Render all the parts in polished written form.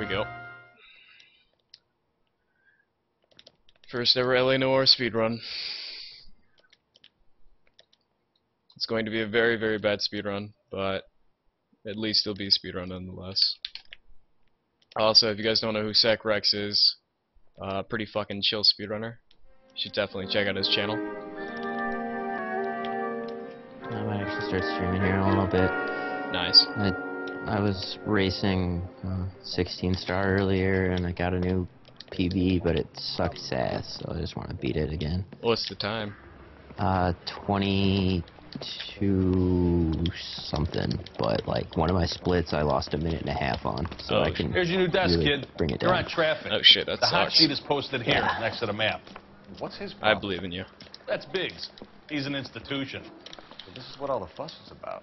we go. First ever L.A Noire speedrun. It's going to be a very, very bad speedrun, but at least it'll be a speedrun nonetheless. Also, if you guys don't know who Sack Rex is, pretty fucking chill speedrunner. You should definitely check out his channel. I might actually start streaming here in a little bit. Nice. I was racing 16 star earlier and I got a new PB, but it sucks ass, so I just want to beat it again. What's the time? 22 something, but like one of my splits I lost a minute and a half on, so I can. Here's your new desk, really kid. Bring it down. You're on traffic. Oh shit, that the hot sucks. seat is posted here next to the map. What's his problem? I believe in you. That's Biggs. He's an institution. So this is what all the fuss is about.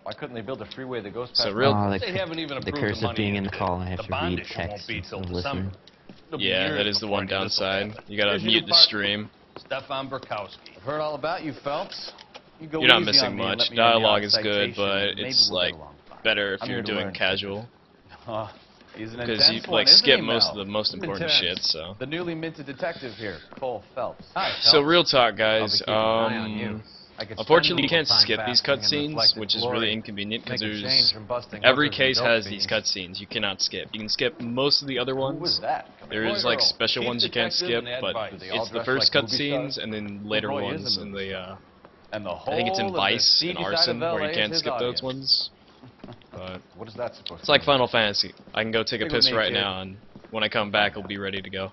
Why couldn't they build a freeway that goes past? So real. They haven't even the approved curse the of being in the money call, I have the to bond read issue text won't be till and December. listen. It'll be Yeah, years that is the before one any of this will downside. happen. You gotta Here's your mute new the partner, stream. Stefan Burkowski. I've heard all about you, Phelps. You go You're not easy missing on me and much. let me earn the Dialogue odd is good, citation, but and maybe it's we'll like get along fine. better if I'm you're here to doing learn. casual. He's an Because you intense one, like isn't skip he, most Mel? of the most important shit, so. The newly minted detective here, Cole Phelps. Hi, Phelps. So real talk, I'll be guys. keeping an eye on you. I could spend Unfortunately, a you can't little time skip these basking in cutscenes, reflected which is glory. really inconvenient because Make a change there's from busting every hookers and case dope has these fiends. cutscenes. You cannot skip. You can skip most of the other Who was ones. that? There is like special Chief ones you can't detective skip, and but advice. Do they all it's the dress first like movie cutscenes stars? and then later Roy is a ones in movie. the And the I think it's whole in of the Vice seedy and side Arson of where LA you is can't his skip audience. those ones. But What is that supposed it's to like mean? Final Fantasy. I can go take a Stick with piss me, right kid. now, and when I come back, I'll be ready to go.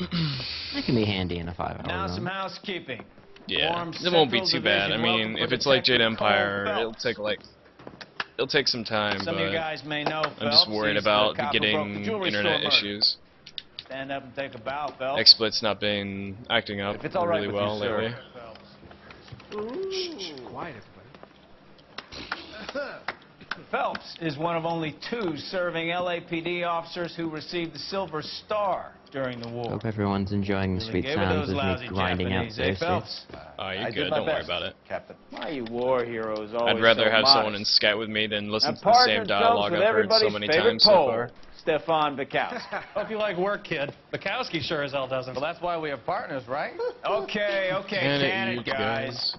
That can be handy in a 5-hour Now some run. housekeeping. Yeah, Form it won't be Central too bad. I Division, mean, welcome if for it's like Jade Detective Cole Empire, Phelps. it'll take some time, Some of you but guys may know Phelps. I'm just worried He's the about cop who broke the getting jewelry internet store murder. issues. Stand up and take a bow, Phelps. XSplit's not been acting up If it's all right really with you, well sir. lately. Quiet, Phelps is one of only 2 serving LAPD officers who received the Silver Star during the war. Hope everyone's enjoying the Really sweet gave it sounds those of lousy me grinding out Japanese, Thursdays. Phelps? Oh, you're I did good. my Don't worry best, about it. Captain. Why you war heroes always I'd rather so have someone in modest? Skype with me than listen And to the partner same dialogue with I've heard so everybody's many favorite times so Pole, far. Stefan Bukowski. Hope you like work, kid. Bukowski sure as hell doesn't. Well, that's why we have partners, right? Okay, can it, guys.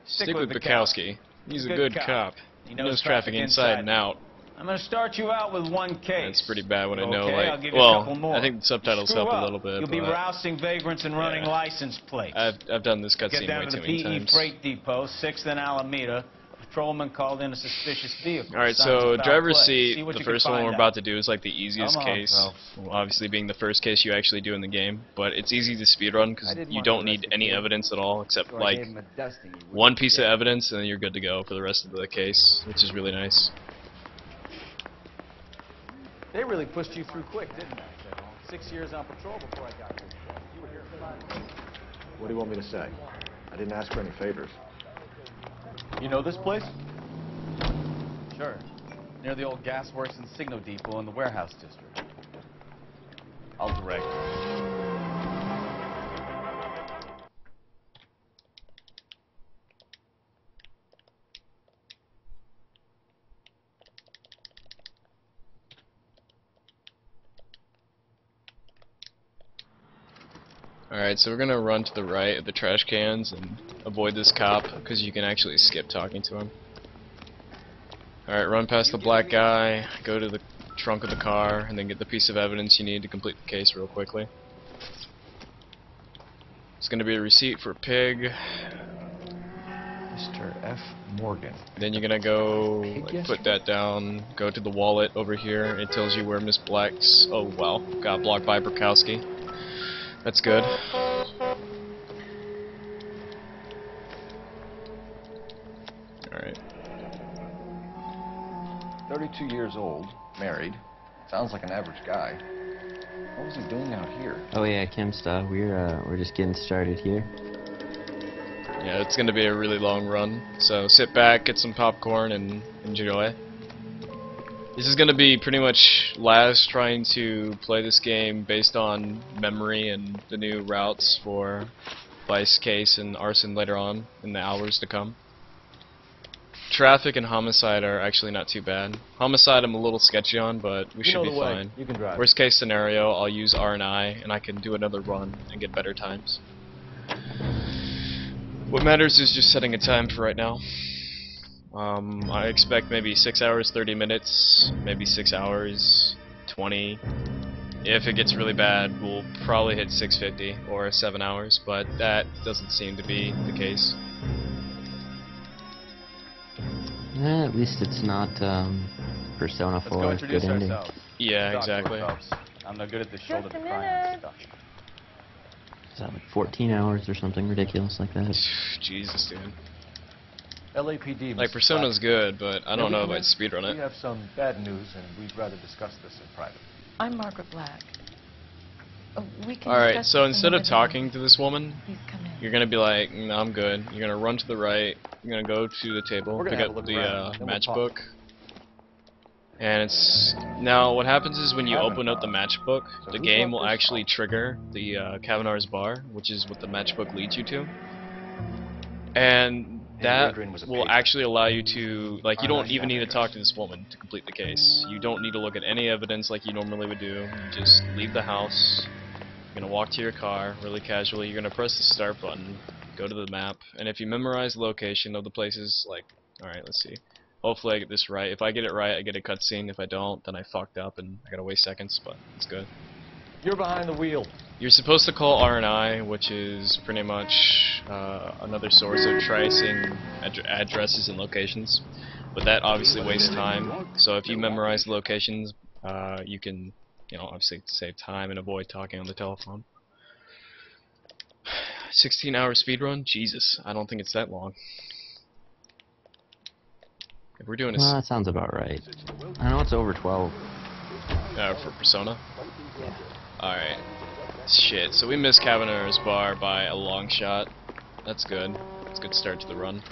Stick with Bukowski. He's a good cop. He He knows traffic inside and out. I'm going to start you out with one case. That's pretty bad when I know, Okay, I'll like, give you a couple well, more. I think the subtitles Screw help up, a little bit, You'll be but rousting vagrants and running yeah. license plates. I've done this Get cutscene down way to too the many PE times. Freight Depot, 6th and Alameda. A patrolman called in a suspicious vehicle. Alright, Signs so of foul driver's play. seat, See what the you can first one find we're out. about to do is like the easiest Come on, case. Phelps. Well, obviously being the first case you actually do in the game, but it's easy to speedrun because you don't need any evidence at all except like one piece of evidence and then you're good to go for the rest of the case, which is really nice. They really pushed you through quick, didn't they? 6 years on patrol before I got here. You were here for 5 years. What do you want me to say? I didn't ask for any favors. You know this place? Sure. Near the old gas works and Signo Depot in the warehouse district. I'll direct you. Alright, so we're gonna run to the right of the trash cans and avoid this cop because you can actually skip talking to him. Alright, run past the black guy, go to the trunk of the car, and then get the piece of evidence you need to complete the case real quickly. It's gonna be a receipt for Pig. Mr. F. Morgan. Then you're gonna go like, put that down, go to the wallet over here. It tells you where Miss Black's, oh wow, got blocked by Burkowski. That's good. Alright. 32 years old, married. Sounds like an average guy. What was he doing out here? Oh yeah, Kimsta, we're just getting started here. Yeah, it's gonna be a really long run, so sit back, get some popcorn, and enjoy. This is gonna be pretty much Laz trying to play this game based on memory and the new routes for Vice, Case, and Arson later on in the hours to come. traffic and homicide are actually not too bad. Homicide I'm a little sketchy on, but we should be fine. You can drive. Worst case scenario, I'll use R&I and I can do another run and get better times. What matters is just setting a time for right now. I expect maybe 6 hours, 30 minutes, maybe 6 hours, 20. If it gets really bad, we'll probably hit 650 or 7 hours, but that doesn't seem to be the case. At least it's not Persona Let's go 4 introduce good ending. ourselves. Yeah, Talk to her, exactly. folks. I'm no good at this Just shoulder a to cry on minute. stuff. Is that like 14 hours or something ridiculous like that? Jesus, dude. LAPD. Like, Mrs. Persona's Black. good, but I don't know if I'd We speedrun it. have some bad news, and we'd rather discuss this in private. I'm Margaret Black. We can Alright, discuss so this instead of another talking day. to this woman, Please come in. you're gonna be like, no, I'm good. You're gonna run to the right, you're gonna go to the table, We're gonna pick have a up look the around, then we'll talk. matchbook. And it's... Now, what happens is when you open up the matchbook, So the who game brought will this actually up? trigger the Kavanaugh's bar, which is what the matchbook leads you to. And that Adrian was a will patron. actually allow you to, like, you Our don't even need to address. talk to this woman to complete the case. You don't need to look at any evidence like you normally would do. You just leave the house, you're gonna walk to your car really casually, you're gonna press the start button, go to the map, and if you memorize the location of the places, like, alright, let's see. Hopefully I get this right. If I get it right, I get a cutscene. If I don't, then I fucked up and I gotta waste seconds, but it's good. You're behind the wheel. You're supposed to call R&I, which is pretty much another source of tracing addresses and locations. But that obviously wastes time. So if you memorize the locations, you can, you know, obviously save time and avoid talking on the telephone. 16-hour speedrun? Jesus, I don't think it's that long. If we're doing a Well, that sounds about right. I know it's over 12. for Persona. Alright. Shit, so we missed Kavanaugh's bar by a long shot. That's good. It's a good start to the run.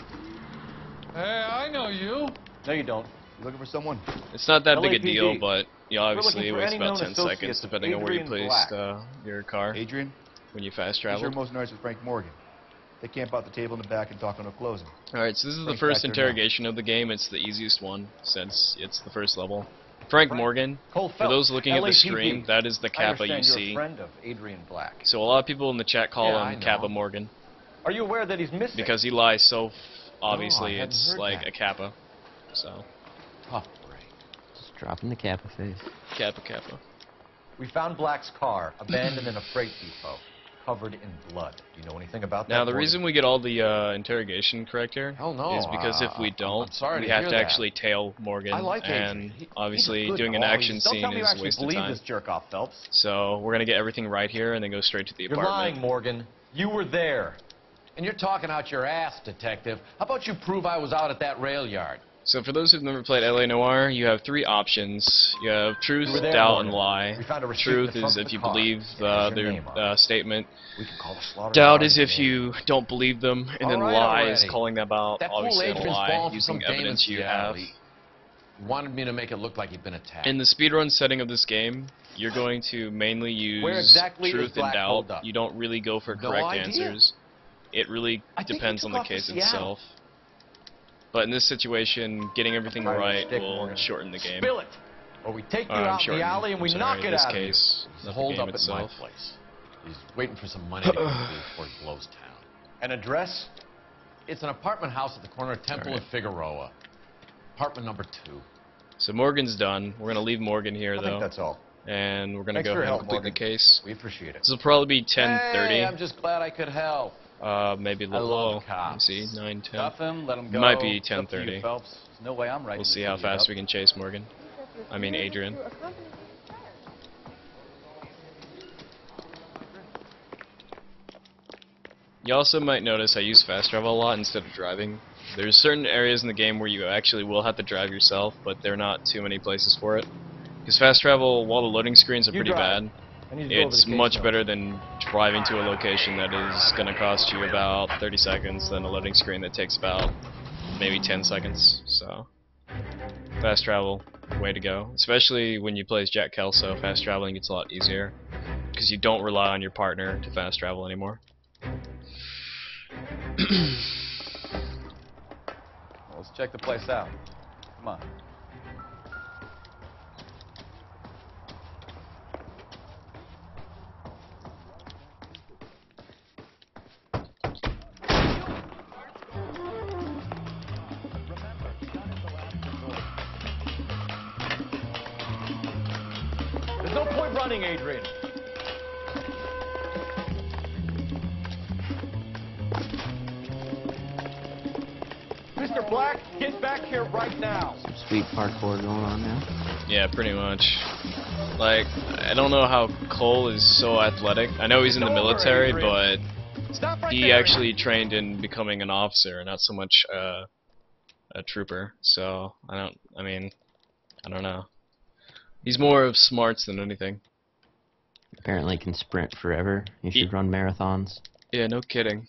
Hey, I know you. No, you don't. You looking for someone? It's not that big a LAPD. deal, but you obviously looking for waste any about known 10 associates seconds of depending on where you Adrian placed Black. your car Adrian? when you fast Sure, travel. most nerds with Frank Morgan. They camp out the table in the back and talk on a closing. Alright, so this is the Frank's first back there now. interrogation of the game. It's the easiest one since it's the first level. Frank Morgan, Cole for Phelps, those looking at the LAPD. stream, that is the I Kappa you understand you're see. a friend of Adrian Black. So a lot of people in the chat call Yeah, I him know. Kappa Morgan Are you aware that he's missing? because he lies so obviously hadn't it's heard like that. a Kappa. So, Tough break. Just dropping the Kappa face. Kappa. We found Black's car abandoned in a freight depot, covered in blood. Do you know anything about that? Now the Morgan? reason we get all the interrogation correct here Hell no, is because if we I'm don't, sorry we to have hear to that. actually tail Morgan, I like and Adrian. He's obviously a good doing an boy. action Don't scene tell me you is a actually waste of believe time. this jerk off, Phelps. So we're gonna get everything right here and then go straight to the You're apartment. lying, Morgan. You were there. And you're talking out your ass, detective. How about you prove I was out at that rail yard? So for those who've never played L.A. Noire, you have three options. You have truth, You were there, doubt, Morgan. and lie. We found a receipt Truth in the front is of if the you car. believe It has your their name on it. statement. We can call the slaughter. Doubt is if you don't believe them, and then All right, lie is already. calling them out, That fool obviously a Adrian's lie, falling for using some dame in evidence you have. Seattle. He wanted me to make it look like he'd been attacked. In the speedrun setting of this game, you're going to mainly use Where exactly is truth and Black doubt. holed up? You don't really go for No correct idea. answers. It really I think he depends took on the off to case Seattle. itself. But in this situation, getting everything Try to right stick, will Morgan. shorten the game. Spill it, or we take you I'm out in shorting- the alley and we I'm sorry, knock in it this out case, He's not the holed game up at my itself. place. He's waiting for some money to come through before he blows town. of you. An address? It's an apartment house at the corner of Temple All right. and Figueroa. Apartment number 2. So Morgan's done. We're gonna leave Morgan here I though, think that's all. and we're gonna Thanks go for your ahead and help, complete Morgan. the case. We appreciate it. This will probably be 10:30. Hey, I'm just glad I could help. Maybe a I little love low. Let me cops. see, 9, 10. Stuff him, let him go. Might be It's up to you, 10:30. Phelps. There's no way I'm right. We'll see how fast we can chase Morgan. I mean Adrian. You also might notice I use fast travel a lot instead of driving. There's certain areas in the game where you actually will have to drive yourself, but there are not too many places for it. Because fast travel, while the loading screens are You pretty drive. bad, I need to go over it's the case much notes. better than driving to a location that is going to cost you about 30 seconds than a loading screen that takes about maybe 10 seconds. So, fast travel, way to go. Especially when you play as Jack Kelso, fast traveling gets a lot easier. Because you don't rely on your partner to fast travel anymore. Well, let's Check the place out. Come on. There's no point running, Adrian. Mr. Black, get back here right now. Some sweet parkour going on now. Yeah, pretty much. Like, I don't know how Cole is so athletic. I know he's in the military, but Stop right he there. actually trained in becoming an officer, not so much a trooper. So I don't know. He's more of smarts than anything. Apparently can sprint forever. You should run marathons. Yeah, no kidding.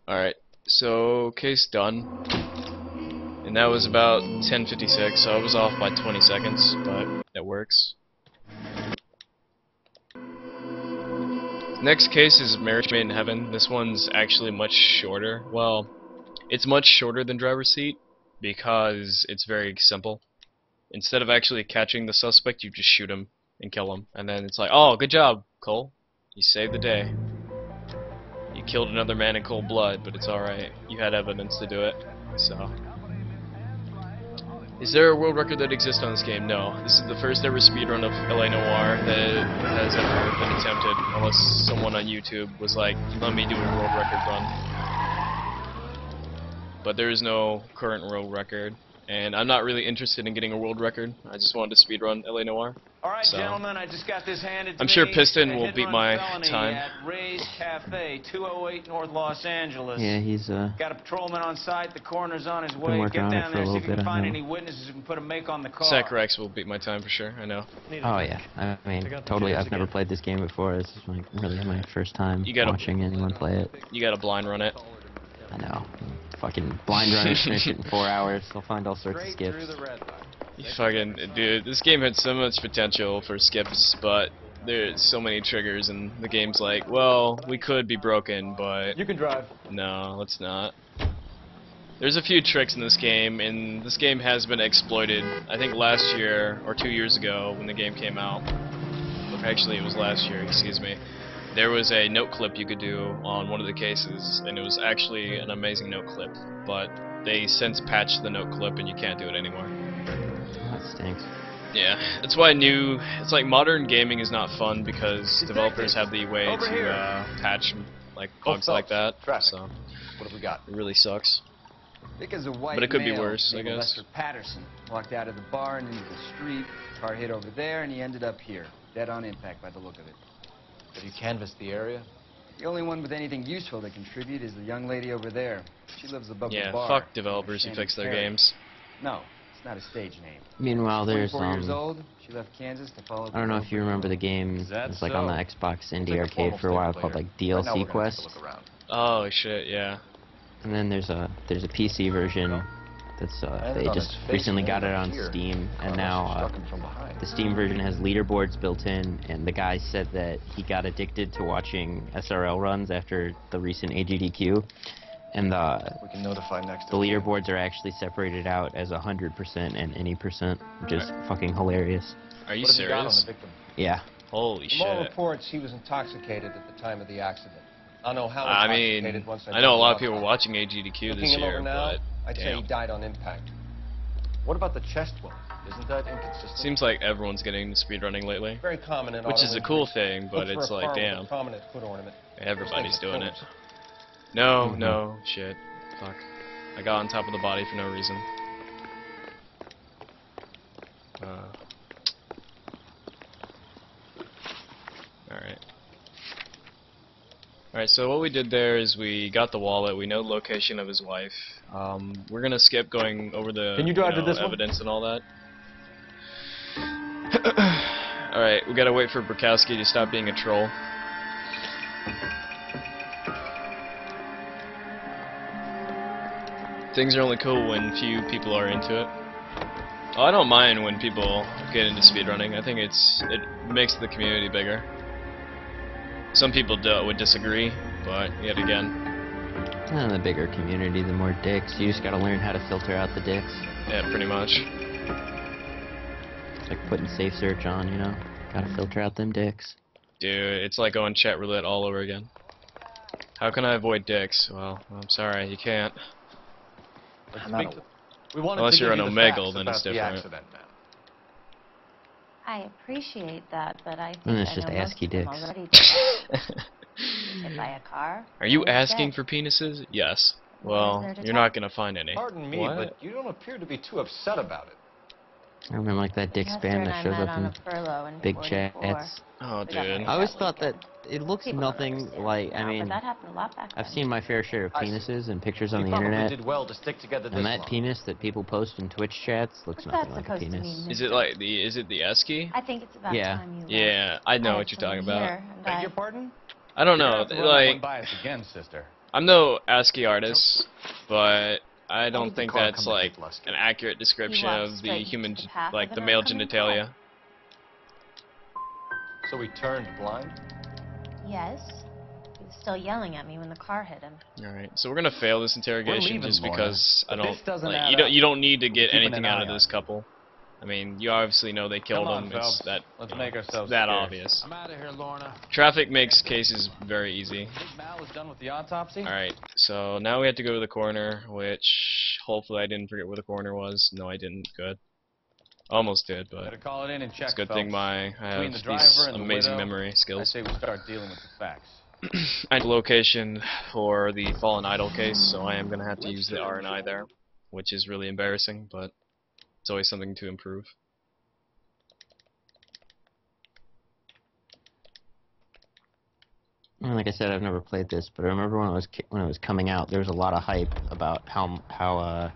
Alright, so case done. And that was about 10:56, so I was off by 20 seconds, but it works. Next case is Marriage Made in Heaven. This one's actually much shorter. Well, it's much shorter than Driver's Seat because it's very simple. Instead of actually catching the suspect, you just shoot him and kill him. And then it's like, oh, good job, Cole. You saved the day. You killed another man in cold blood, but it's alright. You had evidence to do it. So. Is there a world record that exists on this game? No. This is the first ever speedrun of L.A. Noire that has ever been attempted, unless someone on YouTube was like, let me do a world record run. But there is no current world record, and I'm not really interested in getting a world record. I just wanted to speedrun L.A. Noire. All right, So, gentlemen, I just got this handed to I'm me. sure Piston A will hit beat run my felony time. At Ray's Cafe, 208 North Los Angeles. Yeah, he's Got a patrolman on site. The coroner's on his way. working Get on it down for a there, see little if you can bit, I find know. any witnesses who can put a make on the car. Sacrex will beat my time for sure, I know. Oh yeah, I mean, totally. I've never played this game before. This is really my first time You gotta- watching anyone play it. You gotta blind run it. I know. Fucking blind runners finish it in 4 hours. They'll find all sorts of skips. You fucking, dude, this game had so much potential for skips, but there's so many triggers, and the game's like, well, we could be broken, but You can drive. no, let's not. There's a few tricks in this game, and this game has been exploited. I think last year, or 2 years ago, when the game came out. Actually, it was last year, excuse me. There was a note clip you could do on one of the cases, and it was actually an amazing note clip, but they since patched the note clip, and you can't do it anymore. That stinks. Yeah, that's why it's like modern gaming is not fun because developers have the way Over here. to patch like Oh, bugs like that. traffic. So What have we got? it really sucks. Because a white But it could be male worse, I named guess. Lester Patterson walked out of the bar and into the street. Car hit over there, and he ended up here, dead on impact by the look of it. Have you canvassed the area? The only one with anything useful to contribute is the young lady over there. She lives above Yeah, the bar. fuck developers who Shannon fix their Perry. games. No, it's not a stage name. Meanwhile, there's 24 years old. She left Kansas to follow. I don't know if you remember the game. Is that It was like on the so? Xbox Indie Take a Arcade formal for a while step called later. like Right now DLC we're gonna take a Quest. look around. Oh shit, yeah. And then there's a PC version that's Landed they on just his face recently and got it ended on up here. Steam, and Unless now you struck him from behind. the Steam version has leaderboards built in, and the guy said that he got addicted to watching SRL runs after the recent AGDQ, and We can notify next. the leaderboards are actually separated out as 100% and any percent, which is fucking hilarious. Are you What have you got on serious? the victim? Yeah. Holy From all shit. reports, he was intoxicated at the time of the accident. I'll know how I intoxicated mean, once I know a lot of check people the were watching AGDQ Looking this him year, over now, but I'd say he damn. died on impact. What about the chest wound? Isn't that inconsistent? Seems like everyone's getting into speedrunning lately. Very common in Which is a auto cool injuries. thing, but Look for it's a like, farm with damn. a prominent foot ornament. Everybody's Those things are doing it. clues. No, Mhm. no, shit. Fuck. I got on top of the body for no reason. Alright. Alright, so what we did there is we got the wallet, we know the location of his wife. We're gonna skip going over the Can you drive to know, this one? evidence and all that. Alright, we gotta wait for Burkowski to stop being a troll. Things are only cool when few people are into it. Oh, I don't mind when people get into speedrunning. I think it makes the community bigger. Some people would disagree, but yet again, And the bigger community, the more dicks. You just gotta learn how to filter out the dicks. Yeah, pretty much. It's like putting safe search on, you know? Gotta filter out them dicks. Dude, it's like going chat roulette all over again. How can I avoid dicks? Well, I'm sorry, you can't. We wanted Unless to you're give an you the Omegle, facts then it's about the different. accident, ma'am. I appreciate that, but I think And it's I just know most ASCII of them dicks. already. Hit by a car. Are you or asking dead. for penises? Yes. What is Well, there to you're tell? not gonna find any. Pardon me, What? but you don't appear to be too upset about it. I remember like that dick Chester spam and that I shows met up on in a furlough in big 44. chats. Oh, We got dude. married I always that thought that weekend. it looks People don't nothing understand like, now, I mean, but that happened a lot back I've then. seen my fair share of I see. penises and pictures on We the probably internet, did well to stick together this and that long. penis that people post in Twitch chats looks What's nothing that like a supposed to penis. mean? Is it like the? Is it the esky? I think it's about Yeah. time you left. Yeah, I know have what you're talking someone about. here, and Beg your pardon? I don't You're know. gonna have to run that one Like, by us again, sister. I'm no ASCII artist, but I How don't did the think car that's come to like hit Lusky? an accurate description walked of the straight into human, the path like of the an male oncoming genitalia. So he turned blind? Yes. He was still yelling at me when the car hit him. All right, so we're gonna fail this interrogation leaving, just Lorna. because I But this don't doesn't like add you don't up. you don't need to get Keeping anything an out eye of on this you. couple. I mean, you obviously know they killed Come on, him. Phelps. It's that Let's you know, make it's ourselves that scarce. obvious. I'm out of here, Lorna. Traffic makes cases very easy. Big Mal is done with the autopsy? Alright, so now we have to go to the coroner, which hopefully I didn't forget where the coroner was. No, I didn't. Good. Almost did, but Better call it in and check, it's a good Phelps. thing I Between have the driver these and the amazing widow, memory I skills. say we start dealing with the facts. I have a location for the fallen idol case, so I am going to have to use the R&I there, which is really embarrassing, but it's always something to improve. And like I said, I've never played this, but I remember when it was coming out, there was a lot of hype about how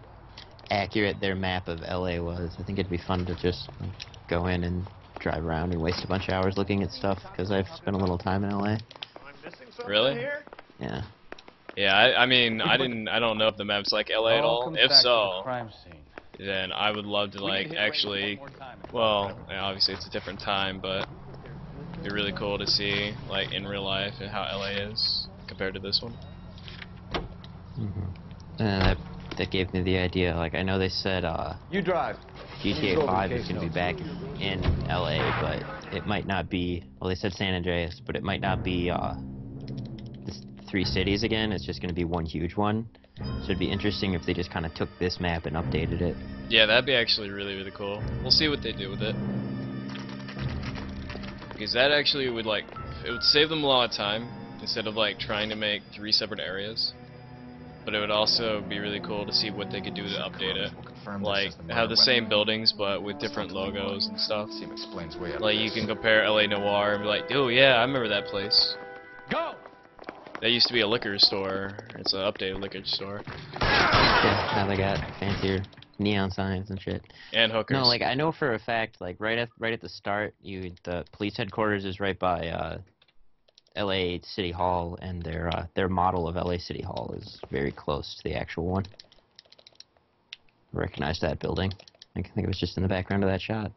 accurate their map of LA was. I think it'd be fun to just like, go in and drive around and waste a bunch of hours looking at stuff because I've spent a little time in LA. Really? Yeah. Yeah, I mean, I don't know if the map's like LA at all. comes If back to the so, crime scene. then I would love to like actually, well, obviously it's a different time, but it'd be really cool to see like in real life and how LA is compared to this one. And that gave me the idea. Like I know they said You drive. GTA 5 is going to be back in LA, but it might not be. Well, they said San Andreas, but it might not be the 3 cities again. It's just going to be one huge one. So it'd be interesting if they just kind of took this map and updated it. Yeah, that'd be actually really, really cool. We'll see what they do with it. Because that actually would like, it would save them a lot of time instead of like trying to make 3 separate areas. But it would also be really cool to see what they could do to update it. Like, have the same buildings but with different logos and stuff. Like, you can compare L.A. Noire and be like, oh yeah, I remember that place. Go! That used to be a liquor store. It's an updated liquor store. Yeah, now they got fancier neon signs and shit. And hookers. No, like I know for a fact, like right at the start, the police headquarters is right by L.A. City Hall, and their model of L.A. City Hall is very close to the actual one. I recognize that building. I think it was just in the background of that shot.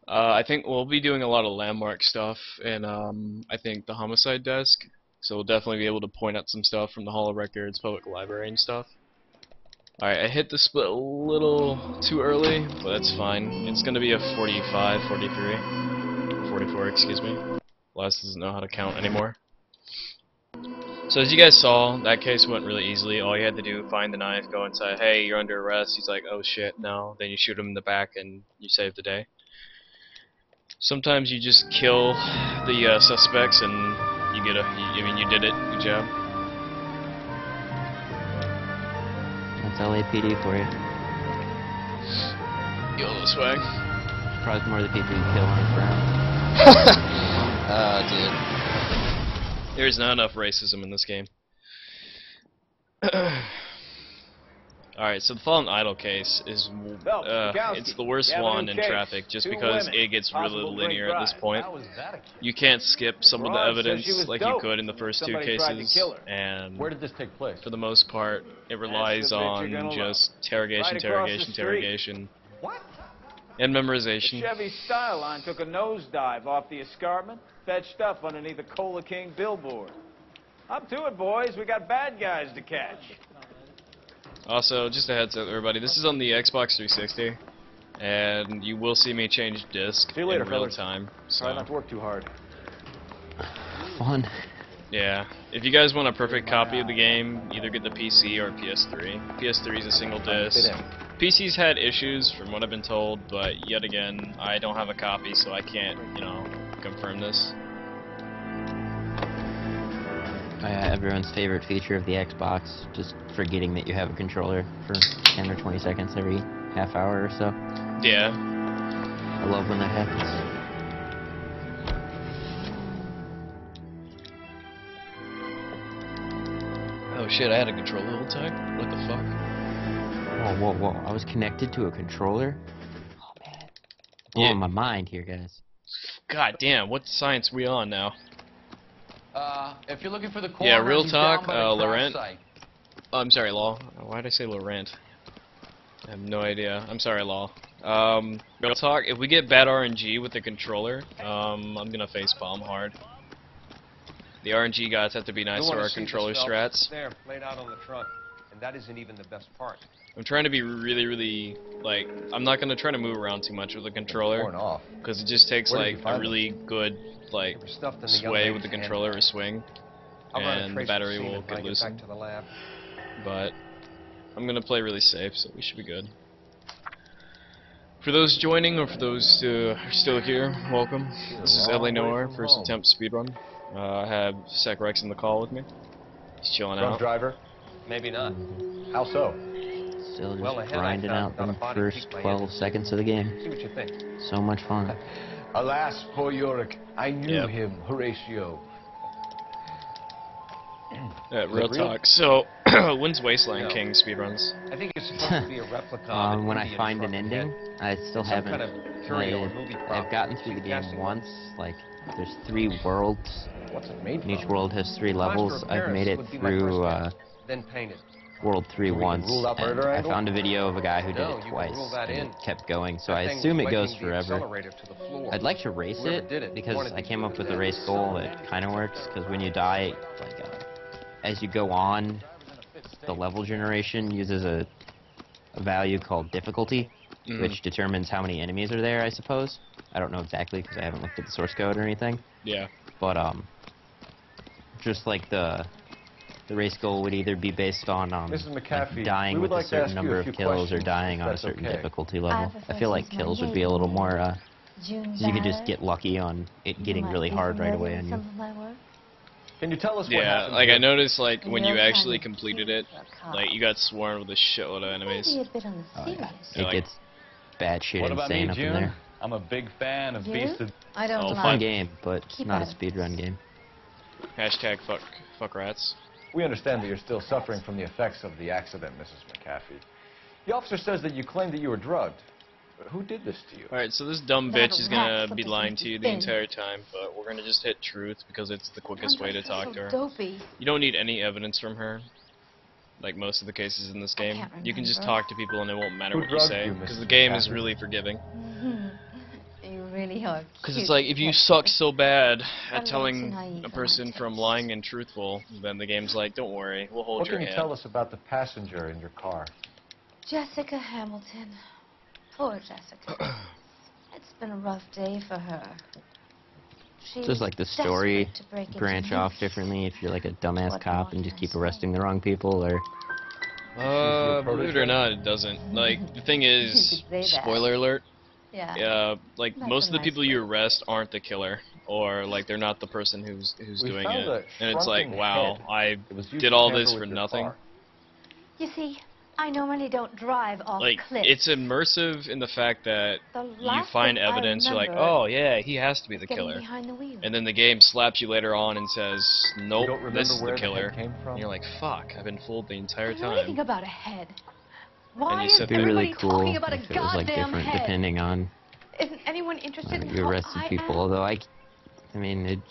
I think we'll be doing a lot of landmark stuff in, I think, the homicide desk. So we'll definitely be able to point out some stuff from the Hall of Records, Public Library, and stuff. Alright, I hit the split a little too early, but that's fine. It's going to be a 45, 43, 44, excuse me. Les doesn't know how to count anymore. So as you guys saw, that case went really easily. All you had to do, find the knife, go and say, hey, you're under arrest. He's like, oh shit, no. Then you shoot him in the back and you save the day. Sometimes you just kill the suspects and you get I mean, you did it. Good job. That's LAPD for you. Go this way. Probably more of the people you kill aren't brown. Dude. There's not enough racism in this game. Alright, so the Fallen Idol case is, it's the worst one in traffic just because it gets really linear at this point. You can't skip some of the evidence like you could in the first 2 cases, and Where did this take place? for the most part, it relies on just interrogation, and memorization. Chevy Styline took a nosedive off the escarpment, fetched up underneath a Cola King billboard. Up to it, boys. We got bad guys to catch. Also, just a heads up, everybody. This is on the Xbox 360, and you will see me change disc See you later, in real fellas. time. Try So, not to work too hard. Fun. yeah. If you guys want a perfect copy of the game, either get the PC or PS3. PS3 is a single disc. PC's had issues, from what I've been told, but yet again, I don't have a copy, so I can't, confirm this. Everyone's favorite feature of the Xbox, just forgetting that you have a controller for 10 or 20 seconds every half hour or so. Yeah. I love when that happens. Oh shit, I had a controller the whole time? What the fuck? Whoa, whoa, whoa. I was connected to a controller? Oh, man. Blowing my mind here, guys. God damn, what science we on now? If you're looking for the corner, Yeah, real he's talk, down by the crash Laurent. site. Oh, I'm sorry, Law. Why did I say Laurent? I have no idea. I'm sorry, Law. Real talk, if we get bad RNG with the controller, I'm gonna facepalm hard. The RNG guys have to be nice to our controller strats. There, played out on the truck, and that isn't even the best part. I'm trying to be really, like, I'm not gonna try to move around too much with the controller, because it just takes, like, a really good, like, sway with the controller or swing, and the battery will get loosened. But I'm gonna play really safe, so we should be good. For those joining, or for those who are still here, welcome. This is L.A Noire, first attempt speedrun. I have Sec Rex in the call with me. He's chilling out. Driver? Maybe not. How so? Still just Well, ahead, grinding I out found the a body first kicked by 12 enemies. seconds of the game. See what you think. So much fun. Alas, poor Yorick. I knew Yep. him, Horatio. Yeah, real talk. So, when's Wasteland King speedruns? I think it's supposed to be a replica of an When I Indian find truck an head. ending, I still Some haven't. kind of curio or movie prop. I've gotten through the game Casting once. Like, there's 3 worlds, What's it made and each from? world has 3 levels. Plaster of I've Paris made it would be my through first guess. Then painted. World 3 So we can once, rule out and murder I angle? found a video of a guy who did No, it you can twice, rule that and in. it kept going, so That I thing assume was it goes wedging the forever. accelerator to the floor. I'd like to race Whoever it, did it because wanted I to came do up it with then. a race goal that kind of works, because when you die, like, as you go on, the level generation uses a value called difficulty, which determines how many enemies are there, I suppose. I don't know exactly, because I haven't looked at the source code or anything. Yeah. But, just like the race goal would either be based on Mrs. like McAfee, dying we would with like a to ask certain you number a of few kills or questions, dying if on a that's certain okay. difficulty I level. have a I feel like first kills name, would be a little more, June 'cause you could just Barrett. get lucky on it You getting might really be hard right familiar away with on you. some of my work. Can you tell us what Yeah, happened like I here? noticed, like, when you You're actually kind of completed cute it, for a cop. like, you got swarmed with a shitload of enemies. Maybe a bit on the Oh, serious yeah. side. It like- gets batshit What about insane me, up in June? there. I'm a big fan of You? Beast of... I don't Oh, lie. Fun game, but Keep not a at it. speedrun game. Hashtag fuck rats. We understand that you're still suffering from the effects of the accident, Mrs. McAfee. The officer says that you claimed that you were drugged. Who did this to you? Alright, so this dumb That bitch is rat gonna put be this lying in to you his the bin. entire time, but we're gonna just hit truth because it's the quickest way to talk to her. Dopey. You don't need any evidence from her, like most of the cases in this I game. can't You can just remember. talk to people and it won't matter Who what you drugged say, you, because Mrs. the game is McCaffrey? really forgiving. You really are Because cute. it's like, if you suck so bad at But telling listen, I eat a for person my from taste. lying and truthful, then the game's like, don't worry, we'll hold What your can you hand. tell us about the passenger in your car? Jessica Hamilton. Poor Jessica. It's been a rough day for her. She's Just like the story desperate to break into branch life. off differently if you're like a dumbass What cop more and just can I keep say? arresting the wrong people, or Believe it or not, it doesn't. Like, the thing is, You could say that. spoiler alert, Yeah. like, That's most a of the nice people you word. arrest aren't the killer, or, like, they're not the person who's We doing found it. a And it's like, shrunken wow, head. I It was used did to all tamper this with for your nothing. car. You see, I normally don't drive off Like, cliffs. it's immersive in the fact that The you last find thing I evidence, you're like, remember oh yeah, he has to be is the getting killer. behind the wheel. And then the game slaps you later on and says, nope, You don't remember this is where the the head killer. came from? And you're like, fuck, I've been fooled the entire I know anything time. about a head. Why you is sit it'd be there. really everybody cool talking about a if it was like goddamn different head? depending on Isn't anyone interested in you how arrested I people. am? Although I mean,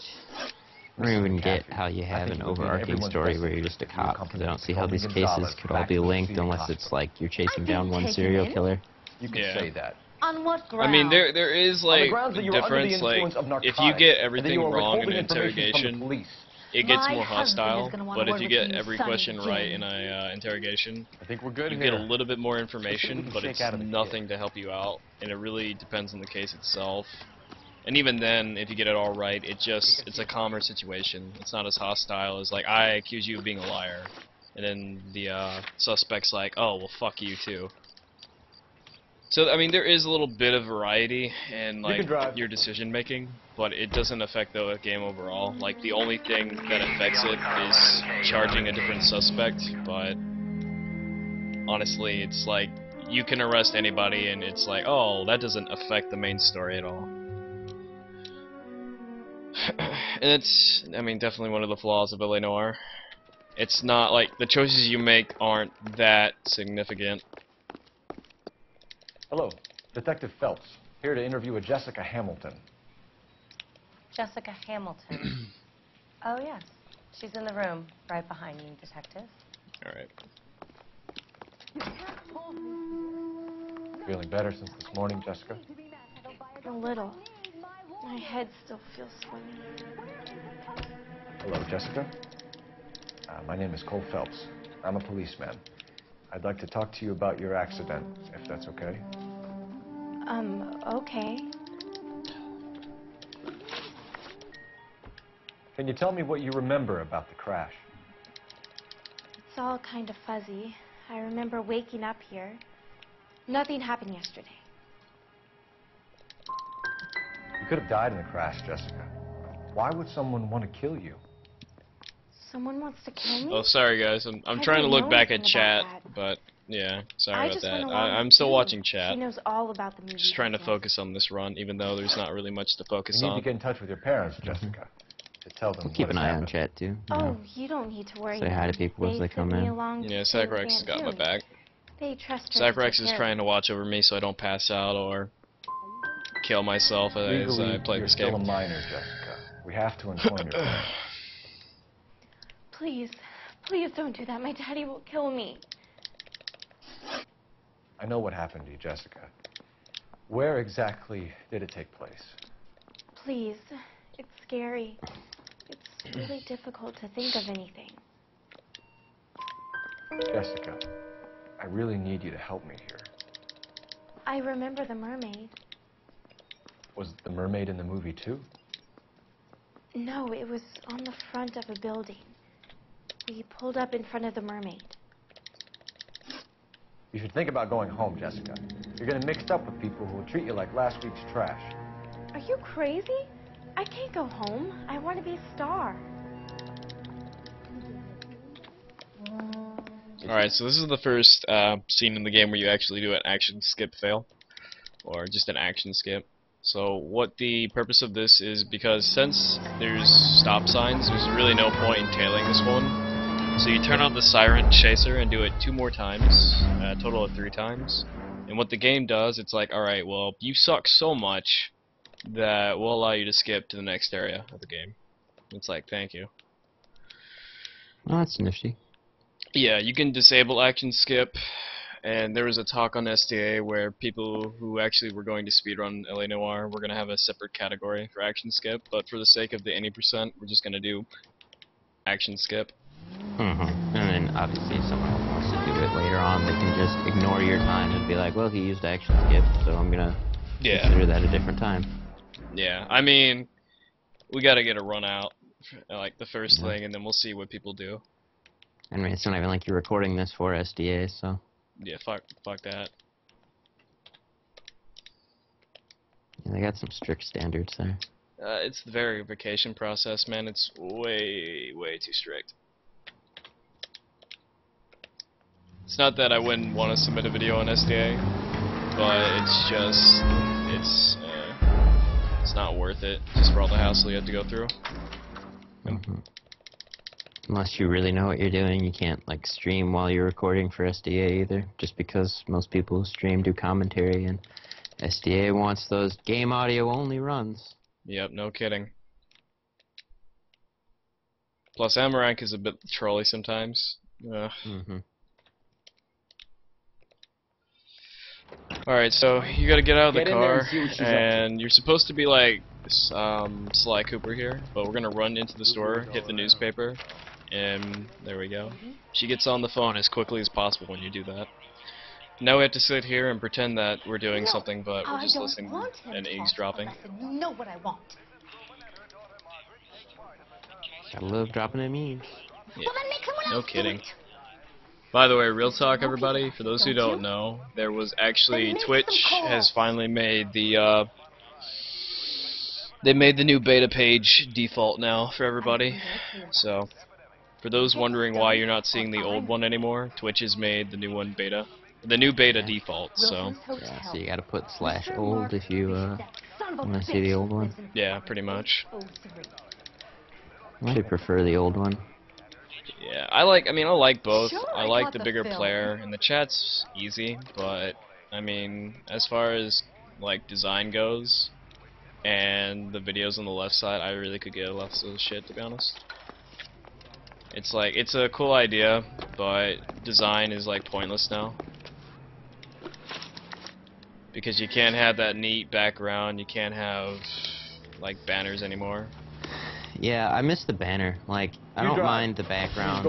I don't even get McAfee, how you I have think an it would be in overarching everyone's story best where you're interest just a to cop, accompany because I don't see how Tony these Gonzalez cases could back all be to the linked scene of unless hospital. it's like you're chasing I've down been one taken serial in. killer. You can Yeah. say that. On what ground? I mean, there is, On the like, grounds that a you were under the difference, like, influence of if narcotics, you get and that you everything were wrong in withholding an information from the interrogation, police. it gets My more husband is hostile, gonna want but to if word you with get you, every son of question right Jim. in a interrogation, I think we're good you here. get a little bit more we information, can but shake it's out of the nothing to help you out, and it really depends on the case itself. And even then, if you get it all right, it's a calmer situation. It's not as hostile as like, I accuse you of being a liar, and then the suspect's like, oh well, fuck you too. So I mean, there is a little bit of variety in You can like drive. your decision making, but it doesn't affect the game overall. Like the only thing that affects it is charging a different suspect, but honestly, it's like you can arrest anybody, and it's like, oh, that doesn't affect the main story at all. And it's, I mean, definitely one of the flaws of L.A. Noire. It's not like the choices you make aren't that significant. Hello, Detective Phelps, here to interview a Jessica Hamilton. Jessica Hamilton. Oh, yes. She's in the room, right behind you, Detective. Alright. Feeling better since this morning, Jessica? A little. My head still feels swimming. Hello, Jessica. My name is Cole Phelps. I'm a policeman. I'd like to talk to you about your accident, if that's okay. Okay. Can you tell me what you remember about the crash? It's all kind of fuzzy. I remember waking up here. Nothing happened yesterday. You could have died in the crash, Jessica. Why would someone want to kill you? Someone wants to kill me? Oh, sorry guys, I'm I trying to don't look know back at anything chat, about that. but yeah, sorry I about just that. went along I'm with still Sue. watching chat. She knows all about the movie. Just trying to business. focus on this run, even though there's not really much to focus You need on. to get in touch with your parents, Jessica, to tell them We'll keep what an has eye on happened. chat too. Oh, you don't need to worry. Say hi to then. people as they come sent me in. along to Yeah, stay with Sacrex has Aunt got my June. back. They trust her to Sacrex take is care trying of to watch over me so I don't pass out or kill myself as Legally, I play you're this still game. a minor, Jessica. We have to inform your parents. Please, please don't do that. My daddy will kill me. I know what happened to you, Jessica. Where exactly did it take place? Please, it's scary. It's really difficult to think of anything. Jessica, I really need you to help me here. I remember the mermaid. Was the mermaid in the movie too? No, it was on the front of a building. We pulled up in front of the mermaid. You should think about going home, Jessica. You're getting mixed up with people who will treat you like last week's trash. Are you crazy? I can't go home. I want to be a star. Alright, so this is the first scene in the game where you actually do an action skip fail. Or just an action skip. So what the purpose of this is, because since there's stop signs, there's really no point in tailing this one. So you turn on the siren chaser and do it 2 more times, a total of 3 times. And what the game does, it's like, alright, well, you suck so much that we'll allow you to skip to the next area of the game. It's like, thank you. Oh, that's nifty. Yeah, you can disable action skip, and there was a talk on SDA where people who actually were going to speedrun L.A. Noire were going to have a separate category for action skip, but for the sake of the any percent, we're just going to do action skip. And then obviously if someone else wants to do it later on, they can just ignore your time and be like, well, he used action skip, so I'm gonna consider that a different time. Yeah, I mean, we got to get a run out, like the first thing, and then we'll see what people do. I mean, it's not even like you're recording this for SDA, so. Yeah, fuck that. Yeah, they got some strict standards there. It's the verification process, man. It's way too strict. It's not that I wouldn't want to submit a video on SDA, but it's just, it's not worth it, just for all the hassle you have to go through. Unless you really know what you're doing, you can't like stream while you're recording for SDA either, just because most people who stream do commentary, and SDA wants those game audio only runs. Yep, no kidding. Plus, Amarank is a bit trolly sometimes. Ugh. Alright, so you gotta get out of the Get in there and car, see what she's up to. and you're supposed to be like Sly Cooper here, but we're gonna run into the store, hit the newspaper, and there we go. She gets on the phone as quickly as possible when you do that. Now we have to sit here and pretend that we're doing something, but we're just listening and eavesdropping. You know what I want. Gotta love dropping a meme. Yeah, no kidding. By the way, real talk, everybody, for those who don't know, there was actually Twitch has finally made the they made the new beta page default now for everybody. So, for those wondering why you're not seeing the old one anymore, Twitch has made the new one beta, the new beta default. So, Yeah, so you gotta put /old if you want to see the old one. yeah, pretty much. I actually prefer the old one. Yeah, I mean, I like both. I like the bigger player, and the chat's easy, but, I mean, as far as, like, design goes, and the videos on the left side, I really could get less of the shit, to be honest. It's like, it's a cool idea, but design is, like, pointless now. Because you can't have that neat background, you can't have, like, banners anymore. Yeah, I miss the banner. Like, I don't mind the background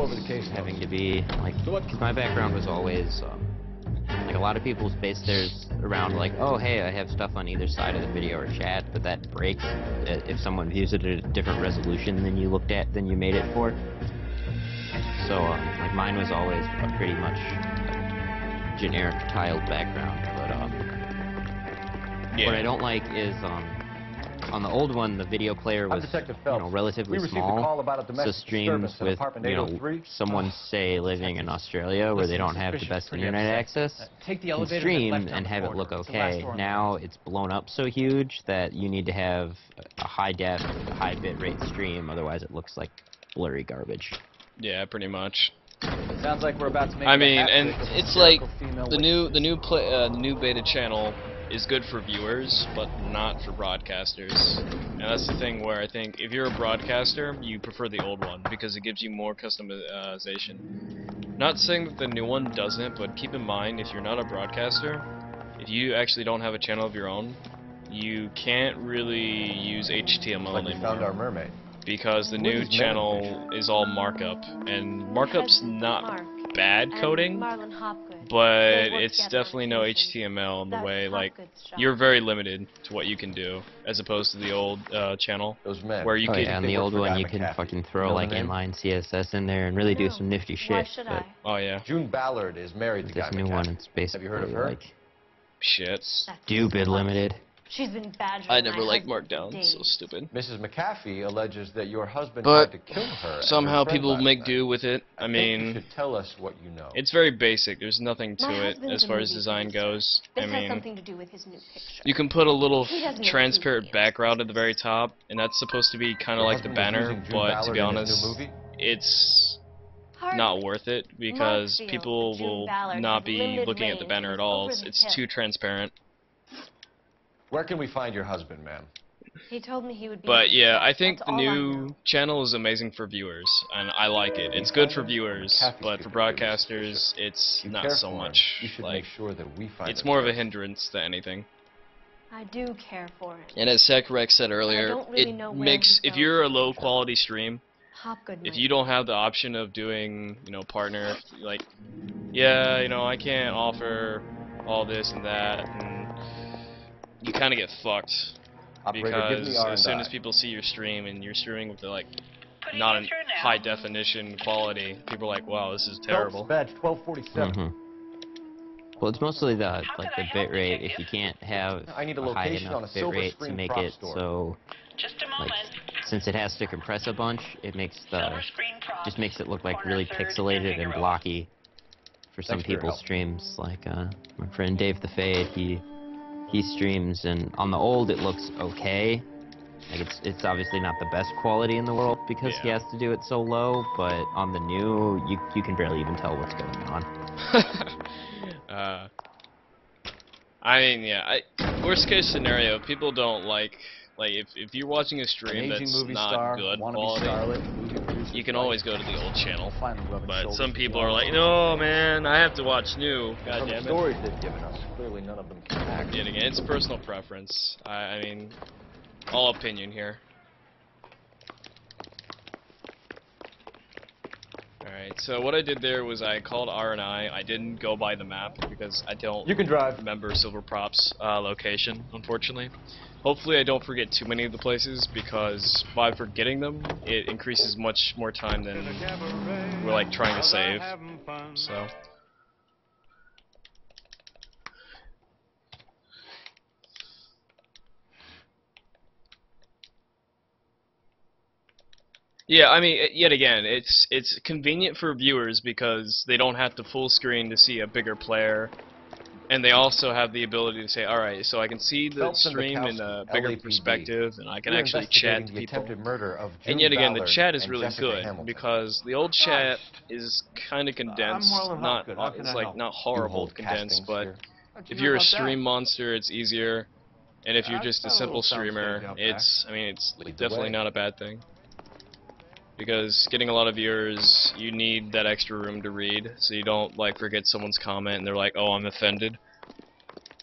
having to be, like, because my background was always, like, a lot of people's base theirs around, like, oh, hey, I have stuff on either side of the video or chat, but that breaks if someone views it at a different resolution than you made it for. So, like, mine was always a pretty much generic tiled background, but, yeah. What I don't like is, on the old one, the video player was, relatively small, so streams with, someone, say, living in Australia where they don't have the best internet access, can stream and have it look okay. Now it's blown up so huge that you need to have a high-def, high bitrate stream, otherwise it looks like blurry garbage. Yeah, pretty much. Sounds like we're about to make I mean, and it's like the new beta channel is good for viewers, but not for broadcasters. And that's the thing where I think if you're a broadcaster, you prefer the old one because it gives you more customization. Not saying that the new one doesn't, but keep in mind if you're not a broadcaster, if you actually don't have a channel of your own, you can't really use HTML anymore. Found our mermaid. Because the new channel is all markup, and markup's not bad coding, but it's definitely no HTML in the way, like, you're very limited to what you can do, as opposed to the old channel, where you could... Yeah, on the old one you can fucking throw, like, inline CSS in there and really do some nifty shit, but... Oh, yeah. June Ballard is married to Guy This new one, it's basically, Have you heard of her? like... Shit. Stupid limited. She's been badgering I never my liked husband Markdown, for so days. stupid. Mrs. McAfee alleges that your husband But tried to kill her. somehow people make do with it. I mean, you should tell us what you know. it's very basic. There's nothing to My it husband's as a far as movie design producer. goes. This I has mean, something to do with his new picture. you can put a little He has no transparent TV background at the very top, and that's supposed to be kind of like the banner, but to be honest, it's not worth it because Mark people feels that June will Ballard not has be limited looking at the range banner and at all. over the It's hill. too transparent. Where can we find your husband, ma'am? He told me he would be. But yeah, I think That's the all I new know. channel is amazing for viewers, and I like it. It's good for viewers, but for broadcasters, it's You not care so for him. much. You should Like, make sure that we find it's him more of a first. hindrance than anything. I do care for him. And as SecRex said earlier, don't really it know where makes, he's if you're a going. low quality stream, Hopgood if might you don't have the option of doing, partner, like, yeah, I can't offer all this and that, and you kind of get fucked. Operator, give me Because R as soon and as I. people see your stream and you're streaming with the, not a high definition quality, people are like, wow, this is terrible. Badge 1247. Well, it's mostly the bit rate. If you can't have I need a high location on enough a bit Silver rate to Screen make prop it store. so, like, since it has to compress a bunch, it makes just makes it look like really pixelated and blocky for some Thanks for your people's help. streams. Like my friend Dave the Fade, he streams, and on the old it looks okay. Like it's obviously not the best quality in the world because he has to do it so low, but on the new you can barely even tell what's going on. I mean, yeah, worst case scenario, people don't like if you're watching a stream An aging that's movie not star, good wannabe quality, starlet, movie producer you can always go to the old channel. Finally rubbing But shoulders some with people the are like, officers. no, man, I have to watch new. God From the damn it. stories they've given us, clearly none of them can act. Yet again, it's personal preference. I mean, all opinion here. Alright, so what I did there was I called R&I. I didn't go by the map because I don't You can drive. remember Silverprop's location, unfortunately. Hopefully I don't forget too many of the places, because by forgetting them, it increases much more time than we're like trying to save. So yeah, I mean, yet again, it's convenient for viewers because they don't have to full screen to see a bigger player, and they also have the ability to say, all right, so I can see the Phelps and stream in a Bukowski, bigger LAPD. perspective, and I can We're actually chat investigating to the people. attempted murder of June And yet again, the Ballard chat is and really Jessica good Hamilton. because the old chat is kind of condensed, Marlon not Hopgood. How can it's I like help? not You horrible hold condensed, castings but here? How'd you if know you're a about that? stream monster, it's easier. And if you're I've just a got a simple little sound streamer, stage out back. it's, I mean, it's Lead the definitely way. not a bad thing. Because getting a lot of viewers, you need that extra room to read, so you don't like forget someone's comment and they're like, oh, I'm offended.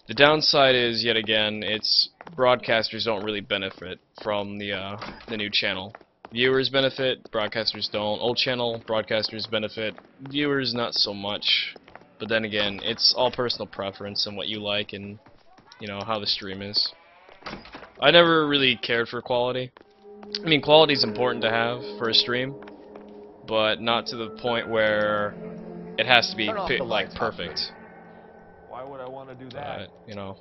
The downside is, yet again, it's broadcasters don't really benefit from the new channel. Viewers benefit, broadcasters don't. Old channel, broadcasters benefit, viewers not so much. But then again, it's all personal preference and what you like and, you know, how the stream is. I never really cared for quality. I mean, quality is important to have for a stream, but not to the point where it has to be Turn off the like lights, perfect. Why would I want to do that? You know,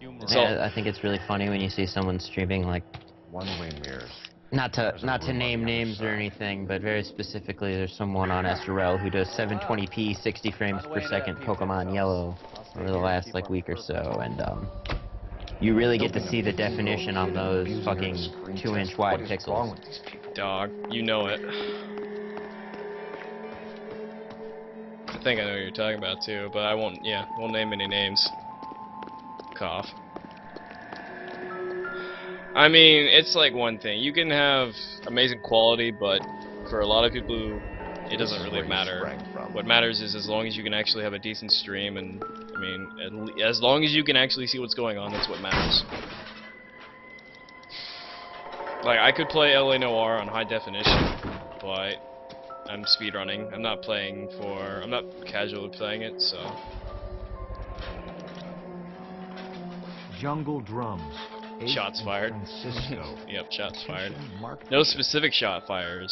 Humor. it's all, Yeah, I think it's really funny when you see someone streaming like One-way mirrors. not There's to a room on name the other names or side. anything, but very specifically, there's someone on SRL who does 720p, 60 frames per second Pokemon Yellow over the last like week or so, and you really get to see the definition on those fucking 2-inch wide pixels. dog, you know it. I think I know what you're talking about too, but I won't. Yeah, won't name any names. Cough. I mean, it's like one thing. You can have amazing quality, but for a lot of people, it doesn't really matter. What matters is as long as you can actually have a decent stream, and I mean, as long as you can actually see what's going on, that's what matters. Like, I could play L.A Noire on high definition, but I'm speedrunning. I'm not playing for. I'm not casually playing it, so. Jungle drums. Shots fired. Francisco. Yep, shots fired. Mark No Bishop. specific shots fired,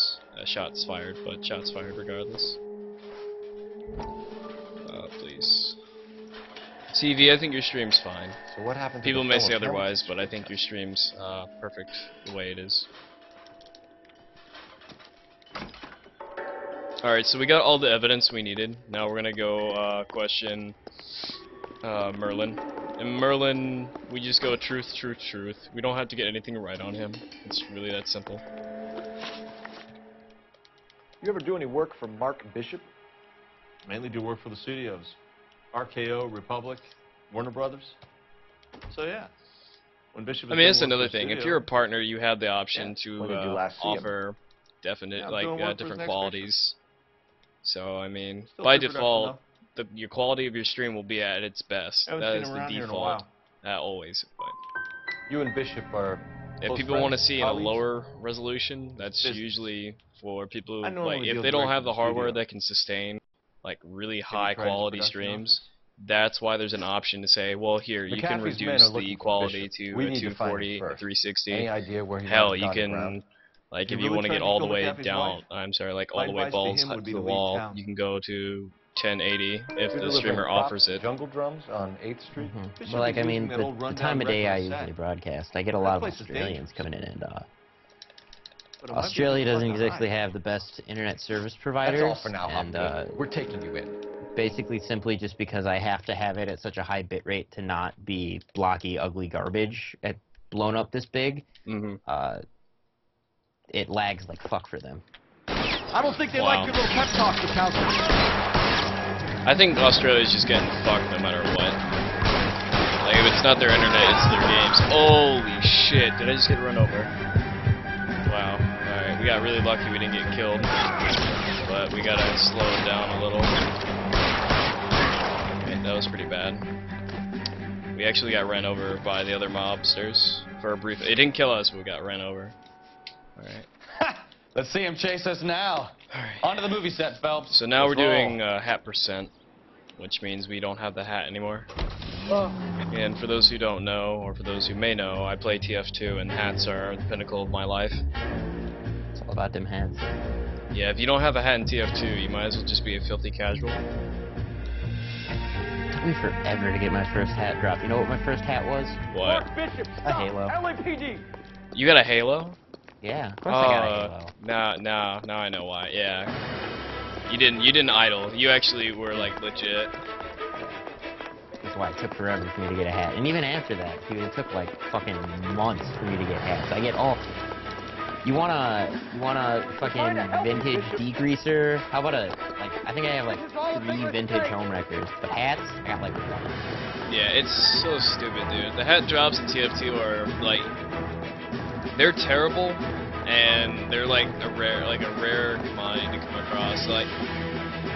but shots fired regardless. Please. TV, I think your stream's fine. So what happened to People the may fellow say Hamilton? otherwise, but I think your stream's perfect the way it is. Alright, so we got all the evidence we needed. Now we're gonna go question Merlin. And Merlin, we just go truth, truth, truth. We don't have to get anything right on him. It's really that simple. You ever do any work for Mark Bishop? Mainly do work for the studios. RKO, Republic, Warner Brothers. So yeah. When Bishop I is mean, that's doing work another for the thing. If studio- you're a partner, you have the option When did you to last see him? offer definite, Yeah, I'm like, doing work for his different next qualities. So, I mean, Still by pre-production, default, your quality of your stream will be at its best. Haven't That seen is him the around here in a default. while. Always. But You and Bishop are if close people want to friends, see in a colleagues? lower resolution, that's Business. usually for people I who, normally like, if deal they don't direct have with the the hardware studio. that can sustain, like, really Have you high tried his quality production streams, that's why there's an option to say, well, here, you can McAfee's men reduce are the looking for quality Bishop. to We a need to find him 240, a first. 360. Any idea where he Hell, might you have gone can, aground? like, If if you're you really want to trying get to all the kill way McAfee's down, wife, I'm sorry, like my all the way advice to balls him to would be the to leave wall, town. you can go to 1080 if You're the delivering streamer props offers to it. Jungle drums on 8th Street? Bishop Well, like, is I mean, using that the, old the rundown time of day I record set. usually broadcast, I get a That lot of place is Australians dangerous. coming in, and But it might be Australia too far doesn't to exactly hide. have the best internet service providers. That's all for now, and Hopkins. We're taking you in. basically simply just because I have to have it at such a high bit rate to not be blocky, ugly garbage at blown up this big, it lags like fuck for them. I don't think they Wow. like your little pep talk, Bukowski. I think Australia's just getting fucked no matter what. Like, if it's not their internet, it's their games. Holy shit, did I just get run over? Wow, alright. We got really lucky we didn't get killed, but we gotta slow it down a little. Okay, that was pretty bad. We actually got ran over by the other mobsters for a brief. It didn't kill us, but we got ran over. All right. Let's see him chase us now. On to the movie set, Phelps. So now Let's we're roll. doing hat percent, which means we don't have the hat anymore. And for those who don't know, or for those who may know, I play TF2, and hats are the pinnacle of my life. It's all about them hats. Yeah, if you don't have a hat in TF2, you might as well just be a filthy casual. It took me forever to get my first hat drop. You know what my first hat was? What? A Halo. You got a Halo? Yeah, of course I got a Halo. Now I know why. Yeah. You didn't idle. You actually were like legit. That's why it took forever for me to get a hat. And even after that, dude, it took like fucking months for me to get hats. I get all... You want a fucking vintage degreaser? How about I think I have like 3 vintage home wreckers. But hats, I got like 1. Yeah, it's so stupid, dude. The hat drops in TF2 are like... They're terrible, and they're like a rare commodity to come across. Like,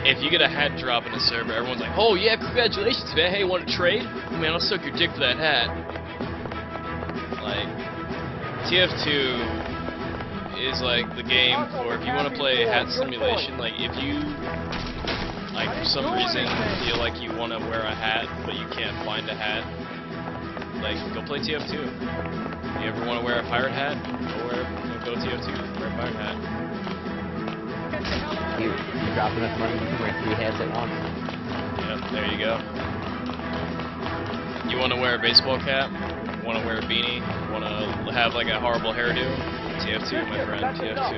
if you get a hat drop in a server, everyone's like, "Oh yeah, congratulations, man! Hey, want to trade? Man, I'll suck your dick for that hat." Like, TF2 is like the game for if you want to play hat simulation. Like, if you for some reason feel like you want to wear a hat but you can't find a hat, like, go play TF2. You ever want to wear a pirate hat? Go TF2, wear a pirate hat. You drop enough money, you can wear 3 hats at once. Yep, there you go. You want to wear a baseball cap? Want to wear a beanie? Want to have like a horrible hairdo? TF2, my friend, TF2.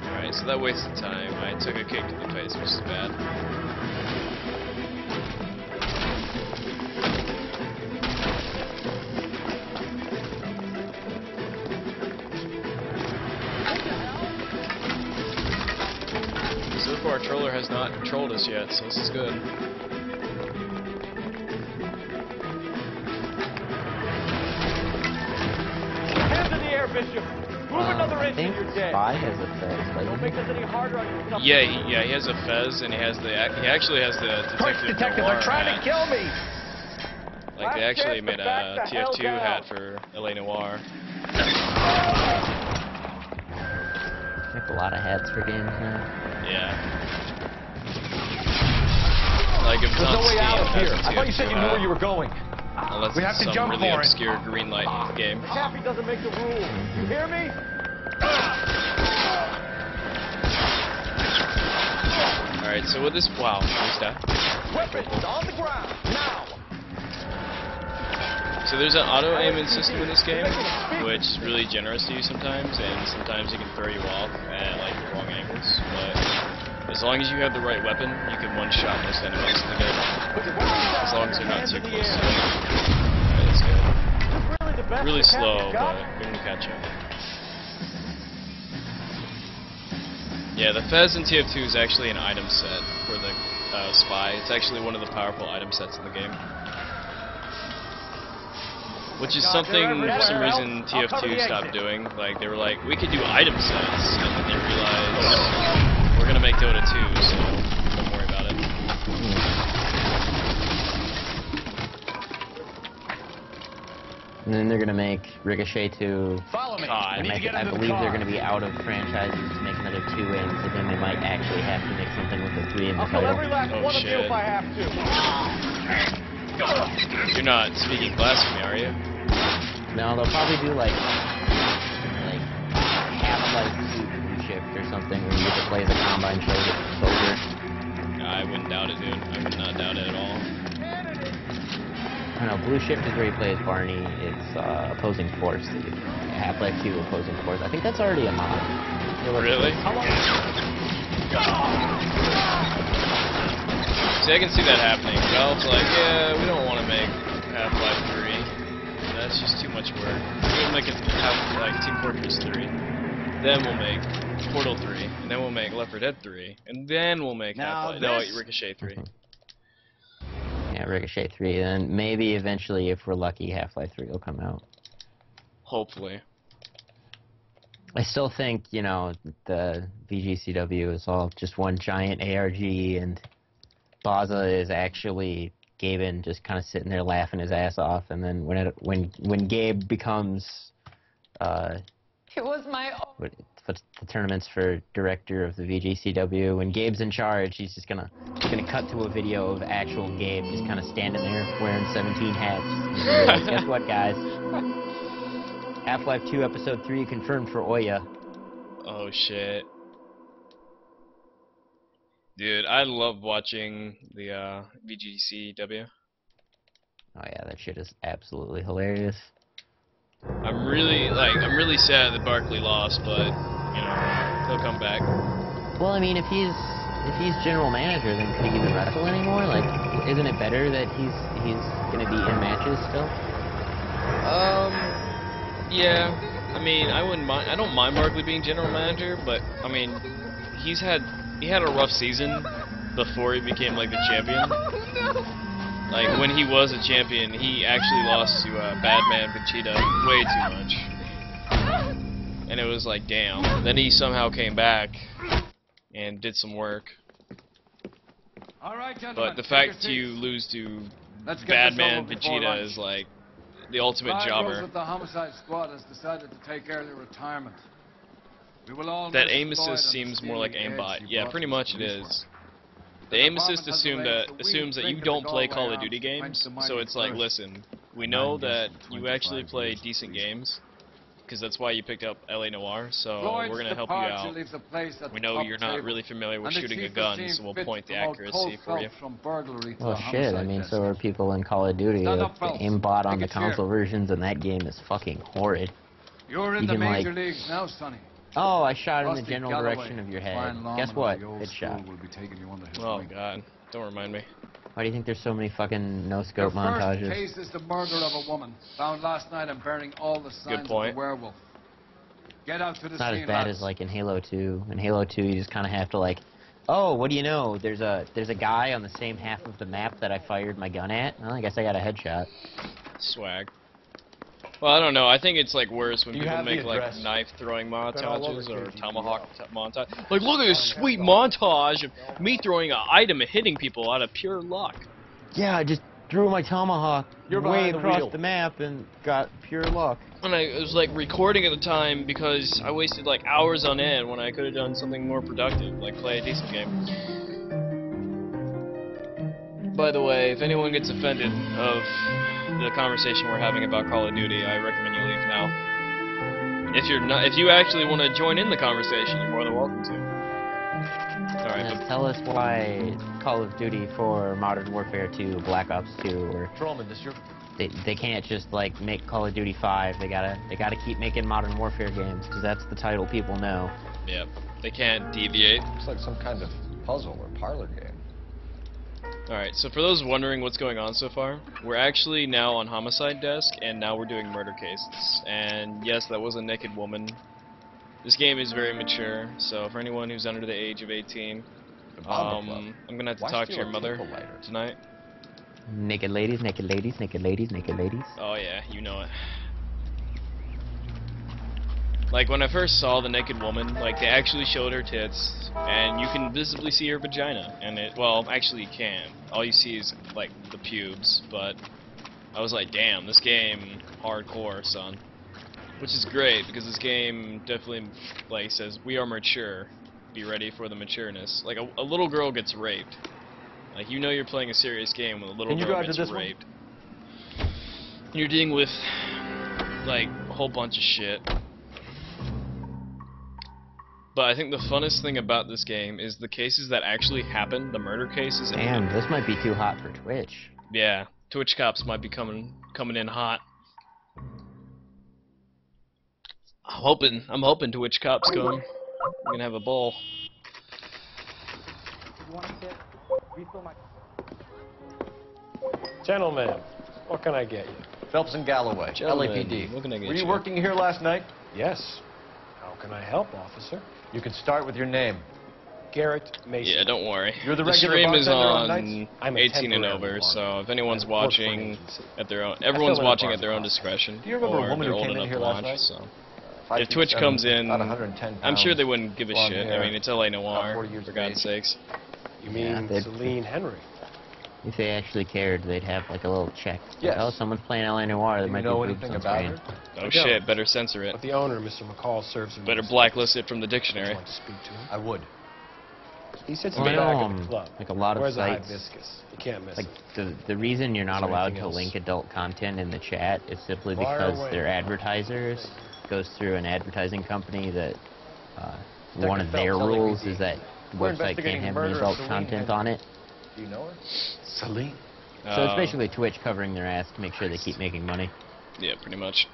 Alright, so that wasted time. I took a kick to the face, which is bad. So far, our troller has not trolled us yet, so this is good. Hands in the air, Bishop. Move another inch in your day. Spy has a fez, Don't make this any harder on yourself. Yeah, he has a fez, and he actually has the detective They're trying hat. to kill me. Like, they actually made a TF2 hat for L.A. Noire. Make a lot of hats for games now. Yeah. Like, if it's There's on no way Steam, out of it has here. a I thought you said you knew TF2 where you were going. Unless We have it's to some jump really for it. obscure green light game. Chappie doesn't make the rules. You hear me? Alright, so with this... Wow, nice die. Weapons on the ground, now! So there's an auto-aiming system in this game, which is really generous to you sometimes, and sometimes it can throw you off at, like, the wrong angles, but as long as you have the right weapon, you can one-shot most enemies in the game. As long as they're not too close to you. Alright, let's go. Really slow, but we can catch up. Yeah, the Fez in TF2 is actually an item set for the Spy. It's actually one of the powerful item sets in the game. Which is something, for some reason, TF2 stopped doing. Like, they were like, we could do item sets, and then they realized, we're gonna make Dota 2, so don't worry about it. And then they're gonna make Ricochet 2. Follow me. God. We need to get I into the believe car. they're gonna be out of franchises to make another 2 in, so then they might actually have to make something with the 3 in the I'll kill title. every last Oh, one of you shit. if I have to. You're not speaking blasphemy, are you? No, they'll probably do like Half-Life 2 Blue Shift or something where you get to play as a Combine soldier. I wouldn't doubt it, dude. I would not doubt it at all. I don't know, Blue Shift is where you play as Barney. It's opposing force. Half-Life 2 opposing force. I think that's already a mod. Really? See, I can see that happening. Valve's like, yeah, we don't want to make Half-Life 3. That's just too much work. We'll make it Half-Life Team Fortress 3. Then we'll make Portal 3. And then we'll make Left 4 Dead 3. And then we'll make Half-Life... No, Ricochet 3. Yeah, Ricochet 3. And maybe eventually, if we're lucky, Half-Life 3 will come out. Hopefully. I still think, you know, the VGCW is all just one giant ARG, and Baza is actually Gaben just kind of sitting there laughing his ass off, and then when Gabe becomes It was my what's the tournaments for director of the VGCW, when Gabe's in charge, he's gonna cut to a video of actual Gabe just kind of standing there wearing 17 hats. Guess what, guys? Half-Life 2 Episode 3 confirmed for Oya. Oh shit. Dude, I love watching the VGCW. Oh yeah, that shit is absolutely hilarious. I'm really sad that Barkley lost, but you know, he'll come back. Well, I mean, if he's general manager, then could he even wrestle anymore? Like, isn't it better that he's gonna be in matches still? Yeah. I mean, I don't mind Barkley being general manager, but I mean, he had a rough season before he became like the champion. Like when he was a champion, he actually lost to Badman Vegeta way too much, and it was like, damn. Then he somehow came back and did some work. All right, But the fact you lose to Badman Vegeta is like the ultimate jobber. With the homicide squad has decided to take early retirement. We will all That miss aim Floyd assist and seems the more like steely aimbot. edge he Yeah, brought pretty to much the it police is. force. The aim assist department has assumes that you arranged don't for play weak Call of Galway Duty arms games, thanks to so Mighty it's like, First. listen, we know that 90s, you actually 25 play years, decent please. games, because that's why you picked up L.A. Noire, so Floyd's we're going to help you departure out. leaves the place at We the know top you're not table, really familiar with and the shooting a chief has gun, seen so we'll fit point to the promote accuracy for you. Phelps from burglary to Well, the shit. I homicide mean, desk. so are people in Call of Duty. Stand The up, Phelps. aimbot on Take the a chair. console versions in that game is fucking horrid. You're in You the can, like- major leagues now, Sonny. Oh, I shot in the Rusty general Galloway, direction of your head. fine lawman Guess of what? the old Good school shot. will be taking you under his Oh wing. god, don't remind me. Why do you think there's so many fucking The no-scope first montages? case is the murder of a woman found last night and bearing all the signs of point. the werewolf. Get out to the It's not scene, as bad lads. as like in Halo 2. In Halo 2, you just kind of have to like, oh, what do you know? There's a guy on the same half of the map that I fired my gun at. Well, I guess I got a headshot. Swag. Well, I don't know. I think it's like worse when Do you people have the make like address? knife throwing all over montages or KGB. tomahawk montage. Like, look at this sweet montage of me throwing an item and hitting people out of pure luck. Yeah, I just threw my tomahawk You're way behind the across wheel. the map and got pure luck. And I was like recording at the time because I wasted like hours on end when I could have done something more productive, like play a decent game. By the way, if anyone gets offended of the conversation we're having about Call of Duty, I recommend you leave now. If you actually want to join in the conversation, you're more than welcome to. Alright, And but tell us why Call of Duty 4, Modern Warfare 2, Black Ops 2, or Patrolman, this your... they can't just like make Call of Duty 5. They gotta keep making Modern Warfare games because that's the title people know. yeah, they can't deviate. It's like some kind of puzzle or parlor game. Alright, so for those wondering what's going on so far, we're actually now on homicide desk, and now we're doing murder cases. And yes, that was a naked woman. This game is very mature, so for anyone who's under the age of 18, I'm gonna have to Why talk to steal your a mother tinkle lighter? tonight. Naked ladies, naked ladies, naked ladies, naked ladies. Oh yeah, you know it. Like when I first saw the naked woman, like they actually showed her tits, and you can visibly see her vagina, and well, actually you can. All you see is like the pubes, but I was like, damn, this game hardcore, son. Which is great because this game definitely like says we are mature. Be ready for the matureness. Like a little girl gets raped. Like you know you're playing a serious game when a little Can you girl drive to gets this one? raped. You're dealing with like a whole bunch of shit. But I think the funnest thing about this game is the cases that actually happen, the murder cases. Damn, this might be too hot for Twitch. Yeah, Twitch cops might be coming in hot. I'm hoping Twitch cops come. We're gonna have a ball. Gentlemen, what can I get you? Phelps and Galloway, Gentlemen, LAPD. what can I get Were you you? working here last night? Yes. How can I help, officer? You can start with your name. Garrett Mason. Yeah, don't worry. You're the The regular stream is bartender on on nights? I'm a 18 and temporary over, bartender. so if anyone's I work for an watching agency. at their own, I everyone's fill in at watching bars at their own and bars. discretion. Do you remember a or woman they're who old came in enough here to last watch. night? So 5 if feet Twitch 7, comes in, about 110 I'm sure pounds, they wouldn't give a blonde shit. hair, I mean, it's L.A about Noire, 40 years for of God's age. sakes. You Yeah, mean they'd- Celine Henry? If they actually cared, they'd have like a little check. Yes. Like, oh, someone's playing L.A Noire. There Do might you be know boobs anything on about screen. her? Oh don't. shit, better censor it. But the owner, Mr. McCall, serves him. Better this. blacklist it from the Would you dictionary. like to speak to him? I would. He sits Well, in the I back know, of the club. like a lot of Where's the sites- hibiscus? You can't miss Like it. the reason you're not Is there allowed anything to else? link adult content in the chat is simply Fire because away. their advertisers goes through an advertising company that Detective one of their Phelps, rules LAPD. is that the We're website can't investigating have the any murder of adult Celine content Henry. on it. Do you know her? Celine? So it's basically Twitch covering their ass to make sure they keep making money. Yeah, pretty much.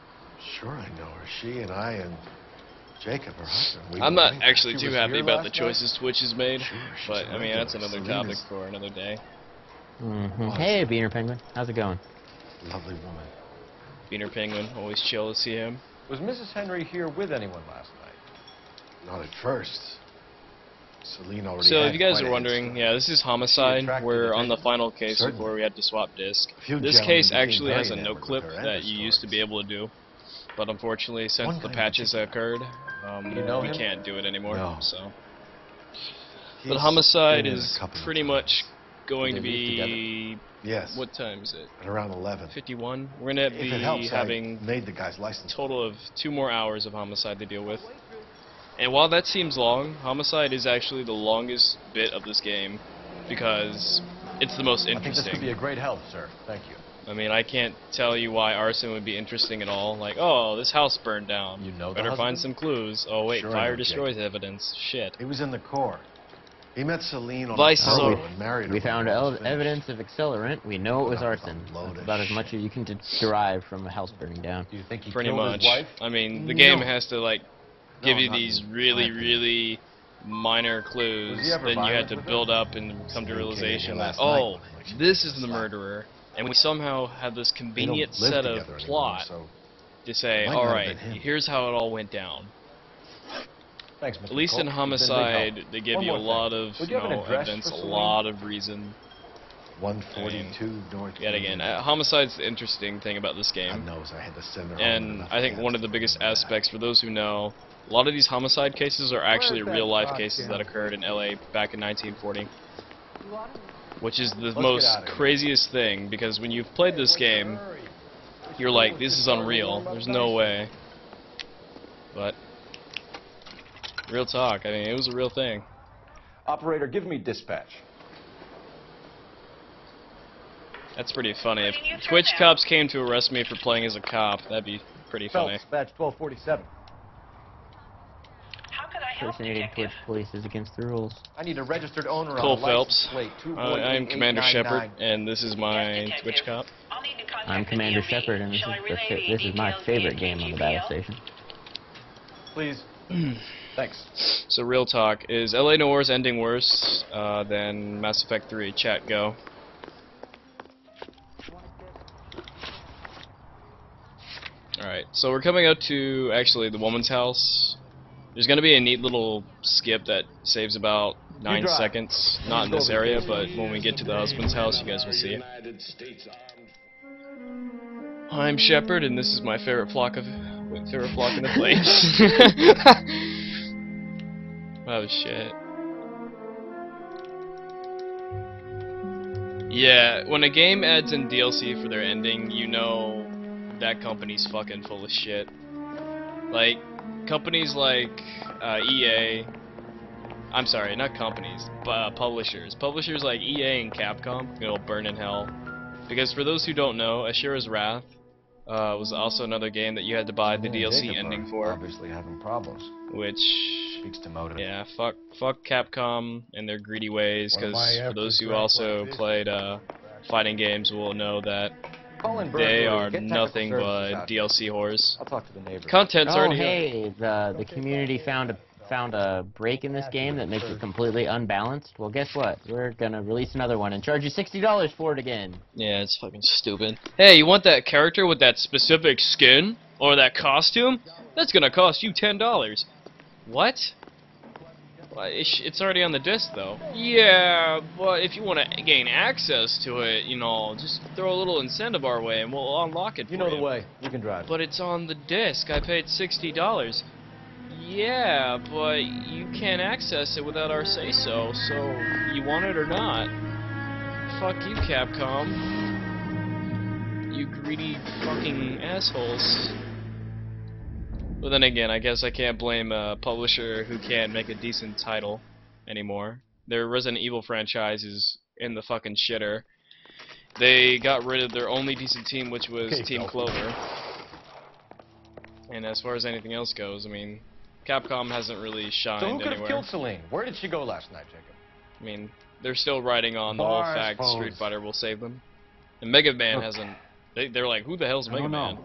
Sure I know her. She and I and Jacob, her husband. We I'm were not right. actually She too was happy here about last the night? choices Twitch has made, Sure, she's but a I mean that's regular. another Selena's topic for another day. Hey, Beaner Penguin, how's it going? Lovely woman. Beaner Penguin, always chill to see him. Was Mrs. Henry here with anyone last night? Not at first. Celine already So had if you guys quite are a wondering, history. yeah, this is Homicide. attracted We're on the attention? final case Certainly. before we had to swap disc. A few This gentlemen case became actually very has a note enamored with clip her and that her you used to be stories. able to do, but unfortunately since One the guy in patches particular. occurred, You know we him? can't do it anymore. No. So, He's but Homicide been in a is couple of pretty times. much going to They live be Yes. what time is it? At around 11. 51. We're gonna If be it helps, having I made the guy's license. a total of 2 more hours of Homicide to deal with. And while that seems long, Homicide is actually the longest bit of this game because it's the most I think this interesting. could be a great help, sir. Thank you. I mean, I can't tell you why arson would be interesting at all. Like, oh, this house burned down. You know the Better find husband? some clues. Oh wait, Sure I fire know destroys evidence. Shit. He was in the Corps. He met Celine on Vice the is polo over. and married her. We when found the war was finished. evidence of accelerant. We know it was Put up with arson. a load That's of about as much shit. as you can derive from a house burning down. Do you think he Pretty killed much. his wife? I mean, the game No. has to like give No, you not these in really, my opinion. really minor clues. Was he ever Then you had violent to with her? build up and come to Celine came in realization here that last oh, night, like she this did is the last night. murderer, and we somehow have this They don't convenient live set of together anymore, plot so to say, might all not have right, been him. here's how it all went down. Thanks, Mr. At least Cole. in You've been a big Homicide, help. they give One you a more thing. lot of Would you have an address evidence, for a Celine? lot of reason. 142 North. Yet again, Homicide's the interesting thing about this God game. knows I had to send her home And with enough I think gas one of the to biggest bring her back. aspects, for those who know, a lot of these homicide cases are actually Where's that real-life goddamn cases that occurred in LA back in 1940. Which is the Let's most get out of here. craziest thing, because when you've played this game, you're like, this is unreal, there's no way. But, real talk, I mean, it was a real thing. Operator, give me dispatch. That's pretty funny. If Twitch cops came to arrest me for playing as a cop, that'd be pretty funny. Phelps, badge 1247. Impersonating Twitch police is against the rules. I need a registered owner Cole on the Phelps. license plate. I'm Commander Shepard, 2488899. and this is my Twitch cop. I'm Commander Shepard, and this is my favorite game on the battle station. Please. Thanks. So real talk, is L.A Noire's ending worse than Mass Effect 3? Chat, go. Alright, so we're coming up to, actually, the woman's house. There's going to be a neat little skip that saves about 9 drive. seconds. Not in this area, but when we get to the husband's house, you guys will see. I'm Shepard, and this is my favorite flock in the place. Oh shit. Yeah, when a game adds in DLC for their ending, you know that company's fucking full of shit. Like, companies like EA, I'm sorry, not companies, but publishers. Publishers like EA and Capcom, it'll burn in hell. Because for those who don't know, Ashura's Wrath was also another game that you had to buy the Celine and DLC Jacob ending are for, Obviously having problems. which, Speaks to motive. yeah, fuck Capcom and their greedy ways, One of because my for those who efforts, also right, played fighting games will know that Call in they burglary. are Get technical nothing services but out here. DLC whores. I'll talk to the neighbors. Content's Oh, already hey, the community found a break in this game that makes it completely unbalanced. Well, guess what? We're gonna release another one and charge you $60 for it again. Yeah, it's fucking stupid. Hey, you want that character with that specific skin? Or that costume? That's gonna cost you $10. What? Well, it's already on the disc, though. Yeah, but if you want to gain access to it, you know, just throw a little incentive our way and we'll unlock it for You know the way. You can drive. But it's on the disc. I paid $60. Yeah, but you can't access it without our say-so, so you want it or not. Fuck you, Capcom. You greedy fucking assholes. But then again, I guess I can't blame a publisher who can't make a decent title anymore. Their Resident Evil franchise is in the fucking shitter. They got rid of their only decent team, which was Team Clover. And as far as anything else goes, I mean, Capcom hasn't really shined So who could have anywhere. killed Celine? Where did she go last night, Jacob? I mean, they're still riding on the whole Bar, I fact suppose. Street Fighter will save them. And Mega Man Look, hasn't... They're like, who the hell's Mega Man?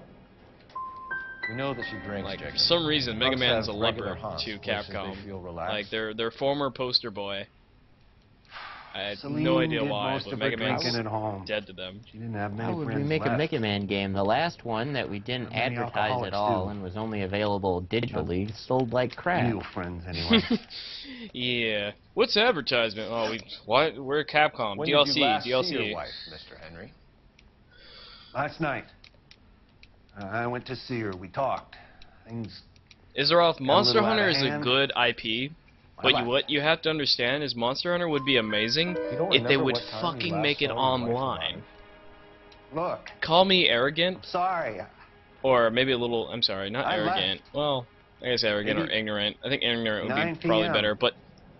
We know that she drinks, Like, Jacob. for some reason, Mega Drugs Man's a have regular leper haunts, to places they Capcom. feel relaxed. Like, their former poster boy. I had Celine no idea did why, most but of her Mega Man's drinking at home. dead to them. She didn't have many How would we friends make a left. Mega Man game? The last one that we didn't Not many advertise at alcoholics all do. and was only available digitally sold like crap. Real friends, anyway. Yeah. What's the advertisement? Oh, we're Capcom. When DLC, did you last DLC. see your wife, Mr. Henry? Last night, I went to see her. We talked. Things. Issaroth, Monster little out Hunter of is a hand. good IP, but Bye-bye. what you have to understand is Monster Hunter would be amazing don't if they remember would what time you fucking last make it saw your wife online. Look, Call me arrogant, sorry. or maybe a little, I'm sorry, not I arrogant. Well, I guess arrogant or Maybe ignorant. I think ignorant would 9 be probably PM. better, but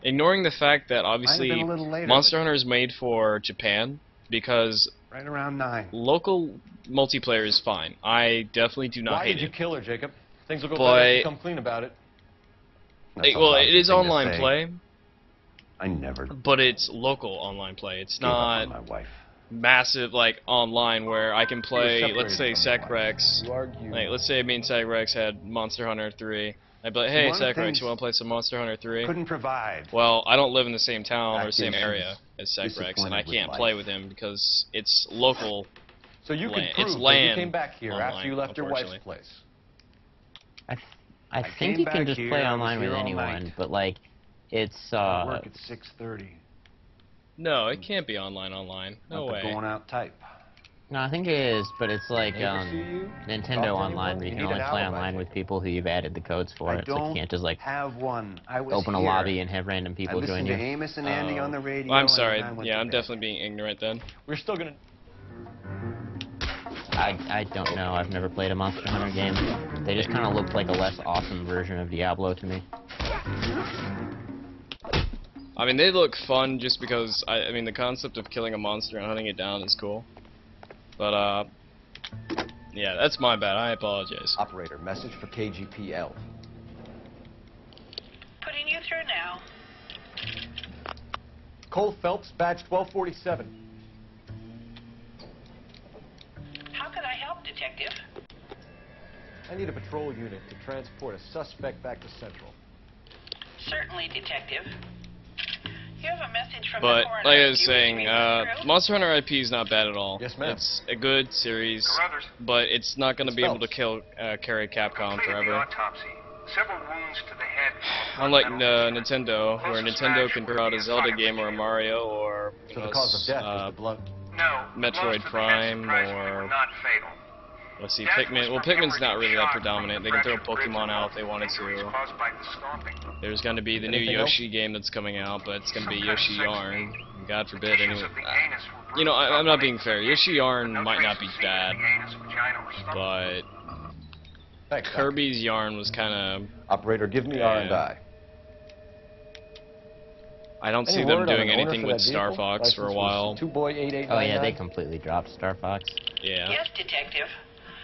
ignoring the fact that Might have obviously been a little later, Monster Hunter is made for Japan, because but right around 9. local multiplayer is fine. I definitely do not Why hate did you it. kill her, Jacob? Things will go But- better if you come clean about it. That's a Well, lousy it is thing to online say. play, I never but it's local online play. It's gave up not on my wife. massive like online where I can play, let's say separated from your Secrex. You argue. Like, let's say me and Secrex had Monster Hunter 3. I'd be like, hey One of the Secrex, things you want to play some Monster Hunter 3? Couldn't provide. Well, I don't live in the same town or Back same in, area as Secrex, and disappointed I with can't life. play with him because it's local. So you can It's prove that you LAN came back here online, after you left your wife's unfortunately. place. I came think you can back just here, play I was online with here all anyone, night. but like, it's I work at 6:30. No, it can't be online. No Not way. the going out type. no, I think it is, but it's like Neighbors see you? Talk to Nintendo anyone? Online, where you You can need only an play alibi, online with Jacob. people who you've added the codes for. I So you don't can't just like have one. I was open a here. lobby and have random I people join listened to you. Amos and Andy on the radio. Well, I'm and sorry. then I went Yeah, to I'm bed. definitely being ignorant then. We're still gonna. I don't know. I've never played a Monster Hunter game. They just kind of looked like a less awesome version of Diablo to me. I mean, they look fun just because, I mean, the concept of killing a monster and hunting it down is cool. But, yeah, that's my bad. I apologize. Operator, message for KGPL. Putting you through now. Cole Phelps, badge 1247. How can I help, Detective? I need a patrol unit to transport a suspect back to Central. Certainly, Detective. You have a message from But, the coroner. like I Do was you saying, wish me to go through? Monster Hunter IP is not bad at all. Yes, ma'am. It's a good series, but it's not going to be able to carry Capcom forever. Autopsy. Several wounds to the head. Unlike Nintendo, where Nintendo can throw out a Zelda game or a Mario or So the cause of death was the blood. No. Metroid Prime or Not fatal. let's see, Pikmin. Well, Pikmin's not really that predominant. They can throw Pokemon out if they wanted to. Caused by the stomping. There's going to be the new Anything else? Yoshi game that's coming out, but it's going to be Yoshi Yarn. God forbid. Tissues Anyway, of the anus were you know, bruised I'm up not when being they fair. were Yoshi Yarn no might not be traces seen in bad, the anus, vagina, or stomach. but Thanks, Doc. Kirby's Yarn was kind of. Operator, give me Yeah. R&I. I don't see Any them word on doing an owner anything for with that Star vehicle? Fox for a License while. was 2boy8899. Oh yeah, they completely dropped Star Fox, Yeah. Yes, Detective.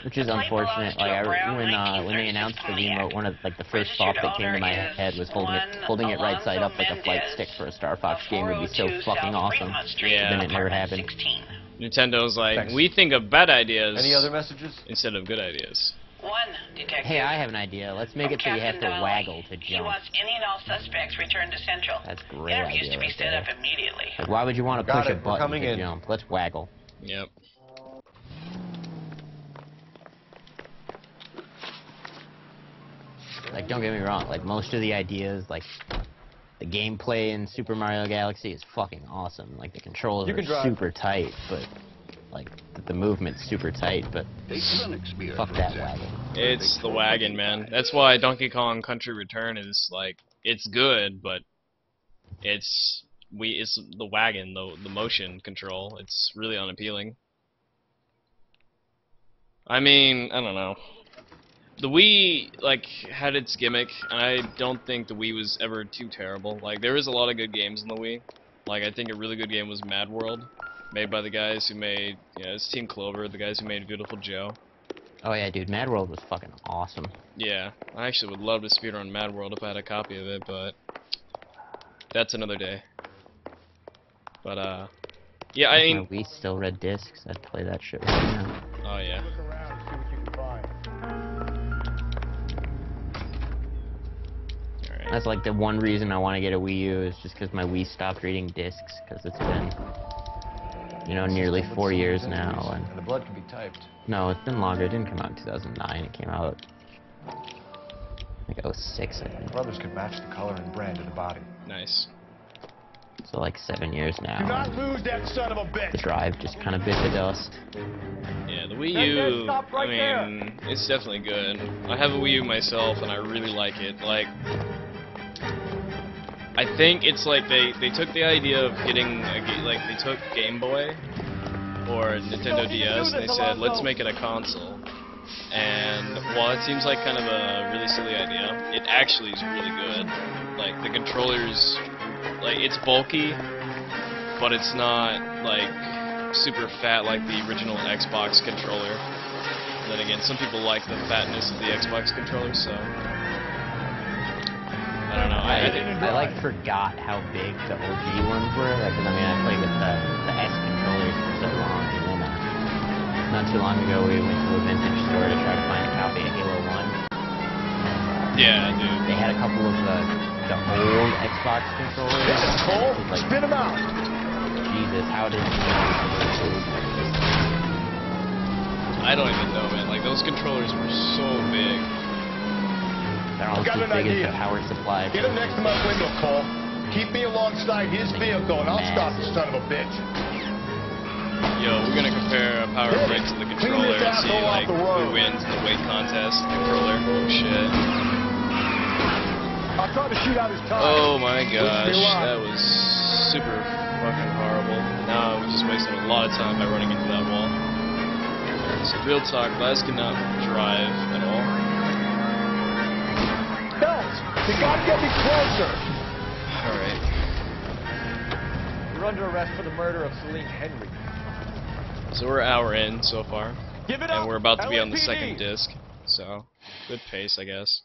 which is The plate unfortunate. belongs to Like a brown when they 1936 announced the Pontiac. remote, one of like the first thought that came to my Registered head was owner holding it is right side up like a Alonzo flight Mendez stick for a Star Fox of game would be so 402 fucking South awesome. Fremont Street, Yeah. Then it never apartment happened. 16. Nintendo's like, Thanks. we think of bad ideas Any other messages? instead of good ideas. One, Detective. Hey, I have an idea. Let's make it so you have to Captain Donnelly. waggle to He jump. wants any and all suspects returned to Central. That's a great Interviews idea to be right set there. up immediately. Like, why would you want to Got push a it. We're button coming to in. jump? Let's waggle. Yep. Like, don't get me wrong. Like, most of the ideas, like, the gameplay in Super Mario Galaxy is fucking awesome. Like the controls are super tight, but like the movement's super tight. But fuck that wagon. It's the wagon, man. That's why Donkey Kong Country Return is like, it's good, but it's the wagon, the motion control. It's really unappealing. I mean, I don't know. The Wii, like, had its gimmick, and I don't think the Wii was ever too terrible. Like, there is a lot of good games in the Wii. Like, I think a really good game was Mad World, made by the guys who made, it's Team Clover, the guys who made Beautiful Joe. Oh yeah, dude, Mad World was fucking awesome. Yeah, I actually would love to speedrun Mad World if I had a copy of it, but that's another day. But, yeah, I mean... my Wii still red discs, I'd play that shit right now. Oh, yeah. That's like the one reason I want to get a Wii U is just because my Wii stopped reading discs, because it's been, nearly 4 years now. And the blood can be typed. No, it's been longer. It didn't come out in 2009. It came out like 06, I think. Brothers can match the color and brand of the body. Nice. So like 7 years now. Do not lose that son of a bitch. The drive just kind of bit the dust. Yeah, the Wii U, I mean, it's definitely good. I have a Wii U myself, and I really like it. Like, I think it's like they took the idea of getting they took Game Boy or Nintendo DS and they said, let's make it a console. And while it seems like kind of a really silly idea, it actually is really good. Like, the controllers, like, it's bulky, but it's not like super fat like the original Xbox controller. And then again, some people like the fatness of the Xbox controller, so I don't know. I forgot how big the OG ones were. Like, 'cause I mean, I played with the S controllers for so long, and then not too long ago we went to a vintage store to try to find a copy of Halo 1. Yeah, dude. They had a couple of the old Xbox controllers. This is Cole. Like, spit them out. Jesus, how did I don't even know, man. Like, those controllers were so big. They're almost as big as the power supply. Get him next to my window, Cole. Keep me alongside his vehicle, and I'll stop the son of a bitch. Yo, we're gonna compare a power brick to the controller and see, like, who wins in the weight contest. Controller. Oh, shit. I'll try to shoot out his tires. Oh, my gosh. That was super fucking horrible. Now we just wasted a lot of time by running into that wall. So, real talk, Laz cannot drive at all. Phelps, you gotta get me closer. Alright. You're under arrest for the murder of Celine Henry. So we're an hour in so far. Give it and up, we're about to be on the LAPD. second disc. So, good pace, I guess.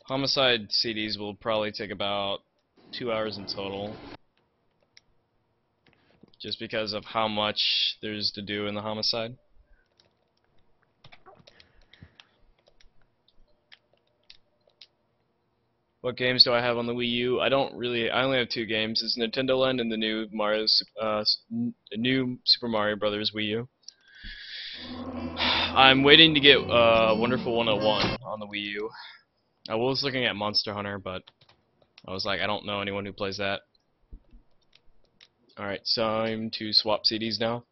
Homicide CDs will probably take about 2 hours in total. Just because of how much there's to do in the Homicide. What games do I have on the Wii U? I only have 2 games. It's Nintendo Land and the new new Super Mario Brothers Wii U. I'm waiting to get Wonderful 101 on the Wii U. I was looking at Monster Hunter, but I was like, I don't know anyone who plays that. Alright, time to swap CDs now.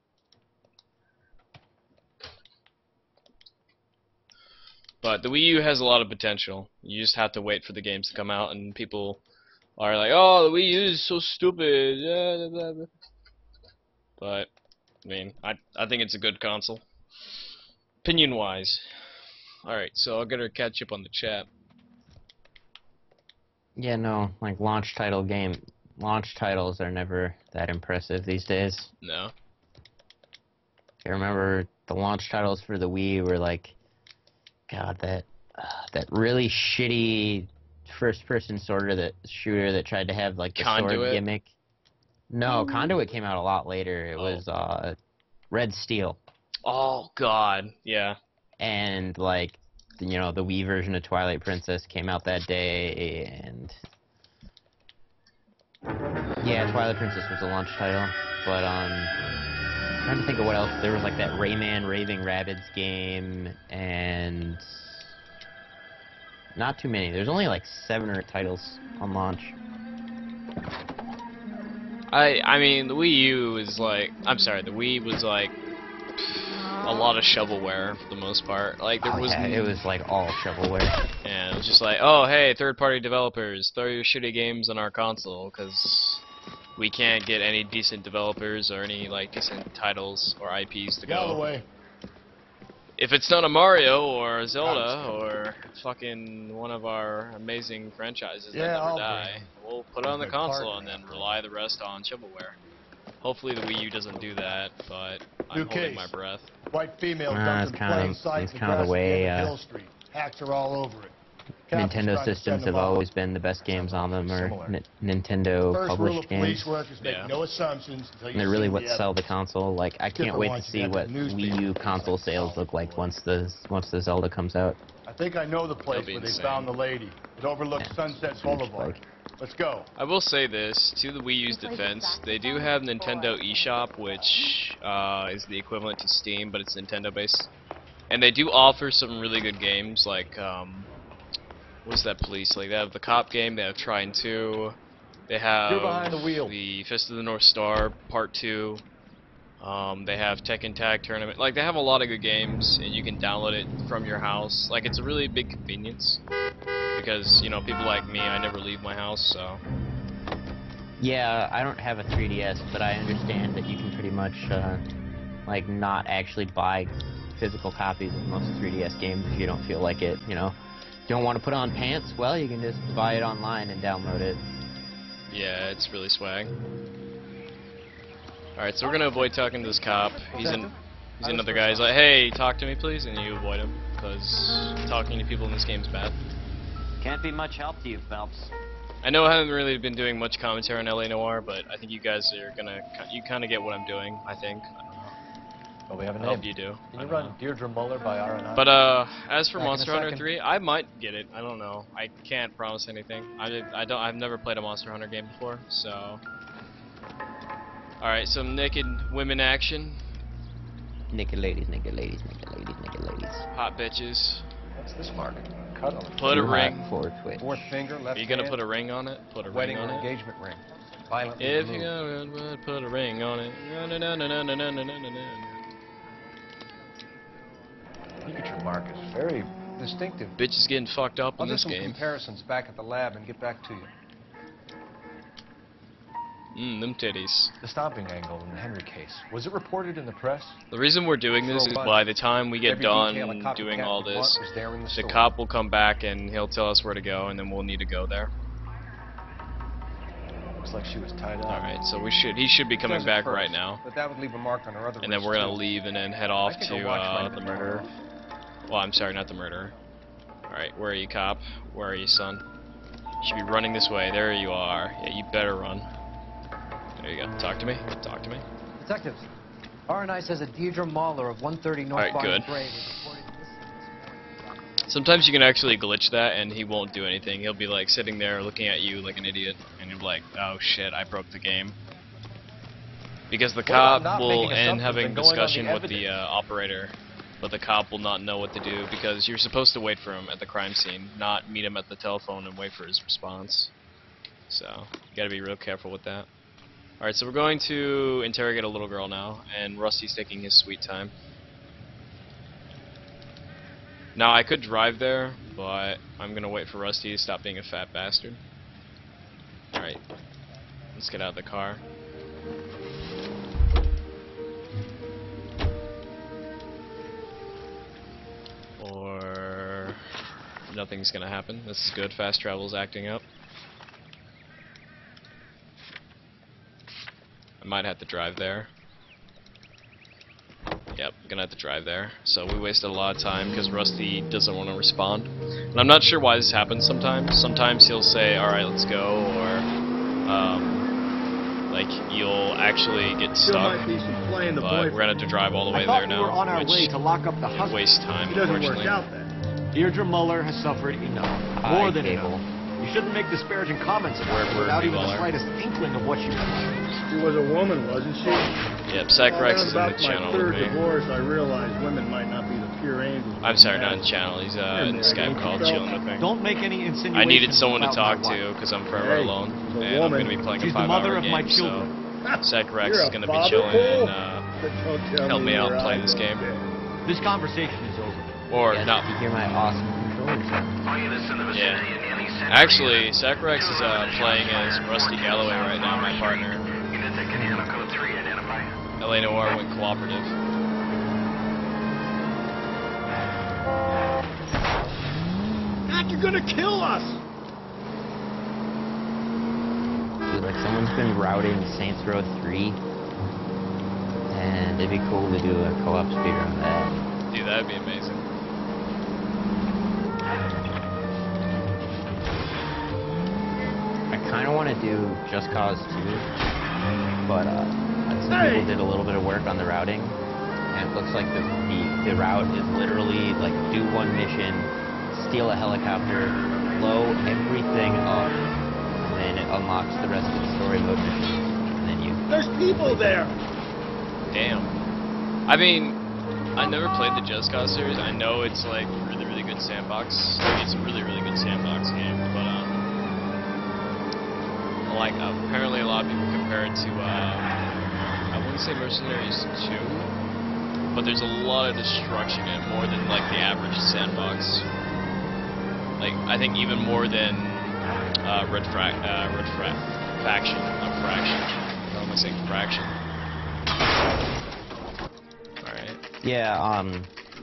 But the Wii U has a lot of potential. You just have to wait for the games to come out, and people are like, oh, the Wii U is so stupid. But, I mean, I think it's a good console. Opinion-wise. Alright, so I'll get her catch up on the chat. Yeah, no, like launch titles are never that impressive these days. No. I remember the launch titles for the Wii were like, God, that really shitty first-person shooter that tried to have like the Conduit? sword gimmick. No, Conduit came out a lot later. It was Red Steel. Oh God, yeah. And like, the Wii version of Twilight Princess came out that day, and yeah, Twilight Princess was a launch title. But I'm trying to think of what else. There was like that Rayman Raving Rabbids game, and Not too many. There's only like 7 or 8 titles on launch. I mean, the Wii U is like, I'm sorry, the Wii was like a lot of shovelware for the most part. Like there was, yeah, it was like all shovelware. and it was just like, oh hey, third-party developers, throw your shitty games on our console because we can't get any decent developers or any like decent titles or IPs to go. Galloway. If it's not a Mario or a Zelda or fucking one of our amazing franchises that never die, we'll put it on the console and then rely the rest on shovelware. Hopefully the Wii U doesn't do that, but I'm holding my breath. White female It's kind of the way Hacks are all over it. Nintendo systems have always been the best games on them, or Nintendo published games. Make no assumptions And they're really what sell the console. Like, I can't wait to see what Wii U console sales look like once the Zelda comes out. I think I know the place where they found the lady. It overlooks Sunset Boulevard. Let's go. I will say this, to the Wii U's defense, they do have Nintendo eShop, which is the equivalent to Steam, but it's Nintendo based. And they do offer some really good games, like, what's that police? Like, they have the cop game, they have Trine 2, they have the Fist of the North Star Part 2, they have Tekken Tag Tournament. Like, they have a lot of good games, and you can download it from your house. Like, it's a really big convenience, because, you know, people like me, I never leave my house, so... Yeah, I don't have a 3DS, but I understand that you can pretty much, like, not actually buy physical copies of most 3DS games if you don't feel like it, you know. Don't want to put on pants? Well, you can just buy it online and download it. Yeah, it's really swag. Alright, so we're gonna avoid talking to this cop. He's another guy. He's like, hey, talk to me please, and you avoid him, because talking to people in this game's bad. Can't be much help to you, Phelps. I know I haven't really been doing much commentary on L.A. Noire, but I think you guys are you kind of get what I'm doing, I think. Well, we have a I name. hope you do. Can you run Deirdre Muller by R&I? But as for Monster Hunter 3, I might get it. I don't know. I can't promise anything. I've never played a Monster Hunter game before, so. All right, some naked women action. Naked ladies, naked ladies, naked ladies, naked ladies. Hot bitches. What's this mark? Cut on Put a ring. Fourth finger, left hand. Are you gonna put a ring on it? Put a wedding ring on or it. engagement ring. Violently If removed. you're gonna put a ring on it. No, no, no, no, no, no, no, no, no, no. Signature mark is very distinctive. Bitch is getting fucked up I'll in do this some game. comparisons back at the lab and get back to you. Them titties. The stomping angle in the Henry case. Was it reported in the press? The reason we're doing this is by the time we get done doing all this, the cop will come back and he'll tell us where to go, and then we'll need to go there. Looks like she was tied up. Alright, so he should be coming back right now. But that would leave a mark on her other And then we're gonna leave and then head off to the murderer. Well, I'm sorry, not the murderer. Alright, where are you, cop? Where are you, son? You should be running this way. There you are. Yeah, you better run. There you go. Talk to me. Talk to me. Detectives, R&I says a Deirdre Mahler of 130 North Alright, Barton good. Parade was reported missing this morning. Sometimes you can actually glitch that and he won't do anything. He'll be like sitting there looking at you like an idiot, and you'll be like, oh shit, I broke the game. Because the cop will end having a discussion with the operator, but the cop will not know what to do because you're supposed to wait for him at the crime scene, not meet him at the telephone and wait for his response. So, you gotta be real careful with that. Alright, so we're going to interrogate a little girl now, and Rusty's taking his sweet time. Now, I could drive there, but I'm gonna wait for Rusty to stop being a fat bastard. Alright, let's get out of the car. Or nothing's gonna happen. This is good. Fast travel's acting up. I might have to drive there. Yep, gonna have to drive there. So we wasted a lot of time because Rusty doesn't want to respond. And I'm not sure why this happens sometimes. Sometimes he'll say, alright, let's go, or like you'll actually get stuck. But we're gonna have to drive all the way there now, we were on our way to lock up the which husband. wastes time, It doesn't unfortunately. work out then. Deirdre Muller has suffered enough. More than enough. You shouldn't make disparaging comments about her without even the slightest inkling of what she was. She was a woman, wasn't she? Yep, Psychrex is in the About channel my third with me. divorce, I realized women might not be the your angels. I'm sorry, not in the channel. He's in Skype call chilling with me. Don't make any insinuations. I needed someone to about talk my to wife. because I'm forever alone, and I'm going to be playing She's a the mother 5-hour of my game. So children. Sacrex You're is a going to be father, chilling Cole? and help me out and play this game. This conversation is over. Or Yes, not. you hear my awesome controller sound. Yeah. Actually, Sacrex is playing as Rusty Galloway right now, my partner. L.A Noire went cooperative. God, you're gonna kill us! Dude, like someone's been routing Saints Row 3, and it'd be cool to do a co-op speedrun of that. Dude, that'd be amazing. I kind of want to do Just Cause 2, but some people did a little bit of work on the routing, and it looks like the route is literally like do one mission, steal a helicopter, blow everything up, and then it unlocks the rest of the story mode missions, and then you... There's people there! Damn. I mean, I never played the Just Cause series. I know it's like really, really good sandbox. It's a really, really good sandbox game, but like apparently a lot of people compare it to I wouldn't say Mercenaries 2, but there's a lot of destruction in it, more than like the average sandbox. Like I think even more than Faction. How am I saying Fraction? Alright. Yeah,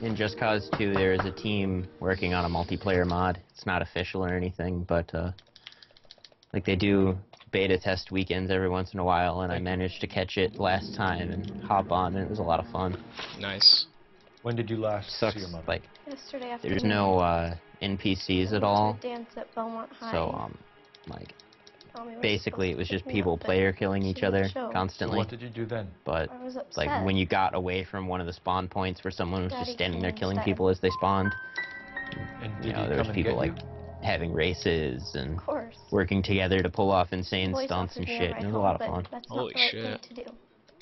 in Just Cause 2 there is a team working on a multiplayer mod. It's not official or anything, but like they do beta test weekends every once in a while, and I managed to catch it last time and hop on, and it was a lot of fun. Nice. When did you last Sucks, see your mother? like, Yesterday afternoon. there's no NPCs at all, To dance at Belmont High. so like Mommy was basically it was supposed just to pick me people up, but player killing she each didn't other show. constantly. What did you do then? But I was upset. like when you got away from one of the spawn points where someone was Daddy just standing there came killing instead. people as they spawned, And you did know, he there was come and people get like you? having races and Of course. working together to pull off insane Police stunts and offered me shit, a and ride it was a lot of home, fun. but that's Holy not the right shit. thing to do.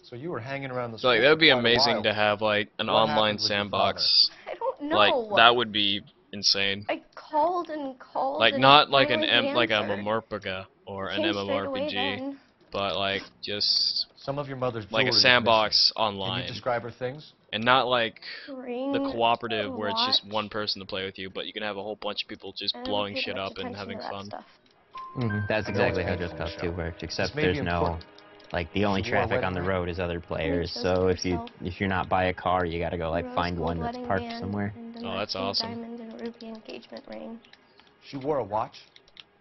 So you were hanging around the So like school that would be for quite a amazing while. to have like an What online happened with your sandbox. I don't know. Like that would be insane. I called and called. Like and not like finally an he like a answered. MMORPG or an Changed straight away MMORPG, then. but like just Some of your mother's like a jewelry is sandbox missing. online. Can you describe her things? And not like Ring, the cooperative where it's just watch, one person to play with you, but you can have a whole bunch of people just I never blowing paid shit much up and attention having to that fun. stuff. That's I know exactly it's how painful, Just Cause 2 Michelle. worked, except may be there's no, important. like the only She wore a traffic on the wedding ring. road is other players, chose so it if herself. you're not by a car, you gotta go like Rose find gold one that's wedding parked band somewhere. and a Oh, that's matching awesome. Diamond and ruby engagement ring. She wore a watch?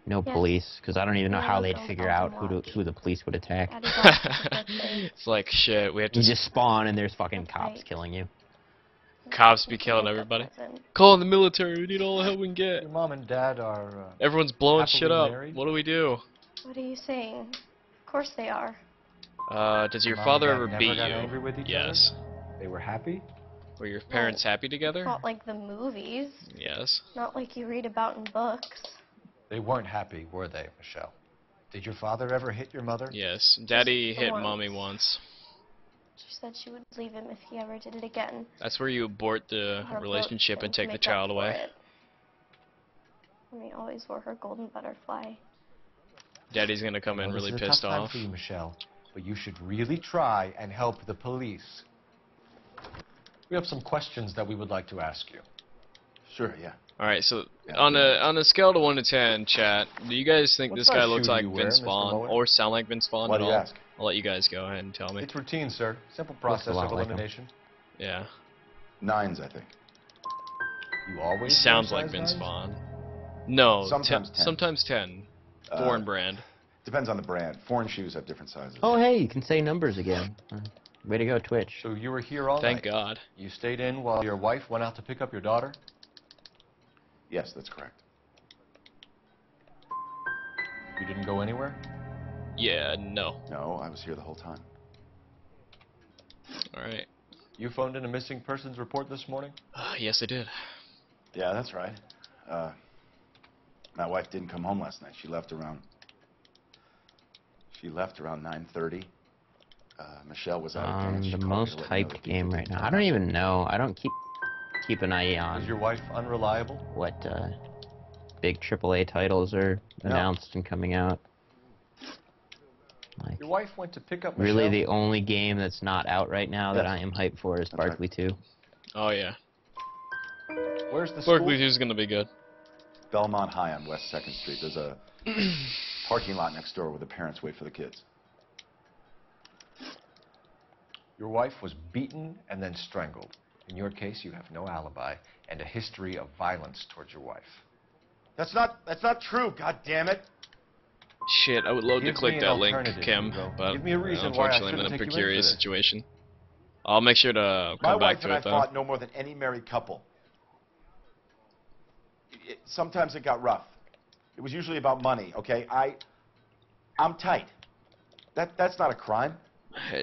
No Yes. police, because I don't even know Yeah, how no they'd girls figure don't out watch. who the police would attack. Daddy got it for birthday. It's like shit. We have to You just spawn and there's fucking That's cops right. killing you. cops be It's a killing makeup everybody. present. Call in the military. We need all the help we can get. Your mom and dad are Everyone's blowing shit happily up. married? What do we do? What are you saying? Of course they are. Does your Mom and father Dad ever never beat got you? angry with each Yes. They were happy? Were your parents happy together? Not like the movies. Yes. Not like you read about in books. They weren't happy, were they, Michelle? Did your father ever hit your mother? Yes. Daddy Just hit once. mommy once. She said she would leave him if he ever did it again. That's where you abort the Her relationship book and to take the make up child for away. it. Mommy always wore her golden butterfly. Daddy's gonna come in Well, really this is a pissed tough time off. for you, Michelle, but you should really try and help the police. We have some questions that we would like to ask you. Sure, yeah. Alright, so on a scale of 1 to 10, chat, do you guys think What this size guy shoe looks do like you wear, Vince Mr. Vaughn Muller? or sound like Vince Vaughn Why at do you all? ask? I'll let you guys go ahead and tell me. It's routine, sir. Simple Looks a process lot of like him. elimination. Yeah. 9s, I think. You He always sounds wear like size Vince 9s? Vaughn. No, Sometimes 10. sometimes 10. Foreign brand. Depends on the brand. Foreign shoes have different sizes. Oh hey, you can say numbers again. Way to go, Twitch. So you were here all Thank night. God. You stayed in while your wife went out to pick up your daughter? Yes, that's correct. You didn't go anywhere? Yeah, no. No, I was here the whole time. Alright. You phoned in a missing persons report this morning? Yes, I did. Yeah, that's right. My wife didn't come home last night. She left around 9:30. Michelle was out of town. She The called me most to let me know hyped that game people right didn't now. turn I don't up. even know. I don't keep an eye on. Is your wife unreliable? What big AAA titles are announced and coming out. Like, Your wife went to pick up Michelle? really, the only game that's not out right now that I am hyped for is Barkley 2. Oh yeah. Where's the Barkley school? 2 is gonna be good. Belmont High on West 2nd Street. There's a parking lot next door where the parents wait for the kids. Your wife was beaten and then strangled. In your case, you have no alibi and a history of violence towards your wife. That's not true, God damn it. Shit, I would love to Give click me an that link, alternative, Kim, Hugo. but Give me a reason why I unfortunately I'm in a shouldn't take you in precarious for this. situation. I'll make sure to My come back wife to and I it though. fought no more than any married couple. Sometimes it got rough. It was usually about money, okay? I'm tight. That's not a crime.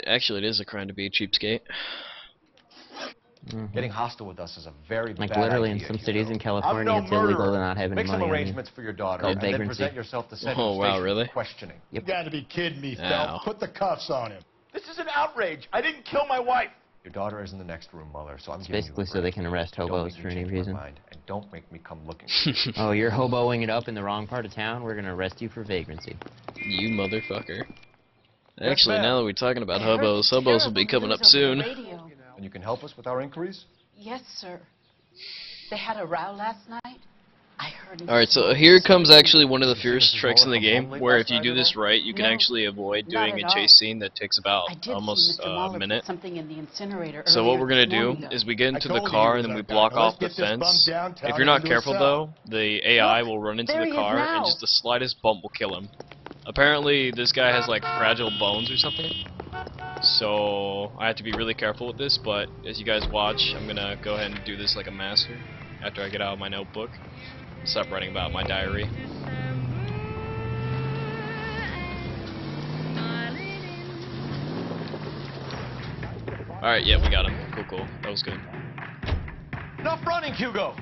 Actually, it is a crime to be a cheapskate. Getting hostile with us is a very Like bad literally idea, in some Hugo. cities in I'm California, no it's illegal to murderer. not have any Make some money on you. arrangements for your daughter Called and then vagrancy. present yourself to Central Oh, wow, Station really? for questioning. You gotta be kidding me, Ow. Phelps. Put the cuffs on him. This is an outrage. I didn't kill my wife. Your daughter is in the next room, Muller, so I'm It's giving basically you a so they break. can arrest Don't hobos make me for any change my reason. mind, and don't make me come looking for you. Oh, you're hoboing it up in the wrong part of town? We're gonna arrest you for vagrancy. You motherfucker. Yes, Actually, ma'am. now that we're talking about I heard hobos, the hobos will be terrible coming up news over the soon. radio. And you can help us with our inquiries? Yes, sir. They had a row last night. I heard it. Alright, so here comes actually one of the Did you see first Mrs. tricks in Muller the from game, home late where last if you night do at this all? right, you can No, actually avoid not doing at a all. chase scene that takes about I did almost see Mr. a Muller minute. put something in the incinerator So earlier what we're gonna this morning, do though. is we get I into told the you car he and then was we that guy. block Now let's off the get this bum fence. downtown If you're and not into a careful cell. though, the AI Look, will run into there the he is car and now. just the slightest bump will kill him. Apparently this guy has like fragile bones or something. So I have to be really careful with this, but as you guys watch, I'm gonna go ahead and do this like a master after I get out of my notebook and stop writing about my diary. Alright, yeah, we got him. Cool. That was good. Enough running, Hugo.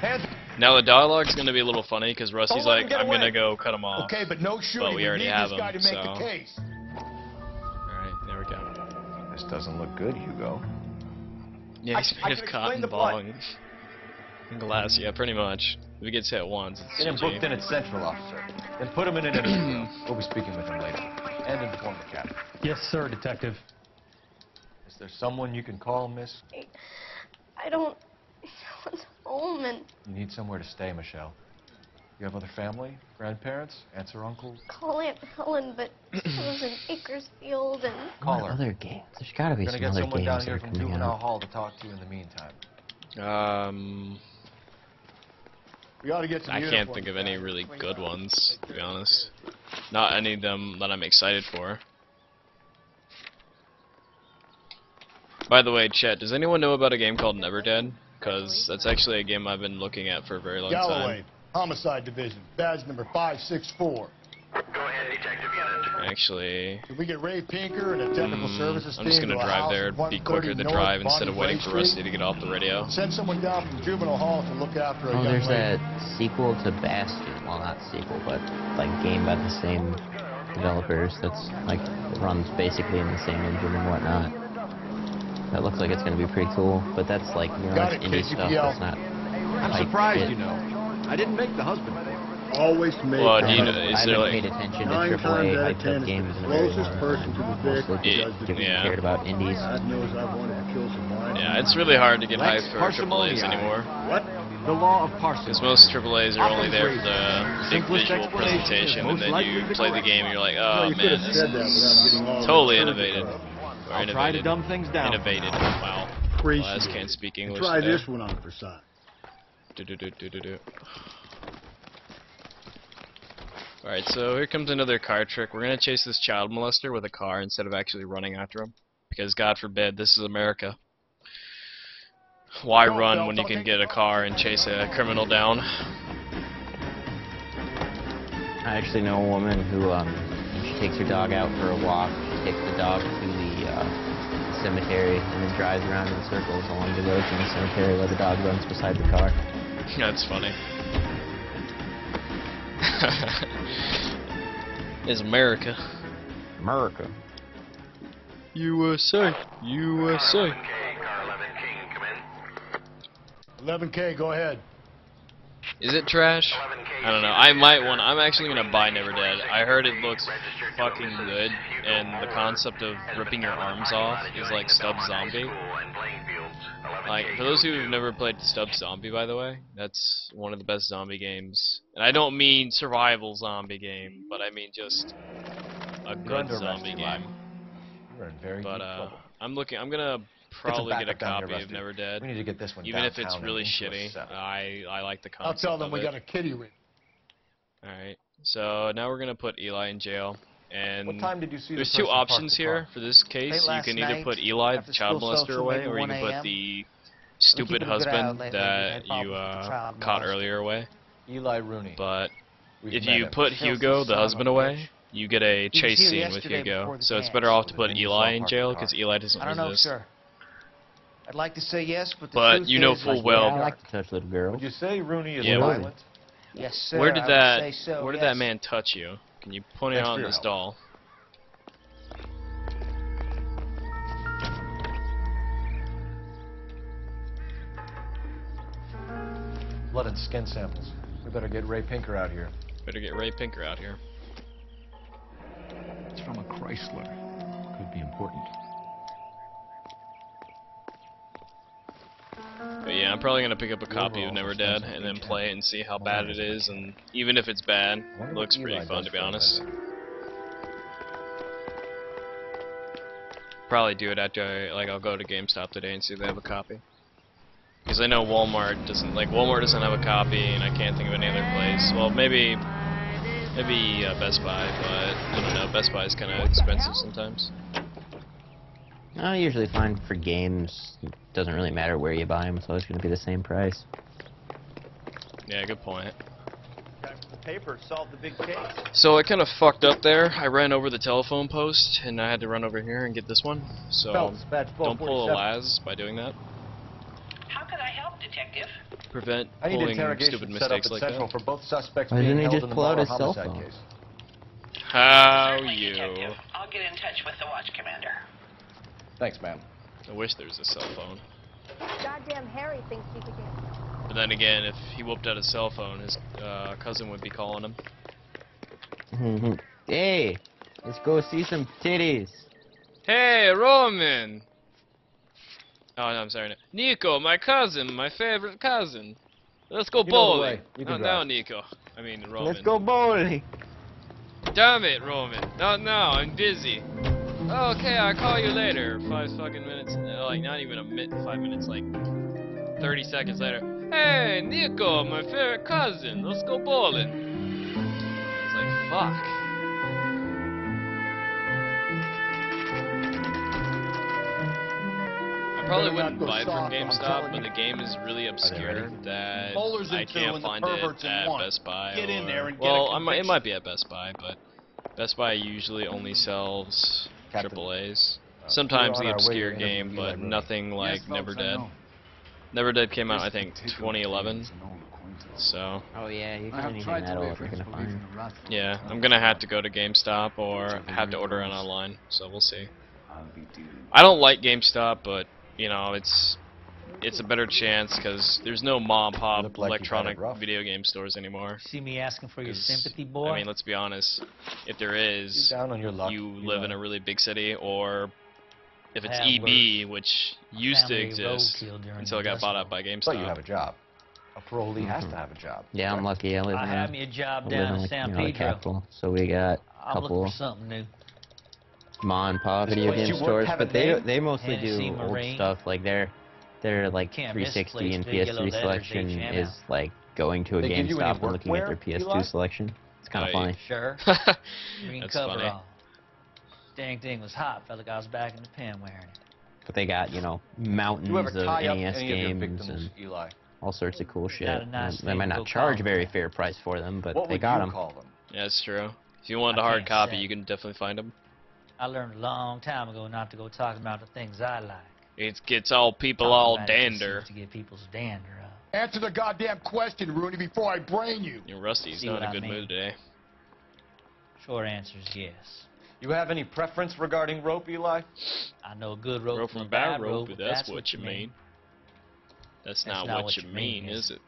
Hands. Now the dialogue's gonna be a little funny because Rusty's Don't let him like, get I'm away. gonna go cut him off. Okay, but no shooting. But we already need have this guy him, to make so. the case. Alright, there we go. This doesn't look good, Hugo. Yeah, he's I made can of explain cotton the blood. bong. And glass, yeah, pretty much. If he gets hit once, it's Get him GG. booked in at Central, officer. Then put him in an interview. We'll be speaking with him later. And inform the captain. Yes, sir, Detective. Is there someone you can call, miss? I don't want home and You need somewhere to stay, Michelle. You have other family? Grandparents? Aunts or uncles? call Aunt Helen, but she lives in Bakersfield and Call What her. other games? There's gotta be We're gonna some get other someone down games that here are from coming Juvenile out. Hall to talk to you in the meantime. We ought to get some I can't uniforms think of back. any really good ones, to be honest. Not any of them that I'm excited for. By the way, chat, does anyone know about a game called Never Dead? Because that's actually a game I've been looking at for a very long Galloway, time. Homicide Division, badge number 564. Actually, Did we get Ray Pinker and a technical services I'm team just gonna to a drive house there, at it'd be quicker 130 to North drive instead of Bonnie waiting Brae for Rusty Street? to get off the radio. Send someone down from Juvenile Hall to look after a Oh, young there's lady. that sequel to Bastion. Well, not sequel, but like game by the same developers. That's like it runs basically in the same engine and whatnot. That looks like it's gonna be pretty cool, but that's like Got that's it, indie kid, stuff. UPL. That's not. I'm hype surprised, shit. you know. I didn't make the husband for it. Always make Well, do you know, I is there haven't paid like... attention to 9 AAA times out of hyped 10 up it's games the in a very closest long person time. to the Mostly victim just does the yeah. cared about indies. God knows I wanted to kill somebody. Yeah, it's really hard to get Lex hyped for parsimony. AAAs anymore. What? The law of parsimony. Because most AAAs are only there for the big Simplest visual explanation is presentation, and most then likely you the play the correct game and you're like, Well, oh you could man, have this said that without getting all is totally the innovated. Or I'll try to innovated. dumb things down. Innovated. Wow. Well, I Appreciate just it. can't speak English Try today. this one on for size. Alright, so here comes another car trick. We're gonna chase this child molester with a car instead of actually running after him. Because God forbid, this is America. Why run when you can get a car and chase a criminal down? I actually know a woman who, when she takes her dog out for a walk, she takes the dog to the cemetery and then drives around in circles along the road from the cemetery where the dog runs beside the car. That's funny. It's America. America. USA. USA. 11K, go ahead. Is it trash? I don't know. I might want. I'm actually gonna buy Never Dead. I heard it looks fucking good, and the concept of ripping your arms off is like Stub Zombie. Like, for those who have never played Stub Zombie, by the way, that's one of the best zombie games. And I don't mean survival zombie game, but I mean just a good zombie game. You're in very deep trouble. I'm gonna probably get a copy of Never Dead. We need to get this one even if it's downtown really and into a shitty. cell. I like the I'll concept tell them of we it. got a kitty ring. Alright, so now we're gonna put Eli in jail. And What time did you see the there's two person park options the here car? for this case. Late You last can either night, put Eli, the after child school molester, social, away, maybe or you 1 can put a.m. the We're stupid keeping a good eye out husband lately. that Had you problems with the child caught molester. earlier away. Eli Rooney. But We've if met you him. put Filthy Hugo, the son of a husband, away, bitch. you get a He was chase here scene with yesterday Hugo. before the So it's dance. better off to So put then you Eli saw in park the jail car. because Eli doesn't I don't know, resist. sir. I'd like to say yes, but the But truth you know is, full like, well. Yeah, I like to touch little girls. Would you say Rooney is Yeah, violent? yes, sir. Where I did would that say so, Where did yes. that man touch you? Can you point it Thanks out for on your this help. doll? Blood and skin samples. We better get Ray Pinker out here. Better get Ray Pinker out here. It's from a Chrysler. Could be important. But yeah, I'm probably gonna pick up a copy of Never Dead and then play it and see how bad it is. And even if it's bad, it looks pretty fun to be honest. Probably do it after I'll go to GameStop today and see if they have a copy. Because I know Walmart doesn't have a copy, and I can't think of any other place. Well, maybe Best Buy, but I don't know. Best Buy is kind of expensive sometimes. I usually find for games, it doesn't really matter where you buy them. It's always going to be the same price. Yeah, good point. The paper solved the big case. So I kind of fucked up there. I ran over the telephone post, and I had to run over here and get this one. So Phelps, badge don't pull a 1247. Laz by doing that. How could I help, Detective? Prevent I need pulling interrogation stupid set up mistakes at like Central that. for both suspects Why being didn't he held just in the pull out Muller his cell homicide phone? case. How Certainly, you? Detective. I'll get in touch with the watch commander. Thanks, ma'am. I wish there was a cell phone. Goddamn Harry thinks he could get... But then again, if he whooped out his cell phone, his cousin would be calling him. Hey, let's go see some titties. Hey, Roman! Oh, no, I'm sorry. No. Nico, my cousin, my favorite cousin. Let's go You know the bowling. way. You can Not drive. now, Nico. I mean, Roman. Let's go bowling. Damn it, Roman. Not now, I'm busy. Okay, I'll call you later. 5 fucking minutes. Like, not even a minute, 5 minutes, like 30 seconds later. Hey, Nico, my favorite cousin. Let's go bowling. It's like, fuck. I probably wouldn't buy it from GameStop, but the game is really obscure that Bowlers I in two can't and the find it perverts in at one. Best Buy. Get in there and get well, a it might be at Best Buy, but Best Buy usually only sells AAAs. Sometimes we're on the our way to obscure interview game, Eli but Rooney. nothing like Yes, Never folks, I Dead. know. Never Dead came out, I This think, particular 2011. kid is an old acquaintance. So, Oh yeah, you I can have anything tried that to old make you're friends gonna believe find. in the wrath of yeah, God. I'm gonna have to go to GameStop or Whichever have to way order it goes, online. So we'll see. I'll be dealing. I don't like GameStop, but you know, it's a better chance because there's no mom pop look like you've had it electronic rough. video game stores anymore. See me asking for your 'Cause, sympathy, boy? I mean, let's be honest. If there is, You down on your luck, you you live know. in a really big city, or if it's Had EB, which used to Family exist roadkill during until it the got Dust bought out Bowl. by GameStop. But you have a job. A parolee has to have a job. Yeah, I'm lucky. I live I in had a, me a job I live down in in like, San you know, the Pedro. capital, so we got a I'm looking couple for something new. ma and pa This video place game you work stores, have a but name? they mostly Hennessy do old Marine. stuff. Like their like Can't miss 360 place, and big yellow PS3 letters, selection HML. is like going to a They give you any GameStop and looking at their workwear, PS2 Eli? selection. It's kind of Right. funny. Sure. Green That's cover funny. on. Dang thing was hot. Felt like I was back in the pen wearing it. But they got, you know, mountains Do you ever of tie up NES any of your games victims, and Eli? all sorts of cool shit. Not a nice They thing might to not go charge call a very them. fair price for them, but What they would got you them. call them? Yeah, that's true. If you wanted a I hard can't copy, say. you can definitely find them. I learned a long time ago not to go talking about the things I like. It gets all people Talking all about it just dander. seems to get people's dander up. Answer the goddamn question, Rooney, before I brain you. You know, Rusty's See not in what a I good mean? mood today. Short answer is yes. You have any preference regarding rope, Eli? I know a good rope Rope from a from bad bad rope, rope, if that's what you mean. That's not what you mean, is it?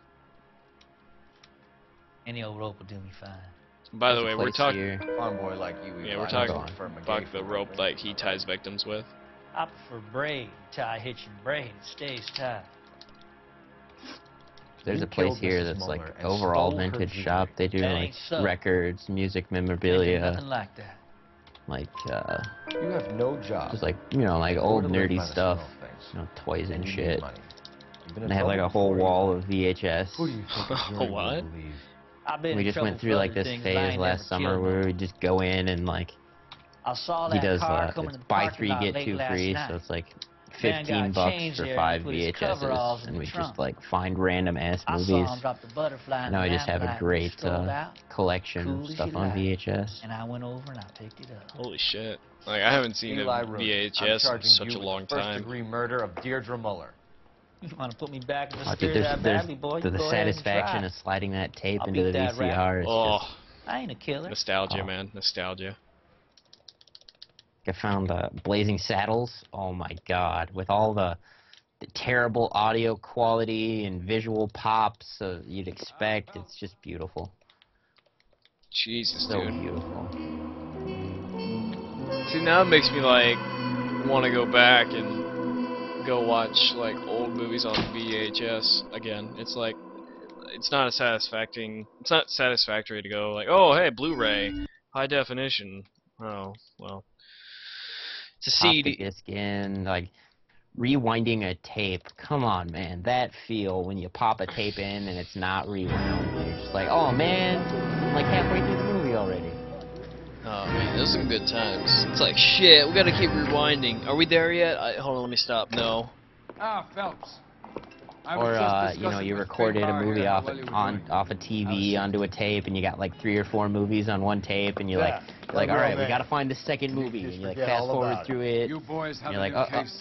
Any old rope will do me fine. By the way, we're talking. Farm boy like you. Yeah, we're talking about the rope like he ties victims with. I prefer braid. Tie hitching braid. It stays tight. There's a place here that's like overall vintage shop. They do like records, music memorabilia. Nothing like that. Like You have no job. just like like old nerdy stuff, toys and shit. And they have like a whole wall of VHS. Who do you think What? We just went through like this phase last summer where we just go in and like I saw he that does car coming to the buy parking 3 lot get late 2 last free, night. so it's like Man got $15 changed for there 5 and put his coveralls VHSs, in and the we trunk. just like find random ass I movies. saw him drop the butterfly in Now the I just have a lamplight and great strolled out, collection cool of as stuff you on like. VHS. And I went over and I picked it up. Holy shit! Like I haven't seen a VHS in such a long time. First-degree murder of Deirdre Muller. You want to put me back in the Oh, spirit dude, that badly, boy? You the go ahead and satisfaction try. of sliding that tape I'll into the beat that rap. VCR is just... I ain't a killer. Nostalgia, man. Nostalgia. I found Blazing Saddles. Oh my god, with all the terrible audio quality and visual pops you'd expect, it's just beautiful. Jesus, so dude. Beautiful. See, now it makes me like want to go back and go watch like old movies on VHS again. It's like it's not satisfactory to go like, oh hey, Blu-ray, high definition. Oh well. To see the disc in, like rewinding a tape. Come on, man, that feel when you pop a tape in and it's not rewound. You're just like, oh man, I'm like halfway through the movie already. Oh man, those are some good times. It's like shit. We gotta keep rewinding. Are we there yet? Hold on, let me stop. No. Ah, Phelps. Or you recorded a movie off a TV onto a tape, and you got like 3 or 4 movies on one tape, and you're like, all right, we gotta find the second movie, and you like fast forward through it. And you're like,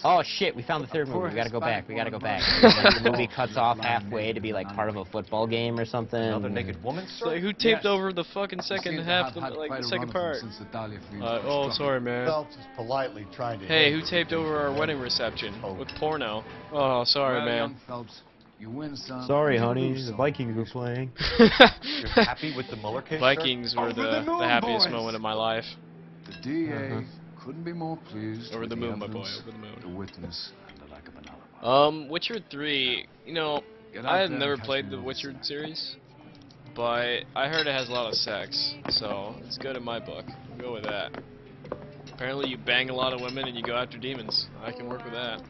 oh shit, we found the 3rd movie. We gotta go back. We gotta go back. And, like, the movie cuts off halfway to be like part of a football game or something. Another naked woman. It's like who taped over the fucking second half, the second part? Oh, sorry, man. Phelps is politely trying to. Hey, who taped over our wedding reception with porno? Oh, sorry, man. You win, son. Sorry, honey. The Vikings were playing. You're happy with the Muller case? Vikings were the happiest moment of my life. The DA couldn't be more pleased. Over the moon, my boy. Over the moon. The witness and the lack of an alibi. Witcher 3. You know, I have never played the Witcher series, but I heard it has a lot of sex, so it's good in my book. I'll go with that. Apparently, you bang a lot of women and you go after demons. I can work with that.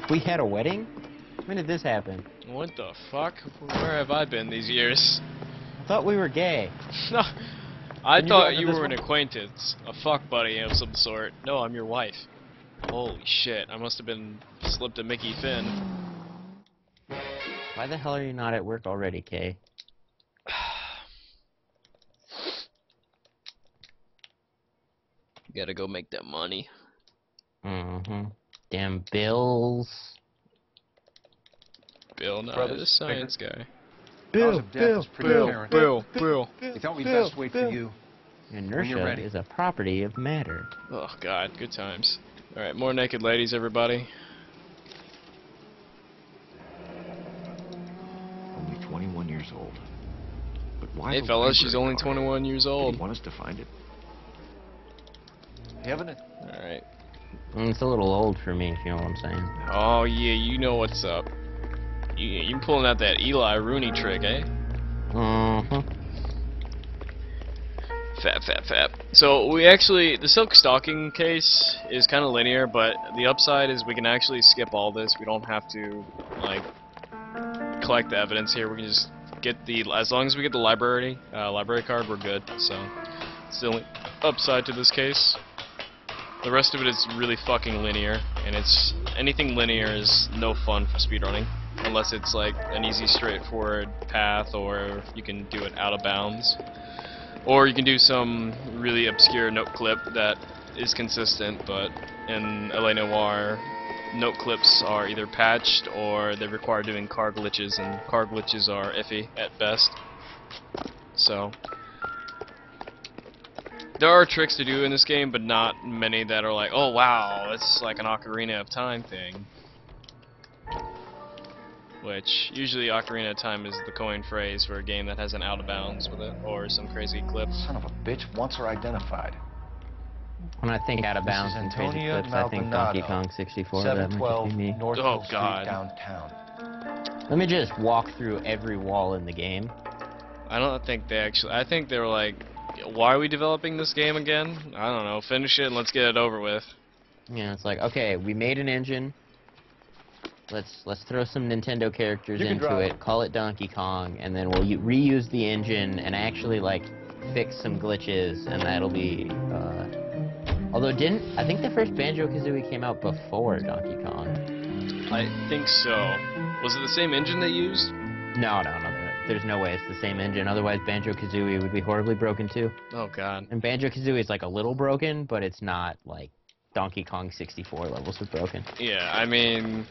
We had a wedding? When did this happen? What the fuck? Where have I been these years? I thought we were gay. No, I thought you were an acquaintance, a fuck buddy of some sort. No, I'm your wife. Holy shit, I must have been slipped a Mickey Finn. Why the hell are you not at work already, Kay? Gotta go make that money. Mm-hmm. Damn bills. Bill, no, he's a science guy. Bill. They thought we'd best wait for you. Inertia is a property of matter. Oh god, good times. Alright, more naked ladies, everybody. Only 21 years old. But why? Hey fellas, she's only 21 years old. Did you want us to find it? Haven't it? Alright. It's a little old for me, if you know what I'm saying. Oh yeah, you know what's up. You're pulling out that Eli Rooney trick, eh? Fap. So we actually, the silk stocking case is kind of linear, but the upside is we can actually skip all this. We don't have to like collect the evidence here. We can just get as long as we get the library card, we're good. So it's the only upside to this case. The rest of it is really fucking linear, and anything linear is no fun for speedrunning. Unless it's like an easy, straightforward path, or you can do it out of bounds. Or you can do some really obscure note clip that is consistent, but in L.A. Noire, note clips are either patched or they require doing car glitches, and car glitches are iffy at best. So there are tricks to do in this game, but not many that are like, oh wow, it's like an Ocarina of Time thing. which usually Ocarina of Time is the coin phrase for a game that has an out of bounds with it, or some crazy clip. Son of a bitch, once are identified. When I think out of bounds and crazy Antonia clips, I think Donkey Maldonado, Kong 64. That might just 712 be me. Northville Oh, God. Street, downtown. Let me just walk through every wall in the game. I don't think they actually... I think they were like, why are we developing this game again? I don't know. Finish it and let's get it over with. Yeah, it's like, okay, we made an engine. Let's throw some Nintendo characters into it, call it Donkey Kong, and then we'll reuse the engine and actually like fix some glitches, and that'll be. Although I think the first Banjo-Kazooie came out before Donkey Kong. I think so. Was it the same engine they used? No. There's no way it's the same engine. Otherwise, Banjo-Kazooie would be horribly broken too. Oh God. And Banjo-Kazooie is like a little broken, but it's not like Donkey Kong 64 levels of broken. Yeah, I mean,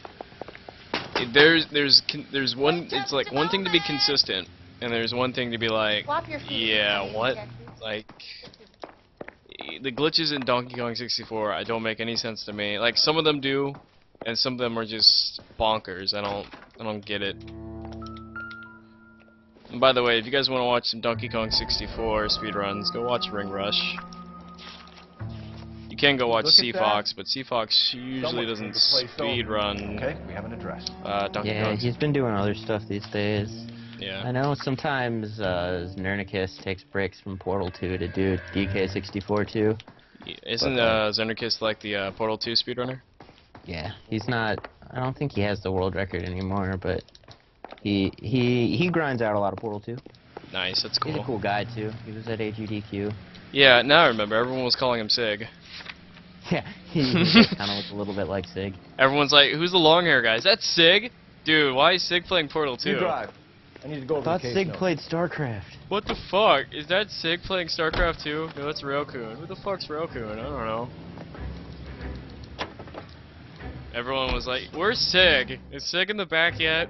there's one. It's like one thing to be consistent, and there's one thing to be like, yeah, what? Like, the glitches in Donkey Kong 64, I don't make any sense to me. Like some of them do, and some of them are just bonkers. I don't get it. And by the way, if you guys want to watch some Donkey Kong 64 speedruns, go watch Ring Rush. You can go watch C-Fox, but C-Fox usually doesn't speedrun. Okay, we have an address. Donkey Kong. Yeah, he's been doing other stuff these days. Yeah. I know sometimes Znernicus takes breaks from Portal 2 to do DK64 too. Isn't Znernicus like the Portal 2 speedrunner? Yeah, he's not. I don't think he has the world record anymore, but he grinds out a lot of Portal 2. Nice, that's cool. He's a cool guy too. He was at AGDQ. Yeah, now I remember. Everyone was calling him Sig. Yeah, he kind of looks a little bit like Sig. Everyone's like, "Who's the long hair guy? Is that Sig? Dude, why is Sig playing Portal 2?" You drive. I need to go over I thought the case Sig notes. played StarCraft. What the fuck? Is that Sig playing StarCraft 2? No, that's Railcoon. Who the fuck's Railcoon? I don't know. Everyone was like, "Where's Sig? Is Sig in the back yet?"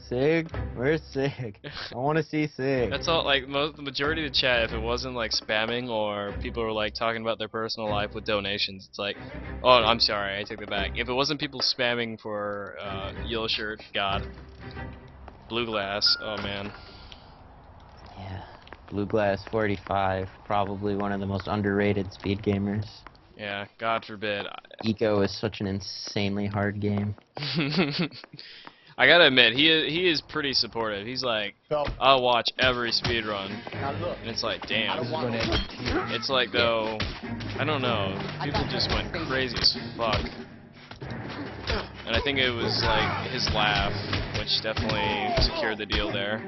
Sig? Where's Sig? I want to see Sig. That's all. Like the majority of the chat, if it wasn't like spamming or people were like talking about their personal life with donations, it's like, oh, I'm sorry, I take that back. If it wasn't people spamming for yellow shirt, God, blue glass, oh man. Yeah, Blue Glass 45, probably one of the most underrated speed gamers. Yeah, God forbid. Eco is such an insanely hard game. I gotta admit, he is pretty supportive. He's like, I'll watch every speedrun. And it's like, damn. It's like, though, I don't know. People just went crazy as fuck. And I think it was like his laugh, which definitely secured the deal there.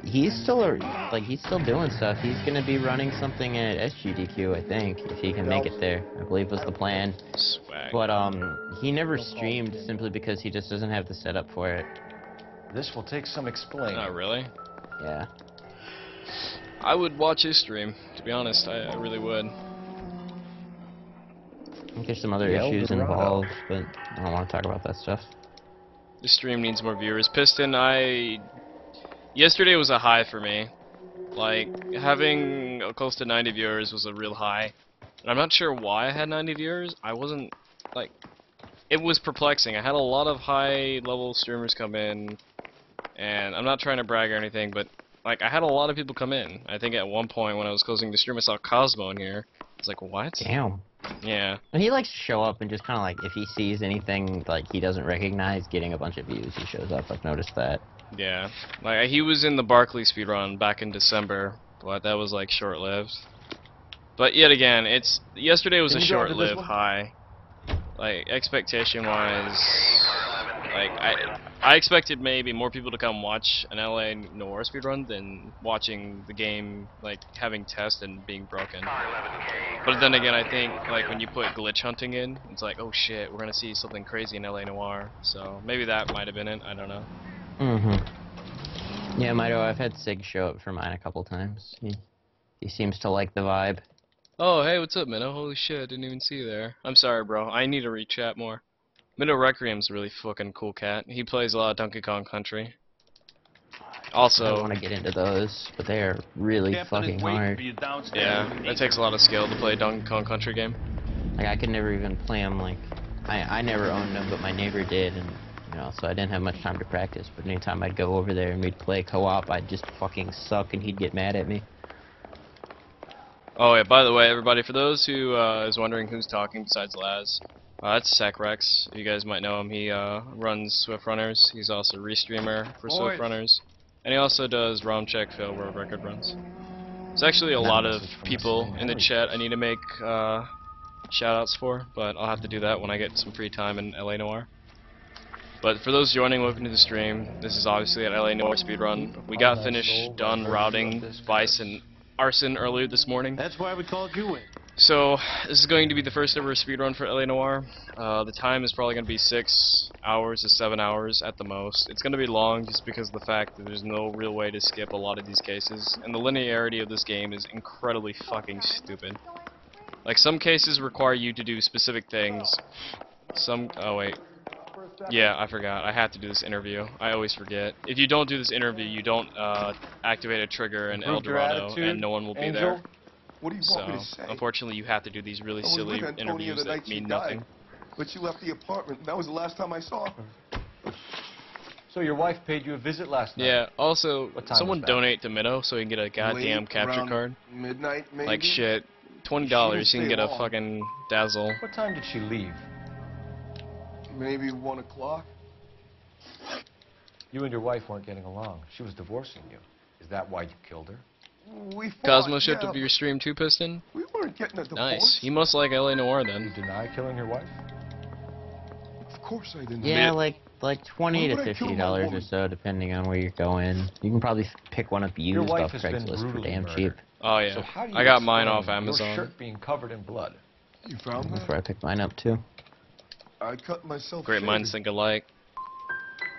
He's still doing stuff. He's gonna be running something at SGDQ, I think, if he can make it there. I believe was the plan. Swag. But he never streamed simply because he just doesn't have the setup for it. This will take some explaining. Oh, really? Yeah. I would watch his stream, to be honest. I really would. I think there's some other issues involved, but I don't want to talk about that stuff. The stream needs more viewers. Piston, yesterday was a high for me. Like, having close to 90 viewers was a real high. And I'm not sure why I had 90 viewers. I wasn't, like, it was perplexing. I had a lot of high-level streamers come in, and I'm not trying to brag or anything, but, like, I had a lot of people come in. I think at one point when I was closing the stream, I saw Cosmo in here. I was like, what? Damn. Yeah. And he likes to show up and just kind of like, if he sees anything like he doesn't recognize, getting a bunch of views, he shows up. I've noticed that. Yeah. Like, he was in the Barkley speedrun back in December, but that was, like, short-lived. But yet again, yesterday was a short-lived high. Like, expectation-wise, like, I expected maybe more people to come watch an L.A. Noire speedrun than watching the game, like, having tests and being broken. But then again, I think, like, when you put glitch hunting in, it's like, oh shit, we're gonna see something crazy in L.A. Noire. So, maybe that might have been it, I don't know. Yeah, Mito, I've had Sig show up for mine a couple times. He seems to like the vibe. Oh, hey, what's up, Minnow? Holy shit, I didn't even see you there. I'm sorry, bro. I need to re-chat more. Minnow Requiem's a really fucking cool cat. He plays a lot of Donkey Kong Country. Also, I want to get into those, but they are really fucking hard. Yeah, it takes a lot of skill to play a Donkey Kong Country game. Like, I could never even play them, like, I never owned them, but my neighbor did, and you know, so I didn't have much time to practice. But anytime I'd go over there and we'd play co-op, I'd just fucking suck, and he'd get mad at me. Oh yeah, by the way, everybody, for those who is wondering who's talking besides Laz, that's Sacrex. You guys might know him. He runs Swift Runners. He's also a restreamer for Swift Runners, and he also does ROM check fail world record runs. There's actually a lot of people in the chat I need to make shoutouts for, but I'll have to do that when I get some free time in L.A. Noire. But for those joining, welcome to the stream. This is obviously an L.A. Noire speedrun. We got finished done routing Vice and Arson earlier this morning. That's why we called you in. So this is going to be the first ever speedrun for L.A. Noire. The time is probably going to be 6 hours to 7 hours at the most. It's going to be long just because of the fact that there's no real way to skip a lot of these cases, and the linearity of this game is incredibly fucking stupid. Like, some cases require you to do specific things. Oh wait. Yeah, I forgot. I have to do this interview. I always forget. If you don't do this interview, you don't activate a trigger in El Dorado, and no one will be there. What do you want me to say? Unfortunately, you have to do these really silly interviews that mean nothing. But you left the apartment, and that was the last time I saw her. So your wife paid you a visit last night? Yeah, also, someone was that? donate to Minnow so he can get a goddamn capture card. Midnight, maybe? Like shit. $20, you can get a fucking Dazzle. What time did she leave? Maybe 1 o'clock. You and your wife weren't getting along. She was divorcing you. Is that why you killed her? We fought, Cosmo shipped yeah, up your stream too, Piston? We weren't getting a divorce. Nice. You must like L.A. Noire then. You deny killing your wife? Of course I didn't. Yeah, like $20 to $50 or so, depending on where you're going. You can probably pick one up used off Craigslist for damn cheap. Oh yeah, So how do you I got mine off explain Amazon. Your shirt being covered in blood. You found That's that? where I picked mine up too. I cut myself. Great minds think alike.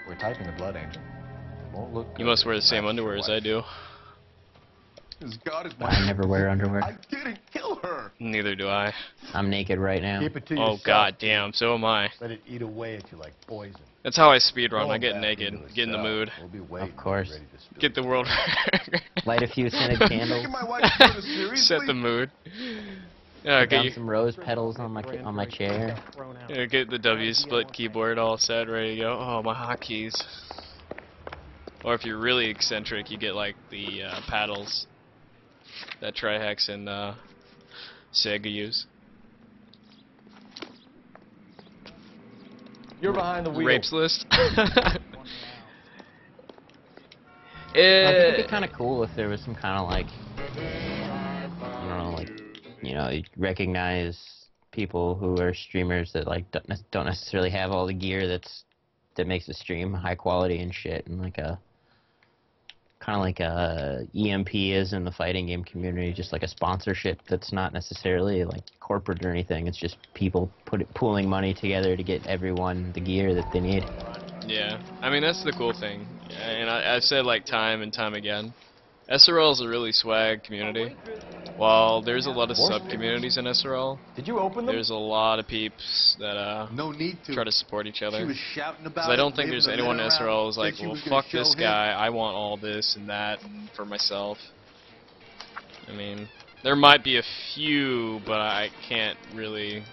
We're typing the blood, Angel. It won't look good. You must wear the same underwear as I do. God is my I never wear underwear. I didn't kill her. Neither do I. I'm naked right now. Keep it to Oh yourself. god damn, so am I. Let it eat away at you like poison. That's how I speedrun. Going I get back naked, into the get in the cell. mood, We'll be waiting, Of course. ready to spill. get the world Light a few scented candles. Taking my wife so seriously? set the mood. Put Get down some rose petals on my chair. get the W split keyboard all set, ready to go. Oh, my hotkeys. Or if you're really eccentric, you get like the paddles that Trihex and Sega use. You're behind the wheel. Rapes list. I think it'd be kind of cool if there was some kind of like, I don't know, like, you know, you recognize people who are streamers that like don't necessarily have all the gear that makes the stream high quality and shit, and like a kind of like a EMP is in the fighting game community, just like a sponsorship that's not necessarily like corporate or anything. It's just people pooling money together to get everyone the gear that they need. Yeah, I mean that's the cool thing, and I've said like time and time again, SRL is a really swag community. While there's a lot of sub-communities in SRL, Did you open them? there's a lot of peeps that No need to. try to support each other. She was shouting about 'Cause I don't it, think there's waving the anyone in letter SRL around, who's like, said she well, was gonna fuck this show him. guy, I want all this and that for myself. I mean, there might be a few, but I can't really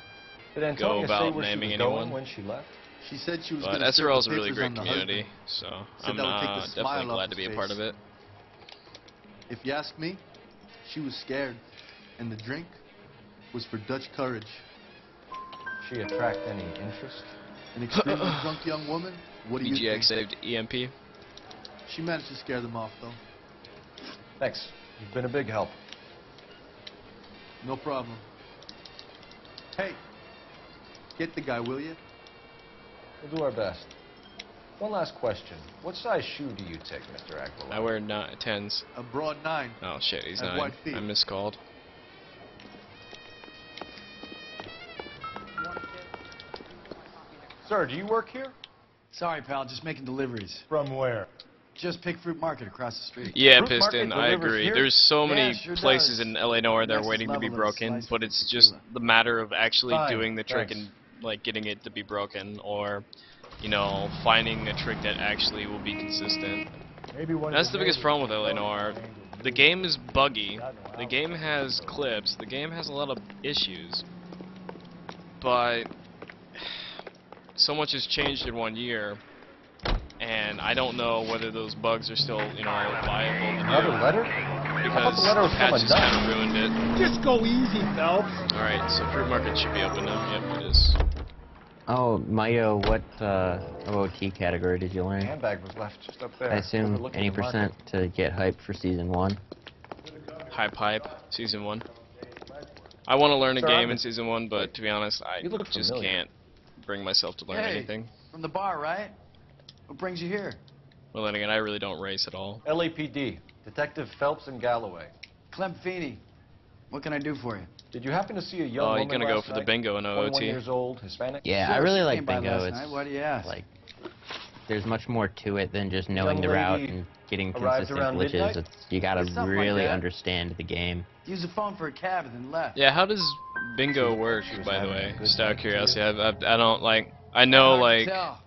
Did go Antonia say about where naming she was going anyone. when she left? She said she was But going to SRL is a the really papers great on the community, husband. so Said I'm that would take the smile definitely off glad to his be a part face. of it. If you ask me, she was scared, and the drink was for Dutch courage. She attract any interest? An extremely drunk young woman? What do you BGX think? saved EMP. She managed to scare them off, though. Thanks. You've been a big help. No problem. Hey, get the guy, will you? We'll do our best. One last question. What size shoe do you take, Mr. Aguilar? I wear 10s. A broad 9. Oh shit, he's And 9. white feet. I miscalled. Sir, do you work here? Sorry, pal, just making deliveries. From where? Just Pick Fruit Market across the street. Yeah, Fruit Piston, market I delivers agree. here? There's so Yeah, many sure places does. in L.A. Noire that are Next waiting to be level and broken, slice but with it's tequila. just the matter of actually Fine, doing the trick thanks. and like getting it to be broken, or you know, finding a trick that actually will be consistent. Maybe one. That's the biggest problem with L.A. Noire. The game is buggy. The game has clips. The game has a lot of issues. But so much has changed in 1 year, and I don't know whether those bugs are still, you know, viable to Another do, letter? because the letter was the from a patches nut. kind of ruined it. Just go easy, Phelps. All right, so fruit market should be open now. Yep, it is. Oh, Mayo, what OOT category did you learn? Handbag was left just up there. I assume Overlooking any the market. percent to get hype for season 1. Hype, season 1. I want to learn a Sir, game I'm in season 1, but to be honest, I You look just familiar. can't bring myself to learn Hey, anything. from the bar, right? What brings you here? Well, then again, I really don't race at all. LAPD, Detective Phelps and Galloway. Clem Feeney. What can I do for you? Did you happen to see a young Oh, woman you're gonna go last for the night? bingo in 21 OOT. years old, Hispanic? Yeah, Sure, I really she like came by bingo. last It's night. Why do you ask? like there's much more to it than just knowing Young the route lady and getting arrived consistent around glitches. midnight? You gotta It's something like really that. understand the game. Used the phone for a cab and then left. Yeah, how does bingo work, she was by the having a way? good Just out of night, curiosity, I don't like. I know Hard to like tell.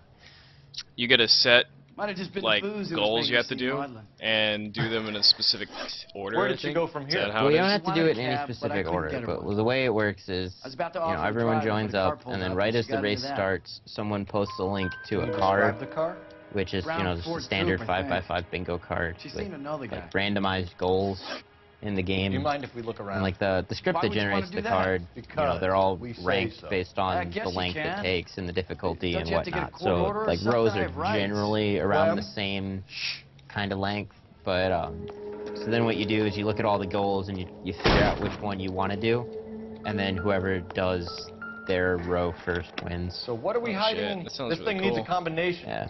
you get a set Might have just been like the booze that was goals making you have to seem do maudlin. and do them in a specific order. Where I did she think. go from Is here? that how Well, it you don't is? have to Wanted do a it in any cab, but I specific couldn't order, get her but one. the way it works is, I was about to you know, offer a everyone drive, but joins a car up, pulled and then up, right and as she the got into race that. starts, someone posts a link to Can you a card, describe the car? which is, you Brown know, just a Ford standard Coupe, I 5x5 bingo card She with seemed to know the guy. like randomized goals in the game. Do you mind if we look around? And like the script Why that would you wanna generates do the that? card, you know, Because they're all we say ranked so. based I on guess the you length it can. takes and the difficulty Don't and you have to get a whatnot. court So order or like something? rows I are have rights. generally around Clem? the same kind of length, but so then what you do is you look at all the goals and you figure out which one you want to do, and then whoever does their row first wins. So what are we Oh, hiding? shit. That sounds This really thing needs a cool. combination. Yeah.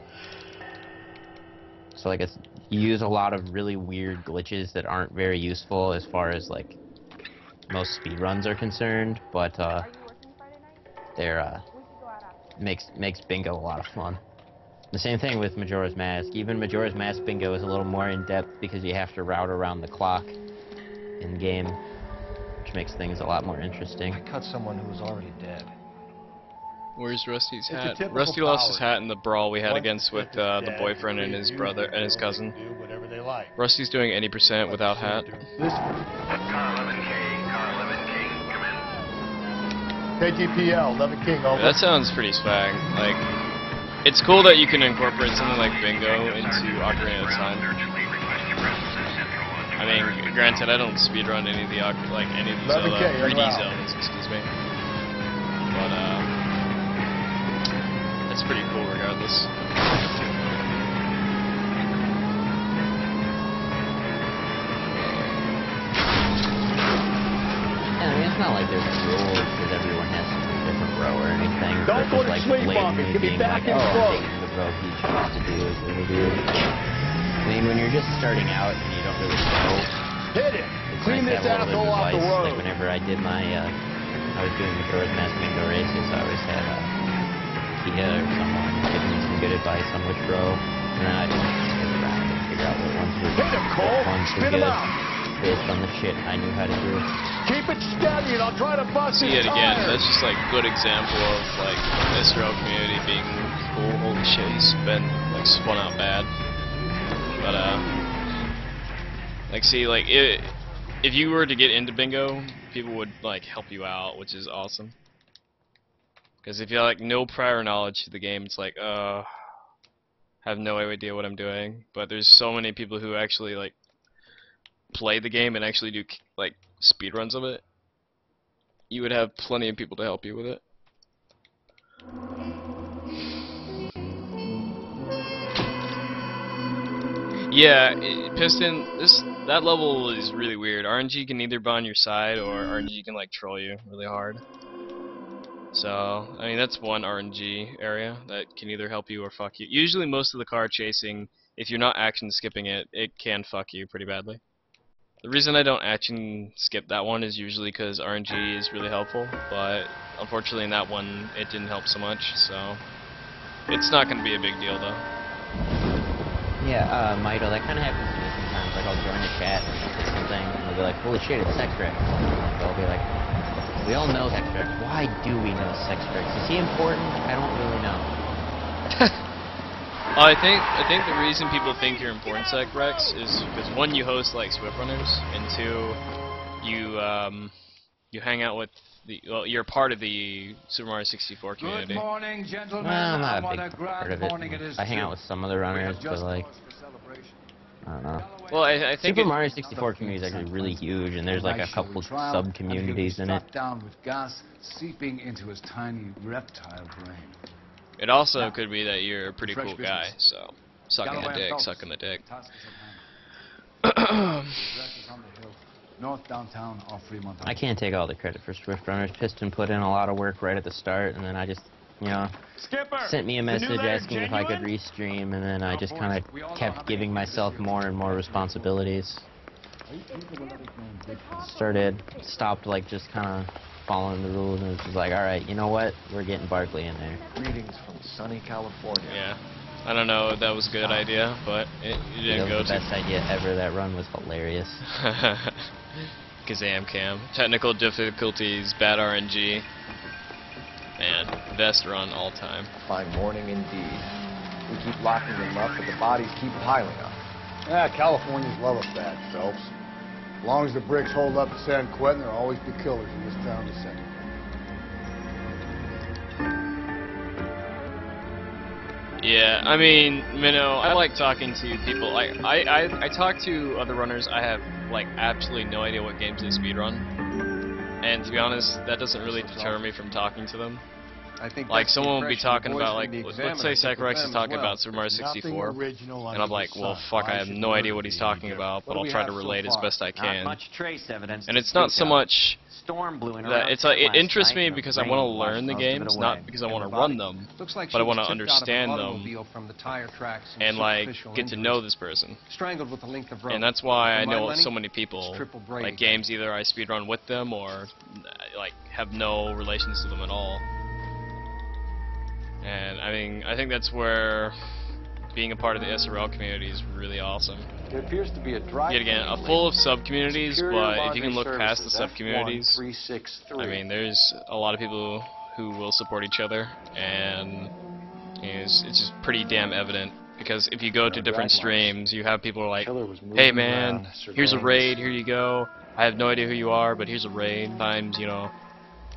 So like you use a lot of really weird glitches that aren't very useful as far as like most speedruns are concerned, but they're makes bingo a lot of fun. The same thing with Majora's Mask. Even Majora's Mask bingo is a little more in depth because you have to route around the clock in game, which makes things a lot more interesting. I cut someone who was already dead. Where's Rusty's It's a hat? typical Rusty lost his power. hat in the brawl we had Once against with Smith is the dead, boyfriend and his you brother and his can cousin. Do whatever they like. Rusty's doing any percent without hat. This KGPL, 11 King, over. That sounds pretty swag. Like, it's cool that you can incorporate something like bingo into Ocarina of Time. I mean, granted, I don't speedrun any of the any of the 11K, Zelda 3D you're out. zones, excuse me. But it's pretty cool regardless. Yeah, I mean, it's not like there's rules because everyone has to do a different row or anything. Don't go versus, to like, sleep, Mom. blatantly It could be being back like, and oh, forth. I'm taking the row he chose to do is what we do. I mean, when you're just starting out and you don't really know, Hit it. it's Clean nice this to have a little asshole bit of off the advice. Like road. whenever I did my, I was doing Majora's Mask bingo races, I always had Kia or someone give me some good advice on which row, and then I just sit around and figure out what ones were, Hit him, Cole. what ones were Spit him good out. based on the shit I knew how to do. Keep it steady and I'll try to bust See his it again. tires. That's just like good example of like this row community being cool. Holy shit, he's been like spun out bad. But like see like if you were to get into bingo, people would like help you out, which is awesome. Because if you have like no prior knowledge to the game, it's like have no idea what I'm doing. But there's so many people who actually like play the game and actually do like speedruns of it. You would have plenty of people to help you with it. Yeah, Piston, that level is really weird. RNG can either be on your side or RNG can like troll you really hard. So, I mean, that's one RNG area that can either help you or fuck you. Usually most of the car chasing, if you're not action skipping it, it can fuck you pretty badly. The reason I don't action skip that one is usually because RNG is really helpful, but unfortunately in that one it didn't help so much, so it's not going to be a big deal though. Yeah, Mito, that kind of happens to me sometimes. Like, I'll join a chat and I'll say something, and they'll be like, holy shit, it's Sextrex. They'll be like, we all know Sextrex. Why do we know Sextrex? Is he important? I don't really know. I think the reason people think you're important, Sextrex, is because one, you host like Swift Runners, and two, you you hang out with the, well, you're part of the Super Mario 64 community. Good morning, gentlemen. Well, I'm not What a big part grand of it. morning it is I hang to out with some of the runners, but like, I don't know. Well, I think Super Mario 64 community is actually really huge, and there's like a couple sub-communities in it. Struck down with gas seeping into his tiny reptile brain. it also could be that you're a pretty Fresh cool business. guy, so sucking Galloway the and dick, Phelps. sucking the dick. Task is at hand. The address is on the hill, north downtown off Fremont. I can't take all the credit for Swift Runners. Piston put in a lot of work right at the start, and then I just, you know, sent me a message asking if I could restream, and then I just kind of kept giving myself more and more responsibilities. Stopped like just kind of following the rules, and it was just like, all right, you know what, we're getting Barkley in there. Greetings from sunny California. Yeah. I don't know if that was a good idea, but it didn't go That was the best idea ever. That run was hilarious. Kazam Cam. Technical difficulties, bad RNG. Man, best run all time. Fine morning indeed. We keep locking them up, but the bodies keep piling up. Yeah, Californians love us bad, Phelps. As long as the bricks hold up at San Quentin, there'll always be killers in this town to send. Yeah, I mean, Minnow, I like talking to people. Like, I talk to other runners. I have like absolutely no idea what games they speedrun, and to be honest, that doesn't really deter me from talking to them. I think like that's the someone will be impression the talking boys about like, from the let's say examiner took Sacrex of is them talking as well. about Super Mario 64, original and I'm like, well, fuck, I have no idea what he's talking about, but I'll try to relate as best I Not can. much trace evidence. And to it's not speak so of. much Storm blew in that around it's like 10 it interests last me night, and because the I want to rain washed learn the most of it games, away. not because I want to the run body them, looks like but I she want to was tipped out of an understand them automobile from the tire tracks and like superficial get to injuries. know this person. Strangled with a length of rope. And that's why I For my know money, so many it's people triple Brady. like games either I speedrun with them or like have no relations to them at all. And I mean, I think that's where being a part of the SRL community is really awesome. It appears to be a dry. Yet again, full of sub-communities, but if you can look past the Services, sub-communities, F1363. I mean, there's a lot of people who will support each other, and it's just pretty damn evident. Because if you go to different streams, you have people who are like, hey man, here's a raid, here you go. I have no idea who you are, but here's a raid. Times, you know,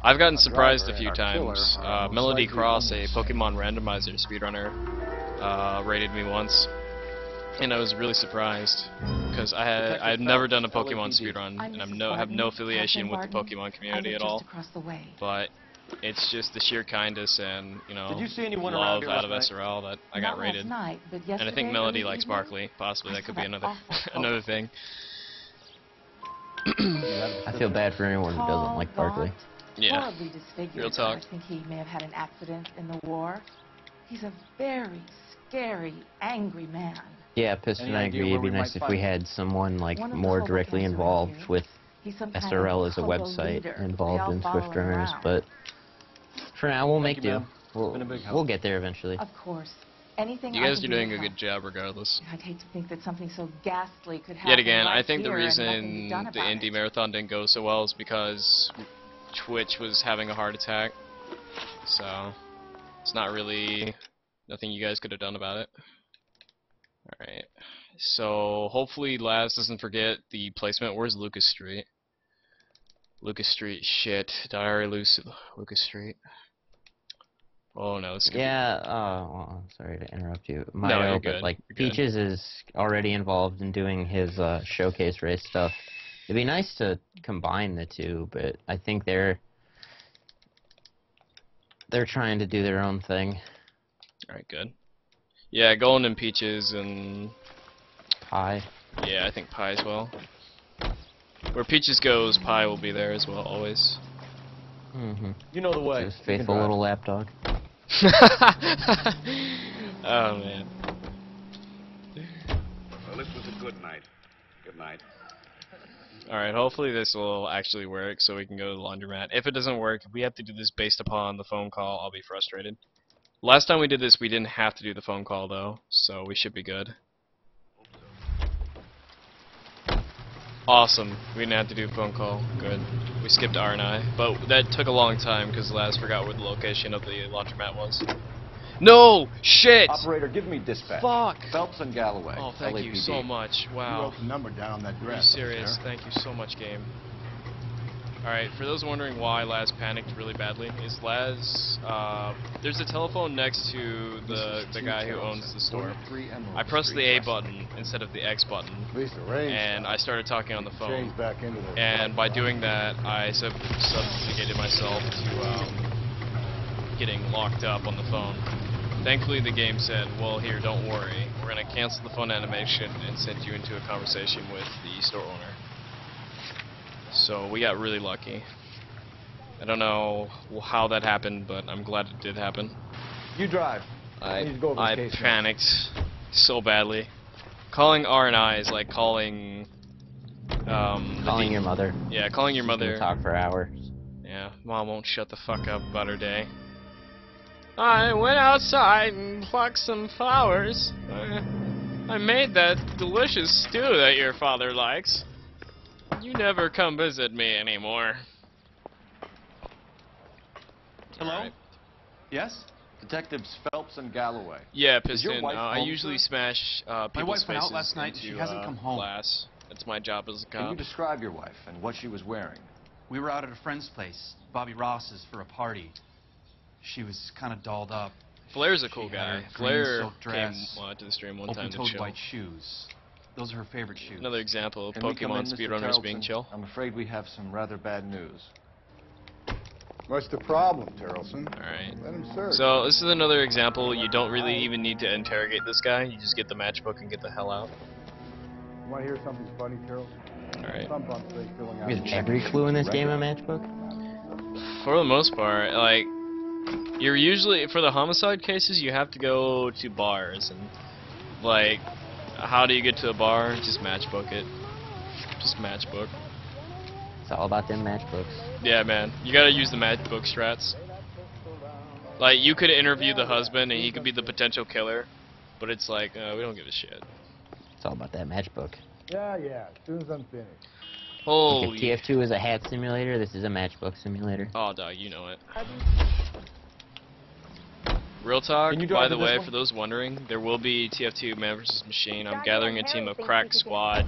I've gotten surprised a few times. Melody Cross, a Pokemon randomizer speedrunner, raided me once, and I was really surprised because I had never done a Pokemon speedrun, and have no affiliation with the Pokemon community at all. But it's just the sheer kindness and, you know, Did you see anyone love around here out of last night? SRL that I got raided. And I think Melody likes Barkley. Possibly that could be another another thing. I feel bad for anyone who doesn't like Barkley. Yeah. Horribly disfigured. Real talk. I think he may have had an accident in the war. He's a very scary, angry man. Yeah, Piston, I agree. It'd be nice if we had someone like One of the more Hobo directly camps around involved here. with He's some kind SRL of as a Hobo website leader. They involved all in follow Swift him Runners, around. but for now we'll make you, do. ma'am. Been a big help. We'll get there eventually. Of course. Anything You I guys can are do to doing a help. good job regardless. I'd hate to think that something so ghastly could happen. Yet again, right I think the here and nothing be reason done the about Indy it. Marathon didn't go so well is because Twitch was having a heart attack. So, it's not really nothing you guys could have done about it. Alright. So, hopefully Laz doesn't forget the placement. Where's Lucas Street? Lucas Street, shit. Diary Lucas Street. Oh no, this is gonna Yeah, well, sorry to interrupt you, No, Mayo, you're but good. like You're good. Peaches is already involved in doing his showcase race stuff. It'd be nice to combine the two, but I think they're trying to do their own thing. Alright, good. Yeah, Golden and Peaches and Pie. Yeah, I think Pie as well. Where Peaches goes, Pie will be there as well, always. Mm-hmm. You know the way. His faithful little lapdog. Oh man. Well, this was a good night. Good night. Alright, hopefully this will actually work so we can go to the laundromat. If it doesn't work, if we have to do this based upon the phone call, I'll be frustrated. Last time we did this, we didn't have to do the phone call though, so we should be good. Awesome. We didn't have to do a phone call. Good. We skipped R&I, but that took a long time because Laz forgot where the location of the laundromat was. No! Shit! Operator, give me dispatch. Fuck! Phelps and Galloway. Oh, thank you so much. You Wow. wrote the number down on that Are you dress. serious? Thank you so much, game. Alright, for those wondering why Laz panicked really badly, is Laz, there's a telephone next to the guy who owns the store. I pressed the A button instead of the X button, and I started talking on the phone. And by doing that, I subjugated myself to getting locked up on the phone. Thankfully, the game said, well, here, don't worry. We're going to cancel the phone animation and send you into a conversation with the store owner. So we got really lucky. I don't know how that happened, but I'm glad it did happen. You drive. I panicked so badly. Calling R&I is like calling... calling your mother. Yeah, calling your mother. Talk for hours. Yeah, Mom won't shut the fuck up about her day. I went outside and plucked some flowers. I made that delicious stew that your father likes. You never come visit me anymore. Hello? Right. Yes? Detectives Phelps and Galloway. Yeah, Is your Piston. wife I home, usually sir? smash My people's wife went out faces last night. into She hasn't come home. glass. That's my job as a Can you cop. describe your wife and what she was wearing? We were out at a friend's place, Bobby Ross's, for a party. She was kind of dolled up. Flair's a cool She had guy. a green Flair silk came dress, to the stream one time to open-toed chill. white shoes. Those are her favorite shoes. Another example of Can we come in, Pokemon Mr. speedrunners being Tarleton? chill. I'm afraid we have some rather bad news. What's the problem, Tarleton? Alright. Let him search. So this is another example. You don't really even need to interrogate this guy. You just get the matchbook and get the hell out. You want to hear something funny, Tarleton? Alright. Some bumps they filling out. Is every clue in this game a matchbook? For the most part, like, you're usually, for the homicide cases, you have to go to bars, and, like, how do you get to a bar? Just matchbook it. Just matchbook. It's all about them matchbooks. Yeah, man. You gotta use the matchbook strats. Like, you could interview the husband, and he could be the potential killer, but it's like, we don't give a shit. It's all about that matchbook. Yeah, as soon as I'm finished. Holy... If TF2 is a hat simulator, this is a matchbook simulator. Oh, dog, you know it. Real talk, by the way, for those wondering, there will be TF2 Man vs. Machine. I'm gathering a team of crack squad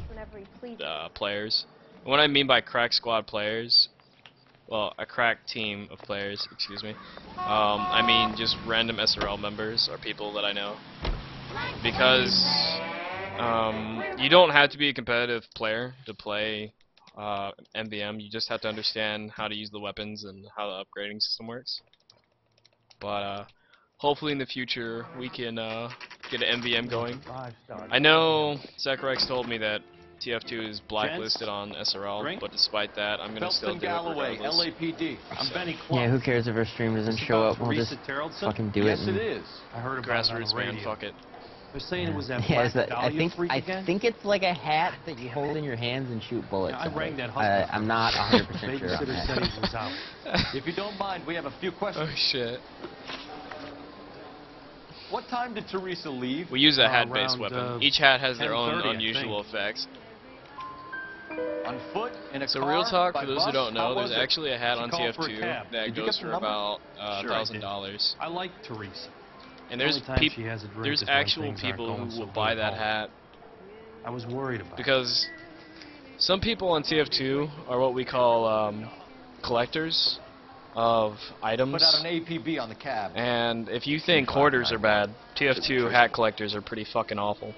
players. And what I mean by crack squad players, well, a crack team of players, excuse me, I mean just random SRL members or people that I know. Because you don't have to be a competitive player to play MVM. You just have to understand how to use the weapons and how the upgrading system works. But hopefully in the future we can get an MVM going. I know Zacharias told me that TF2 is blacklisted on SRL, but despite that, I'm gonna still do it regardless. LAPD. I'm Benny Clump. Yeah, who cares if our stream doesn't show up? We'll just fucking do it. Yes, it is. I heard about it on Grassroots, the man, radio. fuck it. They're saying it was that Yeah, Black is that, I Dahlia freak I again? think it's like a hat that you hold in your hands and shoot bullets. Yeah, I out rang of. that husband. I'm not 100% sure on Babysitter said that. he was out. If you don't mind, we have a few questions. Oh shit. What time did Teresa leave? We use a hat-based around, weapon. Each hat has their own 10:30, I unusual think. effects. On foot, in a So car, real talk, by for those bus? who don't How know, was there's it? actually a hat She on called for a TF2 cab. that Did you goes get the for number? about Sure I did. $1,000. I like Teresa. And The there's only time she has a drink there's is when actual things aren't people going who so will good buy at that home. hat I was worried about because some people on TF2 are what we call collectors of items. Put out an APB on the cab. And if you think hoarders are bad, TF2 hat collectors are pretty fucking awful.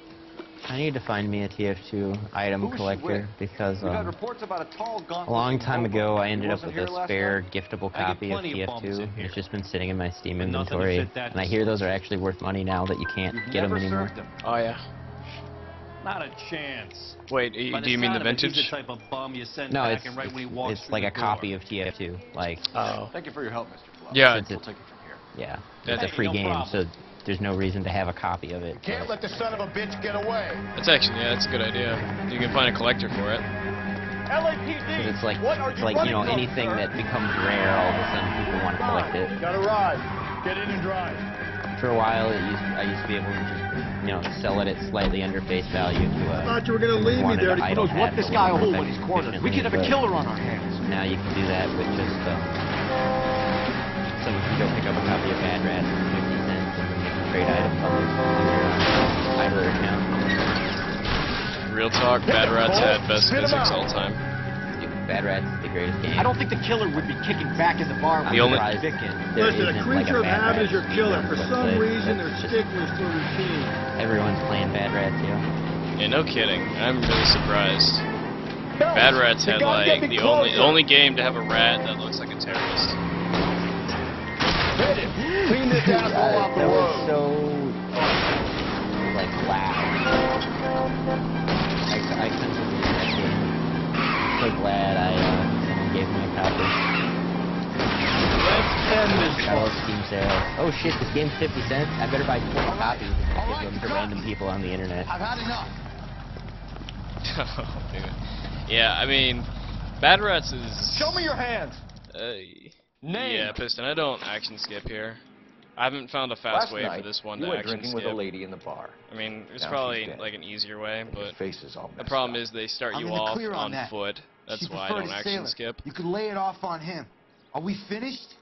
I need to find me a TF2 item collector because We got reports about a tall, a long time ago I ended up wasn't with here a last spare night? giftable I get copy of plenty of bums in TF2. here. It's just been sitting in my Steam But nothing to inventory, fit that and I hear those are actually worth money now that you can't get them Never anymore. served him. Oh yeah. Not a chance. Wait, By do you mean the sound of it, vintage? He's the type of bum you send No, back it's and right when he walks it's through like the a door. copy of TF2. Like, Thank you for your help, Mr. Fluff. Yeah. since We'll it's, take it from here. yeah, That's it's a free no game, problem. so there's no reason to have a copy of it. Can't let the son of a bitch get away. That's actually, yeah, that's a good idea. You can find a collector for it. LAPD. Because it's like, running you know, from, anything sir? that becomes rare, all of a sudden people want to collect it. Got a ride. Get in and drive. For a while, I used to be able to just, you know, sell it at slightly under face value to I thought you were gonna leave me wanted there. to Who idle knows what hat this that guy wasn't will hold when affected he's cornered. We efficiently, could have a but killer on our hands. Now you can do that with just someone can go pick up a copy of Bad Rats for 50 cents and then they can trade items on their library account. Real talk, Bad Rats had best physics all time. Bad Rats is the greatest game. I don't think the killer would be kicking back in the bar with The only- Fried Chicken. Listen, a creature of habit is your killer. For some reason, they're sticklers for routine. Everyone's playing Bad Rats, Yeah, no kidding. I'm really surprised. Bad Rats had like the only game to have a rat that looks like a terrorist. Hit him! Clean this asshole off the That road! was so like loud. I couldn't believe that game. I'm so glad someone gave me a copy. Let's end this Got all Steam sales. Oh shit, this game's 50 cents. I better buy 20 copies and give them to random people on the internet. I've had enough. Oh, dude. Yeah, I mean, Bad Rats is... Show me your hands. Yeah, Piston, I don't action skip here. I haven't found a fast way for this one to action drinking skip. with a lady in the bar. I mean, there's Now probably she's dead. like an easier way, but Your face is all the messed problem up. is they start I'm you in the off clear on on that. foot. That's She why I preferred don't a action sailor. skip. You could lay it off on him. Are we finished?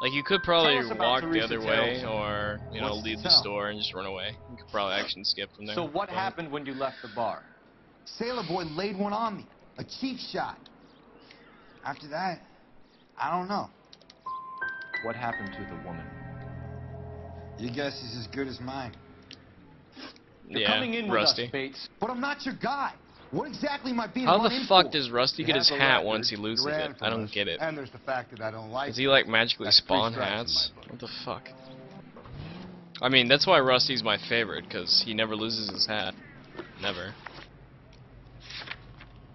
Like, you could probably Tell us about walk the Teresa other way, Tales. or, you know, What's leave to the tell? store and just run away. You could probably action skip from there. So what happened when you left the bar? Sailor boy laid one on me. A cheap shot. After that, I don't know. What happened to the woman? Your guess is as good as mine. You're Yeah, coming in Rusty. with us, Bates. But I'm not your guy. What exactly am I being How run the in fuck for? does Rusty get his hat once he loses it? I don't get it. And there's the fact that I don't like Does he like magically That's 3 spawn strikes in hats? my book. What the fuck? I mean, that's why Rusty's my favorite, because he never loses his hat. Never.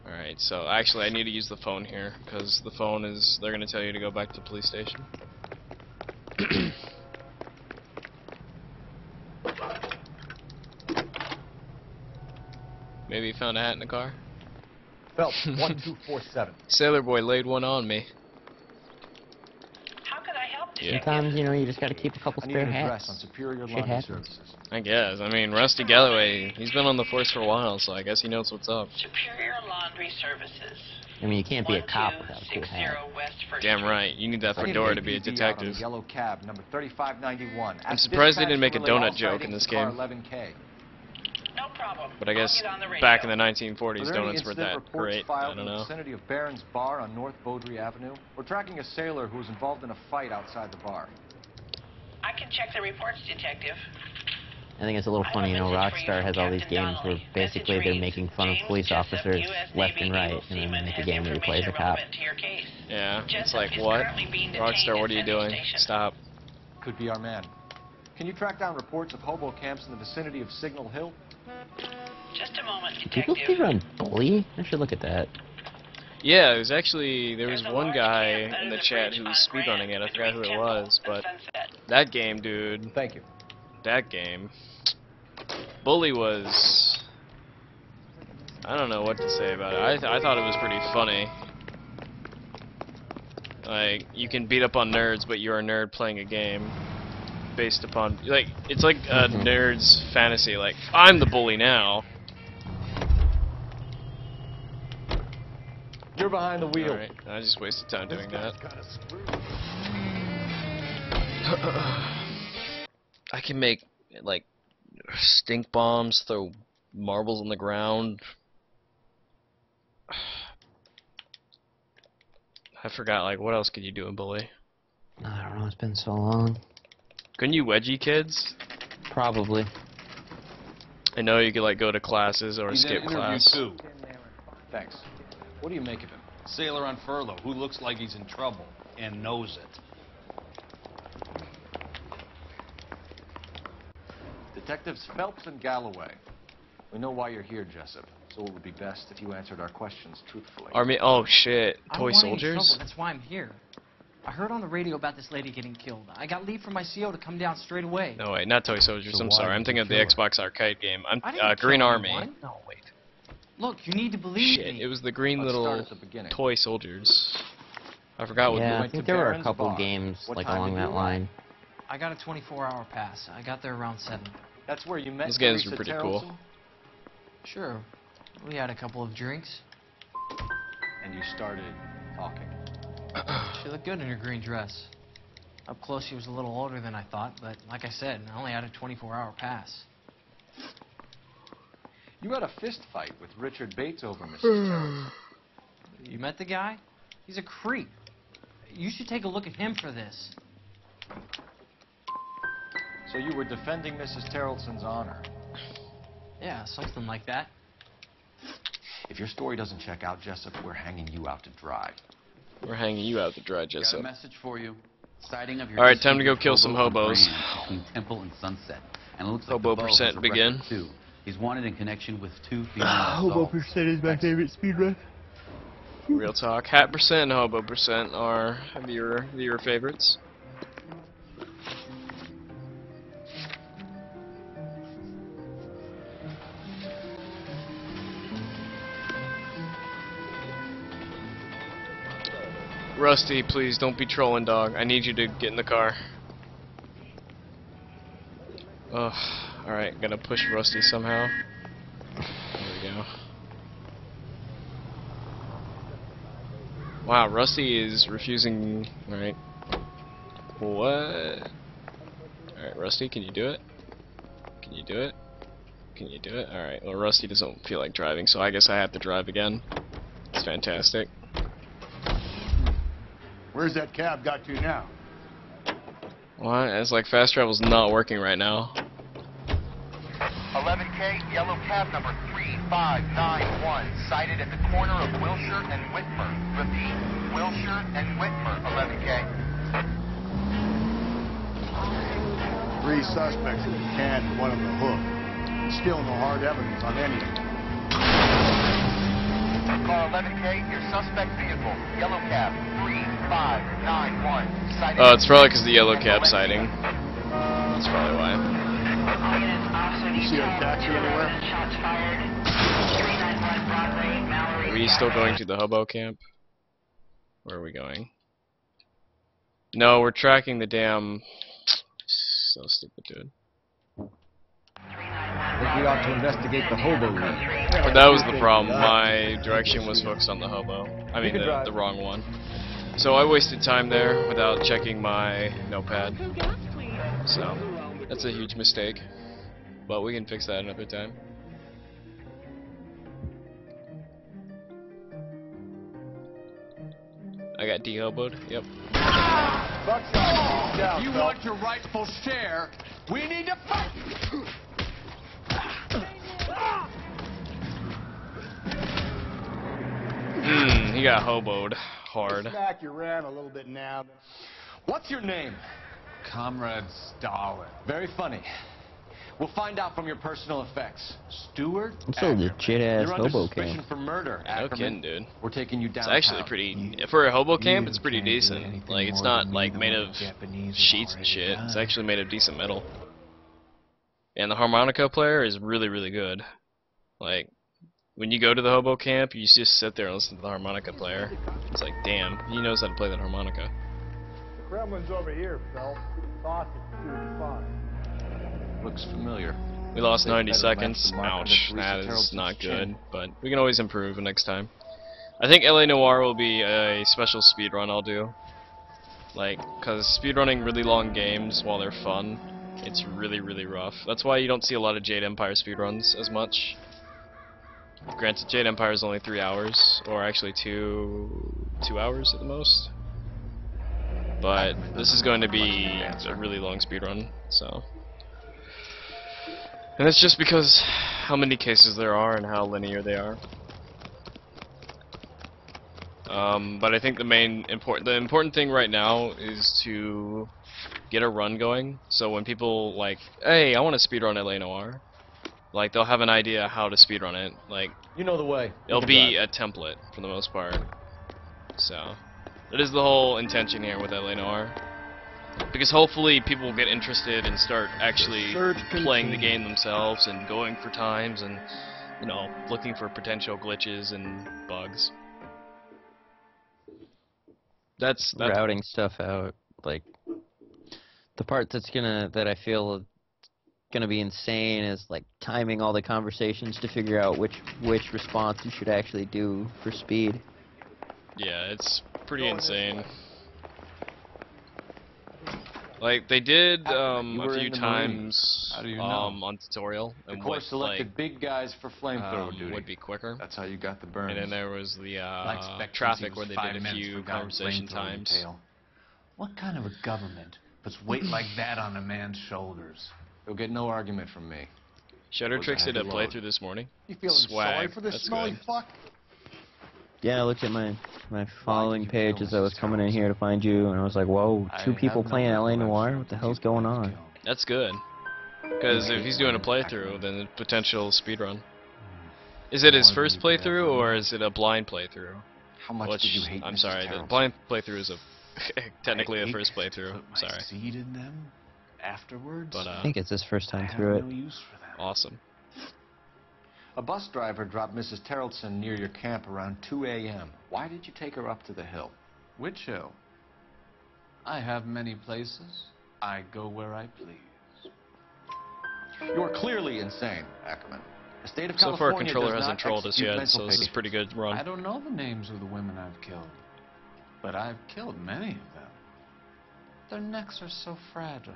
Alright, so actually I need to use the phone here, because the phone is, they're going to tell you to go back to the police station. Maybe he found a hat in the car? Phelps, 1247. Sailor Boy laid one on me. How could I help you? Yeah. Sometimes, you know, you just gotta keep a couple I need spare an address hats. on Superior Shit Laundry happens. Services. I guess. I mean, Rusty Galloway, he's been on the force for a while, so I guess he knows what's up. Superior Laundry Services. I mean, you can't be a cop without a cool 1260 hat. West First Damn Street. right, you need that I need fedora an to be a APD out on detective. the yellow cab, number 3591. I'm surprised they didn't make a donut joke in this game. 11K. No problem. But I guess I'll get on the radio. back in the Are 1940s, there any donuts were incident that reports great. I filed don't in the know. vicinity of Barron's Bar on North Beaudry Avenue? We're tracking a sailor who was involved in a fight outside the bar. I can check the reports, detective. I think it's a little funny, you know, Rockstar has all these games where basically they're making fun of police officers left and right, and then they make a game where you play as a cop. Yeah, it's Jessup like, is what? currently being detained Rockstar, what are you at Central doing? Station. Stop. Could be our man. Can you track down reports of hobo camps in the vicinity of Signal Hill? Just a moment, Do people detective. still run Bully? I should look at that. Yeah, there was one guy in the chat who was speedrunning it. I forgot who it was, but that game, dude. Thank you. That game. Bully was... I don't know what to say about it. I thought it was pretty funny. Like, you can beat up on nerds, but you're a nerd playing a game based upon... Like, it's like a nerd's fantasy. Like, I'm the bully now. You're behind the wheel. Alright, I just wasted time doing that. I can make, like, stink bombs, throw marbles on the ground. I forgot, like, what else could you do in Bully? I don't know, it's been so long. Couldn't you wedgie kids? Probably. I know you could, like, go to classes or He's in skip interview class. too. Thanks. What do you make of him? Sailor on furlough who looks like he's in trouble and knows it. Detectives Phelps and Galloway. We know why you're here, Jessup, so it would be best if you answered our questions truthfully. Army, oh shit, I toy don't want any soldiers? trouble, that's why I'm here. I heard on the radio about this lady getting killed. I got leave from my CO to come down straight away. No, wait, not toy soldiers, So I'm why sorry. did I'm you thinking of the kill her? Xbox arcade game. I'm I didn't Green kill Army. anyone. No, wait. Look, you need to believe Shit, me. it was the green Let's start little at the beginning. toy soldiers. I forgot what Yeah, I went think to there were a Barron's couple Bar. games What like time along did that you line. I got a 24-hour pass. I got there around 7. That's where you met Those games Teresa were pretty Tarleton? cool. Sure. We had a couple of drinks. And you started talking. She looked good in her green dress. Up close, she was a little older than I thought, but like I said, I only had a 24-hour pass. You had a fist fight with Richard Bates over Mrs. Tarleton. You met the guy? He's a creep. You should take a look at him for this. So you were defending Mrs. Terrelson's honor? Yeah, something like that. If your story doesn't check out, Jessup, we're hanging you out to dry. We're hanging you out to dry, Got a Jessup. message for you. Sighting of your Alright, time to go kill some hobo from hobos. Brand between Temple and Sunset. And it looks like Hobo the beau has percent a begin. record, too. He's wanted in connection with 2 female Hobo assaults. percent is my favorite speedrun. Real talk. Hat percent and hobo percent are viewer favorites. Rusty, please don't be trolling, dog. I need you to get in the car. Ugh. Alright, gotta push Rusty somehow. There we go. Wow, Rusty is refusing. Alright. What? Alright, Rusty, can you do it? Can you do it? Can you do it? Alright, well, Rusty doesn't feel like driving, so I guess I have to drive again. It's fantastic. Where's that cab got to now? What? It's like fast travel's not working right now. 11K, yellow cab number 3591, sighted at the corner of Wilshire and Whitmer. Repeat, Wilshire and Whitmer, 11K. 3 suspects in the can and 1 on the hook. Still no hard evidence on any of them. Car 11K, your suspect vehicle, yellow cab 3591, sighted. Oh, it's probably because the yellow cab sighting. That's probably why. You see a taxi anywhere? Are we still going to the hobo camp? Where are we going? No, we're tracking the damn... So stupid, dude. I think we ought to investigate the hobo ring. But that was the problem. My direction was focused on the hobo. I mean, the wrong one. So I wasted time there without checking my notepad. So, that's a huge mistake. But we can fix that another time. I got de-hoboed. Yep. You want your rightful share? We need to fight! He got hoboed hard. Smack you ran a little bit now. What's your name? Comrade Stalin. Very funny. We'll find out from your personal effects. Stewart? It's a legit ass You're under hobo suspicion camp. for murder, No Ackerman. kidding, dude. We're taking you It's downtown. actually pretty... For a hobo camp, it's pretty decent. Like, it's not, like, made of sheets and shit. It's actually made of decent metal. And the harmonica player is really, really good. Like, when you go to the hobo camp, you just sit there and listen to the harmonica player. It's like, damn, he knows how to play that harmonica. The Kremlin's over here, Phelps. Sausage, 2 Looks familiar. We lost 90 Better seconds. match the mark Ouch, under that Teresa is Terrelson's not good. chin. But we can always improve next time. I think L.A. Noire will be a special speedrun I'll do. Like, because speedrunning really long games while they're fun, it's really, really rough. That's why you don't see a lot of Jade Empire speedruns as much. Granted, Jade Empire is only 3 hours, or actually 2 hours at the most. But this is going to be a really long speedrun, so. And it's just because how many cases there are and how linear they are. But I think the important thing right now is to get a run going. So when people like, hey, I want to speedrun L.A. Noire, like they'll have an idea how to speedrun it. Like, you know the way. It'll be a template for the most part. So that is the whole intention here with L.A. Noire. Because hopefully people will get interested and start actually playing the game themselves and going for times and, you know, looking for potential glitches and bugs. That's routing stuff out. Like the part that I feel gonna be insane is like timing all the conversations to figure out which response you should actually do for speed. Yeah, it's pretty insane. Like they did You a were few in the times Marines. How do you know? on tutorial, The and Corps what selected like big guys for flamethrower duty. would be quicker. That's how you got the burns. And then there was the I expect traffic he where was they 5 did a minutes few for guarding conversation flamethrower times. detail. What kind of a government puts weight like that on a man's shoulders? You'll get no argument from me. Shutter Was a Tricks did a heavy load. playthrough this morning. You feeling Swag. sorry for this That's smelly good. fuck? Yeah, I looked at my following page as I was coming in here to find you, and I was like, whoa, two people playing L.A. Noire? What the hell's going on? That's good. Because if he's doing a playthrough, then the potential speedrun. Is it his first playthrough, or is it a blind playthrough? How much did you hate I'm Mrs. sorry, the Terrell? blind playthrough is a technically a first playthrough. Put my Sorry. seed in them afterwards. But I think it's his first time have through it. no use for them. awesome. A bus driver dropped Mrs. Terrellson near your camp around 2 a.m. Why did you take her up to the hill? Which hill? I have many places. I go where I please. You're clearly insane, Ackerman. The state of So far, California controller does hasn't not trolled us execute yet, mental so this is patients. pretty good run. I don't know the names of the women I've killed, but I've killed many of them. Their necks are so fragile.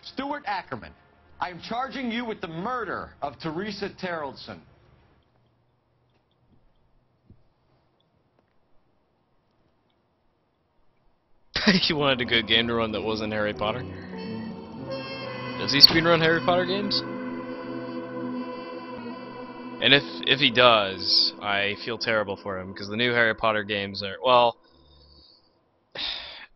Stuart Ackerman, I am charging you with the murder of Teresa Terrellson. You wanted a good game to run that wasn't Harry Potter? Does he speedrun Harry Potter games? And if he does, I feel terrible for him, because the new Harry Potter games are, well,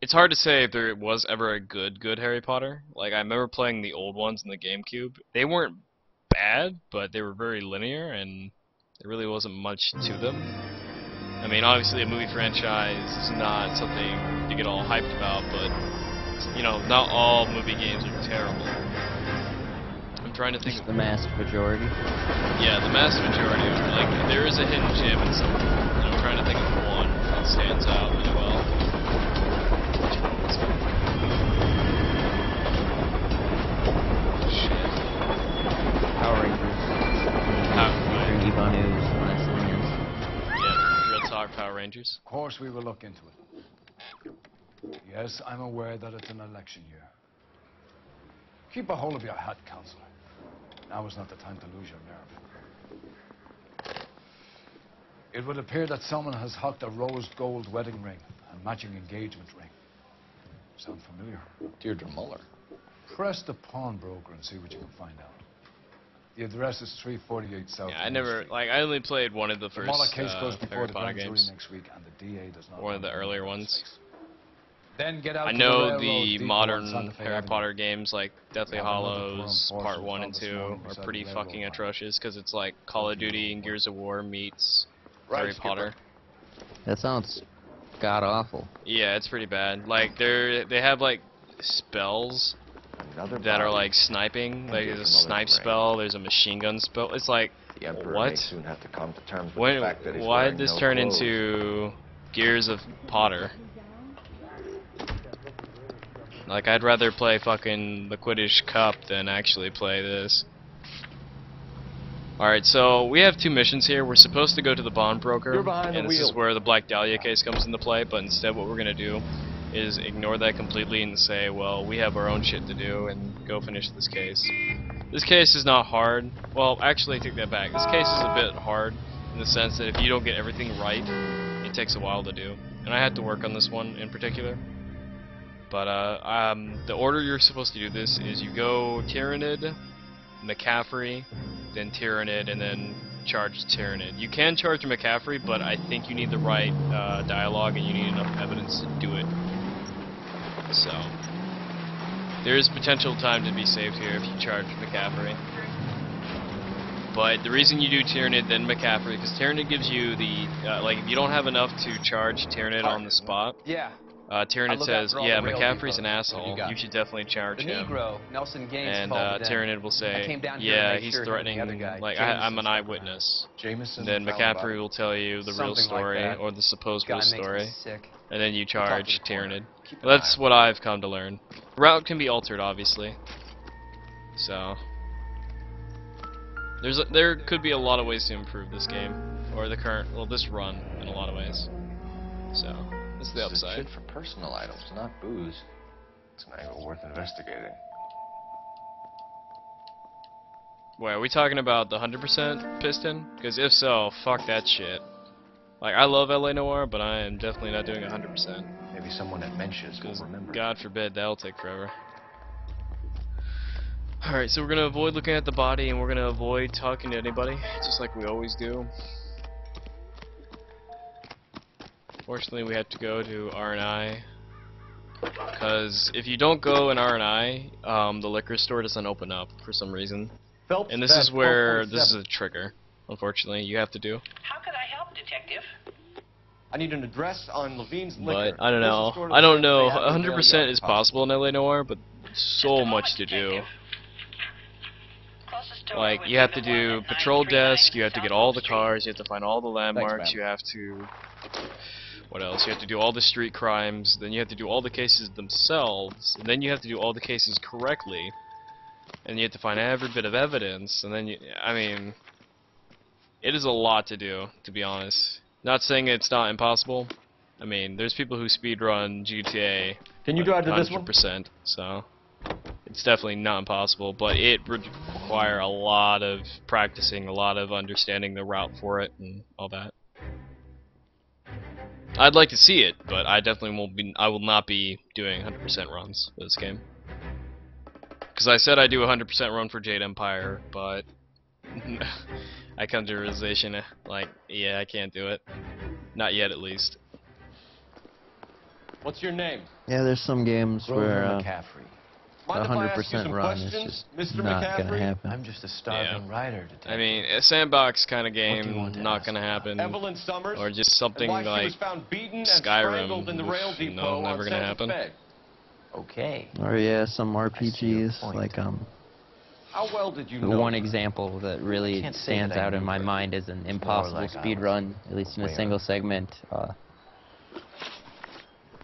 it's hard to say if there was ever a good Harry Potter. Like, I remember playing the old ones in the GameCube. They weren't bad, but they were very linear, and there really wasn't much to them. I mean, obviously a movie franchise is not something to get all hyped about, but, you know, not all movie games are terrible. I'm trying to think Just of... the mass majority. Yeah, the mass majority of them. Like, there is a hidden gem in some of them. And I'm trying to think of one that stands out really well. Shit. Power Rangers. Featuring Eva News, last thing is. Yeah, Real Talk Power Rangers. Of course we will look into it. Yes, I'm aware that it's an election year. Keep a hold of your hat, Counselor. Now is not the time to lose your nerve. It would appear that someone has hucked a rose gold wedding ring and matching engagement ring. Sound familiar? Deirdre Muller. Press the pawnbroker and see what you can find out. The address is 348 South. Yeah, I never, like, I only played one of the The Muller first case goes before Harry the Potter grand jury games. next week, and the DA does not. One of the earlier ones. Then get out I to know railroad the depot on modern Santa Fe Harry Avenue. Potter games like Deathly Have another Hallows forum Part force 1 and was found 2 this morning are beside pretty the railroad fucking line. atrocious because it's like Call of Duty and Gears of War meets Right, Harry Skipper. Potter. That sounds god awful. Yeah, it's pretty bad. Like they have like spells Another that are body. like sniping. Like Deirdre there's a Muller's snipe ring. spell, there's a machine gun spell. It's like The Emperor what? may soon have to come to terms with When, the fact that he's why wearing did this no turn clothes. into Gears of Potter? Like, I'd rather play fucking the Quidditch Cup than actually play this. Alright, so we have two missions here. We're supposed to go to the bond broker, You're behind the and this is wheel. where the Black Dahlia case comes into play, but instead what we're gonna do is ignore that completely and say, well, we have our own shit to do, and go finish this case. This case is not hard. Well, actually, I take that back. This case is a bit hard in the sense that if you don't get everything right, it takes a while to do. And I had to work on this one in particular. But the order you're supposed to do this is you go Tyrannid, McCaffrey, then Tyrannid, and then charge Tyrannid. You can charge McCaffrey, but I think you need the right dialogue and you need enough evidence to do it. So there is potential time to be saved here if you charge McCaffrey. But the reason you do Tyrannid then McCaffrey, because Tyrannid gives you the like if you don't have enough to charge Tyrannid on the spot. Yeah. Tyrannid says, for all yeah, the rail McCaffrey's an depots. What do asshole. you got? You should definitely charge The him. Negro, Nelson Gaines, And called it in. Tyrannid will I say, came down here to yeah, make he's sure him and threatening, the other guy, like, Jameson's I'm an stuck eyewitness. Jameson And then found McCaffrey by- will tell you the real Something like story, that. or the supposed Guy real makes me story. sick. And then you We'll talk charge to the corner. Tyrannid. Keep an That's eye what I've come to learn. The route can be altered, obviously. So there could be a lot of ways to improve this game, or the current, well, this run in a lot of ways. So that's the the This is upside. shit for personal items, not booze. It's an angle worth investigating. Wait, are we talking about the 100% piston? Because if so, fuck that shit. Like, I love L.A. Noire, but I am definitely not doing 100%. Maybe someone at Mensch's will remember. God forbid, that'll take forever. Alright, so we're gonna avoid looking at the body, and we're gonna avoid talking to anybody, just like we always do. Fortunately, we have to go to R&I, because if you don't go in R&I, the liquor store doesn't open up for some reason. Phelps, And this is where, this is 1247. a trigger, unfortunately, you have to do. How could I help, Detective? I need an address on Levine's But, liquor. I don't know, Closest store to I don't the know, Bay Avenue 100% Rail is Yard, possible in L.A. Noire, but so much to do. Like, you have to do patrol desk, you have to get all the cars, you have to find all the landmarks, you have to... What else? You have to do all the street crimes, then you have to do all the cases themselves, and then you have to do all the cases correctly, and you have to find every bit of evidence, and then you... I mean... It is a lot to do, to be honest. Not saying it's not impossible. I mean, there's people who speedrun GTA Can you drive to this one? 100%, so... It's definitely not impossible, but it would require a lot of practicing, a lot of understanding the route for it, and all that. I'd like to see it, but I definitely won't be. I will not be doing 100% runs for this game. Because I said I do a 100% run for Jade Empire, but I come to the realization, like, yeah, I can't do it. Not yet, at least. What's your name? Yeah, there's some games where McCaffrey. a Mind if I ask you 100% some run is questions, just Mr. not McCaffrey? gonna happen. I'm just a starving writer, detective. I mean, a sandbox kind of What do you game, want to not ask gonna happen. Evelyn Summers, Or just something and why like she was found beaten and Skyrim. strangled in the rail Oof, depot no, never on gonna Santa happen. Fe. Okay. Or yeah, some RPGs like How well did you The know one her? example that really Can't say stands that I out in knew my her. mind is an More impossible like I speed was run, at least in a way single on. segment.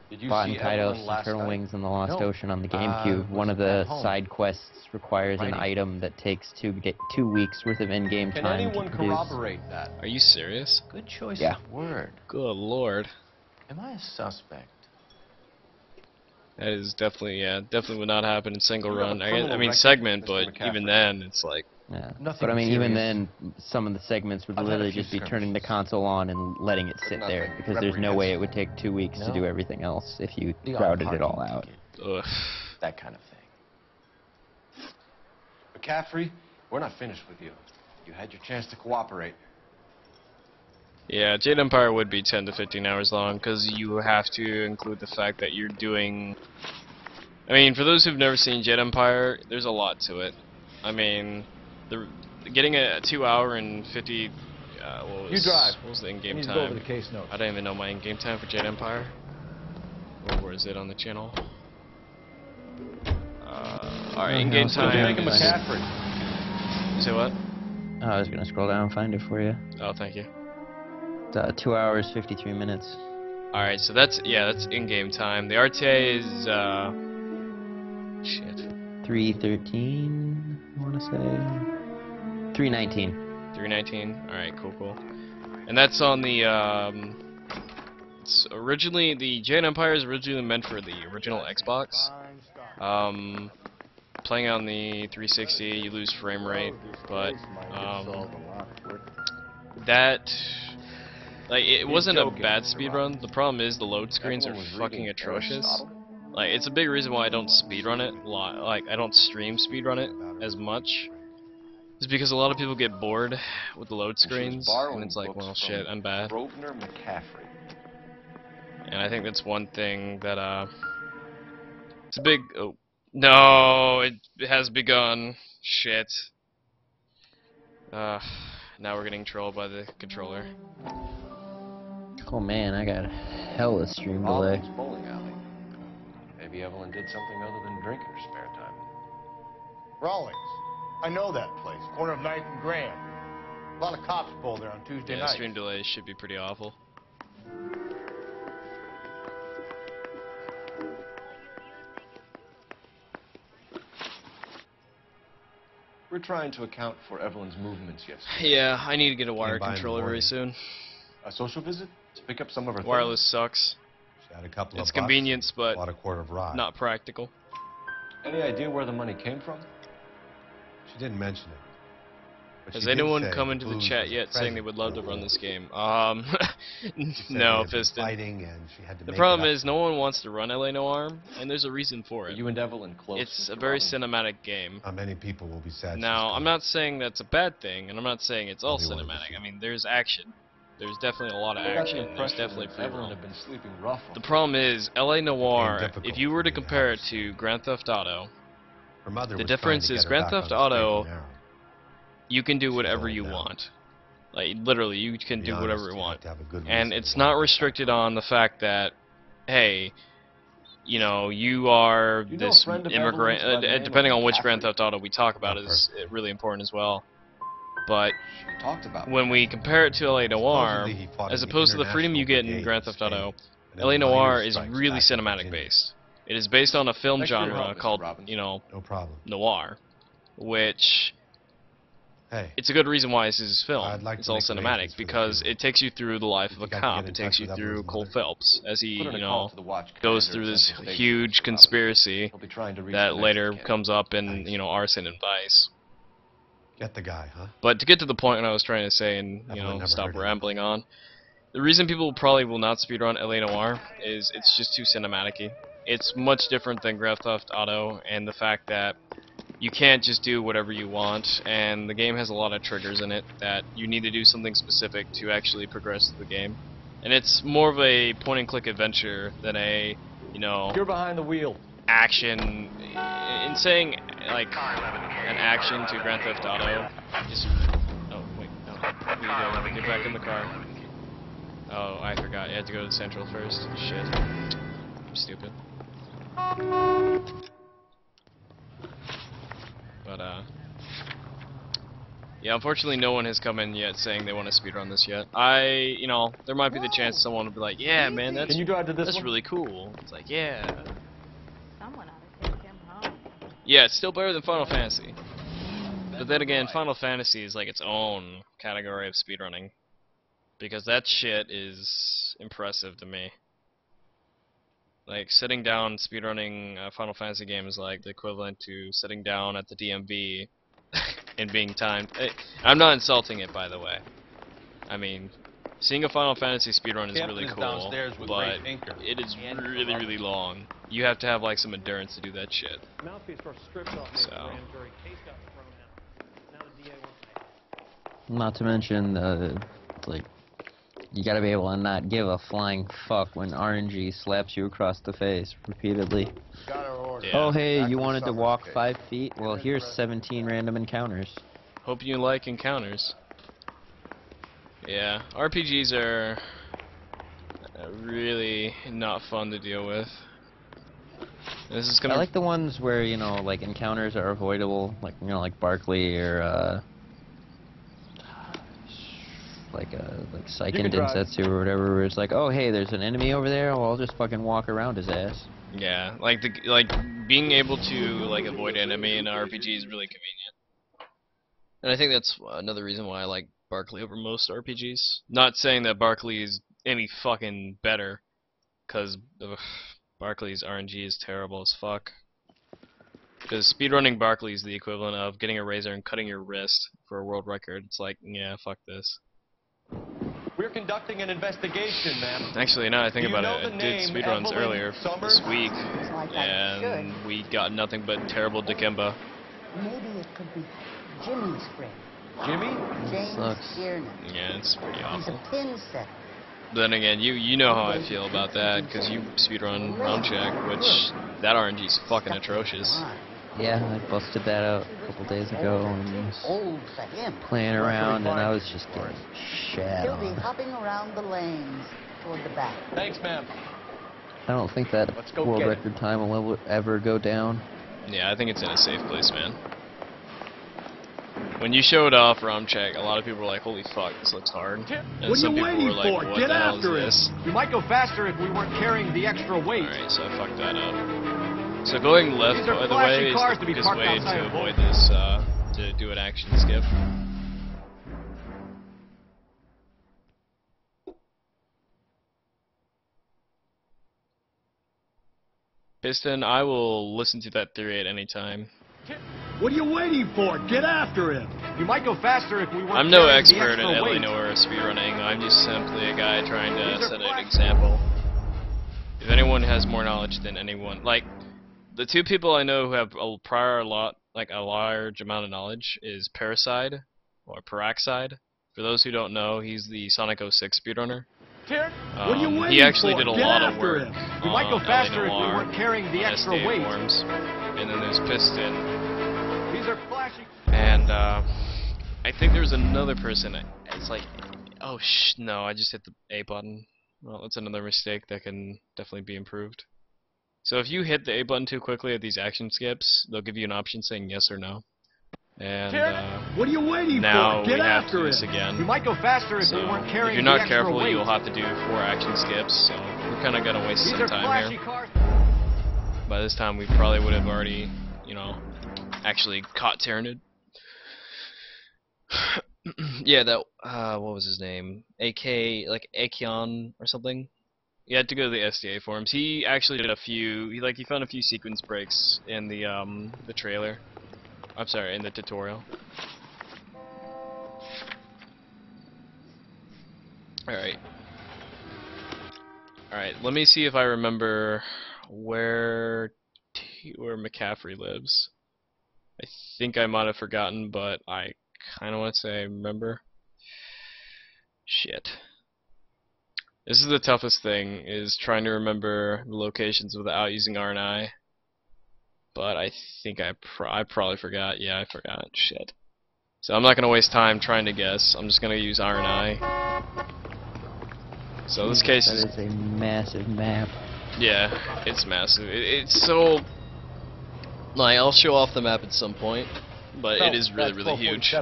Did you Bought see in Kaidos Evelyn and last Turtle night? Wings in the Lost No. Ocean on the GameCube. One of was the at home. side quests requires an Writing. item that takes 2 weeks worth of in-game Can time to anyone produce. corroborate that? Are you serious? Good choice Yeah. of word. Good lord. Am I a suspect? That is definitely, yeah, definitely would not happen in single You have a run. I criminal mean record, segment, Mr. but McCaffrey. even then, it's like, Yeah. Nothing But I mean, even serious. then, some of the segments would I've had a literally few just be turning the skirmishes. console on and letting it sit there, nothing because there's no way it would take 2 weeks to No. do everything else if you The odd routed it all parking out. ticket, ugh. that kind of thing. McCaffrey, we're not finished with you. You had your chance to cooperate. Yeah, Jade Empire would be 10 to 15 hours long, because you have to include the fact that you're doing... I mean, for those who've never seen Jade Empire, there's a lot to it. I mean, getting a 2 hour and 50... what was, You drive. What was the I in-game need to go over time? the case notes. I don't even know my in-game time for Jade Empire. Where is it on the channel? Alright, in-game scroll down time and is... find McCaffrey. You say what? Oh, I was gonna scroll down and find it for you. Oh, thank you. It's 2 hours 53 minutes. Alright, so that's, yeah, that's in-game time. The RTA is, shit. 3:13, I want to say. 3:19. 319? Alright, cool. And that's on the, it's originally, the Jade Empire is originally meant for the original Xbox. Playing on the 360, you lose frame rate, but, that... Like, it wasn't a bad speedrun. The problem is the load screens are fucking atrocious. Like, it's a big reason why I don't speedrun it. Like, I don't stream speedrun it as much. It's because a lot of people get bored with the load screens, and it's like, well, shit, I'm bad. Grosvenor McCaffrey. And I think that's one thing that, it's a big... Oh, no, it has begun. Shit. Now we're getting trolled by the controller. Oh man, I got hella stream delay. Baldwin's bowling alley. Maybe Evelyn did something other than drink in her spare time. Rawlings. I know that place. Corner of 9th and Grand. A lot of cops pull there on Tuesday Yeah, night. stream delays should be pretty awful. We're trying to account for Evelyn's movements yesterday. Yeah, I need to get a wired by in the controller very morning. soon. A social visit? To pick up some of her Wireless sucks. Got a couple It's of bucks, convenience, but bought a quart of rye. not practical. Any idea where the money came from? She didn't mention it. But Has she did anyone say come into the booze chat was a yet saying they present would love to for the run war. this game? She said No, they had been Piston. fighting and she had to The make problem it up is no one wants to run L.A. Noire, and there's a reason for it. You and Evelyn close. It's a Mr. very Robinson? cinematic game. How many people will be sad? Now, I'm not saying that's a bad thing, and I'm not saying it's all Only one cinematic. I mean, there's action. There's definitely a lot of I got the action. There's impression definitely that free Evelyn roam. had been sleeping rough. The problem is, L.A. Noire, difficult if you were for to me to compare have it to Grand Theft Auto, Her mother the was difference trying is to get her Grand back Theft on the straight Auto, and narrow. you can do whatever old you now. want. Like, literally, you can To be do honest, whatever you you have want. to have a good And reason it's to not want to restricted on the fact that, hey, you know, you are You know a this friend of immigrant, Evelyn's by the name of depending on which Grand McCaffrey? Theft Auto we talk about Not is personally. really important as well. But She talked about when we compare it to L.A. Noire, Supposedly he fought as in the opposed to the freedom you get in International Grand Brigade Theft in Auto, Spain, and then L.A. minor Noire is strikes really back in cinematic Virginia. based. It is based on a film Thanks for your genre help, Mr. called, Robinson. you know, No problem. noir, which Hey, it's a good reason why this is film. I'd like It's to all make cinematic arrangements for the because funeral. it takes you through the life of a think I can cop. get in It takes touch you with through Evelyn's Cole mother? Phelps as he, Put in a you call know, to the watch goes commander through at this Central Station, huge Mr. Robinson. conspiracy He'll be trying to reach that the later Mexican. comes up in, Thanks. you know, arson and vice. get the guy, huh? But to get to the point I was trying to say and, you Evelyn know, never stop heard of rambling on, the reason people probably will not speedrun L.A. Noire is it's just too cinematic-y. It's much different than Grand Theft Auto, and the fact that you can't just do whatever you want, and the game has a lot of triggers in it that you need to do something specific to actually progress the game. And it's more of a point-and-click adventure than a, you know, You're behind the wheel. action. In saying, like, an action to Grand Theft Auto is... Oh, wait, no. Here you go. Get back in the car. Oh, I forgot. You had to go to Central first. Shit. I'm stupid. But, yeah, unfortunately no one has come in yet saying they want to speedrun this yet. You know, there might be the chance someone will be like, yeah, man, Can you drive to this that's one? really cool. It's like, yeah. Someone ought to take him home. Yeah, it's still better than Final Fantasy. But then again, Final Fantasy is like its own category of speedrunning. Because that shit is impressive to me. Like, sitting down speedrunning a Final Fantasy game is like the equivalent to sitting down at the DMV and being timed. I'm not insulting it, by the way. I mean, seeing a Final Fantasy speedrun is Captain really is cool, downstairs with but Ray Pinker. it is And really, really long. You have to have like some endurance to do that shit. Mouthpiece first stripped off So. grand jury. Case got thrown out. Now the DA wants to Not to mention, like, you gotta be able to not give a flying fuck when RNG slaps you across the face repeatedly. Got our order. Yeah. Oh, hey, Back you to the wanted to Summers walk case. 5 feet? Well, here's 17 random encounters. Hope you like encounters. Yeah, RPGs are really not fun to deal with. This is I gonna. like the ones where, you know, like, encounters are avoidable, like, you know, like Barkley or, like Psych You and can drive. Densetsu or whatever, where it's like, oh, hey, there's an enemy over there, well, I'll just fucking walk around his ass. Yeah, like being able to like avoid enemy in an RPG is really convenient. And I think that's another reason why I like Barkley over most RPGs. Not saying that Barkley is any fucking better, because Barkley's RNG is terrible as fuck. Because speedrunning Barkley is the equivalent of getting a razor and cutting your wrist for a world record. It's like, yeah, fuck this. We're conducting an investigation, ma'am. Actually, now I think Do you about know it, the I did name speedruns Evelyn earlier Summers? this week, Like I and we got nothing but terrible Dikemba. Maybe it could be Jimmy's friend. Jimmy? James Sucks. Kiernan. Yeah, it's pretty He's awful. a pin setter. But then again, you know how I feel about that, because you speedrun Check, which that RNG is fucking atrocious. Yeah, I busted that out a couple days ago and was Old for him. playing around, and I was just getting shat He'll be on. hopping around the lanes toward the back. Thanks, ma'am. I don't think that Let's go world get it. record time will ever go down. Yeah, I think it's in a safe place, man. When you showed off Check, a lot of people were like, holy fuck, this looks hard. And What are some you people waiting were like, for? what Get the hell after it. is this? We might go faster if we weren't carrying the extra weight. Alright, so I fucked that up. So going left, These are by the flashy way, is cars the to be quickest parked way outside to of avoid homes. this, to do an action skip. Piston, I will listen to that theory at any time. What are you waiting for? Get after him! You might go faster if we weren't I'm no carrying the expert in extra L.A weight. Noire speedrunning. I'm just simply a guy trying to set an example. If anyone has more knowledge than anyone, like the two people I know who have a large amount of knowledge is Parasite or Peroxide. For those who don't know, he's the Sonic 06 speedrunner. What are you waiting He actually for? did a Get lot of after work him. You might go on faster L.A. if we Noire, weren't carrying the on extra SDA weight. forums. And then there's Piston. These are flashy. And I think there's another person. It's like, oh no, I just hit the A button. Well, that's another mistake that can definitely be improved. So if you hit the A button too quickly at these action skips, they'll give you an option saying yes or no. And what are you waiting now for? Get we have to after do this him! again. You might go faster if So we weren't if carrying you're the not extra careful, weight. you'll have to do 4 action skips. So we're kind of gonna waste These some are time flashy here. cars. By this time, we probably would have already, you know, actually caught Tyrannid. Yeah, that what was his name? like Akion or something. You had to go to the SDA forums. He actually did he found a few sequence breaks in the trailer. I'm sorry, in the tutorial. Alright. Alright, let me see if I remember where McCaffrey lives. I think I might have forgotten, but I kind of want to say I remember. Shit. This is the toughest thing, is trying to remember the locations without using RNI. But I think I probably forgot. Yeah, I forgot. Shit. So I'm not going to waste time trying to guess. I'm just going to use RNI. So this case that is a massive map. Yeah, it's massive. It's so... Like, I'll show off the map at some point, but it is really, really huge.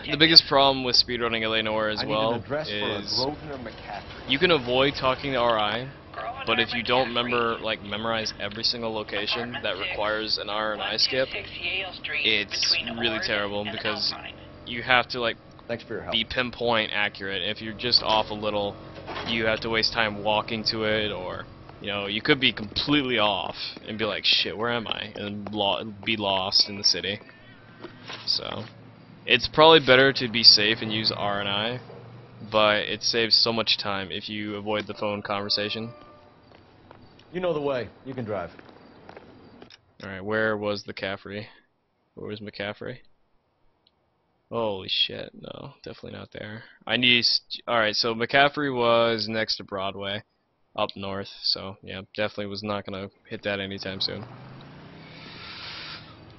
The biggest problem with speedrunning L.A. Noire as well is you can avoid talking to RI, but if you don't memorize every single location that requires an RNI skip, it's really terrible because you have to be pinpoint accurate. If you're just off a little, you have to waste time walking to it, or you could be completely off and be like, shit, where am I? And be lost in the city. So it's probably better to be safe and use RNI, but it saves so much time if you avoid the phone conversation. You know the way. You can drive. Alright, where was the McCaffrey? Where was McCaffrey? Holy shit, no, definitely not there. Alright, so McCaffrey was next to Broadway, up north, so yeah, definitely was not gonna hit that anytime soon.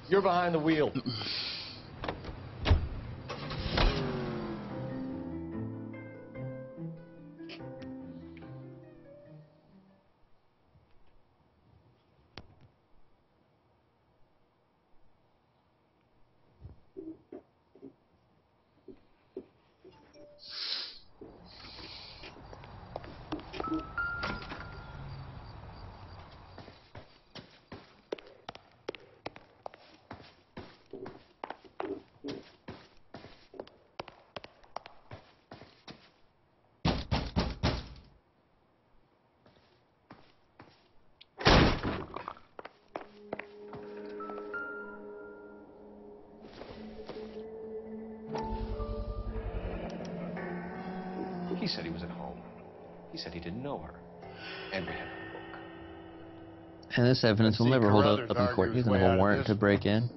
You're behind the wheel. He said he was at home. He said he didn't know her. And we have her book. And this evidence will never hold up in court. He doesn't have a warrant to break in.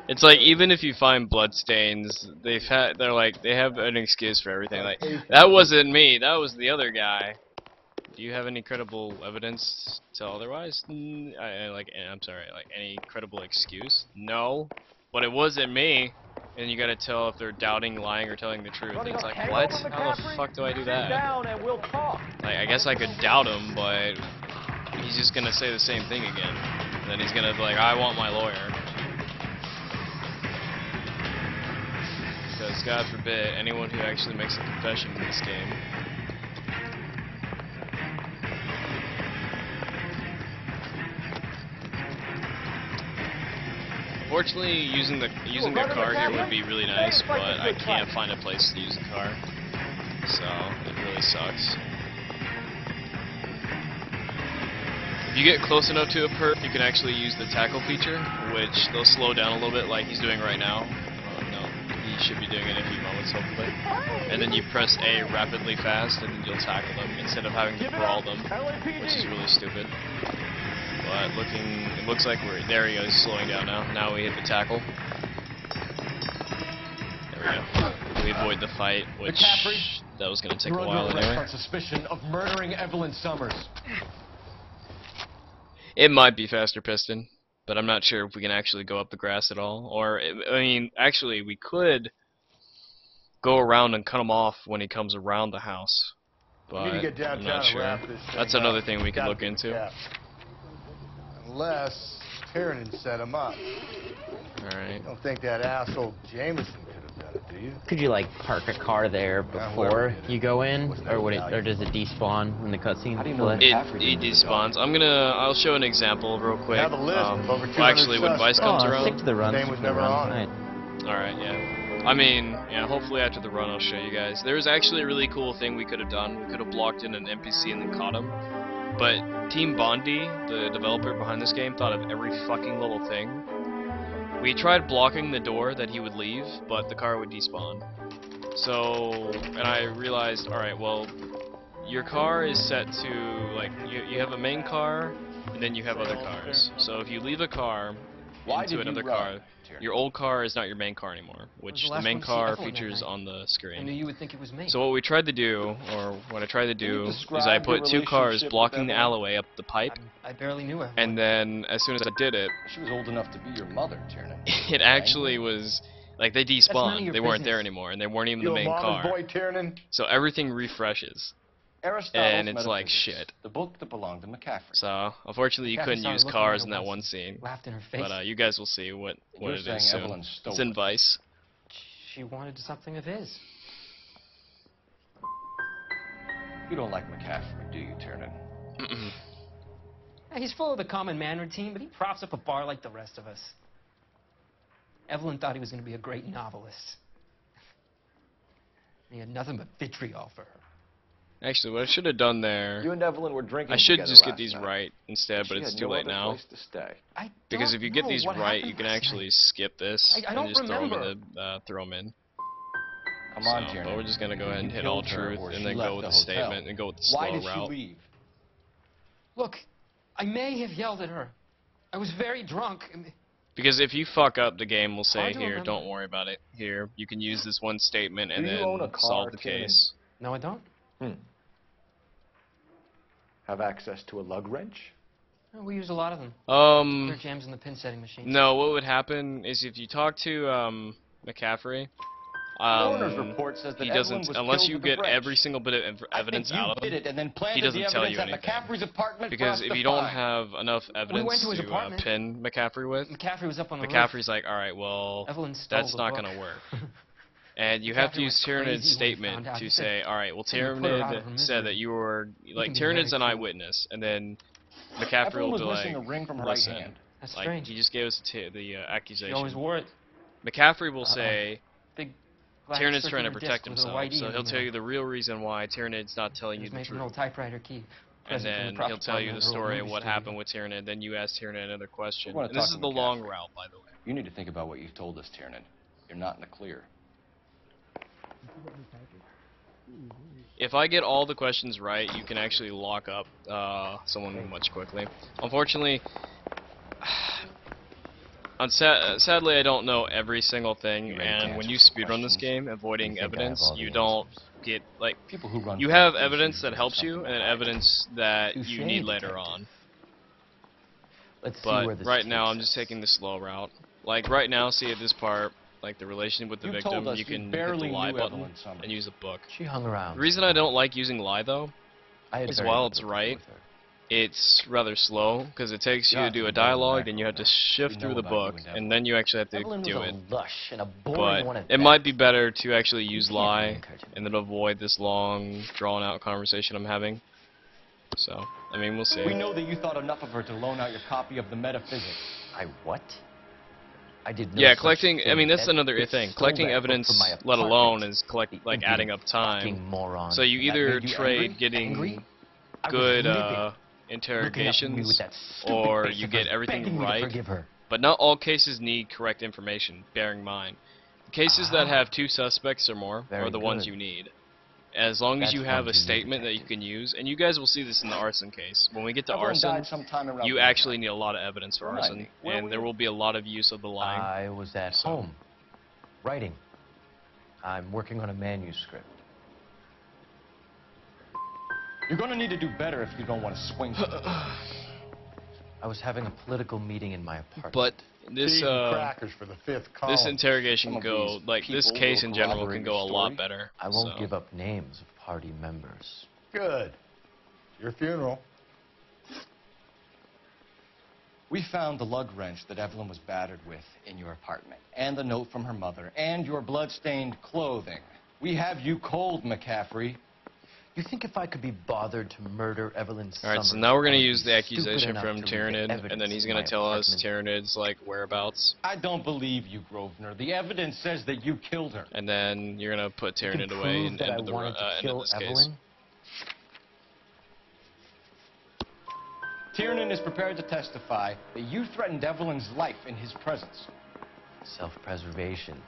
It's like, even if you find bloodstains, they have an excuse for everything. Like, that wasn't me, that was the other guy. Do you have any credible evidence to otherwise? I'm sorry, any credible excuse? No, but it wasn't me. And you gotta tell if they're doubting, lying, or telling the truth. And it's like, what? How the fuck do I do that? Like, I guess I could doubt him, but he's just gonna say the same thing again. And then he's gonna be like, I want my lawyer. Because, God forbid, anyone who actually makes a confession in this game. Fortunately, using a car here would be really nice, but I can't find a place to use a car. so it really sucks. If you get close enough to a perp, you can actually use the tackle feature, which they'll slow down a little bit like he's doing right now. No, he should be doing it in a few moments, hopefully. And then you press A rapidly fast, and then you'll tackle them instead of having to brawl them, which is really stupid. But it looks like there he goes, slowing down now. Now we hit the tackle. There we go. We avoid the fight, which that was going to take a while anyway. On suspicion of murdering Evelyn Summers. It might be faster piston, but I'm not sure if we can actually go up the grass at all. Or, I mean, actually, we could go around and cut him off when he comes around the house. But We need to get I'm downtown not and sure. wrap this thing That's another up. thing we could Gotta look be into. capped. Unless Tiernan set him up. Alright. I don't think that asshole Jameson could have done it, do you? Could you like park a car there before you go in, or does it despawn when the cutscene? How do you know It despawns. I'll show an example real quick. Have a list of over 200 well, actually, when Vice comes around. Stick to the run. Name was never on it. Alright, yeah. I mean, yeah, hopefully after the run I'll show you guys. There's actually a really cool thing we could have done. We could have blocked in an NPC and then caught him. But Team Bondi, the developer behind this game, thought of every fucking little thing. We tried blocking the door that he would leave, but the car would despawn. So, and I realized, alright, well, your car is set to, like, you have a main car, and then you have other cars. So if you leave a car into another car, your old car is not your main car anymore, which the main car features on the screen. I knew you would think it was me. So what we tried to do, or what I tried to do, is I put two cars blocking the alleyway up the pipe, I barely knew her. and then as soon as I did it, She was old enough to be your mother, Tiernan. it actually was, like, they none of despawned. your They weren't there business. anymore, and they weren't even You the a main mama's car. boy, Tiernan? So everything refreshes, and it's like shit. The book that belonged to McCaffrey. So unfortunately, you McCaffrey couldn't saw her use looking cars at in her that once one scene. laughed in her face. But you guys will see what You're it saying is soon. Evelyn stole It's in it. Vice. She wanted something of his. You don't like McCaffrey, do you, Tiernan? He's full of the common man routine, but he props up a bar like the rest of us. Evelyn thought he was going to be a great novelist. He had nothing but vitriol for her. Actually, what I should have done there, You and Evelyn were drinking I should together just get last these night. right instead, but She it's had too no late other now. place to stay. I Because don't if you get know these what right, happened you can last actually night. skip this I and don't just throw them remember. in throw them in. Come on, So, Tiernan. but we're just gonna go ahead and You hit all killed her truth or and she then left go with the the hotel. statement and go with the Why slow did route. she leave? Look, I may have yelled at her. I was very drunk. Because if you fuck up, the game will say, Hard to here, remember. don't worry about it. Here, you can use this one statement and Do you own a then car, solve the Tiernan? case. No, I don't. Have access to a lug wrench? We use a lot of them. They're jams in the pin setting machine. No, what would happen is if you talk to McCaffrey, Coroner's report says that he Evelyn doesn't, was unless killed you with a get wrench. every single bit of evidence I think you out of did him, it and then planted he doesn't the tell evidence you at anything. McCaffrey's apartment Because for us if to you don't find. have enough evidence went to his to apartment. pin McCaffrey with, McCaffrey was up on the McCaffrey's roof. like, alright, well, Evelyn stole that's the not book. going to work. And you have to McCaffrey use went crazy Tyrannid's when he statement found out. to He say, said, alright, well, "I'm gonna put her out of her Tyrannid said that misery." you were, like, can be Tyrannid's very an cruel. eyewitness, and then McCaffrey Evelyn will was be missing like, a ring from her listen, right hand. That's like, strange. he just gave us the She accusation. always wore it. McCaffrey will say, Big black Tyrannid's trying to circular protect disc with a himself, white E so in he'll the tell you middle. the real reason why Tyrannid's not telling It you was the made from an old truth. typewriter key. And Present from then the he'll tell you the property owner story of of a what movie happened with Tyrannid, then you ask Tyrannid another question. We wanna And this talk is to the McCaffrey. long route, by the way. You need to think about what you've told us, Tiernan. You're not in the clear. If I get all the questions right, you can actually lock up someone much quickly. Unfortunately, sadly I don't know every single thing, and when you speedrun this game, avoiding evidence, you don't get, like, People who run you have evidence that helps you, and evidence that you Touché, need later on. Let's see But where this right now, takes I'm just taking the slow route. Like, right now, see at this part, like the relation with the You victim, told us you you can hit barely the lie knew button Evelyn Summers. and use a book. She hung around. The reason I don't like using lie, though, I had is very while little it's to do right, with her. it's rather slow, because it takes you Yeah, to do a it's better than dialogue, that. then you have to shift We through know the about you book, and and Evelyn. then you actually have to Evelyn do was it. a lush and a boring one But at it that. might be better to actually use can't lie, blame her, Jimmy. and then avoid this long, drawn-out conversation I'm having. So, I mean, we'll see. We know that you thought enough of her to loan out your copy of the Metaphysics. I what? I did no Yeah, such collecting. I thing. mean, that's That another bitch thing. stole Collecting that book evidence, from my let alone, apartment. is The adding impudent up time. fucking moron. So you And that either made you trade angry? getting Angry? I was good livid. Looking up at me interrogations, with that stupid or face you of get hers, everything begging me to right. forgive her. But not all cases need correct information. Bearing in mind, the cases that have 2 suspects or more are Very the ones good. you need. As long as That's you have one a to you, statement that you can use, and you guys will see this in the arson case. When we get to Evelyn arson, died sometime around you midnight. actually need a lot of evidence for Remind arson, me, where and were there you? will be a lot of use of the line. I was at home, writing. I'm working on a manuscript. You're going to need to do better if you don't want to swing. I was having a political meeting in my apartment. But this Tea and crackers for the 5th column. this interrogation Some of go these like this people case will in general corroborate can your go a lot story. better. I won't so. give up names of party members. Good. Your funeral. We found the lug wrench that Evelyn was battered with in your apartment, and the note from her mother, and your blood-stained clothing. We have you cold, McCaffrey. You think if I could be bothered to murder Evelyn Alright, Summers, so now we're I gonna would use be the stupid accusation enough from to leave the Tyranid, and evidence then he's in gonna my tell us apartment? Tyranid's like whereabouts, I don't believe you, Grosvenor. The evidence says that you killed her. and then you're gonna put You can Tyranid away prove and that I end the wanted to end of kill this case. Evelyn? Tiernan is prepared to testify that you threatened Evelyn's life in his presence. Self-preservation.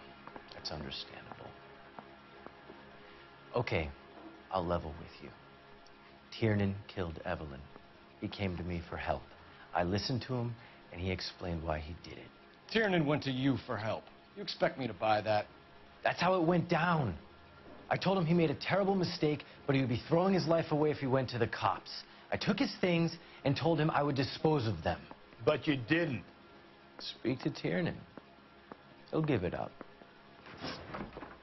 That's understandable. Okay, I'll level with you. Tiernan killed Evelyn. He came to me for help. I listened to him, and he explained why he did it. Tiernan went to you for help. You expect me to buy that? That's how it went down. I told him he made a terrible mistake, but he would be throwing his life away if he went to the cops. I took his things and told him I would dispose of them. But you didn't. Speak to Tiernan. He'll give it up.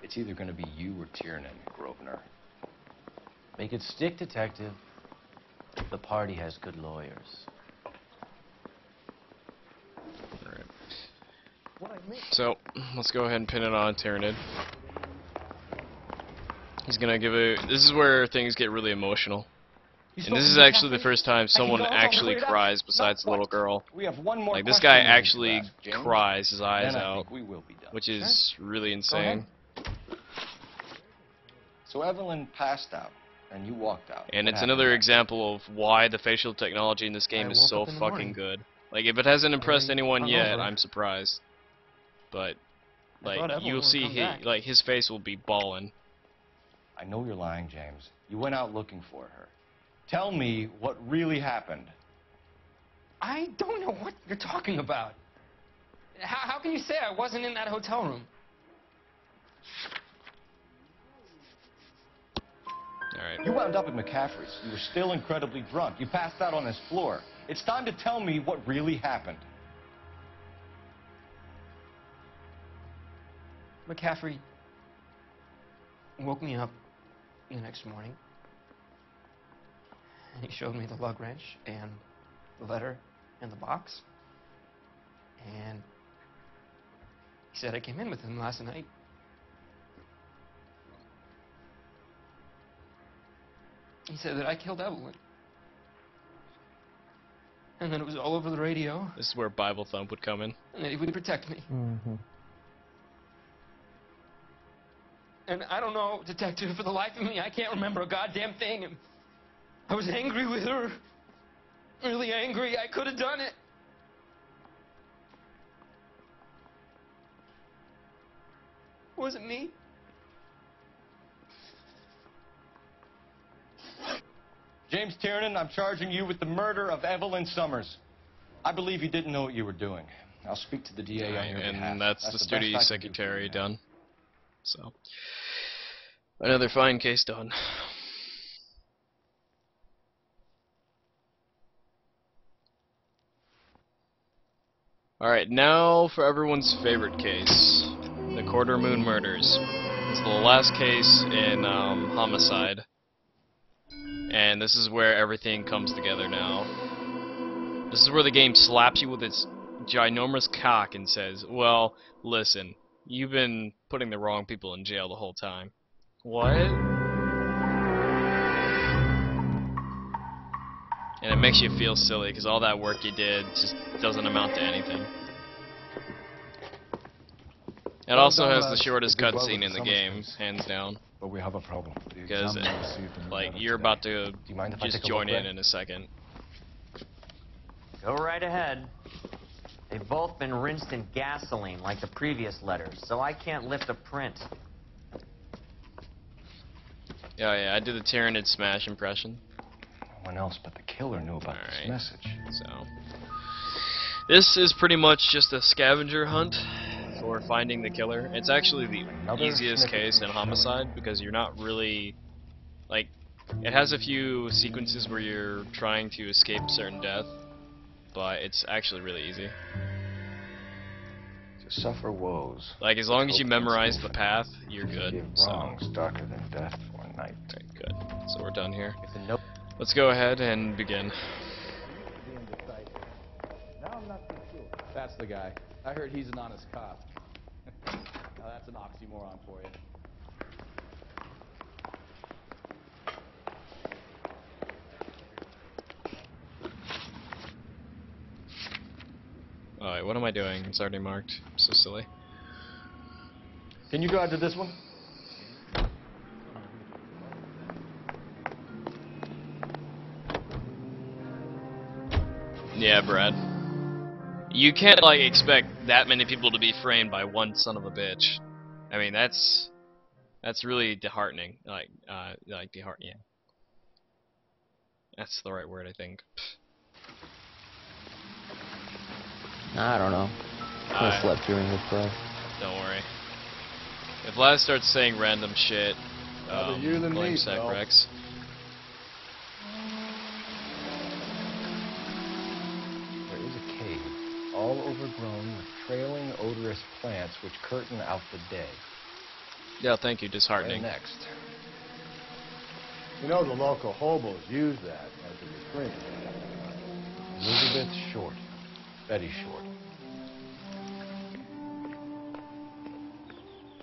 It's either going to be you or Tiernan, Grosvenor. Make it stick, detective. The party has good lawyers. So let's go ahead and pin it on Tyranid. He's gonna give a. This is where things get really emotional. And this is actually the first time someone actually cries besides the little girl. We have one more Like, this question guy we need to actually ask, James. cries his eyes Then I out, think we will be done. which is really insane. So Evelyn passed out, and you walked out. And What it's happened another next? example of why the facial technology in this game I is woke so up in the fucking morning. good. Like, if it hasn't impressed anyone yet, hungover. I'm surprised. But, like, thought Evelyn you'll would see, come back. like, his face will be ballin'. I know you're lying, James. You went out looking for her. Tell me what really happened. I don't know what you're talking about. How can you say I wasn't in that hotel room? Alright. You wound up at McCaffrey's. You were still incredibly drunk. You passed out on his floor. It's time to tell me what really happened. McCaffrey woke me up the next morning, and he showed me the lug wrench and the letter and the box, and he said I came in with him last night. He said that I killed Evelyn. And then it was all over the radio, This is where Bible Thump would come in. and that he would protect me. Mm-hmm. And I don't know, detective, for the life of me, I can't remember a goddamn thing. And I was angry with her. Really angry. I could have done it. Was it me? James Tiernan, I'm charging you with the murder of Evelyn Summers. I believe you didn't know what you were doing. I'll speak to the DA on your behalf. And that's the best studio I can do for secretary you, man. done. So, another fine case done. Alright, now for everyone's favorite case, the Quarter Moon Murders. It's the last case in Homicide. And this is where everything comes together now. This is where the game slaps you with its ginormous cock and says, well, listen, you've been putting the wrong people in jail the whole time. What? And it makes you feel silly, because all that work you did just doesn't amount to anything. It also has the shortest cutscene in the game, hands down. But we have a problem. Because, like, you're about to just join in a second. Go right ahead. They've both been rinsed in gasoline like the previous letters, so I can't lift a print. Oh yeah, I did the Tyranid Smash impression. No one else but the killer knew about this message. So, this is pretty much just a scavenger hunt for finding the killer. It's actually the easiest case in Homicide because you're not really, like, it has a few sequences where you're trying to escape certain death, but it's actually really easy. To suffer woes. Like, as long as you memorize the path, you're good. Wrongs darker than death for a night. Okay, good. So we're done here. Let's go ahead and begin. That's the guy. I heard he's an honest cop. Now that's an oxymoron for you. Alright, what am I doing? It's already marked. I'm so silly. Can you drive to this one? Yeah, Brad. You can't, like, expect that many people to be framed by one son of a bitch. I mean, that's really disheartening. Like disheartening. Yeah. That's the right word, I think. I don't know. I slept during this play. Don't worry. If Vlad starts saying random shit, blame Sack Rex. There is a cave, all overgrown with trailing, odorous plants which curtain out the day. Yeah, thank you, disheartening. And next. You know the local hobos use that as a retreat. Elizabeth Short. Betty Short.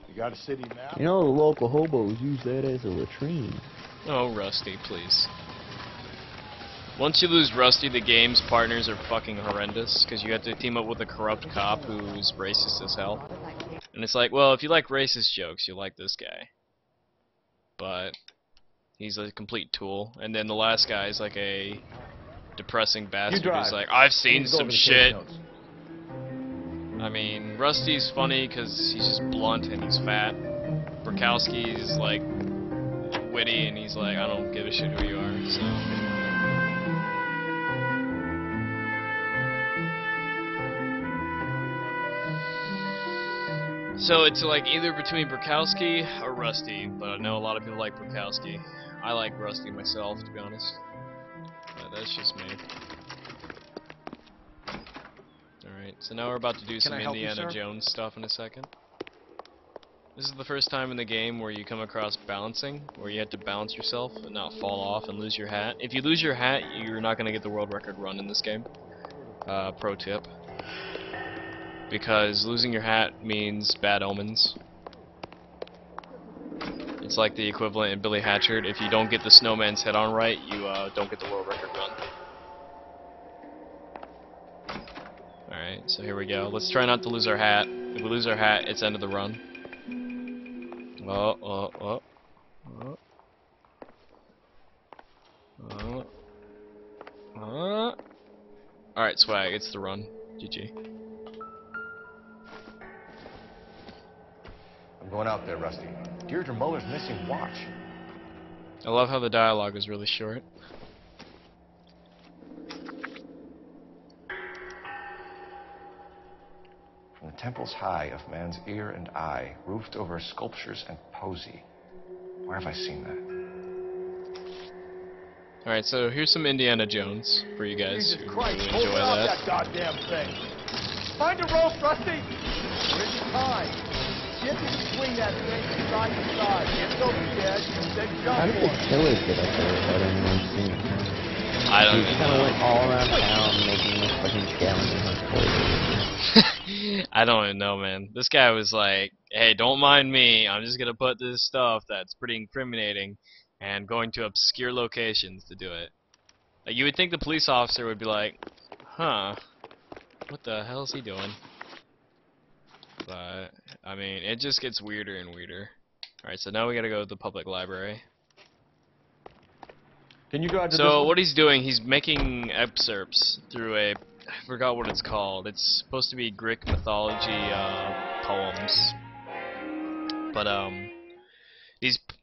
You got a city map? You know the local hobos use that as a latrine. Oh, Rusty, please. Once you lose Rusty, the game's partners are fucking horrendous, because you have to team up with a corrupt cop who's racist as hell. And it's like, well, if you like racist jokes, you like this guy. But he's a complete tool. And then the last guy is like a depressing bastard who's like, I've seen some shit. I mean, Rusty's funny because he's just blunt and he's fat. Burkowski's like witty and he's like, I don't give a shit who you are, so. So it's like either between Burkowski or Rusty, but I know a lot of people like Burkowski. I like Rusty myself, to be honest. But that's just me. Alright, so now we're about to do some Indiana Jones stuff in a second. This is the first time in the game where you come across balancing, where you have to balance yourself and not fall off and lose your hat. If you lose your hat, you're not going to get the world record run in this game. Pro tip. Because losing your hat means bad omens. It's like the equivalent in Billy Hatchard. If you don't get the snowman's head on right, you don't get the world record run. Alright, so here we go. Let's try not to lose our hat. If we lose our hat, it's end of the run. Alright, swag, it's the run. GG. I'm going out there, Rusty. Deirdre Muller's missing watch. I love how the dialogue is really short. From the temples high of man's ear and eye, roofed over sculptures and poesy. Where have I seen that? Alright, so here's some Indiana Jones for you guys who enjoy that goddamn thing. Find a rope, Rusty. Where's your time? See if you can swing that thing from side to side. Get over the edge, then jump How did the killers get up there without anyone seeing them? I don't know. He kind of went all around town making this fucking scavenger hunt for I don't even know, man. This guy was like, hey, don't mind me. I'm just going to put this stuff that's pretty incriminating and going to obscure locations to do it. Like, you would think the police officer would be like, huh, what the hell is he doing? But I mean, it just gets weirder and weirder. All right, so now we gotta go to the public library. Can you drive to this So one? what he's doing, he's making excerpts through a, I forgot what it's called. It's supposed to be Greek mythology poems. But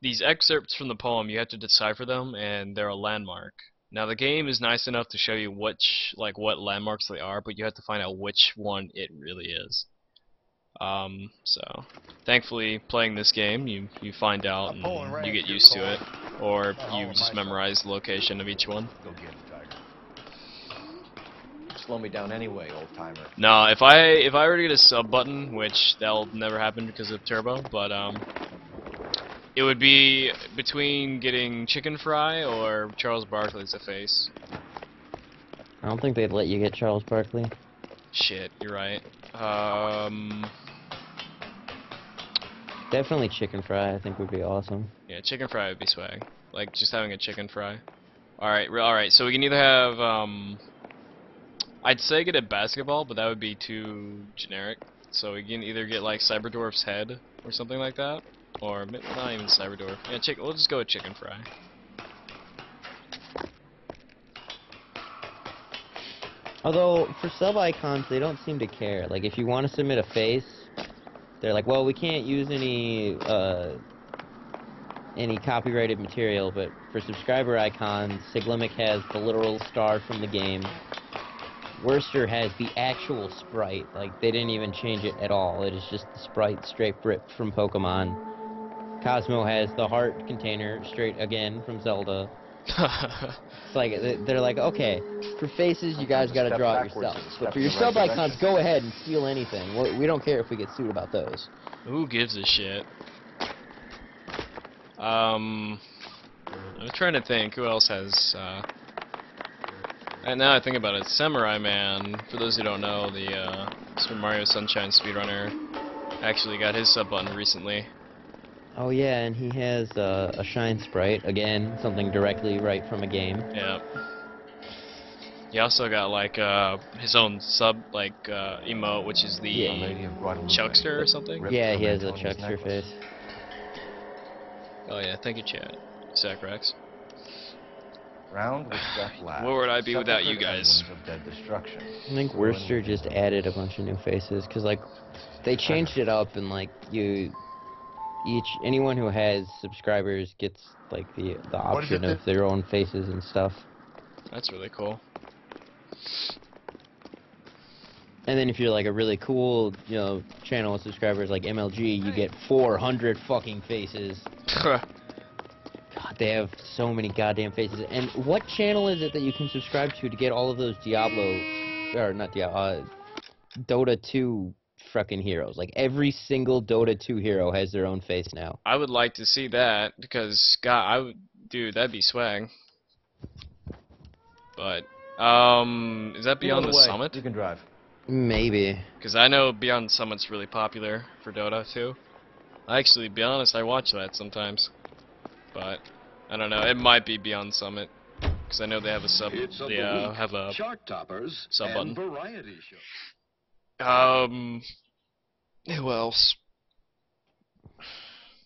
these excerpts from the poem, you have to decipher them, and they're a landmark. Now the game is nice enough to show you which, like, what landmarks they are, but you have to find out which one it really is. So thankfully, playing this game, you find out and you get used to it, or you just memorize the location of each one. Go get it, Tiger. Slow me down anyway, old timer. No, if I were to get a sub button, which that'll never happen because of Turbo, but it would be between getting Chicken Fry or Charles Barkley's a face. I don't think they'd let you get Charles Barkley. Shit, you're right. Definitely Chicken Fry, I think would be awesome. Yeah, Chicken Fry would be swag. Like just having a Chicken Fry. Alright, so we can either have I'd say get a basketball, but that would be too generic. So we can either get like Cyberdwarf's head or something like that, or not even Cyberdwarf. Yeah, we'll just go with Chicken Fry. Although, for sub-icons, they don't seem to care. Like, if you want to submit a face, they're like, well, we can't use any copyrighted material, but for subscriber icons, Siglimic has the literal star from the game. Worcester has the actual sprite. Like, they didn't even change it at all. It is just the sprite straight ripped from Pokemon. Cosmo has the heart container straight, again, from Zelda. It's like, they're like, okay, for faces, you guys gotta draw it yourselves. But for your sub-icons, go ahead and steal anything. We don't care if we get sued about those. Who gives a shit? I'm trying to think, who else has, and now I think about it, Samurai Man, for those who don't know, the Super Mario Sunshine speedrunner, actually got his sub button recently. Oh yeah, and he has a Shine Sprite, again, something directly right from a game. Yeah. He also got like his own sub emote, which is the Chuckster or something. Yeah, he has a Chuckster face. Oh yeah, thank you, chat. Sacrex. Round with Death Lab. Where would I be without you guys? Of dead destruction. I think Worcester just added a bunch of new faces, because like they changed it up, and like anyone who has subscribers gets like the option of their own faces and stuff. That's really cool. And then if you're like a really cool, channel with subscribers like MLG, you get 400 fucking faces. God, they have so many goddamn faces. And what channel is it that you can subscribe to get all of those Dota 2 fucking heroes? Like every single Dota 2 hero has their own face now. I would like to see that because God, dude, that'd be swag. But is that Beyond the Summit? You can drive. Maybe. Because I know Beyond the Summit's really popular for Dota 2. Actually, to be honest, I watch that sometimes. But I don't know. It might be Beyond Summit because I know they have a sub. They have a chart toppers sub button. and variety shows. Who else?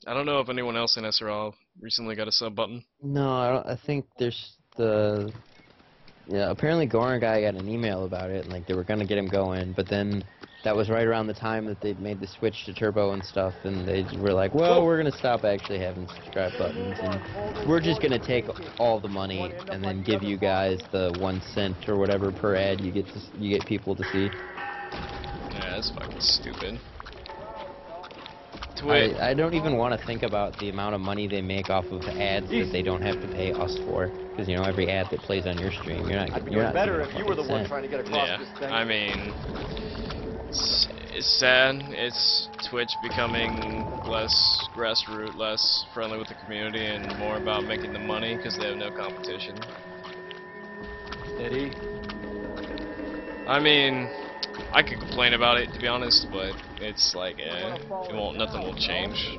I don't know if anyone else in SRL recently got a sub button. No, I think there's apparently Goran guy got an email about it, and like they were gonna get him going, but then that was right around the time that they made the switch to Turbo and stuff, and they were like, well, we're gonna stop actually having subscribe buttons, and we're just gonna take all the money and then give you guys the 1 cent or whatever per ad you get people to see. Yeah, that's fucking stupid. I don't even want to think about the amount of money they make off of ads that they don't have to pay us for, because every ad that plays on your stream, you're not better if you were the one trying to get across this thing. I mean, it's sad. It's Twitch becoming less grassroots, less friendly with the community, and more about making the money because they have no competition. Eddie. I mean, I could complain about it, to be honest, but it's like, nothing will change.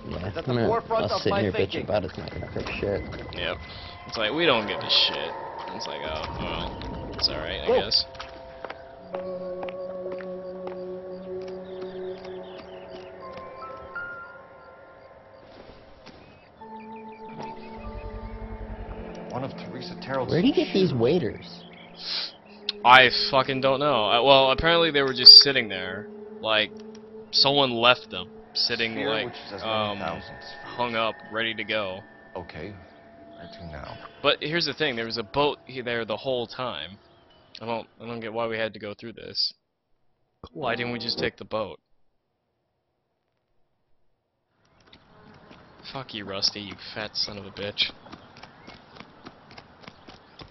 Yeah, I'll sit here bitch about it, it's not gonna hurt shit. Yep. It's like, we don't give a shit. It's like, oh, well, it's alright, I guess. one of Teresa Terrell's Where do you get these shoes. waiters? I fucking don't know. Well, apparently they were just sitting there, like someone left them sitting Sphere like which is as many thousands. hung up, ready to go. Okay, where to now? But here's the thing: there was a boat there the whole time. I don't get why we had to go through this. Why didn't we just take the boat? Fuck you, Rusty, you fat son of a bitch.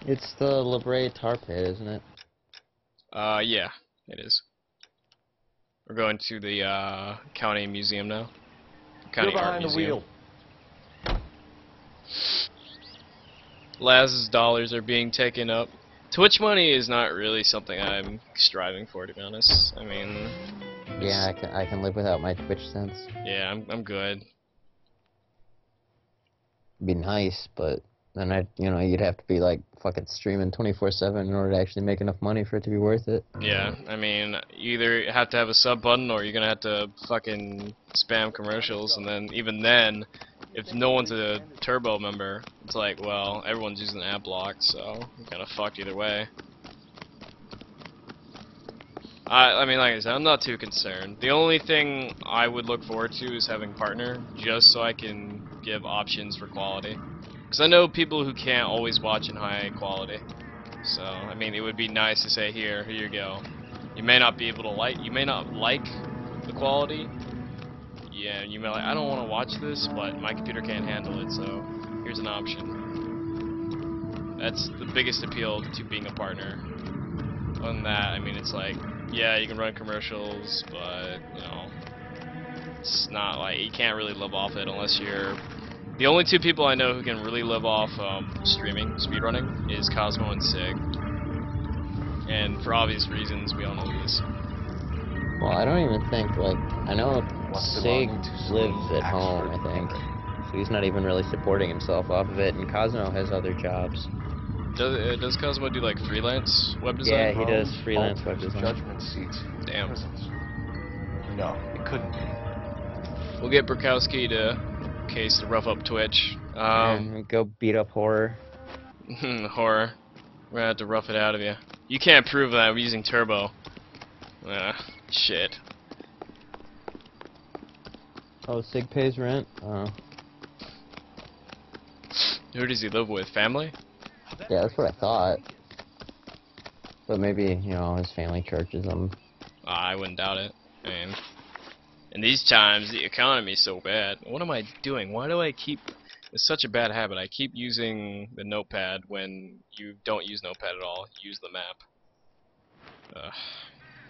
It's the La Brea tar pit, isn't it? Yeah, it is. We're going to the county museum now. County You're Art behind the Museum. wheel. Laz's dollars are being taken up. Twitch money is not really something I'm striving for, to be honest. I mean, Yeah, I can live without my Twitch cents. yeah, I'm good. It'd be nice, but then you'd have to be like fucking streaming 24/7 in order to actually make enough money for it to be worth it. Yeah, I mean, you either have to have a sub button or you're gonna have to fucking spam commercials, and then even then, if no one's a Turbo member, it's like, well, everyone's using ad block, so you're kind of fucked either way. I mean, like I said, I'm not too concerned. The only thing I would look forward to is having partner, just so I can give options for quality. Because I know people who can't always watch in high quality. So, I mean, it would be nice to say, here you go. You may not be able to you may not like the quality. Yeah, you may like, I don't want to watch this, but my computer can't handle it, so here's an option. That's the biggest appeal to being a partner. Other than that, I mean, it's like, yeah, you can run commercials, but, you know, it's not like, you can't really live off it unless you're... The only two people I know who can really live off streaming, speedrunning, is Cosmo and Sig. And for obvious reasons, we all know this. Well, I don't even think, like, I know Sig lives at home, I think. So he's not even really supporting himself off of it, and Cosmo has other jobs. Does Cosmo do, like, freelance web design? Yeah, he does freelance web design. Judgment seats. Damn. Prisons. No, it couldn't be. We'll get Burkowski to case to rough up Twitch. And go beat up Horror. Horror. We're gonna have to rough it out of you. You can't prove that I'm using Turbo. Shit. Oh, Sig pays rent? Oh. Who does he live with? Family? Yeah, that's what I thought. But maybe, his family charges him. I wouldn't doubt it. I mean, in these times, the economy's so bad. What am I doing? Why do I keep... It's such a bad habit. I keep using the notepad when you don't use notepad at all. Use the map.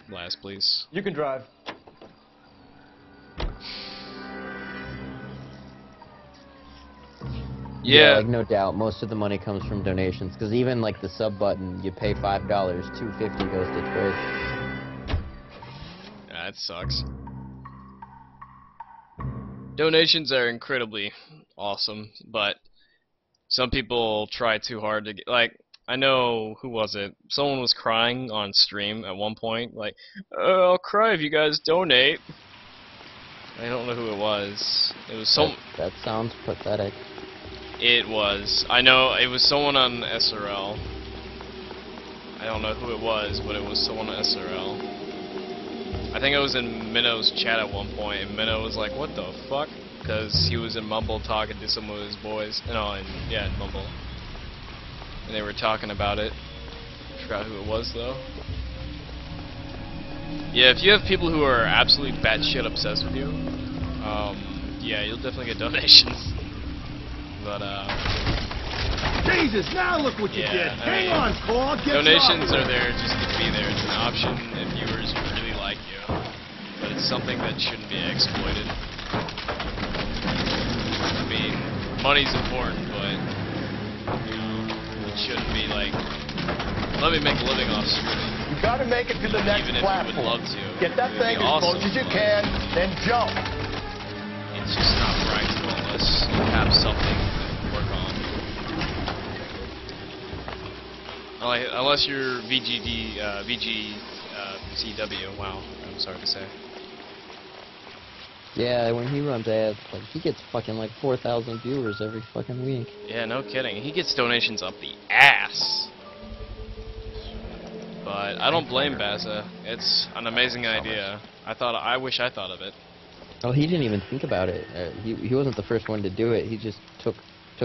Last, please. You can drive. Yeah, like, no doubt, most of the money comes from donations, because even, like, the sub button, you pay $5, $2.50 goes to Twitch. That sucks. Donations are incredibly awesome, but some people try too hard to get, like, I know, who was it? Someone was crying on stream at one point, like, I'll cry if you guys donate. I don't know who it was. It was some... That sounds pathetic. It was. I know, it was someone on SRL. I don't know who it was, but it was someone on SRL. I think I was in Minnow's chat at one point, and Minnow was like, what the fuck? Because he was in Mumble talking to some of his boys. No, in Mumble. And they were talking about it. I forgot who it was, though. Yeah, if you have people who are absolutely batshit obsessed with you, yeah, you'll definitely get donations. But, Jesus, now look what you did. Hang on, Paul. Get donations are there just to be there. It's an option if viewers really like you. But it's something that shouldn't be exploited. I mean, money's important, but, it shouldn't be like, let me make a living off streaming. You gotta make it to the next Even if platform. you would love to. Get that thing as awesome, close as you can, then jump. It's just not practical unless you have something to work on. Unless you're VGCW. Wow, I'm sorry to say. Yeah, when he runs ads, like he gets fucking like 4,000 viewers every fucking week. Yeah, no kidding. He gets donations up the ass. But I don't blame Baza. It's an amazing idea. I wish I thought of it. Oh, he didn't even think about it. He wasn't the first one to do it. He just took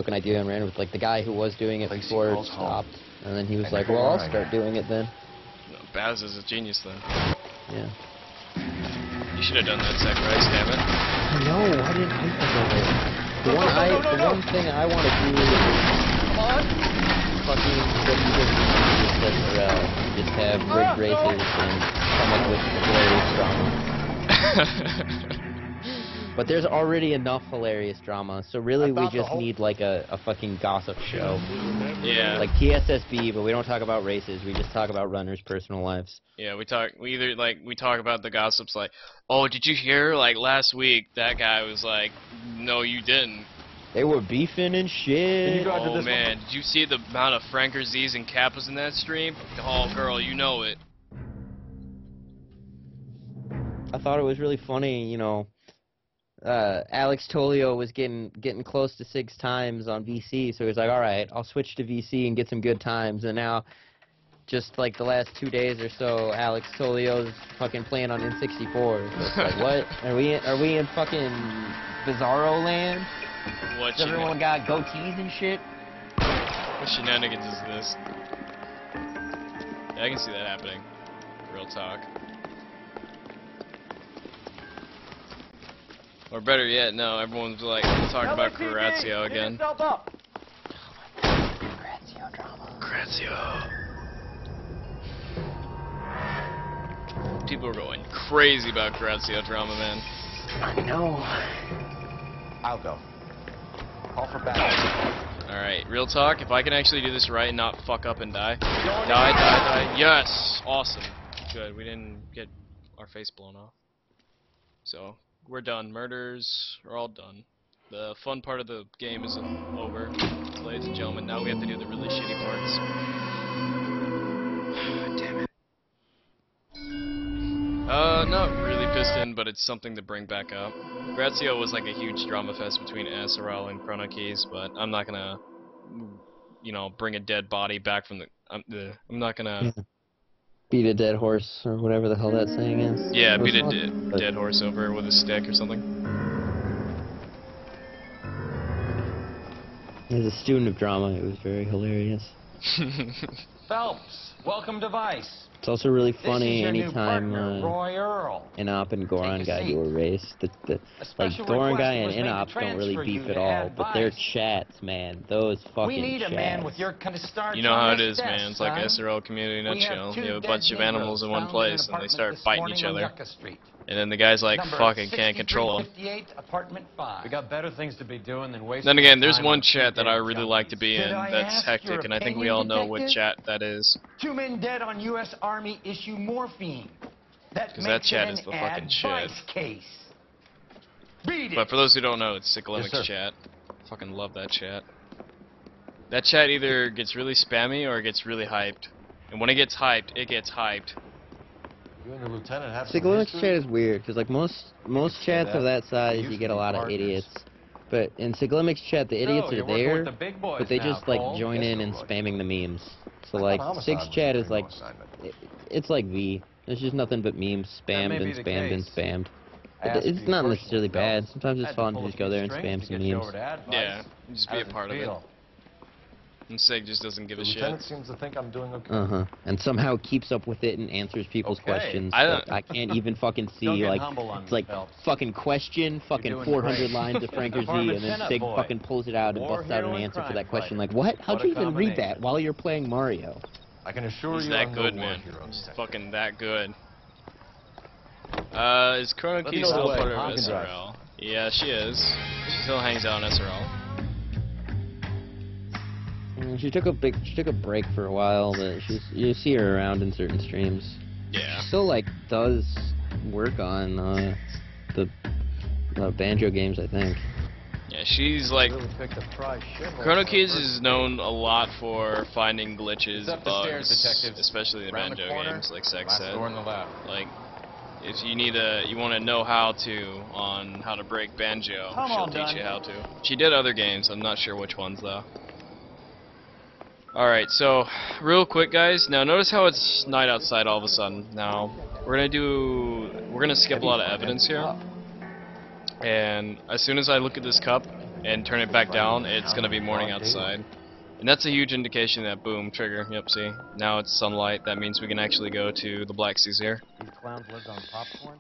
an idea and ran with, like, the guy who was doing it before it stopped, and then he was like, well, I'll start doing it then. No, Baz is a genius then. Yeah. You should have done that sacrifice, damn it. No, I didn't think of it. The one thing I want to do is fucking what you just said, Pharrell. Just have rigged races and come up with hilarious drama. But there's already enough hilarious drama, so really we just need like a fucking gossip show. Yeah. Like TSSB, but we don't talk about races. We just talk about runners' personal lives. Yeah, we talk about the gossips like, oh, did you hear, like, last week that guy was like, no, you didn't. They were beefing and shit. Oh, man, did you see the amount of Franker Z's and Kappas in that stream? Oh, girl, you know it. I thought it was really funny, you know. Alex Tolio was getting close to 6 times on VC, so he was like, all right, I'll switch to VC and get some good times. And now, just like the last 2 days or so, Alex Tolio's fucking playing on N64. So it's like, what? Are we in fucking Bizarro land? What? Everyone got goatees and shit. What shenanigans is this? Yeah, I can see that happening. Real talk. Or better yet, no, everyone's like talking about Curazio again. Curazio drama. Curazio. People are going crazy about Curazio drama, man. I know. I'll go. Call for backup. Alright, real talk, if I can actually do this right and not fuck up and die. Die. Yes! Awesome. Good, we didn't get our face blown off. So, we're done. Murders are all done. The fun part of the game is over, ladies and gentlemen. Now we have to do the really shitty parts. Damn it. Not really Piston, but it's something to bring back up. Grazio was like a huge drama fest between SRL and Chrono Keys, but I'm not gonna, you know, bring a dead body back from the. I'm not gonna. Beat a dead horse, or whatever the hell that saying is. Yeah, beat a dead horse over with a stick or something. As a student of drama, it was very hilarious. Phelps, welcome to Vice. It's also really This funny is your new anytime partner, Roy Earl. Inop and Goron Take a guy do a seat. race. Like special Goron request guy and was made to Inop don't really transfer you beef to at all, but their Vice. chats, man, those fucking We need chats. a man with your kind of start. You know how it is, man. It's like SRL community in a We have nutshell. 2 You have a dead bunch of animals in Negroes one found in an place, and they apartment start this fighting morning each on other. Yucca Street. And then the guy's like, Number fucking can't control them. 6358, apartment 5. We got better things to be doing than wasting. Then again, there's time one on chat that I two really days like to be in Did I that's ask hectic, your and I think we opinion, all know what detective? chat that is. 2 men dead on U.S. Army issue morphine. That 'Cause makes that chat it is an the fucking shit. advice case. Beat it. But for those who don't know, it's Yes, Cyclimics sir. chat. Fucking love that chat. That chat either gets really spammy or it gets really hyped. And when it gets hyped, it gets hyped. You and the lieutenant have some Cyclimics history? chat is weird, because like most chats of that size, you get a lot of idiots. But in Cyclimics chat, the idiots you're are working there, with the big boys but they now, just like Cole. join Yes, in and Cole. spamming the memes. So I like thought Homicide Six was chat a is like, primo assignment. it's like V. There's just nothing but memes spammed may and be the spammed and case. spammed. I asked It's you not personally, necessarily bad. Phelps. Sometimes it's Had to fun pull to a just go few there and strings spam to some get you memes. over to Advice. Yeah, just be How a does it part of it. feel? And Sig just doesn't give The a shit. lieutenant seems to think I'm doing okay. And somehow keeps up with it and answers people's Okay. questions. I that don't- I can't even fucking see. Don't get Like humble on it's me, like Phelps. fucking question, fucking doing 400 great. lines of Franker Z, Department and then Senate Sig boy. fucking pulls it out and War busts out hero an and answer for crime that question. fighter. Like what? How'd What a you even read that combination. while you're playing Mario? I can assure He's you that I'm good, no war man. hero, He's detective. fucking that good. Is Chrono Let Key me know still the way. part of Honk and drive. SRL? Yeah, she is. She still hangs out on SRL. She took a break for a while, but you see her around in certain streams. Yeah. She still like does work on the banjo games, I think. Yeah, she's like... Really picked a prize shithole Chrono for Keys a is known a lot for finding glitches, It's up the stairs, bugs, detective. especially the Around the banjo corner, games, like Sex last said. door on the left. Like, if you want to know how to break Banjo, she'll teach you how to. She did other games. I'm not sure which ones though. Alright, so real quick guys, now notice how it's night outside all of a sudden. Now we're gonna skip a lot of evidence here, and as soon as I look at this cup and turn it back down, it's gonna be morning outside, and that's a huge indication that boom, trigger, yep, see, now it's sunlight. That means we can actually go to the Black Seas here. These clowns lived on popcorn?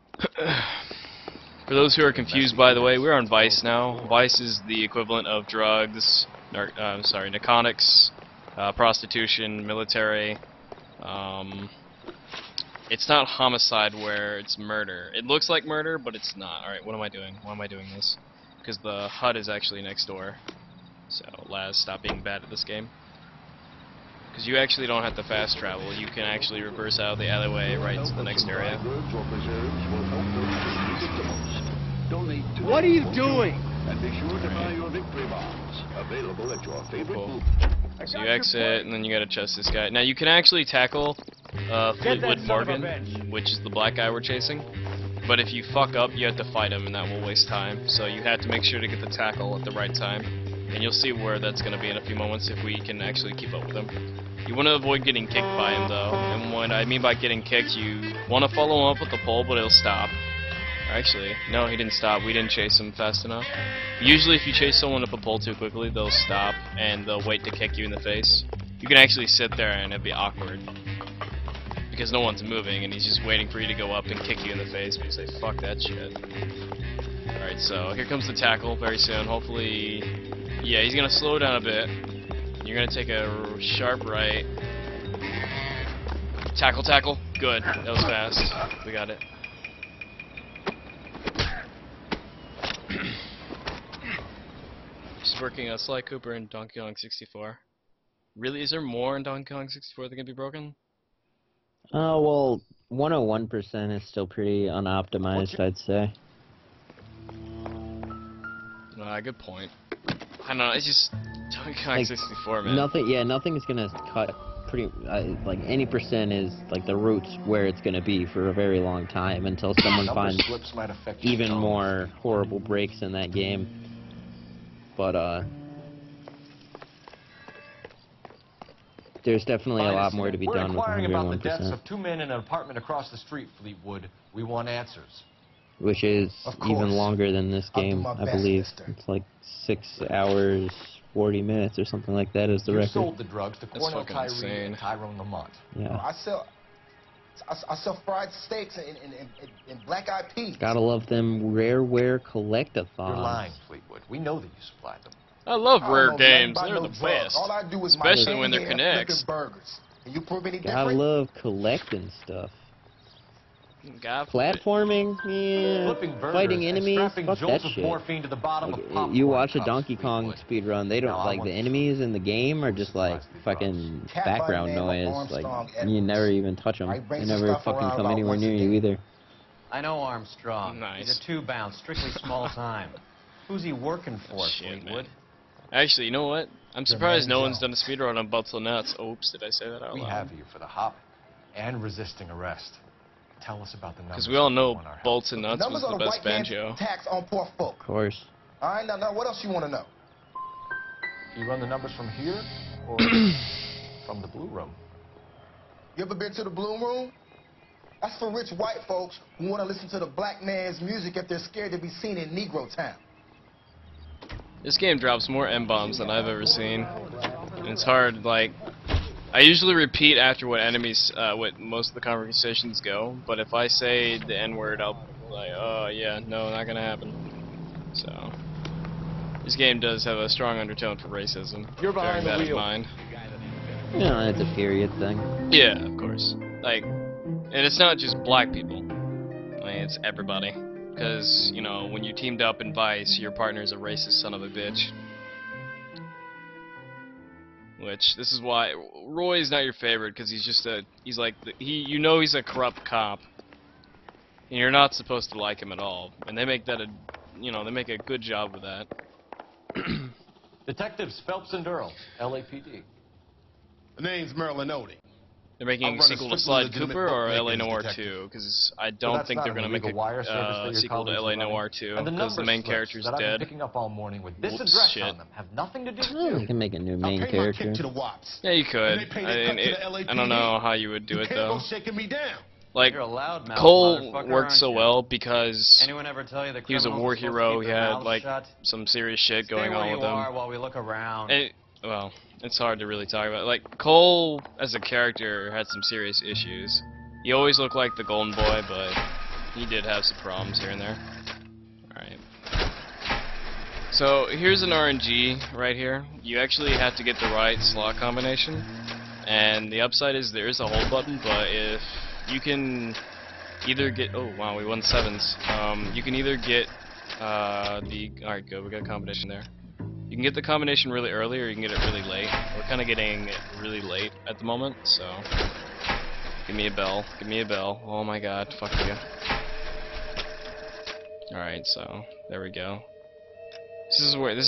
For those who are confused, by the way, we're on Vice now. Vice is the equivalent of drugs, narcotics, prostitution, military. It's not homicide where it's murder. It looks like murder, but it's not. Alright, what am I doing? Why am I doing this? Because the HUD is actually next door. So, Laz, stop being bad at this game. Because you actually don't have to fast travel. You can actually reverse out of the alleyway right to the next area. What are you doing? And be sure to buy your victory bombs, available at your favorite booth. So you exit, and then you gotta chase this guy. Now you can actually tackle Fleetwood Morgan, which is the black guy we're chasing. But if you fuck up, you have to fight him, and that will waste time. So you have to make sure to get the tackle at the right time. And you'll see where that's gonna be in a few moments if we can actually keep up with him. You want to avoid getting kicked by him, though. And what I mean by getting kicked, you want to follow him up with the pole, but it'll stop. Actually, no, he didn't stop. We didn't chase him fast enough. Usually if you chase someone up a pole too quickly, they'll stop and they'll wait to kick you in the face. You can actually sit there and it'd be awkward. Because no one's moving and he's just waiting for you to go up and kick you in the face, but you say, fuck that shit. Alright, so here comes the tackle very soon. Hopefully, yeah, he's gonna slow down a bit. You're gonna take a sharp right. Tackle, tackle. Good. That was fast. We got it. She's working Sly Cooper in Donkey Kong 64. Really? Is there more in Donkey Kong 64 that can be broken? Well, 101% is still pretty unoptimized, I'd say. Good point. I don't know, it's just Donkey Kong 64, man. Nothing's gonna cut pretty, like, any percent is, like, the roots where it's gonna be for a very long time until someone finds even more horrible breaks in that game. But, there's definitely a lot more to be done with 101%. We're inquiring about the deaths of 2 men in an apartment across the street, Fleetwood. We want answers. Which is even longer than this game, I believe. It's like 6 hours, 40 minutes or something like that is the record. You sold the drugs to Cornell Tyree and Tyrone Lamont. Yeah. I sell fried steaks and black-eyed peas. Gotta love them rareware collectathons. You're lying, Fleetwood. We know that you supplied them. I love rare games. They're the best. Especially when they're connects. Gotta love collecting stuff. Platforming, yeah. Fighting enemies, fuck that shit. Like, you watch a Donkey Kong speedrun, they don't, like, the enemies in the game are just like fucking background noise. Like, you never even touch them. They never fucking come anywhere near you either. I know Armstrong. Nice. He's a two-bound, strictly small time. Who's he working for, Fleetwood? Actually, you know what? I'm surprised no one's done a speedrun on Butts and Nuts. Oops, did I say that out loud? We have you for the hop and resisting arrest. Tell us about the numbers. Because we all know Bolts and Nuts was the best banjo. Tax on poor folk. Of course. All right, now what else you want to know? You run the numbers from here or from the Blue Room? You ever been to the Blue Room? That's for rich white folks who want to listen to the black man's music if they're scared to be seen in Negro Town. This game drops more M-bombs than I've ever seen. And it's hard, like... I usually repeat after what enemies, what most of the conversations go, but if I say the N-word, I'll be like, oh yeah, no, not gonna happen. So, this game does have a strong undertone for racism. You're behind the wheel. Mind. Yeah, it's a period thing. Yeah, of course. Like, and it's not just black people. I mean, it's everybody. Because, you know, when you teamed up in Vice, your partner's a racist son of a bitch. Which, this is why Roy's not your favorite, because he's just he's a corrupt cop. And you're not supposed to like him at all. And they make that they make a good job with that. Detectives Phelps and Durrell, LAPD. The name's Merlin Odie. They're making a sequel to Slide Cooper or L.A. Noire 2, because I don't think they're going to make a sequel to L.A. Noire 2, because the main character's dead. Picking up all morning with this Whoops, address shit. on them have nothing to do with Oh, you. you can make a new main character. Yeah, you could. I don't know how you would do it, though. Like, You're a loudmouth, Cole motherfucker, worked so aren't you? well because Anyone ever tell you the he was a criminals war are supposed to hero, keep he their had, mouths like, shut? some serious shit Stay going where on you with him. are while we look around. Well, it's hard to really talk about. Like, Cole, as a character, had some serious issues. He always looked like the golden boy, but he did have some problems here and there. Alright. So, here's an RNG right here. You actually have to get the right slot combination. And the upside is there is a hold button, but if you can either get... Oh, wow, we won 7s. You can either get Alright, good, we got a combination there. You can get the combination really early, or you can get it really late. We're kind of getting it really late at the moment, so... Give me a bell. Give me a bell. Oh my god, fuck you. Alright, so, there we go. This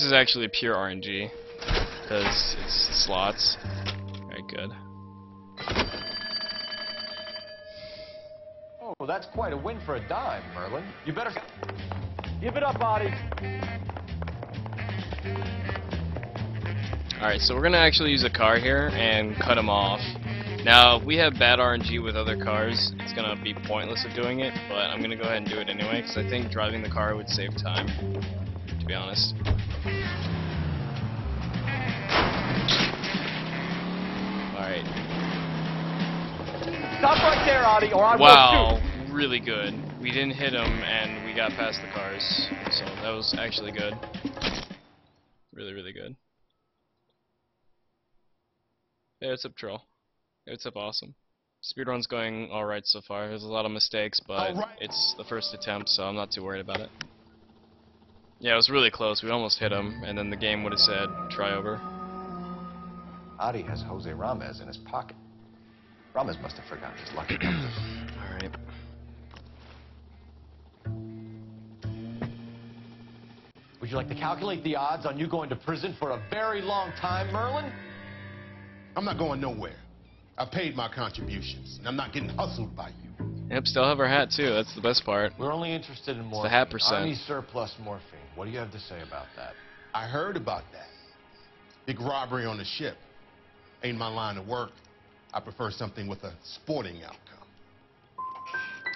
is actually pure RNG, because it's slots. Very good. Oh, that's quite a win for a dime, Merlin. You better... Give it up, Artie. Alright, so we're gonna actually use a car here and cut him off. Now, if we have bad RNG with other cars, it's gonna be pointless of doing it, but I'm gonna go ahead and do it anyway, because I think driving the car would save time, to be honest. Alright. Stop right there, Artie, or I will Wow, really good. We didn't hit him, and we got past the cars, so that was actually good. Really, really good. Yeah, it's up Troll. It's up awesome. Speedrun's going alright so far. There's a lot of mistakes, but it's the first attempt, so I'm not too worried about it. Yeah, it was really close. We almost hit him, and then the game would have said, try over. Adi has Jose Ramez in his pocket. Ramez must have forgotten his lucky numbers. Alright. Would you like to calculate the odds on you going to prison for a very long time, Merlin? I'm not going nowhere. I paid my contributions, and I'm not getting hustled by you. Yep, still have our hat too. That's the best part. We're only interested in It's morphine. the hat percent. Army surplus morphine. What do you have to say about that? I heard about that. Big robbery on the ship. Ain't my line of work. I prefer something with a sporting outcome.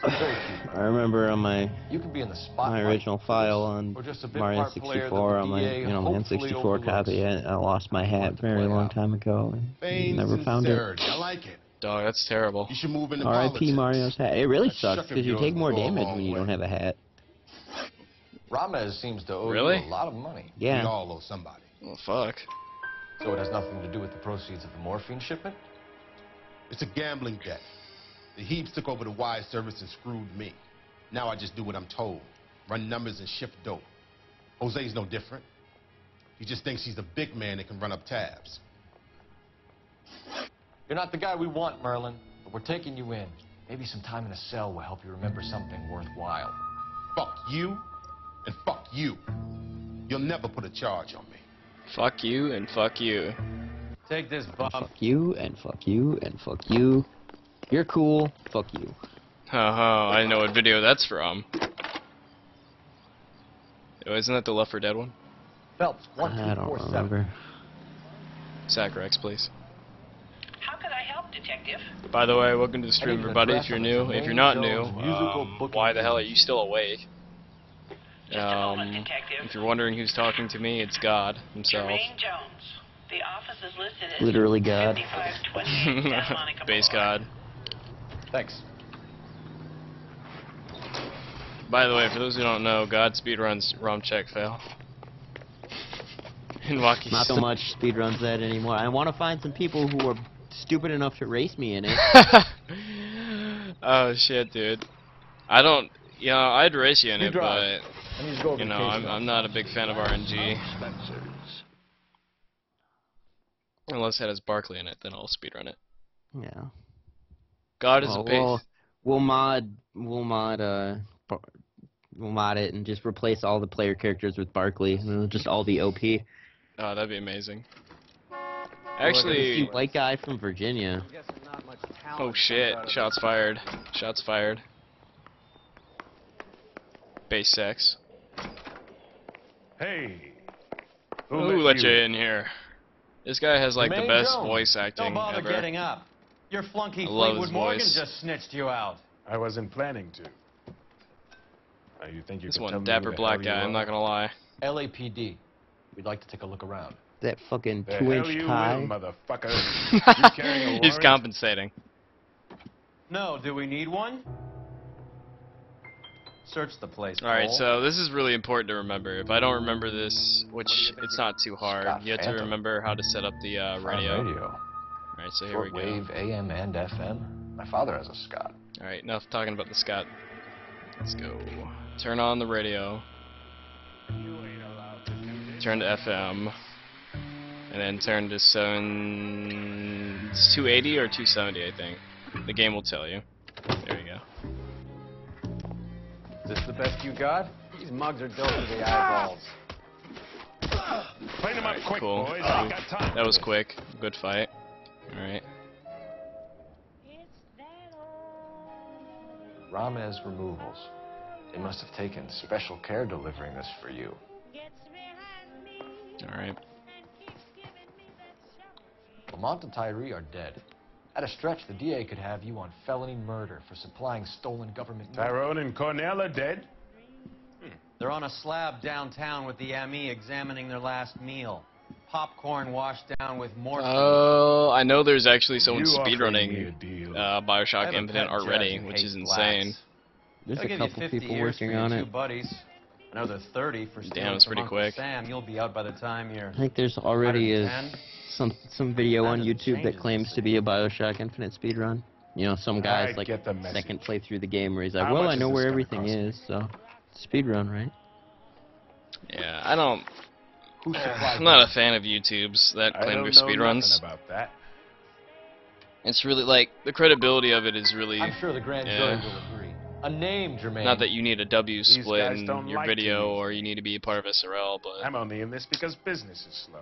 I remember on my You could be in the spotlight. my original file on Or just a bit Mario part player that 64 the on my DA my hopefully N64 overlooks. copy. I lost my hat very long time ago and Vain never found it. sincerity. I like it. Dog, that's terrible. You should move into R.I.P. politics. Mario's hat. It really That sucks shuck of because you yours take will more go a damage long when you way. don't have a hat. Ramez seems to owe Really? you a lot of money. Yeah. We all owe somebody. Well, fuck. So it has nothing to do with the proceeds of the morphine shipment? It's a gambling debt. The Heaps took over the wire service and screwed me. Now I just do what I'm told. Run numbers and ship dope. Jose's no different. He just thinks he's the big man that can run up tabs. You're not the guy we want, Merlin, but we're taking you in. Maybe some time in a cell will help you remember something worthwhile. Fuck you and fuck you. You'll never put a charge on me. Fuck you and fuck you. Take this bump. Fuck you and fuck you and fuck you. You're cool. Fuck you. Haha, I know what video that's from. Oh, isn't that the Left 4 Dead one? Phelps, I don't 1247. remember. Sacrex, please. How could I help, Detective? By the way, welcome to the stream, I need an everybody. address If you're on new, this if you're not Main new, Jones musical booking why the hell are business. you still awake? Just a moment, Detective. If you're wondering who's talking to me, it's God himself. Jermaine Jones. The office is listed as Literally God. 5528 Santa Monica Base Boulevard. God. Thanks. By the way, for those who don't know, God speedruns ROM check fail. And Waki's Not so much speedruns that anymore. I want to find some people who are stupid enough to race me in it. Oh shit, dude. I don't. You know, I'd race you in You it, drive. but I need to go over you the know, case now. I'm not a big fan of RNG. Unless it has Barkley in it, then I'll speedrun it. Yeah. God is a pace. We'll mod it and just replace all the player characters with Barkley, and it'll just all be OP. Oh, that'd be amazing. This Actually, white guy from Virginia. Guess I'm not much Oh shit, shots fired. Shots fired. Base sex. Hey. Who let you in here? This guy has like the Jermaine best Jones, voice acting don't bother ever. getting up. Your flunky I love his Fleetwood Morgan voice. just snitched you out. I wasn't planning to. You think you This can tell one me who dapper the black hell you guy, I'm are? not gonna lie. LAPD. We'd like to take a look around. That fucking The 2-inch hell you tie. will, motherfucker. You carrying a He's warrant? compensating. No, do we need one? Search the place. Alright, Cole. so this is really important to remember. If I don't remember this, which it's not too hard, Scott you have to Phantom. remember how to set up the radio. Radio. Alright, so here we go. Shortwave, AM, and FM. My father has a Scott. Alright, enough talking about the Scott. Let's go. Turn on the radio. Turn to FM. And then turn to 7... It's 280 or 270, I think. The game will tell you. There you go. Is this the best you got? These mugs are dope to the eyeballs. Clean them up quick, Cool. boys. I ain't got time That for was this. quick. Good fight. Alright. Ramez Removals. They must have taken special care delivering this for you. Alright. Lamont and Tyree are dead. At a stretch, the DA could have you on felony murder for supplying stolen government money. Tyrone and Cornell are dead? They're on a slab downtown with the ME examining their last meal. Popcorn washed down with morphine. Oh, I know there's actually someone You offering me a speedrunning deal. I Bioshock have a Infinite pet already, judge who which is hates insane. blacks. There's They'll a give you couple 50 people years for working your on two it. buddies. Another 30 for stealing Damn, it's from pretty Uncle quick. Sam. You'll be out by the time you're... I think there's already 110. some video on That doesn't YouTube change that it. claims to be a Bioshock Infinite speedrun. You know, some guy's I like get the message. second play through the game where he's like, How well, much I is know this where gonna everything cost me? is, so speedrun, right? Yeah, I don't... Who supplied I'm not them? a fan of YouTubes that I claim don't they're know speedruns. nothing about that. It's really, like, the credibility of it is really... I'm sure the grand jury will agree. A name, Jermaine. Not that you need a W These split guys in don't your like to video use or you need to be a part of SRL, but I'm only in this because business is slow.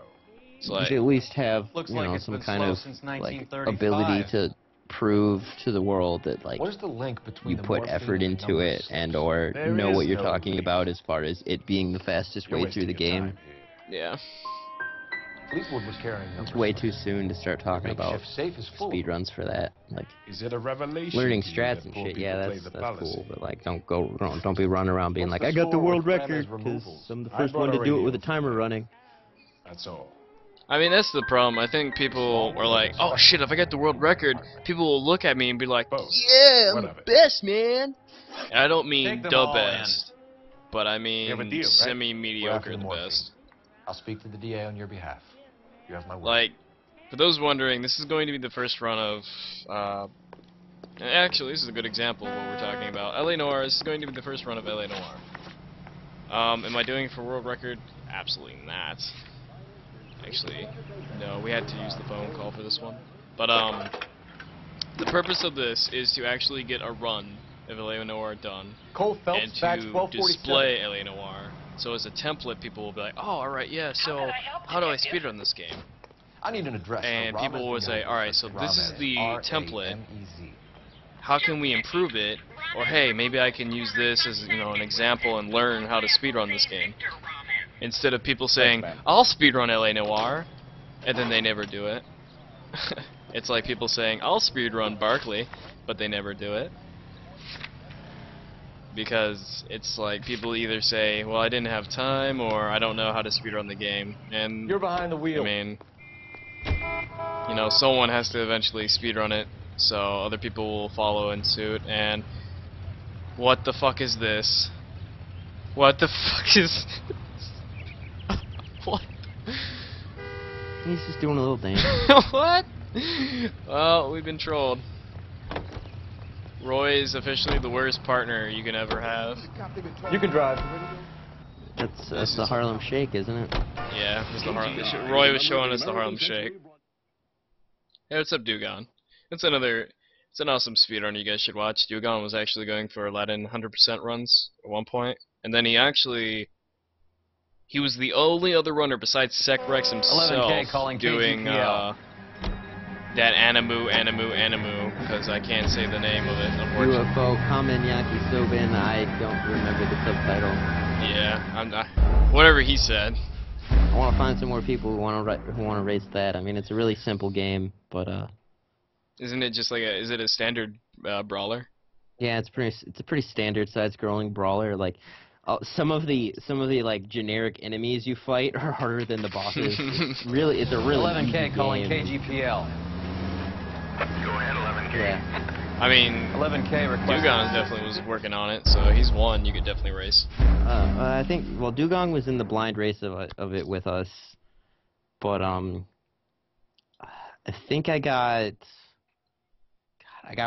it's You like... should at least have, Looks you like know, it's some been kind slow of since like 1935. ability to prove to the world that like What is the link between you the put morphine effort and into it numbers? and or There know is what you're no talking link. about as far as it being the fastest You're way through wasting the your game. time here. Yeah. Fleetwood was carrying numbers. It's way too soon to start talking about Makeshift safe is full. speedruns for that. Like Is it a revelation? learning to you strats that and poor shit, people yeah, play that's the cool. policy? But like, don't be running around being What's like, the I got the score world with record Ramez because removals? I'm the I first brought one a to do it radio with a for timer you. running. That's all. I mean, that's the problem. I think people were like, oh shit, if I get the world record, people will look at me and be like, Both. yeah, I'm One the of it. best, man. And I don't mean Take them the all in. best, but I mean have a deal, right? semi-mediocre We're after the the morphine. best. I'll speak to the DA on your behalf. You have my word. Like, for those wondering, this is going to be the first run of, actually, this is a good example of what we're talking about. L.A. Noire, this is going to be the first run of L.A. Noire. Am I doing it for world record? Absolutely not. Actually, no, we had to use the phone call for this one. But, the purpose of this is to actually get a run of L.A. Noire done, Cole Phelps, and batch to 1247. display L.A. Noire. So as a template, people will be like, oh, alright, yeah, so how do I speedrun this game? I need an address. And for people Ramez will say, Removals. alright, so this is Ramez, the template. R-A-M-E-Z. How can we improve it? Or hey, maybe I can use this as, you know, an example and learn how to speedrun this game. Instead of people saying, I'll speedrun L.A. Noire, and then they never do it. It's like people saying, I'll speedrun Barkley, but they never do it. Because it's like people either say, well, I didn't have time, or I don't know how to speedrun the game. And You're behind the wheel. I mean, you know, someone has to eventually speedrun it, so other people will follow in suit. And what the fuck is this? What the fuck is what? He's just doing a little dance. What? Well, we've been trolled. Roy is officially the worst partner you can ever have. You can drive. That's the Harlem Shake, isn't it? Yeah, it's the Roy was showing us the Harlem Shake. Hey, what's up, Dugon? It's an awesome speedrun you guys should watch. Dugon was actually going for Aladdin 100% runs at one point, and then he was the only other runner besides Sec Rex himself 11K calling doing KGPL. that animu, because I can't say the name of it, unfortunately. UFO Kamen Yaki Soben. I don't remember the subtitle. Yeah, whatever he said. I want to find some more people who want to race that. I mean, it's a really simple game, but Isn't it just like is it a standard brawler? yeah, it's a pretty standard side-scrolling brawler. Like some of the like generic enemies you fight are harder than the bosses. It's a really 11K easy calling game. KGPL. Go ahead, 11K. Yeah. I mean, 11K request. Dugong definitely was working on it, so he's one you could definitely race. I think Dugong was in the blind race of it with us, but I think I got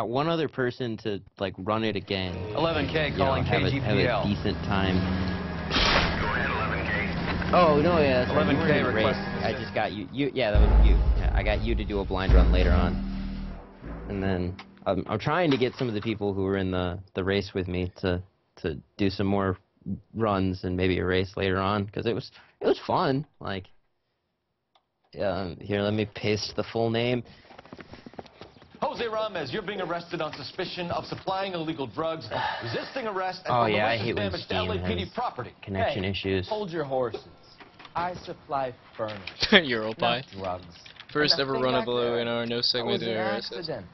one other person to like run it again. 11K calling KGPL. Have a decent time. Go ahead, 11K. Oh no, yeah, that's 11K request. I just got you. Yeah, that was you. Yeah, I got you to do a blind run later on, and then I'm trying to get some of the people who were in the race with me to do some more runs and maybe a race later on because it was fun. Like, here, let me paste the full name. Jose Ramez, you're being arrested on suspicion of supplying illegal drugs, resisting arrest, and Oh for yeah, I malicious hate when damage this to game LAPD has property. connection issues. Hold your horses. I supply furniture, Euro not drugs. First And I ever think run I of L.A could. Noire, no It was segment an or accident.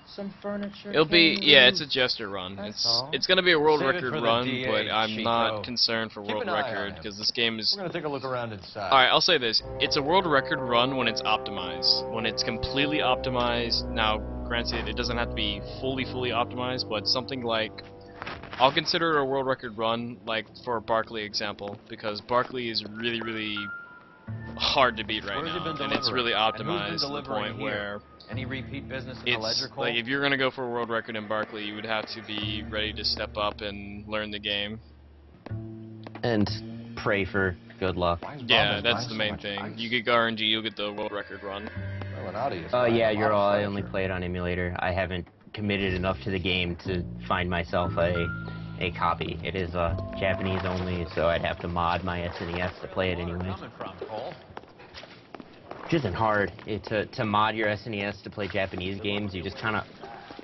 Some furniture. It'll be, came yeah, it's a loose. jester run. That's all. It's gonna be a world Save it record for the run, DA, but I'm Chico. not concerned for Keep world an eye on record him. because this game is. We're gonna take a look around inside. All right, I'll say this: it's a world record run when it's optimized. When it's completely optimized. Now, granted, it doesn't have to be fully optimized, but something like. I'll consider it a world record run, like for Barkley example, because Barkley is really hard to beat right What has he now, been and it's delivering? really And who's been optimized to the delivering point here? where. Any repeat business in the It's ledger, Cole? like if you're gonna go for a world record in Barkley, you would have to be ready to step up and learn the game. And pray for good luck. Yeah, that's the main thing. You get RNG, you'll get the world record run. Oh yeah, you're all. I only play it on emulator. I haven't committed enough to the game to find myself a copy. It is Japanese only, so I'd have to mod my SNES to play it anyway. Coming from, Cole? Which isn't hard. To mod your SNES to play Japanese games, you just kind of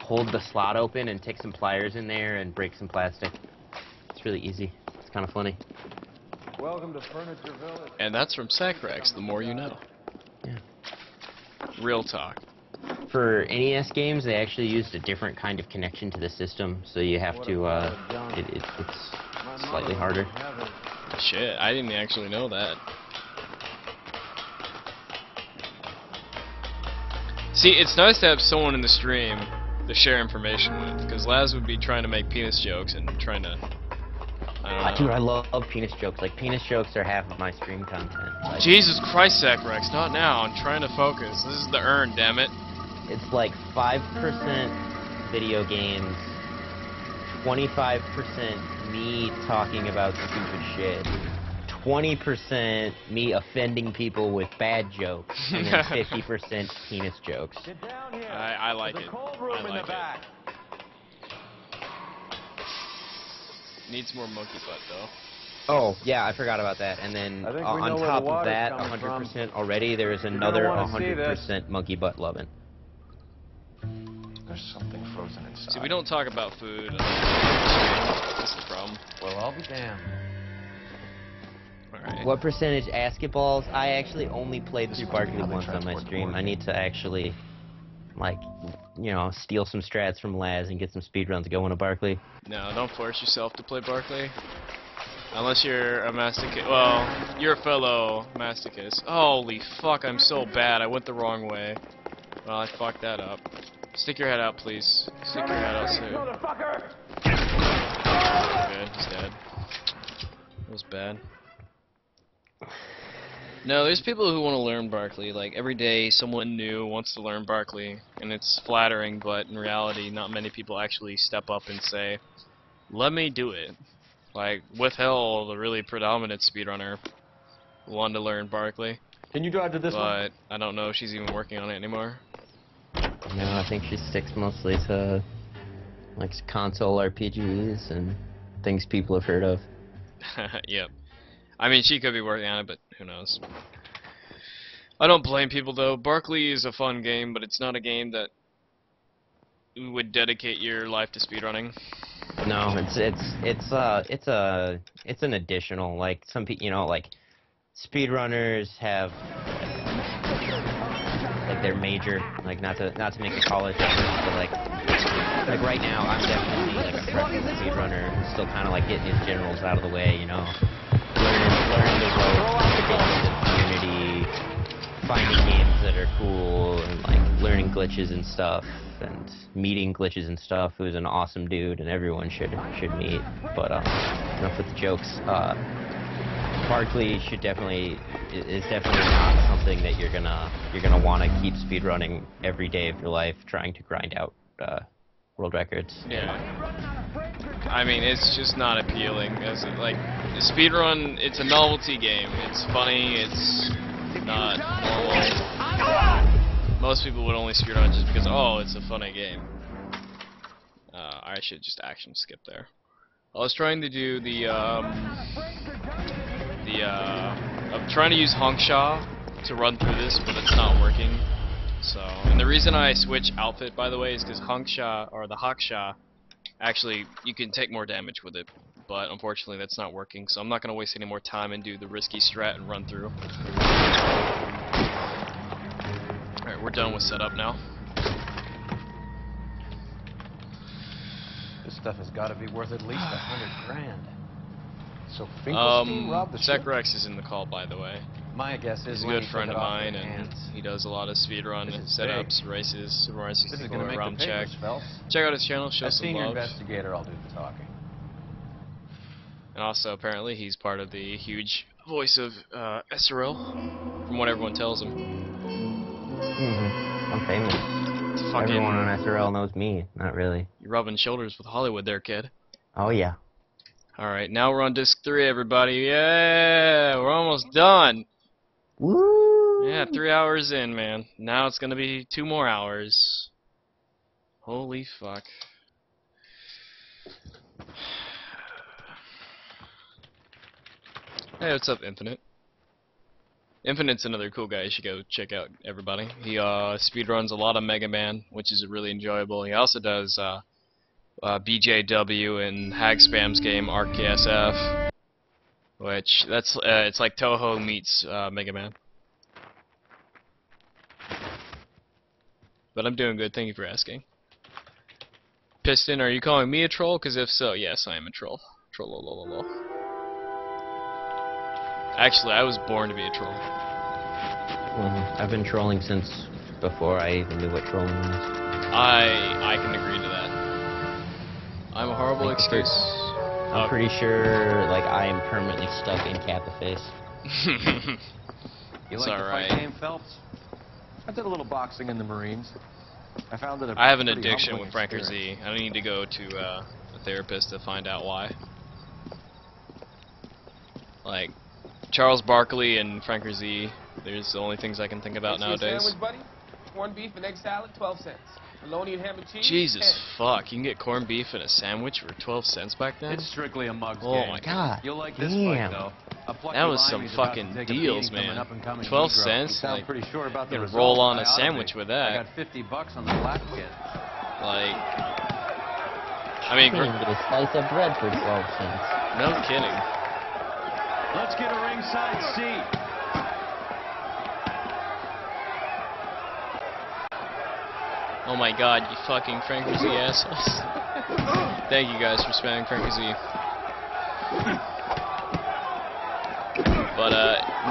hold the slot open and take some pliers in there and break some plastic. It's really easy. It's kind of funny. Welcome to Furniture Village. And that's from Sacrex, the more you know. Yeah. Real talk. For NES games, they actually used a different kind of connection to the system, so you have to, it's slightly harder. Shit, I didn't actually know that. See, it's nice to have someone in the stream to share information with, because Laz would be trying to make penis jokes and trying to, I don't know. Dude, I love penis jokes. Like, penis jokes are half of my stream content. Like, Jesus Christ, Sacrex, not now. I'm trying to focus. This is the urn, damn it. it's like 5% video games, 25% me talking about stupid shit, 20% me offending people with bad jokes, and then 50% penis jokes. I like it. I like it. Needs more monkey butt, though. Oh, yeah, I forgot about that. And then I think we on know where top the of water's that, coming 100% already, there is another wanna see this. 100% monkey butt loving. There's something frozen inside. See, we don't talk about food. That's the problem. Well, I'll be damned. Alright. What percentage basketballs? I actually only played through Barkley once on my stream. I need to actually, like, you know, steal some strats from Laz and get some speedruns going to Barkley. No, don't force yourself to play Barkley. Unless you're a masticus. Well, you're a fellow masticus. Holy fuck, I'm so bad. I went the wrong way. Well, I fucked that up. Stick your head out, please. Stick your head out soon. Good, he's dead. That was bad. No, there's people who want to learn Barkley. Like, every day someone new wants to learn Barkley. And it's flattering, but in reality, not many people actually step up and say, let me do it. Like, with Hill, the really predominant speedrunner, wanted to learn Barkley. Can you drive to this one? But I don't know if she's even working on it anymore. No, I think she sticks mostly to, like, console RPGs and things people have heard of. Yep. I mean, she could be working on it, but who knows. I don't blame people though. Barkley is a fun game, but it's not a game that would dedicate your life to speedrunning. No, it's an additional, like, some people, you know, like speedrunners have like their major, like, not to make a college reference, but like right now I'm definitely like a freshman speedrunner who's still kind of like getting his generals out of the way, you know, learning the ropes, getting into the community, finding games that are cool, and like learning glitches and stuff, and meeting glitches and stuff. Who's an awesome dude, and everyone should meet. But enough with the jokes. Barkley is definitely not something that you're gonna want to keep speedrunning every day of your life, trying to grind out world records. Yeah. I mean, it's just not appealing. As like the speedrun, it's a novelty game. It's funny. It's not normal. Most people would only speedrun just because, oh, it's a funny game. I should just action skip there. I was trying to do I'm trying to use Hongsha to run through this, but it's not working. So, and the reason I switch outfit, by the way, is because Hongsha, or the Haksha, actually, you can take more damage with it. But unfortunately, that's not working, so I'm not going to waste any more time and do the risky strat and run through. Alright, we're done with setup now. This stuff has got to be worth at least 100 grand. So Finkelstein robbed the Zach Rex is in the call, by the way. My guess is he's a when good he friend took of it off mine, their and hands. he does a lot of speedrun This is setups, big. races, Super Mario This is 64, gonna make ROM the check. papers, Phelps. Check out his channel, show As some senior love. investigator, I'll do the talking. And also, apparently, he's part of the huge voice of SRL, from what everyone tells him. I'm famous. Fucking, everyone on SRL knows me. Not really. You're rubbing shoulders with Hollywood there, kid. Oh yeah. Alright, now we're on disc 3, everybody. Yeah, we're almost done. Woo! Yeah, 3 hours in, man. Now it's gonna be 2 more hours. Holy fuck. Hey, what's up, Infinite? Infinite's another cool guy you should go check out, everybody. He speedruns a lot of Mega Man, which is really enjoyable. He also does BJW and Hag Spam's game RKSF, which it's like Toho meets Mega Man. But I'm doing good, thank you for asking. Piston, are you calling me a troll? Because if so, yes, I am a troll. Troll. Actually, I was born to be a troll. Well, I've been trolling since before I even knew what trolling was. I can agree to that. I'm a horrible excuse. I'm pretty sure, like, I am permanently stuck in Kappa face. You It's like the alright. fight game, Phelps? I did a little boxing in the Marines. I found it. I have an addiction with Franker Z. I need to go to a therapist to find out why. Like, Charles Barkley and Franker Z, there's the only things I can think about nowadays. Sandwich, buddy. Corned beef and egg salad, 12 cents. Bologna and ham and cheese. Jesus fuck, you can get corned beef and a sandwich for 12 cents back then? It's strictly a mug's Oh game. my god. You'll like this Damn. fight, though. A plucky That was lime some who's about fucking to take a deals, beating from an man. up-and-coming 12 Negro. cents? You sound Like, pretty sure about the you could result. roll on I a oughta sandwich be. with I that. got $50 on the black kid. Like, I mean, You can get a slice of bread for 12 cents. no kidding. Let's get a ringside seat. Oh my god, you fucking Franker Z assholes. Thank you guys for spamming Franker Z. But,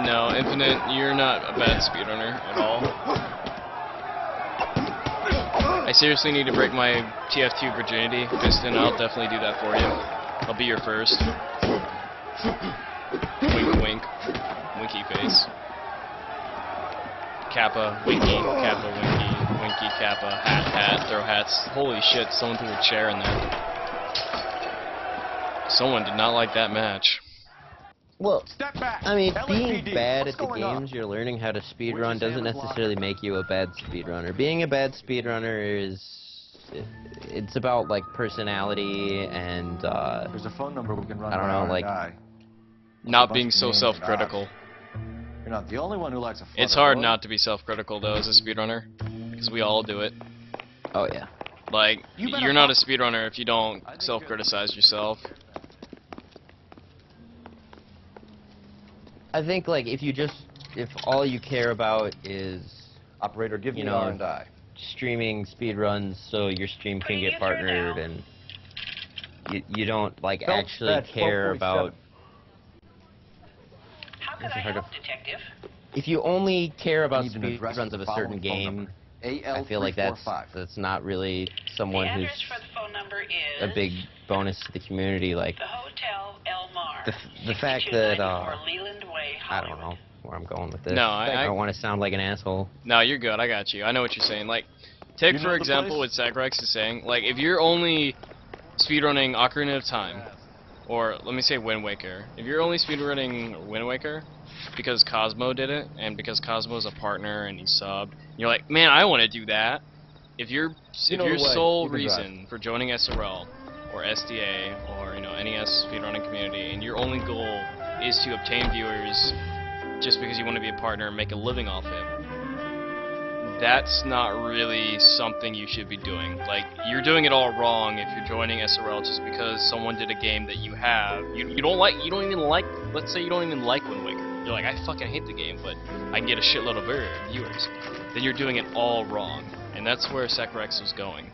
no, Infinite, you're not a bad speedrunner at all. I seriously need to break my TF2 virginity. Piston, I'll definitely do that for you. I'll be your first. Wink, wink. Winky face. Kappa, winky, Kappa, winky, winky, Kappa, hat, throw hats. Holy shit, someone threw a chair in there. Someone did not like that match. Well, I mean, being LAPD. bad What's at the going on? games you're learning how to speedrun doesn't necessarily make you a bad speedrunner. Being a bad speedrunner it's about, like, personality and, There's a phone number we can run I don't by know, our like, guy. Not being so self-critical. You're not the only one who likes a It's hard not to be self-critical though as a speedrunner, because we all do it. Oh yeah. Like, you're not a speedrunner if you don't self-criticize yourself. I think like if all you care about is operator, give you me know R&I. streaming speedruns so your stream can get partnered and you don't like Phelps, actually badge care 1247. about. How can I help, Detective? If you only care about need an address speedruns for of the a certain following phone game, number. I feel like that's not really someone The who's address for the phone number is a big bonus to the community. Like the Hotel L Noire, the fact that 6294 Leland Way, I don't know where I'm going with this. No, I don't want to sound like an asshole. No, you're good. I got you. I know what you're saying. Like, take for example what Zachrex is saying. Like, if you're only speedrunning Ocarina of Time, or let me say Wind Waker. If you're only speedrunning Wind Waker because Cosmo did it, and because Cosmo's a partner and he subbed, you're like, man, I want to do that. If your sole reason for joining SRL or SDA or NES speedrunning community, and your only goal is to obtain viewers just because you want to be a partner and make a living off it, that's not really something you should be doing. Like, you're doing it all wrong if you're joining SRL just because someone did a game that you have. You don't even like, let's say you don't even like Wind Waker. You're like, I fucking hate the game, but I can get a shitload of viewers. Then you're doing it all wrong. And that's where Sakurex was going.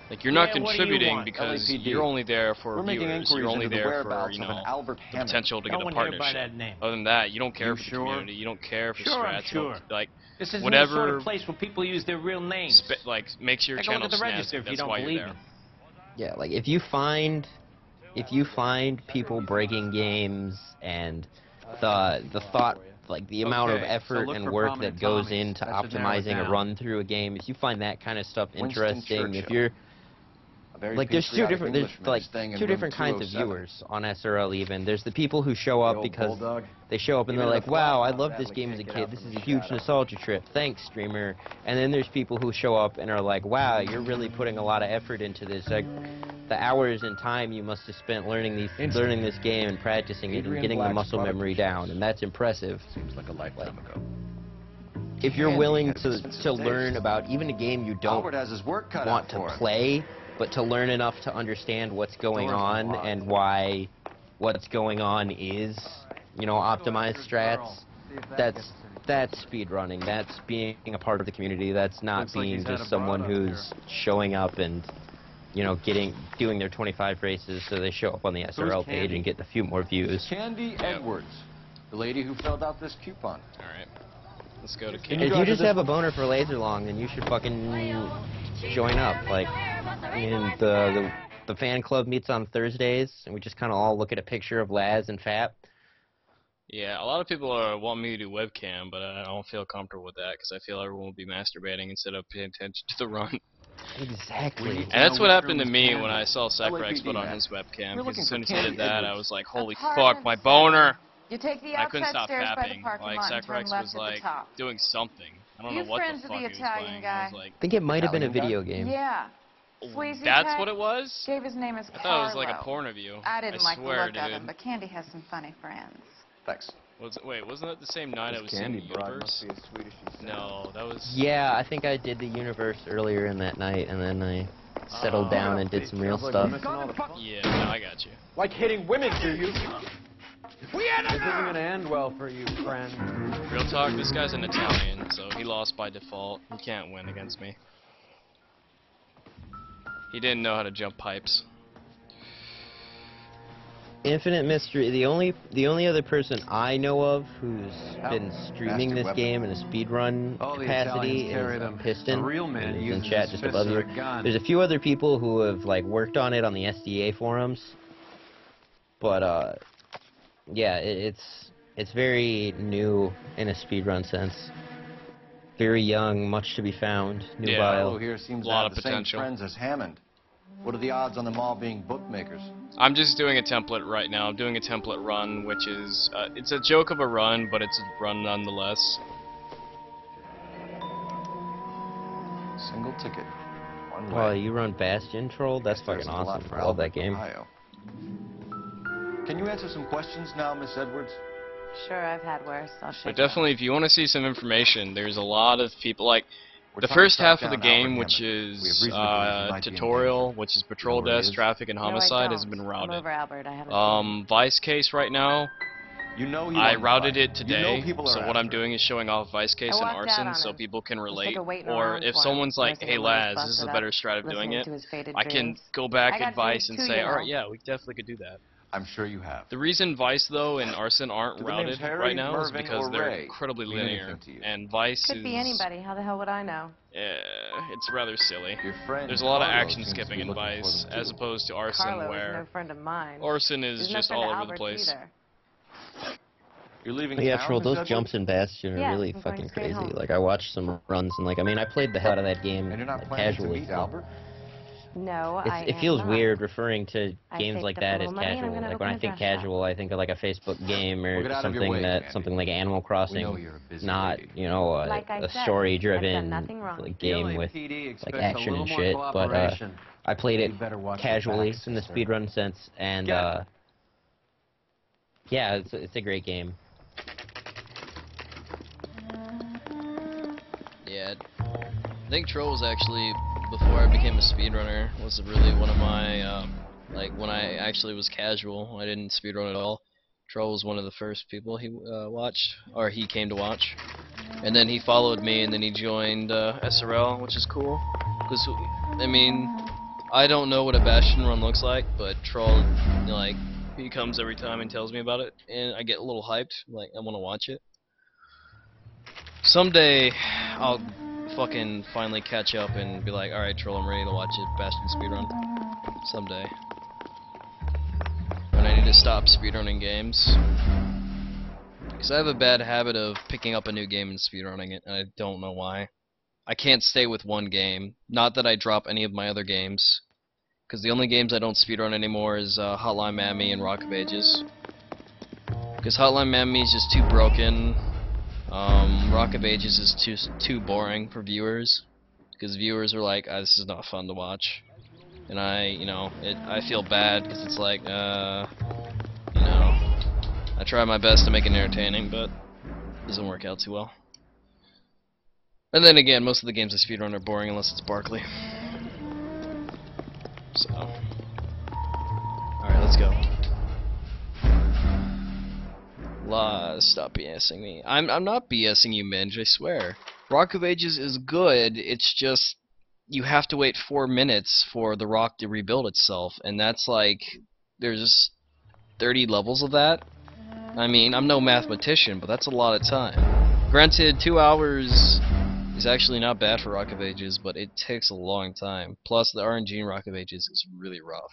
Like, you're not contributing because LAPD. you're only there for We're making viewers. inquiries You're only into the there for, whereabouts of an Albert the Hammond. potential to get a one here by partnership. that name. Other than that, you don't care for the sure? community. You don't care for Sure, I'm strats. You don't- sure. Like, This isn't whatever the sort of place where people use their real names. like makes your Take a look channel at the snazzy. register if you That's don't why you're believe there. me. Yeah, like if you find people breaking games and the thought, like the amount of Okay, so effort look and for work prominent that goes Tommies. into That should narrow it optimizing a down. run through a game, if you find that kind of stuff Winston interesting, if Churchill. you're Very like there's patriotic there's Englishman like staying in two room different kinds of 207. viewers on SRL even. There's the people who show up old because bulldog. they show up and Even they're the like, wow, I flop love top this sadly game as a can't get kid. out This from is a the huge shadow. nostalgia trip. Thanks, streamer. And then there's people who show up and are like, wow, you're really putting a lot of effort into this. Like, the hours and time you must have spent learning this game and practicing it and Adrian getting the Black's muscle product memory down, and that's impressive. Seems like a lifetime ago. If you're Candy willing has to expensive learn taste. about even a game you don't Albert has his work cut want out to for him. play, but to learn enough to understand what's going Doors on locked. and why what's going on is, optimized strats, that's speedrunning. That's being a part of the community. That's not Looks like being he's had just a someone broad up who's showing up and, doing their 25 races so they show up on the SRL page Candy? and get a few more views. Candy Edwards, the lady who filled out this coupon. All right, let's go to If King. you just have a boner for Laserlong, then you should fucking join up. Like, and the fan club meets on Thursdays, and we just kind of all look at a picture of Laz and Fat. Yeah, a lot of people want me to do webcam, but I don't feel comfortable with that because I feel everyone will be masturbating instead of paying attention to the run. Exactly. And that's what happened to me when I saw Sakurex put on his webcam. Because as soon as he did that, I was like, holy fuck, my boner! You take the I couldn't outside stop stairs by the tapping. parking Like, lot and turn Sakurex left was at the like top. doing something. I don't You know what friends the with fuck the he was Italian playing. guy? I was like, I think it might have been a Italian video guy? game. Yeah. Swayze that's type. what it was? Gave his name as I Carlo. thought it was like a porn of you. I didn't like the swear, look of dude. him, but Candy has some funny friends. Thanks. Wait, wasn't that the same night I was seeing Candy broad Universe? must be as sweet as she No, that was... Yeah, I think I did the universe earlier in that night, and then I settled down and did some real stuff. Yeah, no, I got you. Like hitting women, do you? This isn't going to end well for you, friend. Real talk, this guy's an Italian, so he lost by default. He can't win against me. He didn't know how to jump pipes. Infinite Mystery. The only other person I know of who's been streaming Master this game in a speedrun Oh, the capacity Italians carry is them. Piston. A real man who's in uses chat his just fists above as you. a gun. There's a few other people who have like worked on it on the SDA forums, but yeah, it's very new in a speedrun sense. Very young, much to be found. Nubile. Fellow here seems to Lot have of the same potential. friends as Hammond. What are the odds on them all being bookmakers? I'm just doing a template right now. I'm doing a template run, which is... it's a joke of a run, but it's a run nonetheless. Single ticket. One way. Oh, you run Bastion Troll? That's There's fucking a lot awesome. for I love that Albert, game. Ohio. Can you answer some questions now, Miss Edwards? Sure, I've had worse. I'll shake But it off. definitely, if you want to see some information, there's a lot of people, like, We're the trying to first track half of the down game, Albert which Hammond. We have is reason to believe he might be in tutorial, which is patrol You know where he desk, is? traffic, and No, I homicide, has don't. been I'm routed. over Albert. I haven't seen him. Vice case right now, You know he I won the routed fight. it today, You know people are so what after I'm him. doing is showing off vice case and walked out arson on so him. people can Was relate. sick of waiting Or around if for him, someone's like, nursing hey him when he was Laz, this is a busted better up, strat of doing listening it, to his faded I can dreams. go back I got advice dreams and too, say, you know. alright, yeah, we definitely could do that. I'm sure you have. The reason Vice, though, and Arson aren't Do the names routed Harry, right now is Mervyn, because or they're Ray incredibly mean linear, anything to you? and Vice Could is... be anybody. How the hell would I know? it's rather silly. Your friend There's a lot of Carlo action seems to skipping be in looking for Vice, them, too. as opposed to Arson, Carlo is where no friend of mine. Arson is He's just no friend all of over the Albert's place. either. You're leaving Yeah, town, Troll, Miss those Edwards? jumps in Bastion are Yeah, really I'm going fucking straight crazy. home. Like, I watched some runs, and, like, I mean, I played the hell out of that game And you're not like, planning to casually. meet so Albert? No, I it am feels not. weird referring to I games saved like up a that as little money and I'm casual. gonna Like, when open I a think dress shop. casual, I think of, like, a Facebook game Well, or get out of your something way, that Candy. something like Animal Crossing, know you're a busy not, lady. you know, Like I a said, I've done story-driven nothing wrong. like, The game with LAPD like expects a action little and more shit. But cooperation. I played it You better watch your casually back, in the sister. speedrun sense, and Get it. yeah, it's a great game. Yeah, I think Troll was actually, before I became a speedrunner, was really one of my, like, when I actually was casual, I didn't speedrun at all. Troll was one of the first people he watched, or he came to watch. And then he followed me, and then he joined SRL, which is cool. Because, I mean, I don't know what a Bastion run looks like, but Troll, you know, like, he comes every time and tells me about it, and I get a little hyped, like, I want to watch it. Someday, I'll fucking finally catch up and be like, alright, Troll, I'm ready to watch a Bastion speedrun. Someday. But I need to stop speedrunning games. Because I have a bad habit of picking up a new game and speedrunning it, and I don't know why. I can't stay with one game. Not that I drop any of my other games. Because the only games I don't speedrun anymore is Hotline Miami and Rock of Ages. Because Hotline Miami is just too broken. Rock of Ages is too boring for viewers. Because viewers are like, this is not fun to watch. And I feel bad because it's like, I try my best to make it entertaining, but it doesn't work out too well. And then again, most of the games I speedrun are boring unless it's Barkley. So, alright, let's go. Stop BSing me. I'm not BSing you, Minge, I swear. Rock of Ages is good, it's just you have to wait 4 minutes for the rock to rebuild itself, and that's like, there's 30 levels of that. I mean, I'm no mathematician, but that's a lot of time. Granted, 2 hours is actually not bad for Rock of Ages, but it takes a long time. Plus, the RNG in Rock of Ages is really rough.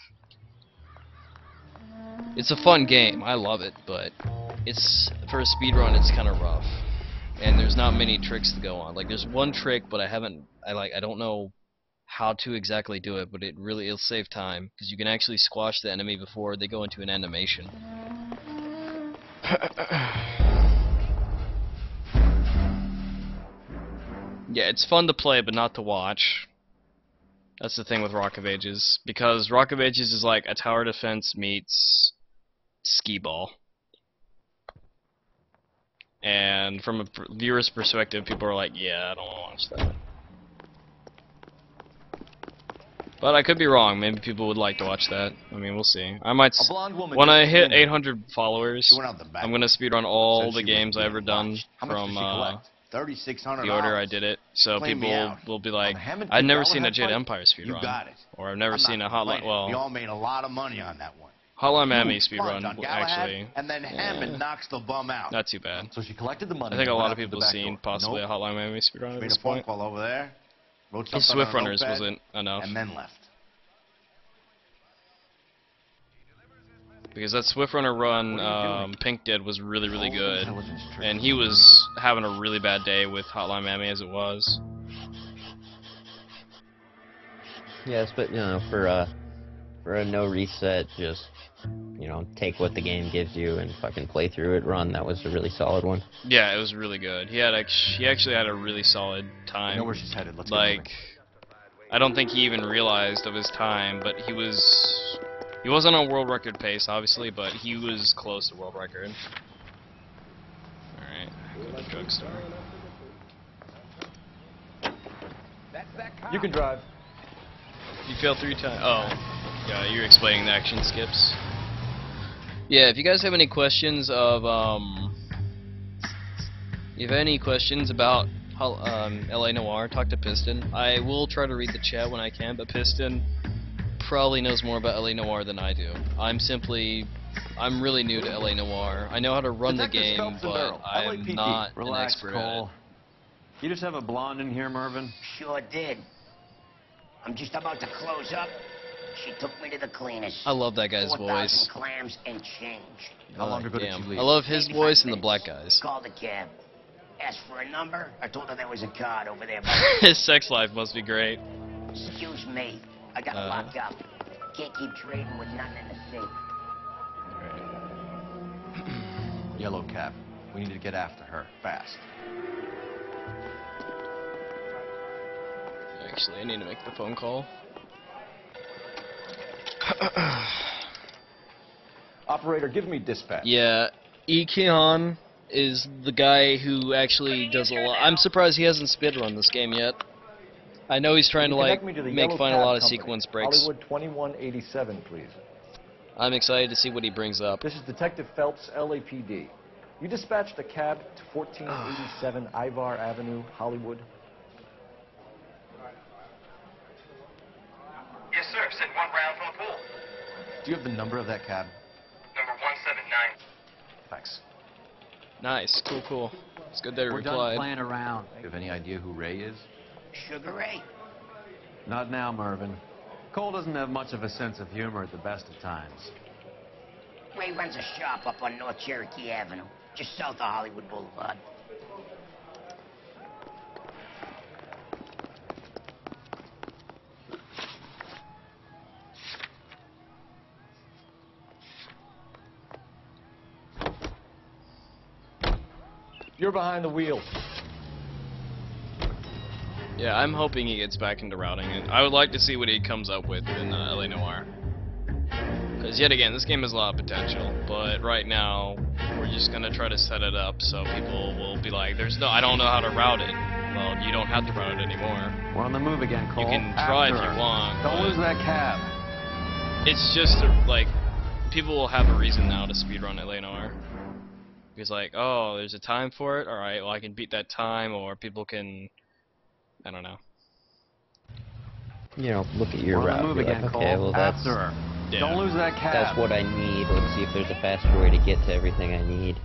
It's a fun game, I love it, but it's for a speedrun, it's kind of rough. And there's not many tricks to go on. Like, there's one trick, but I don't know how to exactly do it, but it'll save time, because you can actually squash the enemy before they go into an animation. Yeah, it's fun to play, but not to watch. That's the thing with Rock of Ages, because Rock of Ages is like a tower defense meets skee-ball. And from a viewer's perspective, people are like, yeah, I don't want to watch that. But I could be wrong. Maybe people would like to watch that. I mean, we'll see. I might. When I hit 800 followers, I'm gonna speedrun all the games I've ever done from the order I did it. So people will be like, "I've never seen a Jade Empire speedrun," or "I've never seen a Hotline." We all Well, made a lot of money on that one. Hotline Miami Huge speedrun punch on Galahad, actually. and then Hammond knocks the bum out. Not too bad. So she collected the money. I think a and lot went of out the people back have seen door. possibly Nope. a Hotline Miami speedrun at Made this a phone point. call over there. Wrote His something Swift on a Runners notepad, wasn't enough. and then left. Because that Swift Runner run Pink did was really, really good. And he was having a really bad day with Hotline Miami as it was. Yes, but for a no reset, just take what the game gives you and fucking play through it run. That was a really solid one. Yeah, it was really good. He actually had a really solid time. I know where she's headed. Let's get like, I don't think he even realized of his time, but he wasn't on world record pace, obviously, but he was close to world record. Go to the drugstore. You can drive. You failed 3 times. Oh, yeah, you're explaining the action skips. Yeah, if you guys have any questions of if you have any questions about L.A. Noire, talk to Piston. I will try to read the chat when I can, but Piston probably knows more about L.A. Noire than I do. I'm really new to L.A. Noire. I know how to run the game, but I'm not an expert at it. You just have a blonde in here, Mervyn? Sure did. I'm just about to close up. She took me to the cleaners. I love that guy's 4,000 voice. clams and change. How long ago did you leave? I love his 85 voice and the minutes. black guys. Called the cab. Asked for a number. I told her there was a card over there. His sex life must be great. Excuse me. I gotta lock up. Can't keep trading with nothing in the safe. Yellow cab. We need to get after her fast. Actually, I need to make the phone call. Operator, give me dispatch. Yeah, Ekion is the guy who actually does a lot. I'm surprised he hasn't speedrun this game yet. I know he's trying to like Connect me to the make Yellow fun of a Cab lot of Company. sequence breaks. Hollywood 2187, please. I'm excited to see what he brings up. This is Detective Phelps, LAPD. You dispatched a cab to 1487 Ivar Avenue, Hollywood. Yes, sir. Sent 1 round from the pool. Do you have the number of that cab? Number 179. Thanks. Nice, cool. It's good they We're replied. done playing around. You have any idea who Ray is? Sugar Ray. Not now, Mervyn. Cole doesn't have much of a sense of humor at the best of times. Ray runs a shop up on North Cherokee Avenue, just south of Hollywood Boulevard. You're behind the wheel. Yeah, I'm hoping he gets back into routing, and I would like to see what he comes up with in L.A. Noire. Because yet again, this game has a lot of potential, but right now we're just gonna try to set it up so people will be like, I don't know how to route it. Well, you don't have to route it anymore. We're on the move again, Cole. You can try if After you her. want. Don't but lose that cab. It's just like people will have a reason now to speedrun L.A. Noire. Because like, oh, there's a time for it. All right, well I can beat that time, or people can, I don't know. You know, look at your We're on route. the move be again, like, Cole. okay, well that's After her. Don't lose that cab. that's what I need. Let's see if there's a faster way to get to everything I need.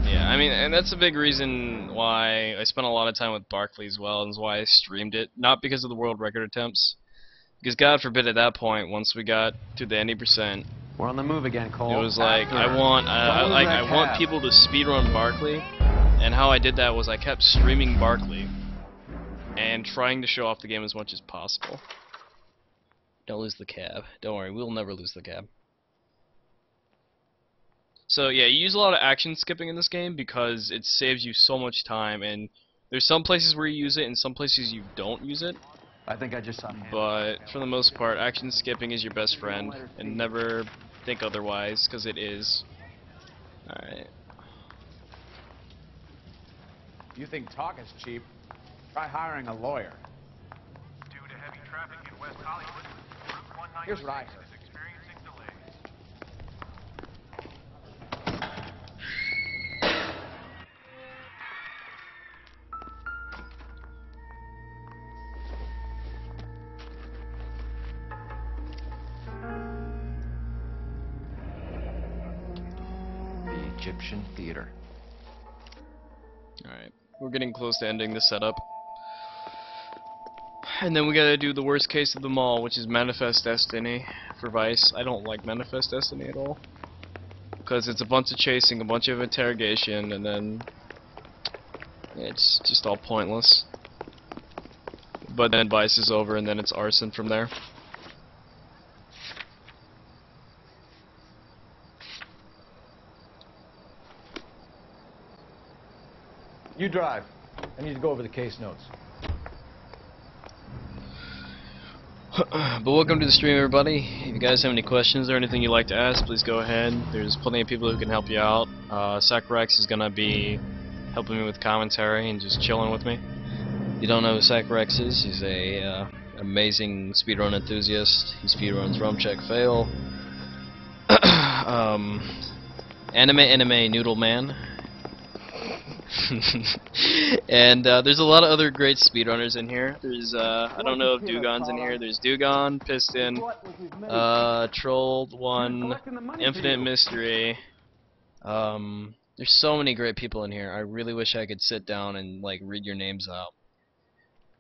Yeah, I mean, and that's a big reason why I spent a lot of time with Barkley as well, and is why I streamed it. Not because of the world record attempts, because God forbid at that point, once we got to the 90%, We're on the move again, Cole. it was like After I her. want, Don't lose that I want cab. people to speedrun Barkley, and how I did that was I kept streaming Barkley, and trying to show off the game as much as possible. Don't lose the cab. Don't worry, we'll never lose the cab. So yeah, you use a lot of action skipping in this game because it saves you so much time, and there's some places where you use it and some places you don't use it. I think I just saw him. But for the most part, action skipping is your best friend, and never think otherwise, because it is. Alright. You think talk is cheap? Try hiring a lawyer. Due to heavy traffic in West Hollywood, Route 196 Here's what I heard. is experiencing delays. The Egyptian Theater. Alright. We're getting close to ending the setup. And then we gotta do the worst case of them all, which is Manifest Destiny for Vice. I don't like Manifest Destiny at all. Because it's a bunch of chasing, a bunch of interrogation, and then it's just all pointless. But then Vice is over, and then it's arson from there. You drive. I need to go over the case notes. But welcome to the stream, everybody. If you guys have any questions or anything you'd like to ask, please go ahead. There's plenty of people who can help you out. Sacrex is gonna be helping me with commentary and just chilling with me. If you don't know who Sackrex is, he's a amazing speedrun enthusiast. He speedruns Rum Check Fail, Anime Noodle Man. And there's a lot of other great speedrunners in here. There's I don't know if Dugon's in here. There's Dugon, Piston, Trolled One, Infinite Mystery. There's so many great people in here. I really wish I could sit down and like read your names out,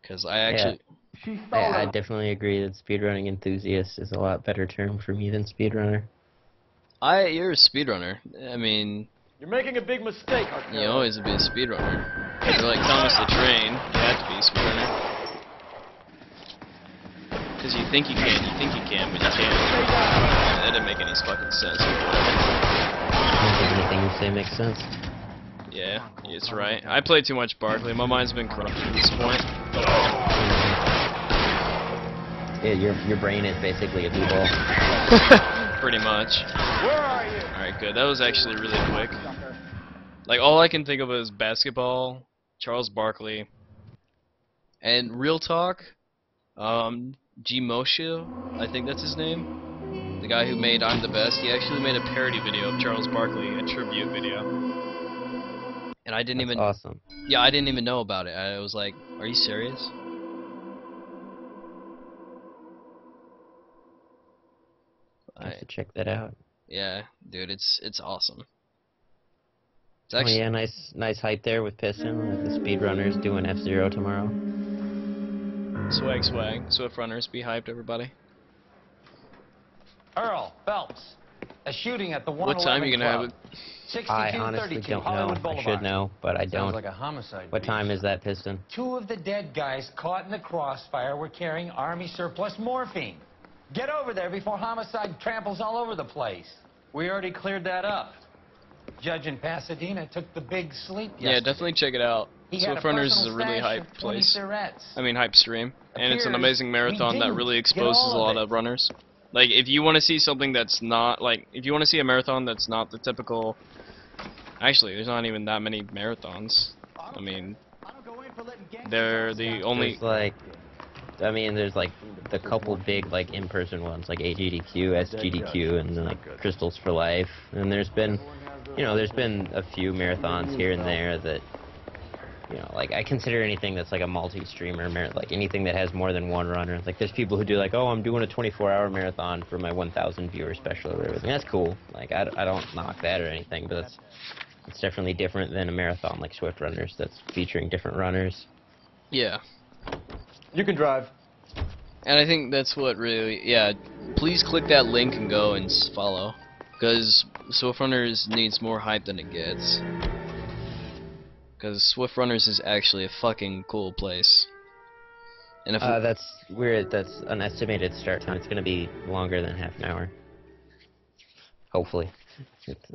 because I actually. I definitely agree that speedrunning enthusiast is a lot better term for me than speedrunner. You're a speedrunner. I mean. You're making a big mistake, Arcaro. You always be a speedrunner. You're like Thomas the Train. You have to be a speedrunner. Because you think you can, but you can't. That didn't make any fucking sense. I don't think anything you say makes sense. Yeah, it's right. I play too much Barkley. My mind's been corrupted at this point. Yeah, your brain is basically a blue ball. Pretty much. Where are you? Alright, good. That was actually really quick. Like, all I can think of is basketball, Charles Barkley, and real talk, G Moshe, I think that's his name. The guy who made I'm the Best. He actually made a parody video of Charles Barkley, a tribute video. And I didn't That's even. awesome. Yeah, I didn't even know about it. I was like, "Are you serious?" I have to check that out. Yeah, dude, it's awesome. It's Oh yeah, nice hype there with Piston. Like the speedrunners doing F-Zero tomorrow. Swag, Swift runners, be hyped, everybody. Earl Phelps, a shooting at the 111 What time are you gonna have it? I honestly don't know. I should know, but I don't. Sounds like a homicide. What time is that, Piston? 2 of the dead guys caught in the crossfire were carrying Army surplus morphine. Get over there before homicide tramples all over the place. We already cleared that up. Judge in Pasadena took the big sleep Yeah, yesterday. definitely check it out. He had a Swift Runners is a personal really stash hype of 20 place. cigarettes. I mean, hype stream. And it's an Appears amazing marathon we that didn't really get exposes all a lot of of runners. Like, if you want to see something that's not, like, if you want to see a marathon that's not the typical... Actually, there's not even that many marathons. I mean, they're the only... There's like, I mean, there's like the couple big like in-person ones, like AGDQ, SGDQ, and then like Crystals for Life. And there's been, there's been a few marathons here and there that, like I consider anything that's like a multi-streamer, like anything that has more than one runner. Like there's people who do like, oh, I'm doing a 24-hour marathon for my 1,000 viewer special or everything. That's cool. Like I don't knock that or anything, but it's definitely different than a marathon like Swift Runners that's featuring different runners. Yeah. You can drive. And I think that's what really, yeah, please click that link and go and follow. Because Swift Runners needs more hype than it gets. Because Swift Runners is actually a fucking cool place. And if that's weird, that's an estimated start time. It's going to be longer than half an hour. Hopefully.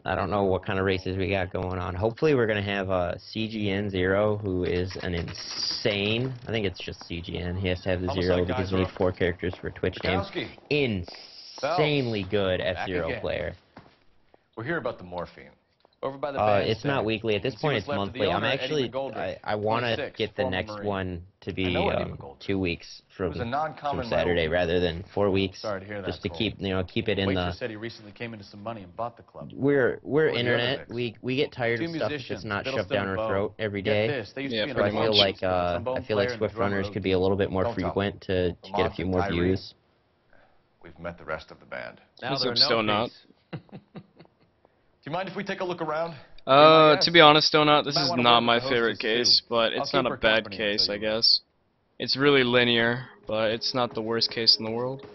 I don't know what kind of races we got going on. Hopefully we're going to have CGN Zero, who is an insane, I think it's just CGN, he has to have the zero because you need 4 characters for a Twitch game. Insanely good F-Zero player. We're here about the morphine. Over by the it's not weekly. At this point, it's monthly. I'm actually, I want to get the next one to be 2 weeks from Saturday rather than 4 weeks. Sorry to hear that, just to keep, keep it in the. said he recently came into some money and bought the club. We're internet. We get tired of stuff if it's not shoved down our throat every day. So I feel like Swift Runners could be a little bit more frequent to get a few more views. We've met the rest of the band. Now they're still not. Do you mind if we take a look around? To be honest, Donut, this is not my favorite case, but it's not a bad case, I guess. It's really linear, but it's not the worst case in the world.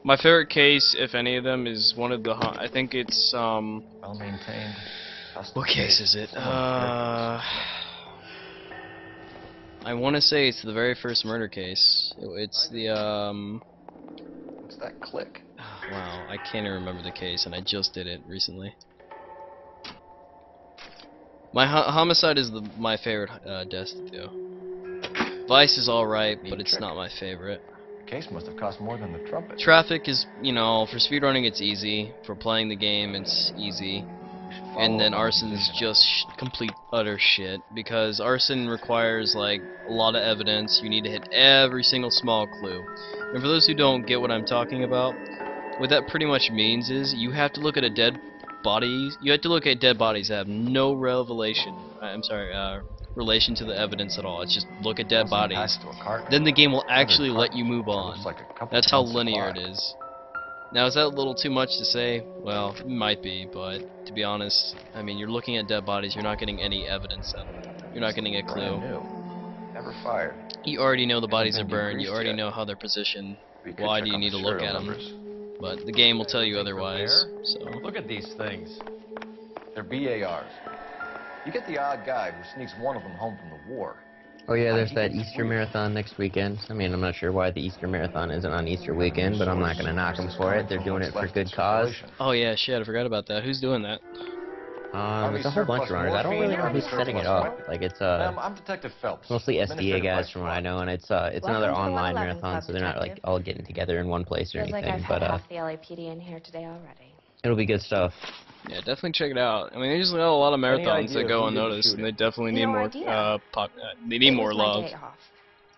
My favorite case, if any of them, is one of the, I think it's, well-maintained. What case is it? I want to say it's the very first murder case. It's the, What's that click? Wow, I can't even remember the case, and I just did it recently. My homicide is my favorite death to do. Vice is alright, but it's not my favorite. The case must have cost more than the trumpet. Traffic is, for speedrunning it's easy. For playing the game it's easy. And then arson's just complete utter shit, because arson requires like a lot of evidence. You need to hit every single small clue. And for those who don't get what I'm talking about, what that pretty much means is you have to look at a dead body. You have to look at dead bodies that have no relation to the evidence at all. It's just look at dead bodies. Then the game will actually let you move on. That's how linear it is. Now, is that a little too much to say? Well, it might be, but to be honest, I mean, you're looking at dead bodies, you're not getting any evidence of them. You're not getting a clue. Never fired. You already know the bodies are Hasn't been burned, you degreased already yet. know how they're positioned. We could Why check do you on need the to look serial at them? numbers. But the game will tell you otherwise, so... Look at these things. They're BARs. You get the odd guy who sneaks one of them home from the war. Oh yeah, there's that Easter Marathon next weekend. I mean, I'm not sure why the Easter Marathon isn't on Easter weekend, but I'm not going to knock them for it. They're doing it for good cause. Oh yeah, shit, I forgot about that. Who's doing that? There's a whole bunch of runners. I don't really know who's setting it up. Like, it's I'm Detective Phelps. mostly SDA Administrative guys Vice from what I know, and it's Welcome another to the online 111 marathon, Club, so they're not like Detective. all getting together in one place or Feels like I've anything. had But half the LAPD in here today already. it'll be good stuff. Yeah, definitely check it out. I mean, there's a lot of marathons that idea go who did the unnoticed, and they shooting? definitely need No more idea. they need It more was my love. day off.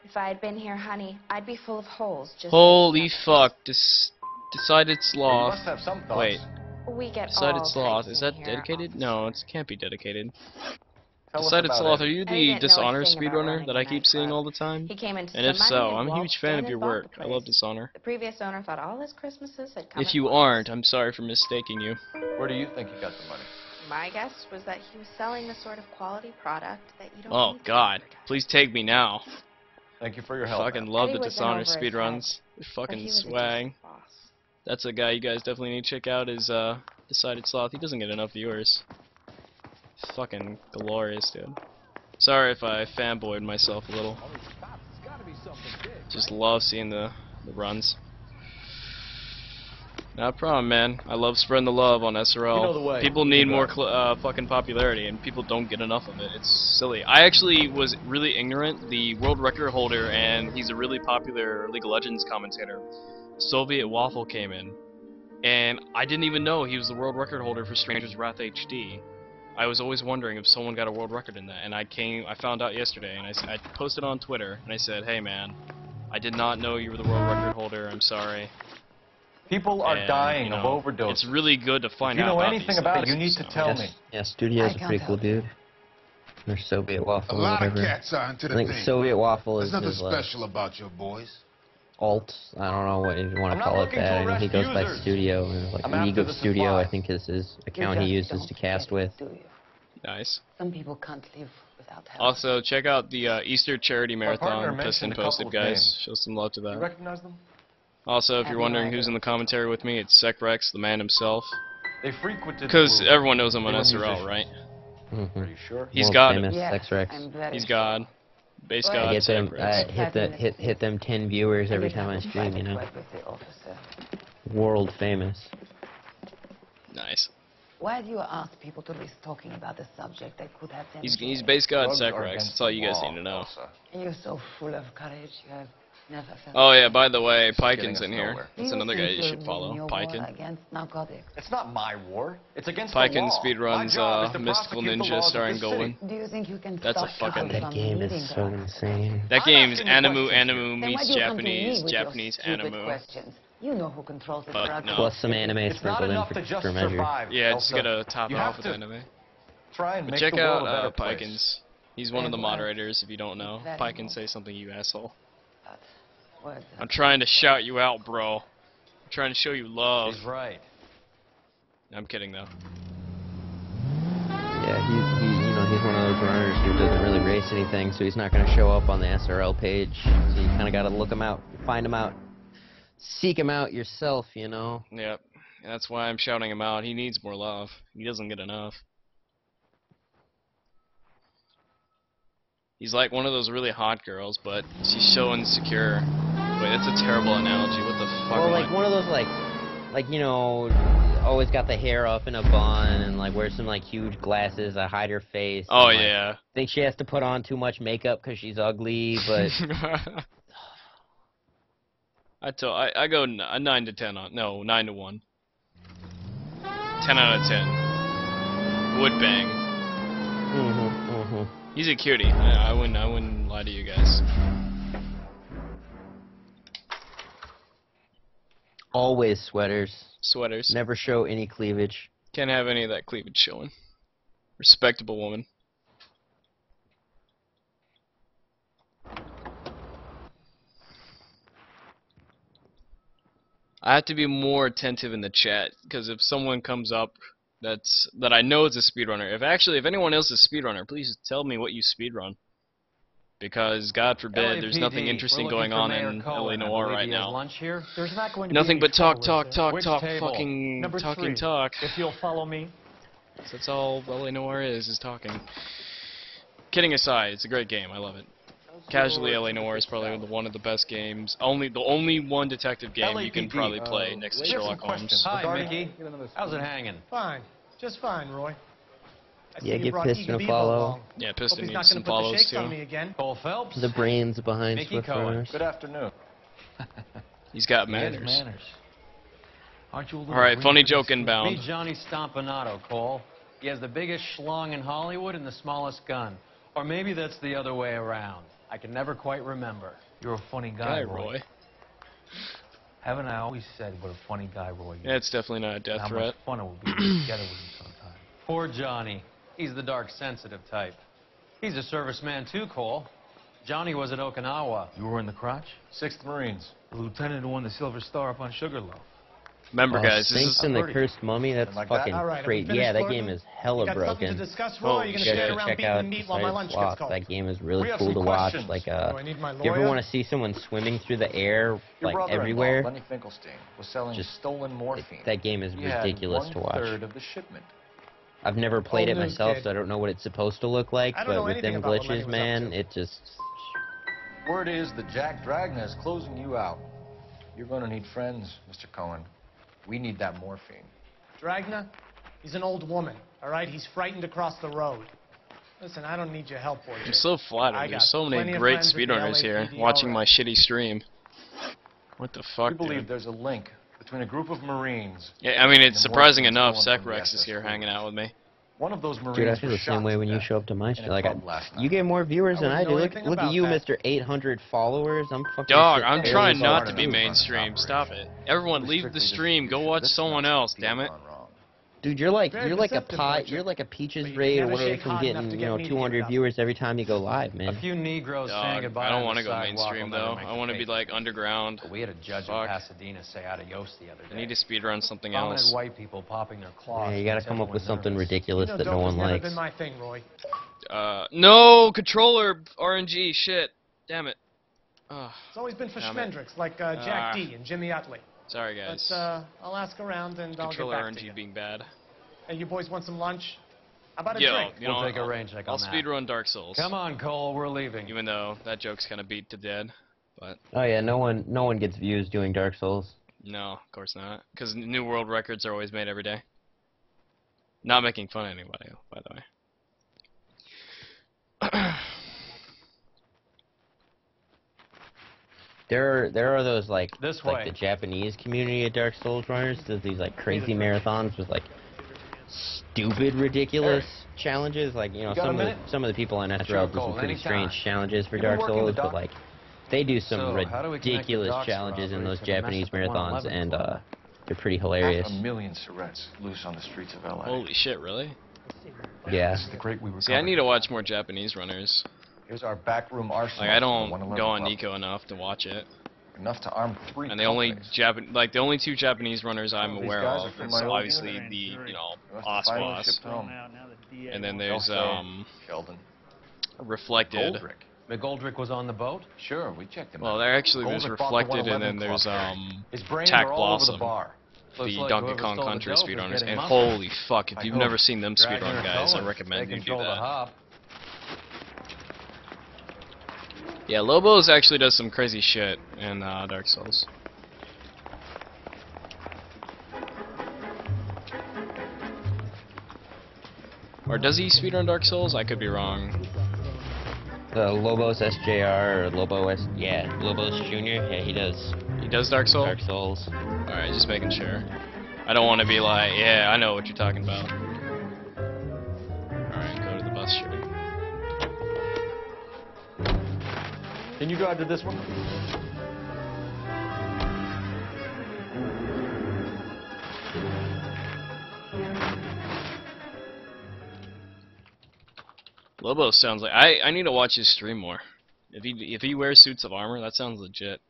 If I had been here, honey, I'd be full of holes. Just Holy fuck! Decided You sloth. must have some thoughts. Wait, we get decided all sloth. types Is in that here, dedicated? No, it can't be dedicated. Tell us Decided about sloth. it. Are you I the didn't know a Dishonor thing about speedrunner running that a I keep seeing nightclub. all the time? He came into And if some money so, and I'm a huge waltzed fan in of and your bought work. the I love place. Dishonor. The previous owner thought all his Christmases had come If at you once. aren't, I'm sorry for mistaking you. Where do you think he got the money? My guess was that he was selling the sort of quality product that you don't Oh need to God, advertise. please take me now. Thank you for your help. Fucking ma'am. love Eddie the was in Dishonor over his speedruns. They're but fucking he was a swag. decent boss. That's a guy you guys definitely need to check out. Is Decided Sloth. He doesn't get enough viewers. Fucking glorious, dude. Sorry if I fanboyed myself a little. Just love seeing the runs. Not a problem, man. I love spreading the love on SRL. You know the way. People need You more got fucking popularity, and people don't get enough of it. It's silly. I actually was really ignorant. The world record holder, and he's a really popular League of Legends commentator, Soviet Waffle, came in, and I didn't even know he was the world record holder for Stranger's Wrath HD. I was always wondering if someone got a world record in that, and I found out yesterday, and I posted on Twitter, and I said, hey man, I did not know you were the world record holder, I'm sorry. People are And, dying you know, of overdoses. It's really good to find If you out know about anything these about it, things, you need to so. tell me. Yeah, Studio's I a can't pretty cool help dude. They're Soviet Waffle A or lot of whatever. cats are into the I think thing. Soviet Waffle There's is nothing his special about your boys. alt. I don't know what you want I'm to not call it looking that. to I know he arrest goes by users. Studio, and like I'm League after of the Studio, supply. I think is his account he just uses to don't cast get it, with. do you? Nice. Some people can't live without help. Also, check out the Easter charity My partner marathon Piston mentioned a couple posted, of guys. names. Show some love to You that. recognize them? Also, if Have you're no wondering idea. who's in the commentary with me, it's SecRex, the man himself. They frequented. Because Blue. everyone knows I'm They on were SRL, musicians. right? Mm-hmm. Are you sure? He's World God. famous Yes, Sex Rex. I'm very He's sure. God. Base Well, God, I get them. SecRex. Hit them 10 viewers I every did time I have a stream. You private know, word with the officer. world famous. Nice. Why do you ask people to risk talking about the subject that could have them He's killed? Base God, Drugs are SecRex. against That's all you the guys law, need to know. Elsa. You're so full of courage. You have never felt. Oh yeah, by the way, Getting Piken's us in here. nowhere. Do That's you another guy think you you're should follow. winning your Piken. war against narcotics? It's not my war. It's against Piken the law. My speedruns job is to Mystical prosecute the Ninja laws of starring this city. Goldwyn. Do you think you can That's a stop fucking- people That from game needing is so drugs? insane. That I'm game's asking you Animu questions Animu Then why meets do you come to me Japanese, with your Japanese stupid Animu. questions? You know who controls the But drug. no. Plus some anime It's not sprinkled in enough to just for measure. survive. Yeah, just Elsa. gotta top You it have off with to anime. Try and But make check the world out a better place. Pikens. He's one of the And what? moderators, if you don't know. Very Piken, well. say something, you asshole. Words I'm trying to shout you out, bro. I'm trying to show you love. He's right. I'm kidding, though. Yeah, he's one of those runners who doesn't really race anything, so he's not going to show up on the SRL page. So you kind of got to look him out, find him out, seek him out yourself, you know. Yep. And that's why I'm shouting him out. He needs more love. He doesn't get enough. He's like one of those really hot girls, but she's so insecure. Wait, that's a terrible analogy. What the fuck? Well, am like I- one of those you know, always got the hair up in a bun and like wears some like huge glasses that hide her face. Oh, and, like, yeah. think she has to put on too much makeup because she's ugly, but I go 9 to 10 on 9 to 1. 10 out of 10. would bang. He's a cutie. I wouldn't lie to you guys. Always sweaters. Sweaters. Never show any cleavage. Can't have any of that cleavage showing. Respectable woman. I have to be more attentive in the chat, because if someone comes up that I know is a speedrunner, if anyone else is a speedrunner, please tell me what you speedrun. Because God forbid there's nothing interesting going on in L.A. Noire right now. Lunch here. There's not going to Nothing be but talk, Which table? fucking Number talking 3. talk. If you'll follow me. That's all L.A. Noire is talking. Kidding aside, it's a great game. I love it. Casually, L.A. Noire is probably one of the best games. The only one detective game you can probably play next to Sherlock Holmes. Hi, Mickey. How's it hanging? Fine. Just fine, Roy. I Yeah, see you give brought Piston a Iggy Beebo follow. along. Yeah, Hope Piston he's not needs some gonna put the follows shakes too. on me again. Cole Phelps. The brains behind Mickey Swift Cohen. runners. Good afternoon. He's got manners. Aren't you a little Alright, funny green for joke this inbound. Meet Johnny Stompanato, Cole. He has the biggest schlong in Hollywood and the smallest gun. Or maybe that's the other way around. I can never quite remember. You're a funny Guy Roy. Haven't I always said what a funny guy Roy is? Yeah, it's definitely not a death How threat. much fun it would be to be together with him sometime. Poor Johnny. He's the dark sensitive type. He's a serviceman too, Cole. Johnny was at Okinawa. You were in the crotch? 6th Marines. The lieutenant who won the Silver Star up on Sugarloaf. Remember, guys, this Sphinx is and the Cursed Mummy, that's Like that? fucking All right, great. have we Yeah, that finished game flirting? is hella You got something broken. to discuss, Roy? Oh, Or are you You gonna guys stand should around check beating out meat while my lunch gets Sloth. cold? That game is really We have cool some to watch. questions. Like, Do I need my if you ever lawyer? want to see someone swimming through the air, Your like brother-in-law, everywhere, Lenny Finkelstein, was selling just- stolen morphine. that game is He had ridiculous to watch. 1/3 of the shipment. I've never played Old it news, myself, kid. so I don't know what it's supposed to look like, I don't but know with anything them about what Lenny glitches, was up man, to. it just... Word is that Jack Dragna is closing you out. You're going to need friends, Mr. Cohen. We need that morphine. Dragna? He's an old woman, all right? He's frightened to cross the road. Listen, I don't need your help, boy. I'm so flattered. I got There's so many plenty of great friends at the speedrunners here LAPD watching my already. shitty stream. What the fuck, We believe dude? there's a link between a group of Marines. Yeah, I mean, it's and the surprising morphine enough, stolen from the Sekrex is SS here Fleet. hanging out with me. One of those Marines Dude, I feel the was shot same way to when you death show up to my in stream. a Like, club last you night. get more viewers than I do. know Look, anything look at about you, that. Mr. 800 followers. I'm fucking Dog, shit I'm barely trying not started. to be mainstream. Stop it. Everyone, leave the stream. Go watch someone else. Damn it. Dude, you're like Very a perceptive, pie. Roger. You're like a Peaches But you Ray or never whatever shake from hard enough getting to get me to 200 give it up. viewers every time you go live, A man. few Negroes saying Dog, goodbye I don't on want the to go sidewalk mainstream will never though. make I the want to be paper. like underground. We had a judge in Fuck. Pasadena say adios the other day. I need to speedrun something Prominent else. white people popping their claws. Yeah, you gotta makes come up with everyone something nervous. ridiculous You know, that no dope one has never likes. been my thing, Roy. No controller RNG. Shit. Damn it. Ugh. It's always been for Damn it. Schmendricks, like Jack D and Jimmy Utley. Sorry, guys. But I'll ask around and I'll get Controller back to RNG you. being bad. Hey, you boys want some lunch? How about a Yo, drink? you know, We'll take a rain check I'll on that. speedrun Dark Souls. Come on, Cole, we're leaving. Even though that joke's kind of beat to dead, but Oh yeah, no one gets views doing Dark Souls. no, of course not. Because new world records are always made every day. Not making fun of anybody, by the way. There are those like This like way. the Japanese community of Dark Souls runners does these like crazy marathons with like stupid ridiculous challenges. Like You got a minute? some of the people on Sure, SRL do Cole, some pretty anytime. strange challenges for You been Dark working the Souls, but dock? like they do some So, how do we connect the ridiculous docks challenges in robbery those to the mess Japanese at the marathons, 111 and Club? they're pretty hilarious. 500,000 Surrettes loose on the streets of L.A. Holy shit, really? Yeah. This is the great we were See, I need to watch more Japanese runners. Here's our backroom arsenal. Like, I for the don't 111 go on Club. Nico enough to watch it. Enough to arm 3 And the only companies. the only two Japanese runners I'm These aware guys of are from is my old obviously unit. the They must have finally Oswas, shipped home. and then there's Sheldon. Reflected. Goldrick. McGoldrick was on the boat? Sure, we checked him Well, out. there actually there's Goldrick bought the Reflected, and then 111 there's club. His brains Tack are all over the Blossom, bar. Looks the like Donkey whoever Kong stole the Country dope is speedrunners, getting and muscle. holy fuck, if I you've hope. never seen them Dragner speedrun, and guys, I Cohen, recommend they you do control the that. hop. Yeah, Lobos actually does some crazy shit in Dark Souls. Or does he speedrun Dark Souls? I could be wrong. Lobos SJR or Lobos Jr. Yeah, he does. He does Dark Souls? Dark Souls. Alright, just making sure. I don't want to be like, yeah, I know what you're talking about. posturing. Can you drive to this one? Lobo sounds like I need to watch his stream more. If he wears suits of armor, that sounds legit.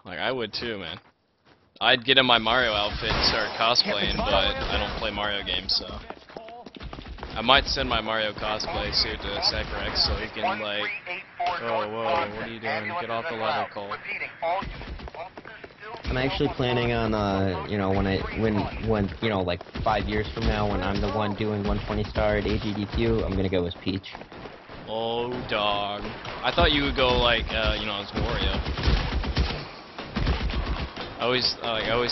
Like I would too, man. I'd get in my Mario outfit and start cosplaying, but I don't play Mario games, so I might send my Mario cosplay suit to Sacrex so he can like. Oh whoa! What are you doing? Get off the ladder, Cole. I'm actually planning on, you know, when you know, like 5 years from now, when I'm the one doing 120 star at AGDQ, I'm gonna go as Peach. Oh dog! I thought you would go like, you know, as Wario. I always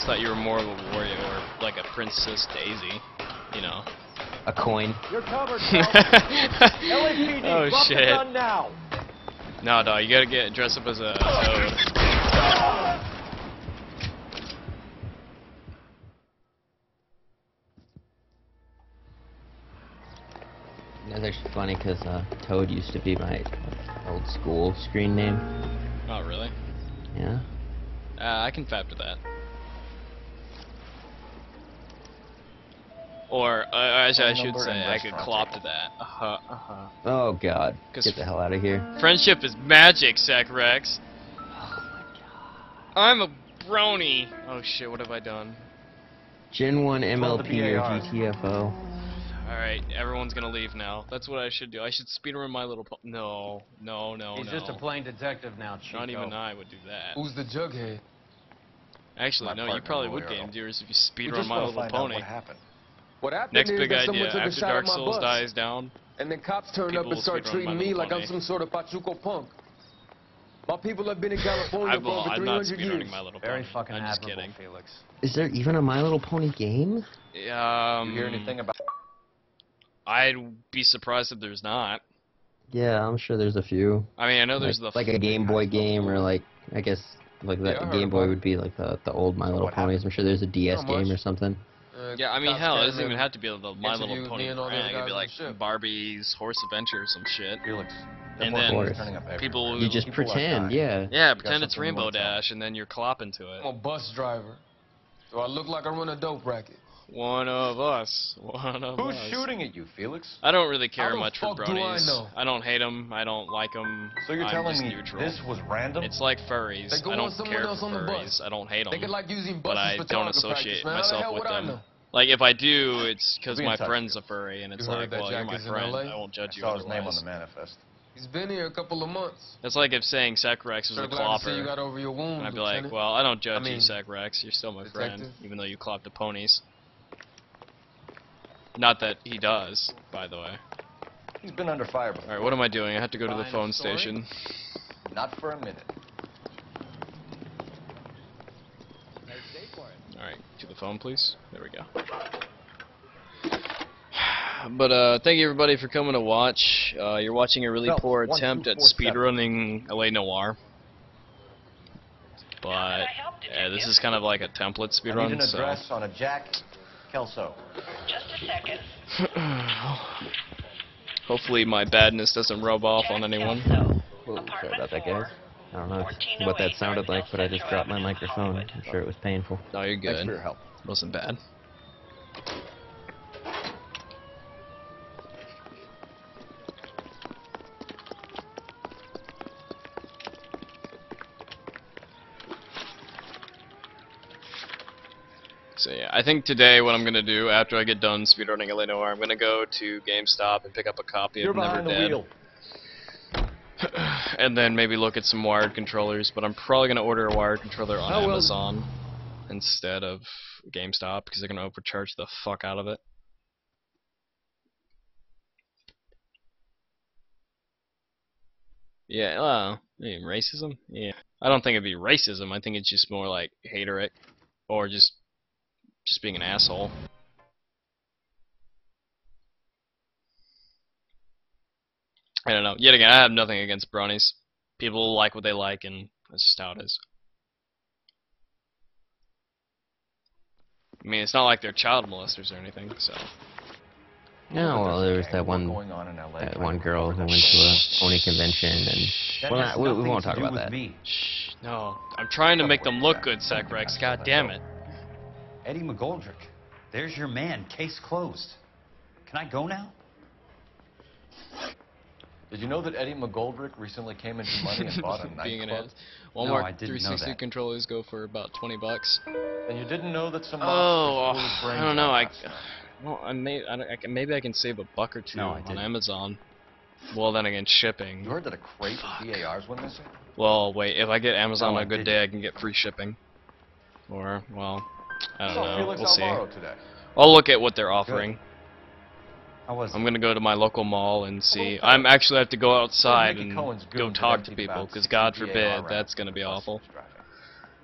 thought you were more of a Wario or like a Princess Daisy, you know. A coin. You're covered, LAPD, oh drop shit! the gun now. No, dog, you gotta dress up as a toad. That's actually funny because Toad used to be my old school screen name. Oh really? Yeah. I can fap to that. Or, as I should say, I could clop to that. Oh god. Get the hell out of here. Friendship is magic, Sacrex. Oh my god. I'm a brony. Oh shit, what have I done? Gen 1 MLP or GTFO. Alright, everyone's gonna leave now. That's what I should do. I should speedrun My Little Pony. No. He's just a plain detective now, Chico. Not even I would do that. Who's the jughead? Actually, no, you probably would, Game Viewers, if you speedrun My Little Pony. What happened? What happened Next is big that someone idea, took a after shot Dark at my Souls bus, dies down, and then cops turned up people and will start speedrun treating My me Little like I'm Pony. some sort of Pachuco punk. My people have been in California for over I'm not 300 speedrunning years. My Little Very Pony. fucking I'm just admirable, kidding. Felix. Is there even a My Little Pony game? You hear anything about? I'd be surprised if there's not. Yeah, I'm sure there's a few. I mean, I know there's like a Game Boy game, or like, I guess, like that I heard Game Boy about would be like the old My Little Ponies. I'm sure there's a DS Not much. game or something. Yeah, I mean, Cops hell, it came doesn't even in, have to be the My Little interviewed Pony me and all the brand. other It could be guys like on the ship. Barbie's Horse Adventure or some shit. Felix. And That then voice is turning up everywhere. people You just People are pretend, dying. yeah. Yeah, got pretend it's something you Rainbow wanna tell. Dash, and then you're clopping to I'm it. a bus driver. Do I look like I run a dope racket? One of us. One of Who's us. shooting at you, Felix? I don't really care How the much for fuck do I bronies. know? I don't hate them. I don't like them. So you're I'm telling just me neutral. this was random? It's like furries. They go I on don't someone care else for on the furries. bus. I don't hate They them. could like using But buses I for don't target associate practice, man. How the myself hell with would I them. know? Like if I do, it's because Be in my touch friend's with a furry, and it's You heard like, that well, you're my Jack is in friend. LA? I won't judge I you saw his name on otherwise. the manifest. He's been here a couple of months. That's like if saying Sacrex was Sure a glad to see you clopper. got over your wound, And I'd be Lieutenant. like, well, I don't judge I mean, you, Sacrex. You're still my friend, detective. even though you clopped the ponies. Not that he does, by the way. He's been under fire before. Alright, what am I doing? I have to go to the Buying a phone story? station. Not for a minute. Alright, to the phone, please. There we go. But, thank you everybody for coming to watch. You're watching a really Phelps, poor 1, attempt 2, at 4, 7. speedrunning L.A. Noire. But, yeah, this is kind of like a template I need speedrun, an so... address on a Jack Kelso. Just a second. Hopefully my badness doesn't rub off on anyone. Whoa, sorry about that, guys. I don't know what that sounded like, but I just dropped my microphone. I'm sure it was painful. No, you're good. Thanks for your help. Wasn't bad. So yeah, I think today what I'm gonna do after I get done speedrunning L.A. Noire, I'm gonna go to GameStop and pick up a copy You're of Never behind the Dead. wheel. And then maybe look at some wired controllers, but I'm probably gonna order a wired controller on Amazon instead of GameStop because they're gonna overcharge the fuck out of it. Yeah, well, I mean, racism? Yeah. I don't think it'd be racism. I think it's just more like hateric or just being an asshole. I don't know. Yet again, I have nothing against bronies. People like what they like, and that's just how it is. I mean, it's not like they're child molesters or anything, so. No, well, there was that What's one, going on in LA that trying one to girl recover who that went to a shit. pony convention, and That well, has we nothing won't to talk do about with that. me. No, I'm trying to make them look good, Sacrex. God damn it. Eddie McGoldrick. There's your man. Case closed. Can I go now? Did you know that Eddie McGoldrick recently came into money and bought a Being an nightclub? ass. Walmart I didn't know 360 that. controllers go for about $20. And you didn't know that some Oh, mobsters blew his I brains don't know. out last night? Well, maybe I can save a buck or two No, I on didn't. Amazon. Well, then again, shipping. You heard that a crate of VARs went missing? Well, wait. If I get Amazon No, on I a good didn't. day, I can get free shipping. Or, well, I don't saw know. Felix We'll see. Alvaro today. I'll look at what they're offering. How was I'm gonna go to my local mall and see. I'm actually have to go outside Mickey and Cohen's go goons talk had to emptied people, about because 60 God VAR forbid rounds that's gonna be of awful. buses driving.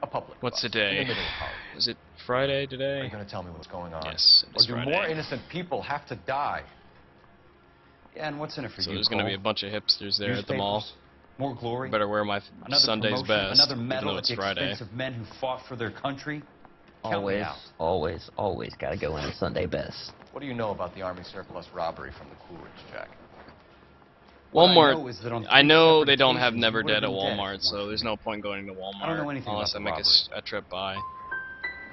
A public What's bus today? in the middle of Hollywood. Is it Friday Are you today? going to tell me what's going on? Yes, Or it's do Friday. more innocent people have to die? Yeah, and what's in it for So you, there's gonna Cole? be a bunch of hipsters there at the mall. More glory. Better wear my Another Sunday's promotion, best, another even medal though at it's the Friday. expense of men who fought for their country. Count me Always, out. always, always gotta go in the Sunday best. What do you know about the Army surplus robbery from the Coolidge, Jack? What I know Walmart. is that on I three know separate they don't have occasions, Never you would have Dead at been dead if Walmart, it weren't so for there's me. no point going to Walmart I don't know anything unless about I the make robbery. a trip by.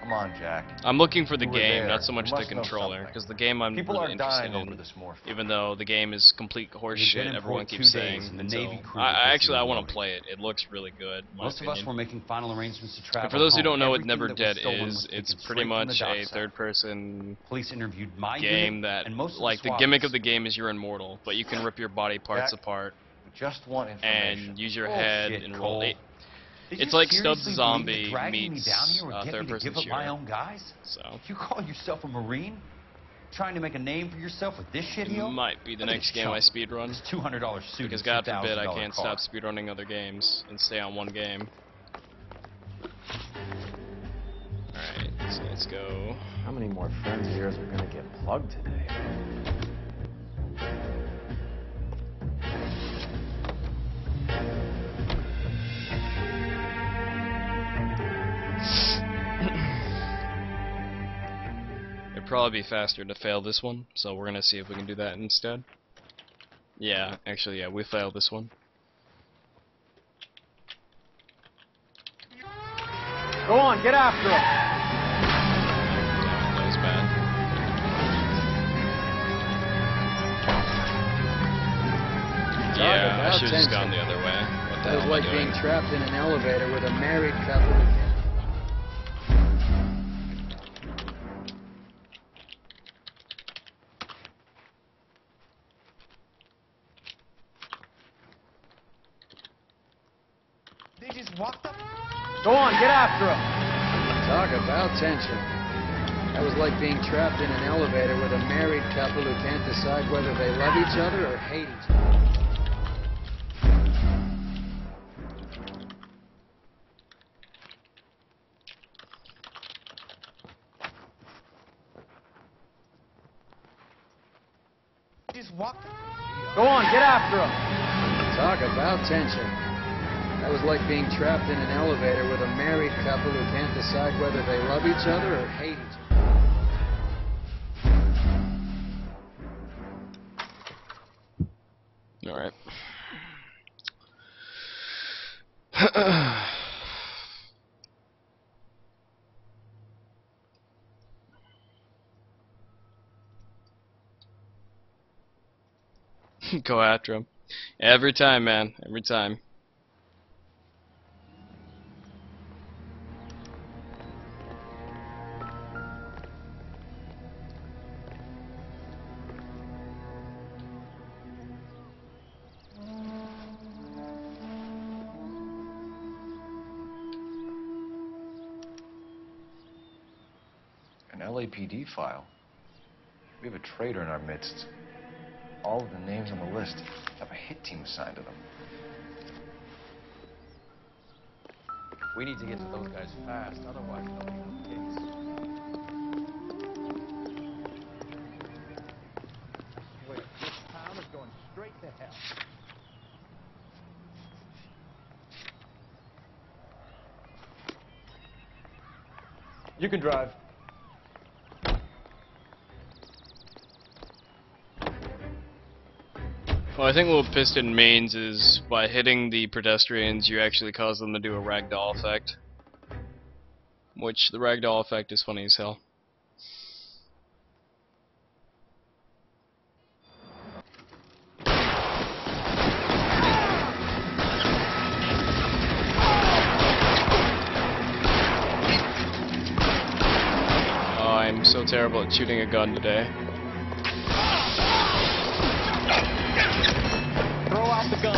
Come on, Jack. I'm looking for the You were game, there. not so much You the must know controller, something. because the game I'm People really are dying interested over in. this morphine. Even though the game is complete We've horseshit, been in everyone port keeps 2 days, saying. and the until- Navy crew were I busy actually I want unloading. to play it. It looks really good. In my Most of us opinion. were making final arrangements to travel And for those who home. don't know what Everything Never that was Dead stolen is, was taken it's straight pretty from the much a dockside. third-person Police interviewed my game unit that, and most of like, the SWAT gimmick units. of the game is you're immortal, but you can rip your body parts Jack, apart We just want information. and use your Bullshit, head and roll. Cole. Did It's you like Stubbs seriously Zombie believe that dragging meets me down here would get me to third-person give up my shooter. own guys? So You call yourself a Marine? Trying to make a name for yourself with this shit it heel? might be the Look at next this game I chump. speedrun. This $200 suit Because and God forbid I $2,000 can't car. stop speedrunning other games and stay on one game. Alright, so let's go. How many more friends of yours are going to get plugged today? It'd probably be faster to fail this one, so we're gonna see if we can do that instead. Yeah, actually, yeah, we failed this one. Go on, get after him. That was bad. Yeah, I should have just gone the other way. What the It was hell am I like doing? being trapped in an elevator with a married couple. They just walked up. Go on, get after him. Talk about tension. That was like being trapped in an elevator with a married couple who can't decide whether they love each other or hate each other. They just walked up. Go on, get after him. Talk about tension. That was like being trapped in an elevator with a married couple who can't decide whether they love each other or hate each other. Alright. Go after him. Every time, man. Every time. An LAPD file. We have a traitor in our midst. All of the names on the list have a hit team assigned to them. We need to get to those guys fast, otherwise they'll be on the case. Wait, this town is going straight to hell. You can drive. Well, I think what piston means is by hitting the pedestrians, you actually cause them to do a ragdoll effect. Which, the ragdoll effect is funny as hell. Oh, I'm so terrible at shooting a gun today. Throw out the gun.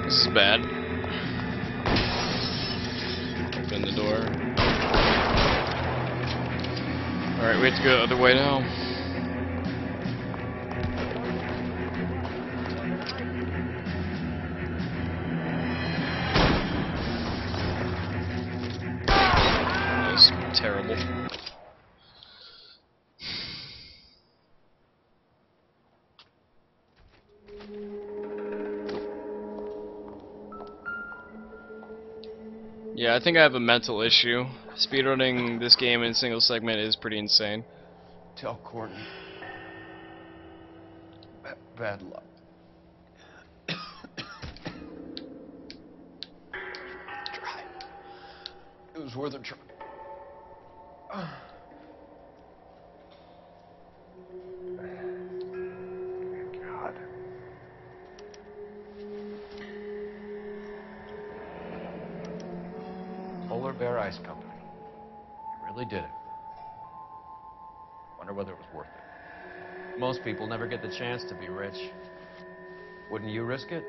This is bad. Open the door. Alright, we have to go the other way now. That was terrible. Yeah, I think I have a mental issue. Speedrunning this game in single segment is pretty insane. Tell Courtney. Bad luck. Try. It was worth a try. God. Polar Bear Ice Company. You really did it. Wonder whether it was worth it. Most people never get the chance to be rich. Wouldn't you risk it?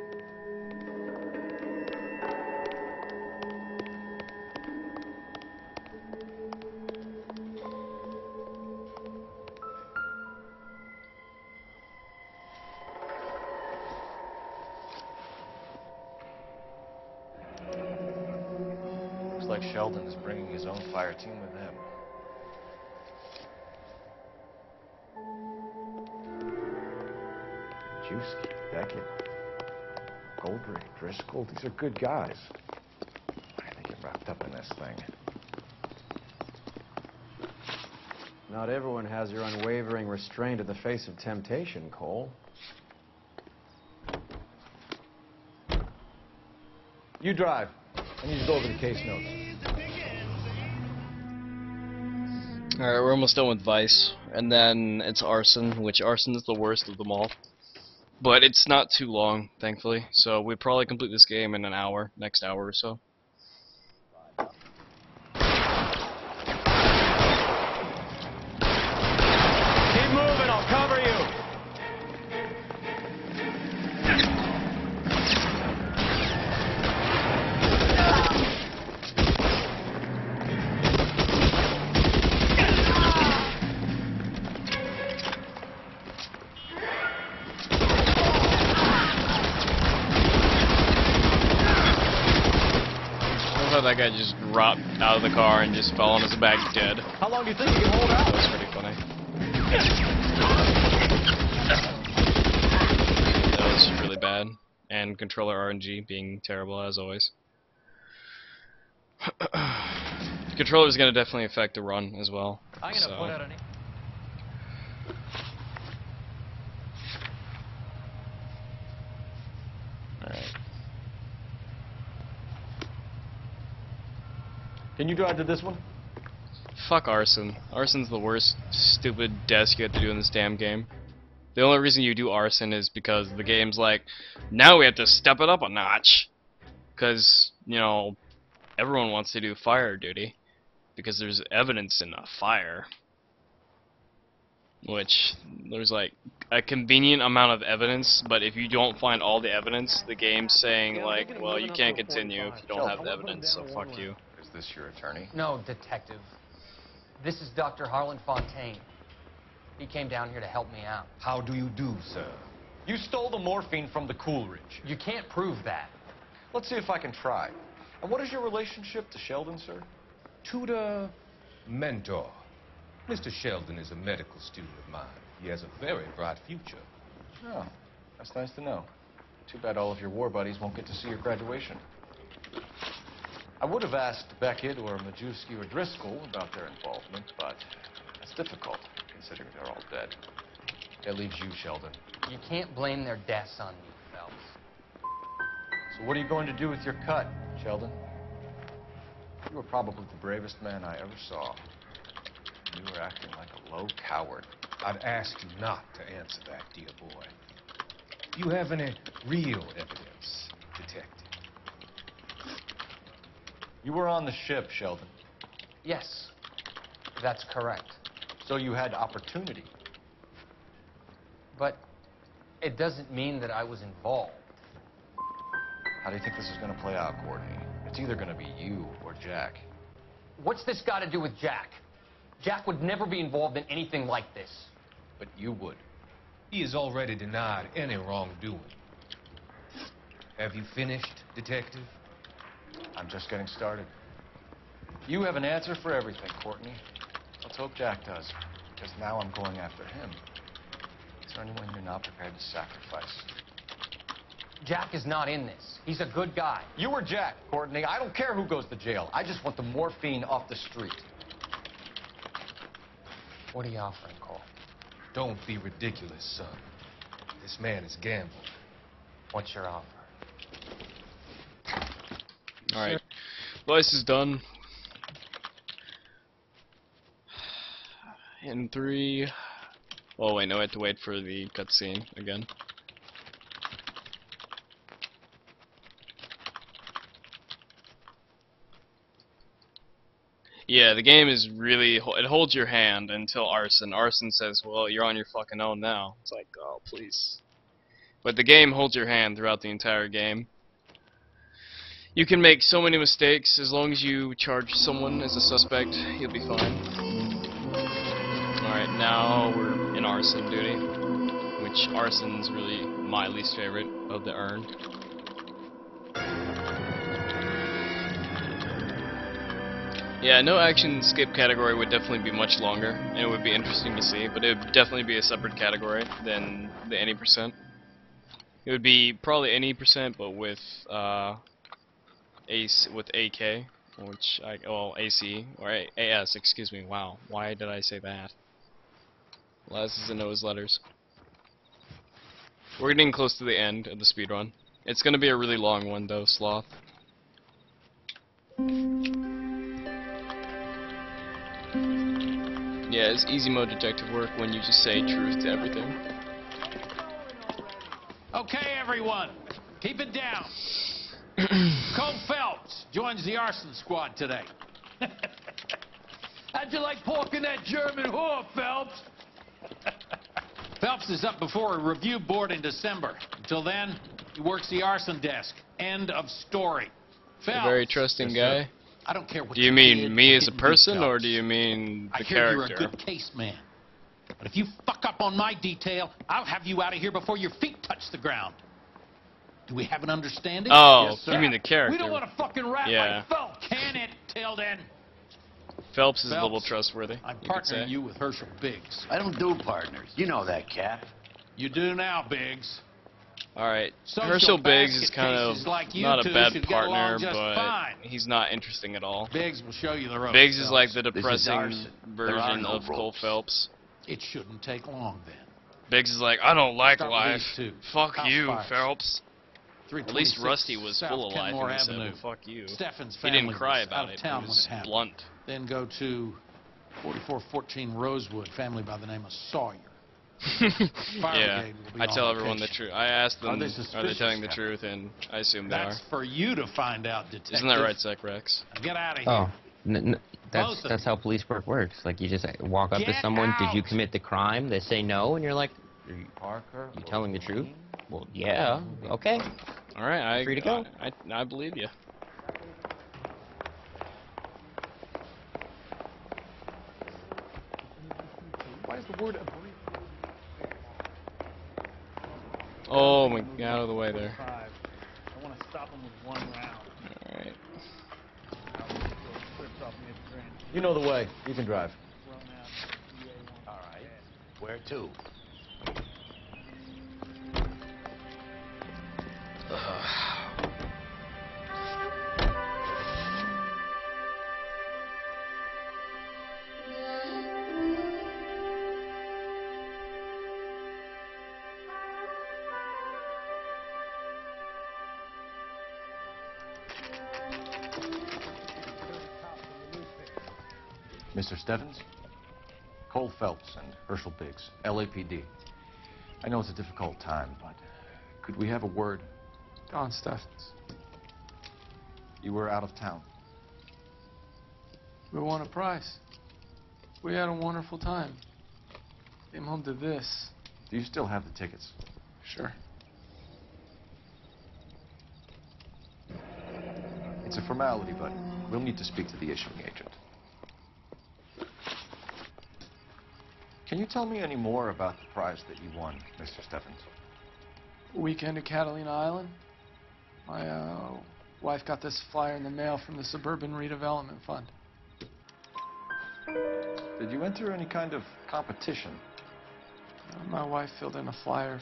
Looks like Sheldon is bringing his own fire team with him. Juski, Beckett, Goldberg, Driscoll, these are good guys. Why did they get wrapped up in this thing? Not everyone has your unwavering restraint in the face of temptation, Cole. You drive. I need to go over the case notes. Alright, we're almost done with Vice. And then it's Arson, which Arson is the worst of them all. But it's not too long, thankfully. So we probably complete this game in an hour, next hour or so. Keep moving, I'll cover you. That guy just dropped out of the car and just fell on his back dead. How long do you think you can hold out? That was pretty funny. That was really bad. And controller RNG being terrible as always. Controller is going to definitely affect the run as well. I'm going to put out an... Alright. Can you drive to this one? Fuck Arson. Arson's the worst stupid desk you have to do in this damn game. The only reason you do Arson is because the game's like, now we have to step it up a notch. Because, you know, everyone wants to do fire duty. Because there's evidence in a fire. Which, there's like a convenient amount of evidence, but if you don't find all the evidence, the game's saying like, well, you can't continue if you don't have the evidence, so fuck you. Is this your attorney? No, detective. This is Dr. Harlan Fontaine. He came down here to help me out. How do you do, sir? You stole the morphine from the Coolidge. You can't prove that. Let's see if I can try. And what is your relationship to Sheldon, sir? Tutor, mentor. Mr. Sheldon is a medical student of mine. He has a very bright future. Oh, that's nice to know. Too bad all of your war buddies won't get to see your graduation. I would have asked Beckett or Majewski or Driscoll about their involvement, but that's difficult, considering they're all dead. That leaves you, Sheldon. You can't blame their deaths on me, Phelps. So what are you going to do with your cut, Sheldon? You were probably the bravest man I ever saw. You were acting like a low coward. I'd ask you not to answer that, dear boy. Do you have any real evidence, detective? You were on the ship, Sheldon. Yes, that's correct. So you had opportunity. But it doesn't mean that I was involved. How do you think this is going to play out, Courtney? It's either going to be you or Jack. What's this got to do with Jack? Jack would never be involved in anything like this. But you would. He has already denied any wrongdoing. Have you finished, detective? I'm just getting started. You have an answer for everything, Courtney. Let's hope Jack does, because now I'm going after him. Is there anyone you're not prepared to sacrifice? Jack is not in this. He's a good guy. You or Jack, Courtney. I don't care who goes to jail. I just want the morphine off the street. What are you offering, Cole? Don't be ridiculous, son. This man is gambling. What's your offer? Alright. Slice is done. In 3... Oh wait, no, I have to wait for the cutscene again. Yeah, the game is really... It holds your hand until Arson. Arson says, well, you're on your fucking own now. It's like, oh, please. But the game holds your hand throughout the entire game. You can make so many mistakes. As long as you charge someone as a suspect, you'll be fine. Alright, now we're in arson duty, which arson's really my least favorite of the earn. Yeah, no action skip category would definitely be much longer, and it would be interesting to see, but it would definitely be a separate category than the any %. It would be probably any %, but with AK, which well, AC or AS, excuse me. Wow, why did I say that? L's and O's letters. We're getting close to the end of the speedrun. It's gonna be a really long one though, Sloth. Yeah, it's easy mode detective work when you just say truth to everything. Okay, everyone, keep it down. Cole Phelps joins the arson squad today. How'd you like pork in that German whore, Phelps? Phelps is up before a review board in December. Until then, he works the arson desk. End of story. Phelps. A very trusting guy. I don't care what do you mean me as a person, or do you mean the character? I hear you're a good case man. But if you fuck up on my detail, I'll have you out of here before your feet touch the ground. Do we have an understanding? Oh, yes, sir. you mean the character. We don't want to fucking rap like Phelps, can it, till then? Phelps is a little trustworthy. I'm partnering you with Herschel Biggs. I don't do partners. You know that, Cap. You do now, Biggs. Alright, Herschel Biggs is kind of like not a bad partner, but fine. he's not interesting at all. Biggs will show you the ropes. Biggs is like the depressing version of Cole Phelps. It shouldn't take long, then. Biggs is like, I don't like Start life. Fuck House you, fires. Phelps. At least Rusty was South full of life Kenmore and he said, Avenue. well, fuck you. Steffen's He didn't family cry was about out it. of town He when was it happened. blunt. Then go to 4414 Rosewood, family by the name of Sawyer. Yeah, I tell everyone the truth. I ask them, are they telling the truth, and I assume they are. That's for you to find out, detective. Isn't that right, Zach Rex? Get out of here. Oh, that's how police work works. Like, you just walk up to someone, did you commit the crime? They say no, and you're like, are you telling the truth? Well, yeah, okay. All right, Free to go. I believe you. Why is the word abbreviated? Oh my, get out of the way there. I want to stop him with one round. Alright. You know the way. You can drive. All right. Where to? Mr. Stebbins? Cole Phelps and Herschel Biggs, LAPD. I know it's a difficult time, but could we have a word? Don Stephens. You were out of town. We won a prize. We had a wonderful time. Came home to this. Do you still have the tickets? Sure. It's a formality, but we'll need to speak to the issuing agent. Can you tell me any more about the prize that you won, Mr. Stephens? Weekend at Catalina Island. My wife got this flyer in the mail from the Suburban Redevelopment Fund. Did you enter any kind of competition? My wife filled in a flyer.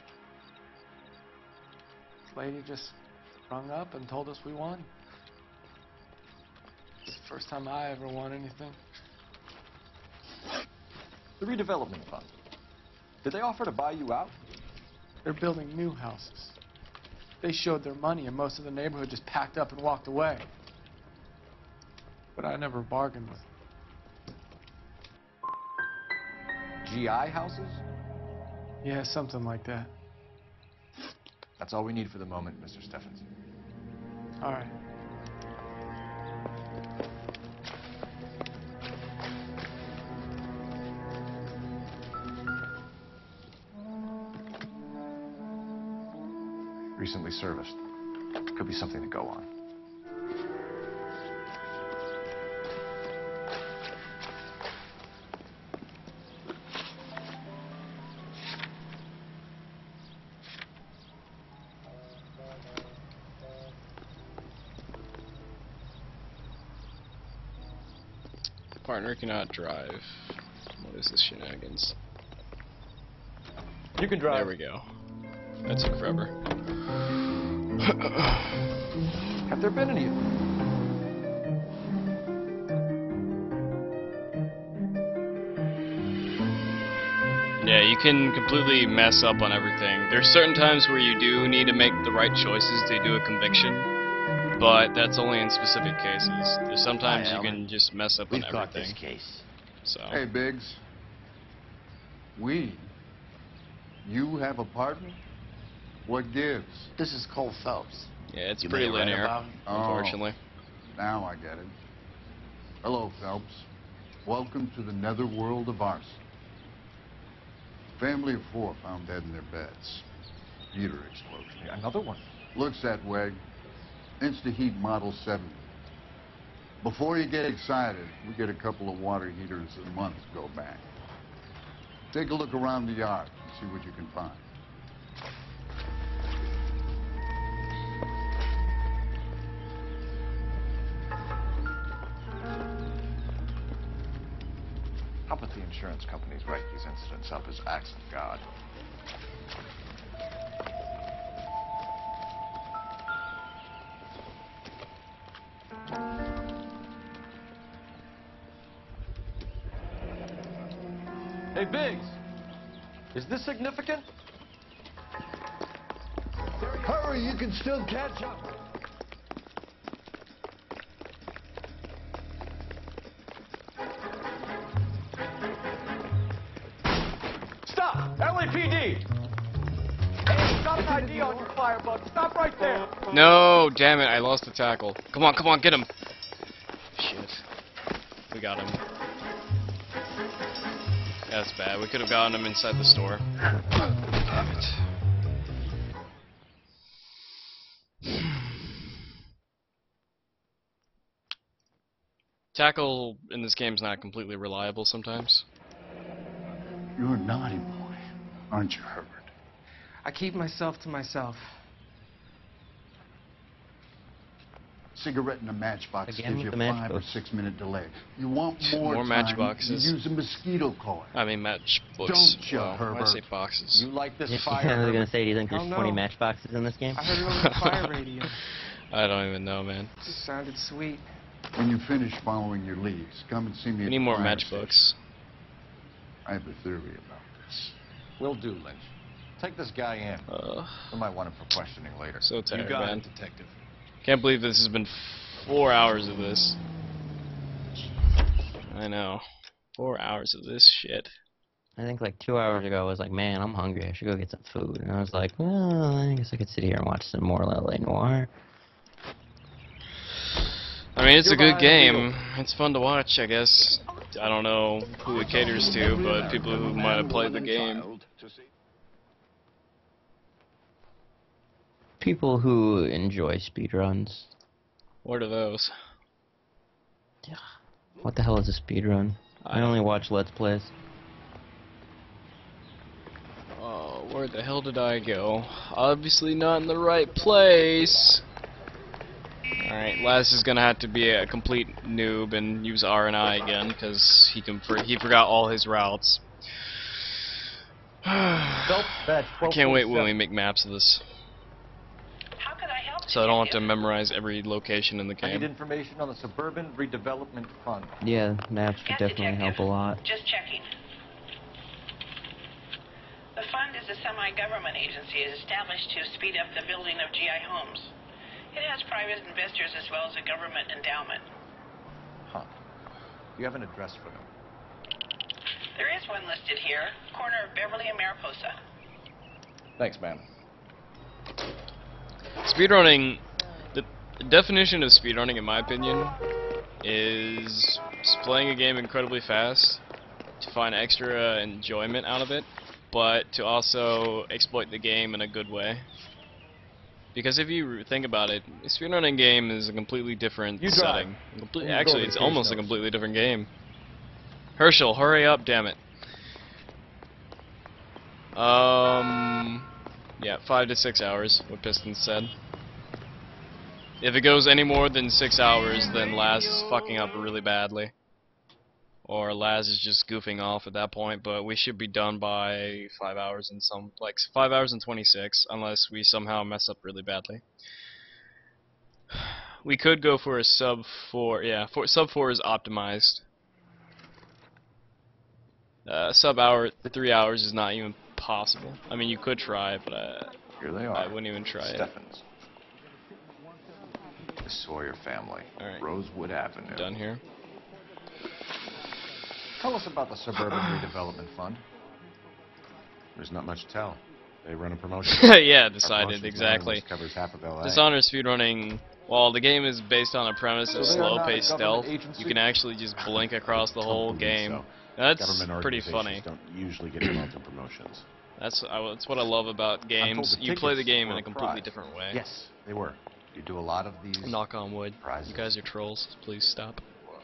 The lady just rung up and told us we won. It's the first time I ever won anything. The redevelopment fund. Did they offer to buy you out? They're building new houses. They showed their money and most of the neighborhood just packed up and walked away. But I never bargained with them. GI houses? Yeah, something like that. That's all we need for the moment, Mr. Stephens. All right. Recently serviced. Could be something to go on. Partner cannot drive. What is this shenanigans? You can drive. There we go. That took forever. Have there been any? Yeah, you can completely mess up on everything. There's certain times where you do need to make the right choices to do a conviction, but that's only in specific cases. There's sometimes you can just mess up on everything. Got this case. So. Hey, Biggs. You have a partner? What gives? This is Cole Phelps. Yeah, it's You pretty may have read linear, about him? unfortunately. Now I get it. Hello, Phelps. Welcome to the netherworld of arson. Family of 4 found dead in their beds. Heater explosion. Another one. Looks that way. Insta-heat Model 70. Before you get excited, we get a couple of water heaters a month to go back. Take a look around the yard and see what you can find. How about the insurance companies write these incidents up as acts of God? Hey, Biggs. Is this significant? Hurry, you can still catch up. Stop! LAPD! Hey, got an ID on your firebug. Stop right there. No, damn it, I lost the tackle. Come on, get him. Shit. We got him. That's bad. We could have gotten him inside the store. Damn it. Tackle in this game is not completely reliable sometimes. You're a naughty boy, aren't you, Herbert? I keep myself to myself. Cigarette in a matchbox Again gives you with a the 5 or matchbox. 6 minute delay. You want more More time, matchboxes. you use a mosquito coil. I mean matchbooks. Don't you, Well, I say Herbert. boxes. You like this Yeah, fire, I was gonna Herbert? say, do you think there's Oh, 20 no. matchboxes in this game? I heard it over the fire radio. I don't even know, man. It just sounded sweet. When you finish following your leads, come and see me We at need the more fire matchbooks. station. I have a theory about this. Will do, Lynch. Take this guy in. We might want him for questioning later. So tired, you got man. it, detective. Can't believe this has been 4 hours of this. I know. 4 hours of this shit. I think like 2 hours ago I was like, man, I'm hungry. I should go get some food. And I was like, well, I guess I could sit here and watch some more L.A. Noire. I mean, it's a good game. It's fun to watch, I guess. I don't know who it caters to, but people who might have played the game. People who enjoy speedruns. What are those? What the hell is a speedrun? I only watch Let's Plays. Oh, where the hell did I go? Obviously not in the right place. Alright, Laz is gonna have to be a complete noob and use R and I again, because he forgot all his routes. I can't wait when we make maps of this. How could I help? So I don't have to memorize every location in the I need game. information on the Suburban Redevelopment Fund. Yeah, maps would definitely help a lot. Just checking. The fund is a semi-government agency established to speed up the building of GI homes. It has private investors as well as a government endowment. Huh. You have an address for them? There is one listed here, corner of Beverly and Mariposa. Thanks, ma'am. Speedrunning, the definition of speedrunning, in my opinion, is playing a game incredibly fast to find extra enjoyment out of it, but to also exploit the game in a good way. Because if you think about it, a speedrunning game is a completely different setting. Actually, it's almost a completely different game. Herschel, hurry up, damn it. Yeah, 5 to 6 hours, what Piston said. If it goes any more than 6 hours, then Laz is fucking up really badly. Or Laz is just goofing off at that point, but we should be done by 5 hours and 5 hours and 26, unless we somehow mess up really badly. We could go for a sub 4, yeah, sub 4 is optimized. Sub 3 hours is not even possible. I mean, you could try, but Here they are. I wouldn't even try Stephens. The Sawyer family. Alright. Rosewood Avenue. Done here. Tell us about the Suburban Redevelopment Fund. There's not much to tell. They run a promotion. Yeah, decided, exactly. Covers half of LA. Dishonored speedrunning, while the game is based on a premise of So they are not a slow-paced government stealth, agency? you can actually just blink across the whole game. So. That's Government pretty organizations funny. don't usually get involved in promotions. That's what I love about games. the You play the tickets game were in a a completely prize. different way. Yes, they were. You do a lot of these. Knock on wood. Prizes. You guys are trolls. Please stop.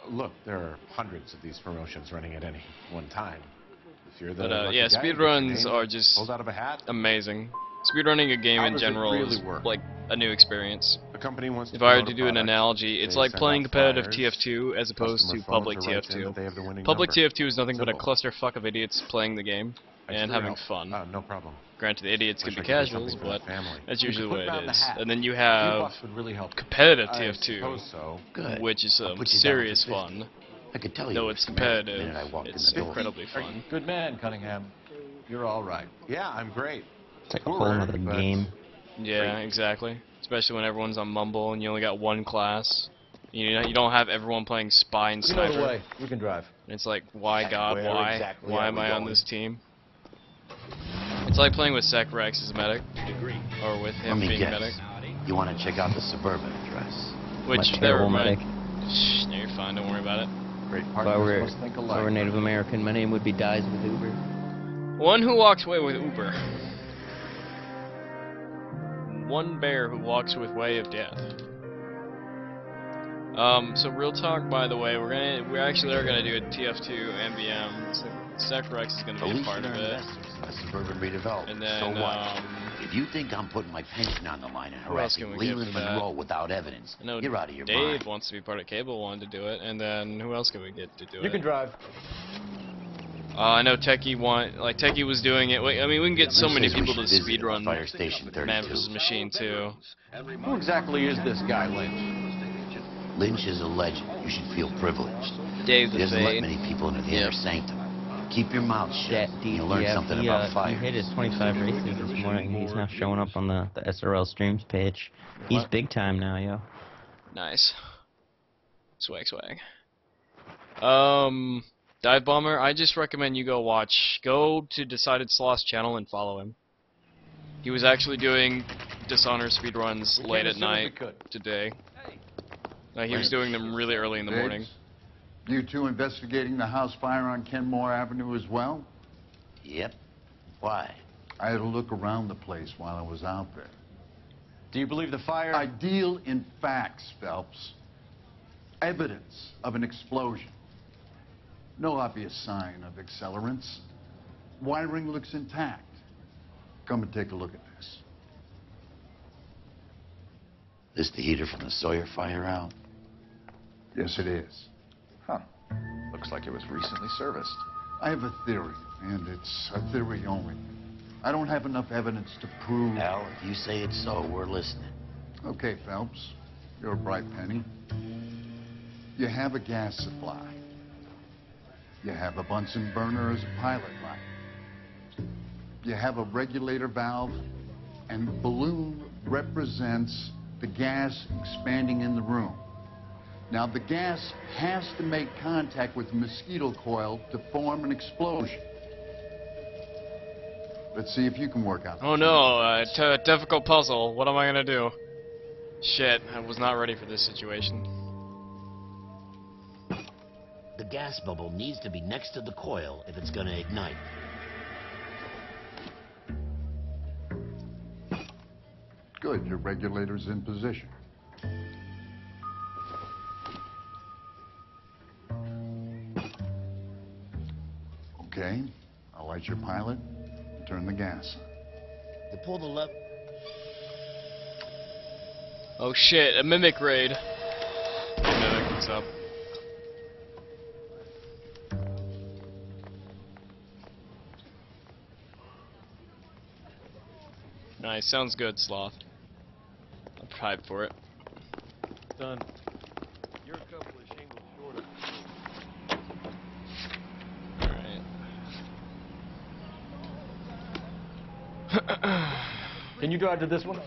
Look, there are hundreds of these promotions running at any one time. If you're the But lucky yeah, guy, speedruns your are name just pulled out of a hat. amazing. Speedrunning a game How in does it general really is work? like a new experience. A company wants to If I were promote to a do an product, analogy, it's they like send playing out competitive flyers, TF2 as opposed customer to phones public or writes in TF2. that they have the winning Public number. TF2 is nothing but a Simple. clusterfuck of idiots playing the game and Extra having help. fun. No problem. Granted, the idiots Wish can I be could do casuals, something for but the family. that's You usually could the way put it down is. the hat. And then you A few have bucks would really help. competitive I TF2, suppose so. Good. which is I'll put you down serious for 50. fun. I could tell you Though were it's smart competitive, the minute I walked in it's the door. incredibly fun. Good man, Cunningham. You're all right. Yeah, I'm great. It's like a whole other but- game. Yeah, exactly. Especially when everyone's on Mumble and you only got one class. You don't have everyone playing Spy and You know Sniper. the way. You can drive. And it's like, why God, Where why? exactly Why are am we I on going? this team? It's like playing with Sec Rex as medic. Or with Let him me being guess. medic. You want to check out the Suburban address? Which My they terrible were medic. Shh, no, you're fine, don't worry about it. Great If I were, must think if I alike. were Native American, my name would be Dies with Uber. One who walks away with Uber. One bear who walks with way of death. So real talk, by the way, we actually are gonna do a TF2 NBM. So Stack Rex is going to At be a least part they're of it. investors in the suburban redevelopment. And then, so what? If you think I'm putting my pension on the line and who else can harassing we get Leland for that? Monroe without evidence, I know you're out of your Dave mind. wants to be part of Cable, wanted to do it. And then, who else can we get to do it? You can drive. I know Techie was doing it. I mean, we can get so many people to speedrun Fire Station 32. Man vs. Machine too. Who exactly is this guy, Lynch? Lynch is a legend. You should feel privileged. Dave He the doesn't let Fade. many people into the inner sanctum. Keep your mouth shut. You'll learn something he, about he fire. hit his 25 races this morning. He's now showing up on the SRL streams page. He's big time now, yo. Nice. Swag. Dive Bomber, I just recommend you go to Decided Sloth's channel and follow him. He was actually doing Dishonor speedruns late at night today. He was doing them really early in the morning. You two investigating the house fire on Kenmore Avenue as well? Yep. Why? I had a look around the place while I was out there. Do you believe the fire? I deal in facts, Phelps. Evidence of an explosion. No obvious sign of accelerants. Wiring looks intact. Come and take a look at this. This the heater from the Sawyer fire out? Yes, it is. Huh. Looks like it was recently serviced. I have a theory, and it's a theory only. I don't have enough evidence to prove... Al, if you say it's so, we're listening. Okay, Phelps. You're a bright penny. You have a gas supply. You have a Bunsen burner as a pilot light. You have a regulator valve, and the balloon represents the gas expanding in the room. Now, the gas has to make contact with the mosquito coil to form an explosion. Let's see if you can work out. Oh no, difficult puzzle. What am I gonna do? Shit, I was not ready for this situation. The gas bubble needs to be next to the coil if it's gonna ignite. Good, your regulator's in position. Okay, I'll light your pilot and turn the gas on. To pull the lever. Oh shit, a mimic raid. Mimic, what's up? Nice, sounds good, Sloth. I'm hyped for it. Done. You're a couple of shingles short of... Can you drive to this one?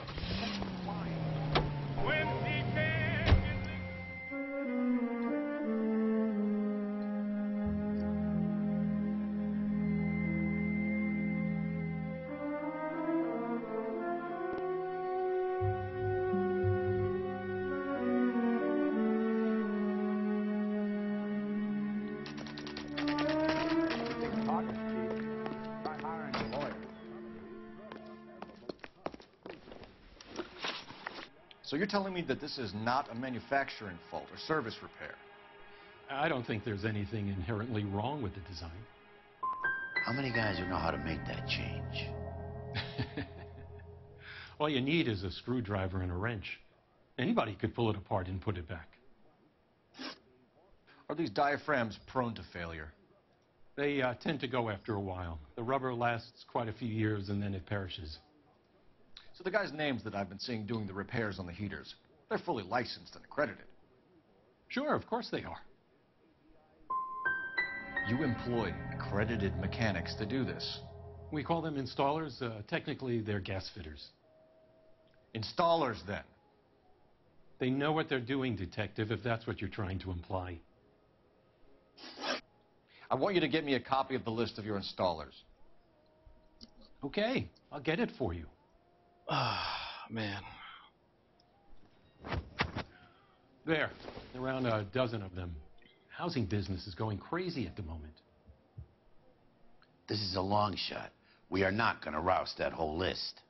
So you're telling me that this is not a manufacturing fault or service repair? I don't think there's anything inherently wrong with the design. How many guys know how to make that change? All you need is a screwdriver and a wrench. Anybody could pull it apart and put it back. Are these diaphragms prone to failure? They tend to go after a while. The rubber lasts quite a few years and then it perishes. So the guys' names that I've been seeing doing the repairs on the heaters, they're fully licensed and accredited. Sure, of course they are. You employ accredited mechanics to do this? We call them installers. Technically, they're gas fitters. Installers, then? They know what they're doing, Detective, if that's what you're trying to imply. I want you to get me a copy of the list of your installers. Okay, I'll get it for you. Ah, man. There, around a dozen of them. Housing business is going crazy at the moment. This is a long shot. We are not going to rouse that whole list.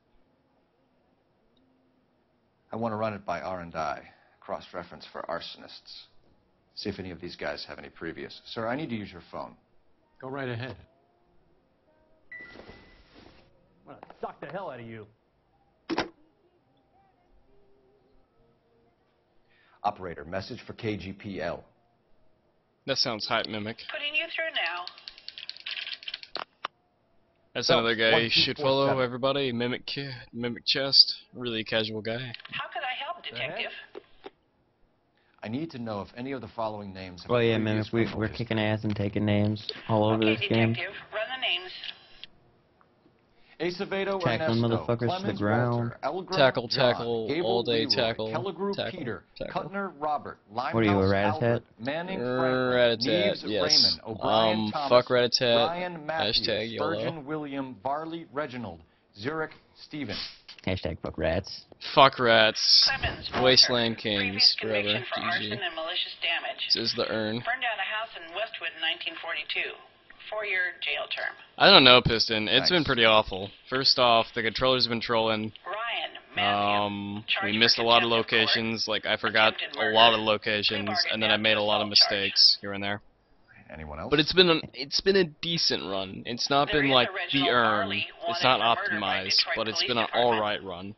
I want to run it by R&I, cross-reference for arsonists. See if any of these guys have any previous. Sir, I need to use your phone. Go right ahead. the hell out of you. Operator, message for KGPL. That sounds hype, Mimic. Putting you through now. That's Phelps, another guy you should follow, 1247. everybody. Mimic Chest. Really casual guy. How could I help, Detective? I need to know if any of the following names have Oh a yeah, previous Mimic, criminal we're history. kicking ass and taking names all over Okay, this game. Detective, run the names. Acevedo Tackling Ernesto, motherfuckers to the Clemens ground. Walter, Elgram Tackle, John, tackle, Gable all day Leroy, tackle, Kelligrew tackle, Peter, tackle. Kuttner Robert, Limehouse What are you, a rat-a-tat? Albert, Manning Franklin, Rat-a-tat, Neves yes. Raymond, O'Brien Thomas, Fuck Rat-a-tat. Ryan Matthews, Hashtag YOLO. Spurgeon William, Varley Reginald, Zurich Stephen. Hashtag fuck rats. Fuck rats. Clemens Walter, Wasteland previous Kings forever. conviction for arson GG. and malicious damage. This is the urn. Burned down a house in Westwood in 1942. 4-year jail term. I don't know, Piston. It's Thanks. been pretty awful. First off, the controller's been trolling. Ryan Matthew. We charged missed for a lot of contempt of court, locations. Like, I forgot attempted a murder, lot of plea locations, bargain and then I down made to a lot of assault charge. mistakes here and there. Anyone else? But it's been a decent run. It's not There been is like a the Reginald urn. Varley It's wanted not for murder by optimized, Detroit but it's Police been an Department. alright run.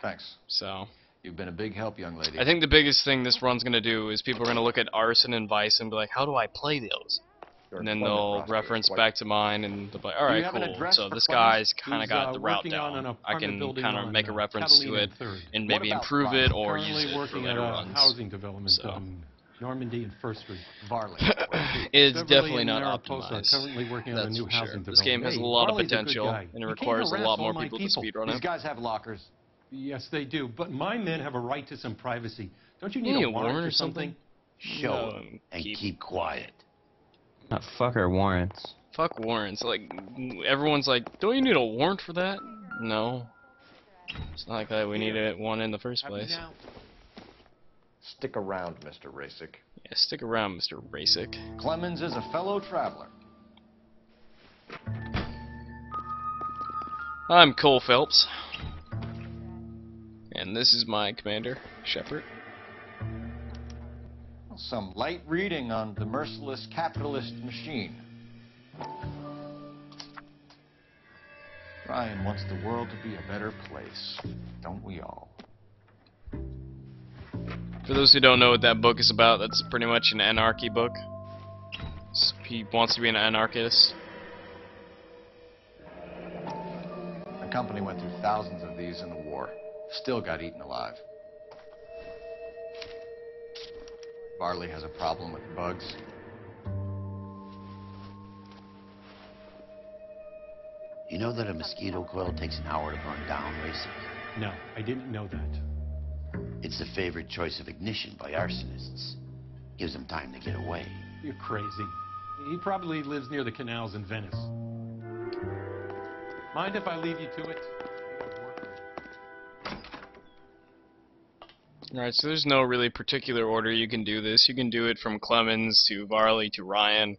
Thanks. So, You've been a big help, young lady. I think the biggest thing this run's gonna do is people are gonna look at arson and vice and be like, how do I play those? Your And then employment they'll roster is reference quite- back to mine and they'll be like, Do you alright, have an cool. address So for this Clemens? guy's kinda He's, got the route working on an down. I apartment can building kinda on, make a reference to Catalina it and 3rd. and What maybe about improve Ryan? it or Currently use it for working later at a runs. housing development So. on Normandy and First Street. Varley. It's Beverly definitely and not Mariposa are optimized. currently working on a That's new for sure. housing This game has a development. lot of Varley's a good potential, guy. and it You can't requires a harass lot all more my people to people. speedrun These it. guys have lockers. Yes, they do. But my men have a right to some privacy. Don't you You need a warrant or or something? Show No, 'em and keep quiet. Not fucker warrants. Fuck warrants. Like, everyone's like, don't you need a warrant for that? No. It's not like that we needed one in the first place. Stick around, Mr. Rasick. Yeah, stick around, Mr. Rasick. Clemens is a fellow traveler. I'm Cole Phelps. And this is my commander, Shepard. Some light reading on the merciless capitalist machine. Ryan wants the world to be a better place, don't we all? For those who don't know what that book is about, that's pretty much an anarchy book. He wants to be an anarchist. The company went through thousands of these in the war. Still got eaten alive. Varley has a problem with bugs. You know that a mosquito coil takes an hour to burn down, Racing? No, I didn't know that. It's the favorite choice of ignition by arsonists. Gives them time to get away. You're crazy. He probably lives near the canals in Venice. Mind if I leave you to it? Alright, so there's no really particular order you can do this. You can do it from Clemens to Varley to Ryan.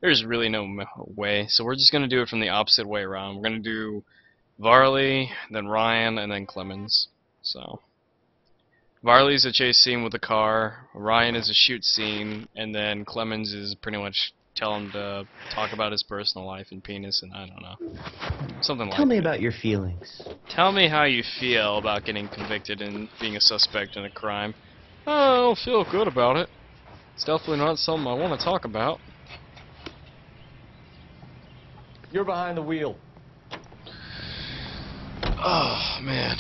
There's really no way. So we're just going to do it from the opposite way around. We're going to do Varley, then Ryan, and then Clemens. So Varley's a chase scene with a car, Ryan is a shoot scene, and then Clemens is pretty much tell him to talk about his personal life and penis and I don't know. Something like that. Tell me about your feelings. Tell me how you feel about getting convicted and being a suspect in a crime. I don't feel good about it. It's definitely not something I want to talk about. You're behind the wheel. Oh, man.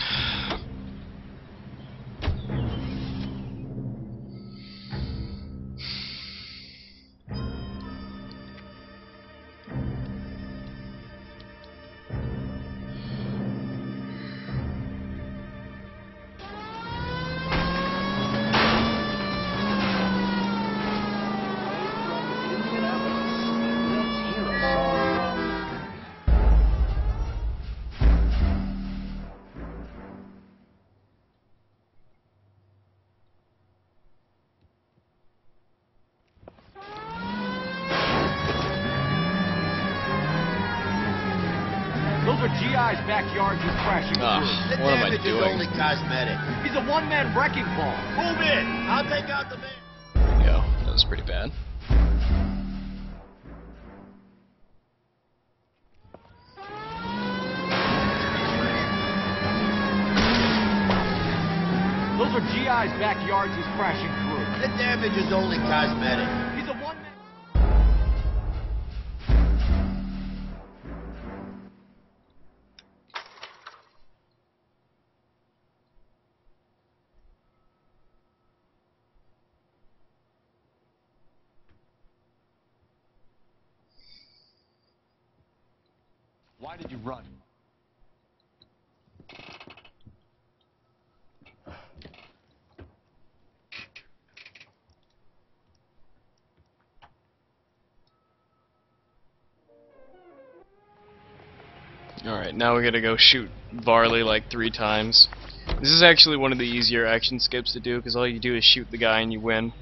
Those are GI's backyard you're crashing through. The what am I damage is doing? only cosmetic. He's a one-man wrecking ball. Move in. I'll take out the van. There we go. That was pretty bad. GI's backyards he's crashing through. The damage is only cosmetic. He's a one-man... Why did you run? Alright, now we gotta go shoot Varley like 3 times. This is actually one of the easier action skips to do, because all you do is shoot the guy and you win.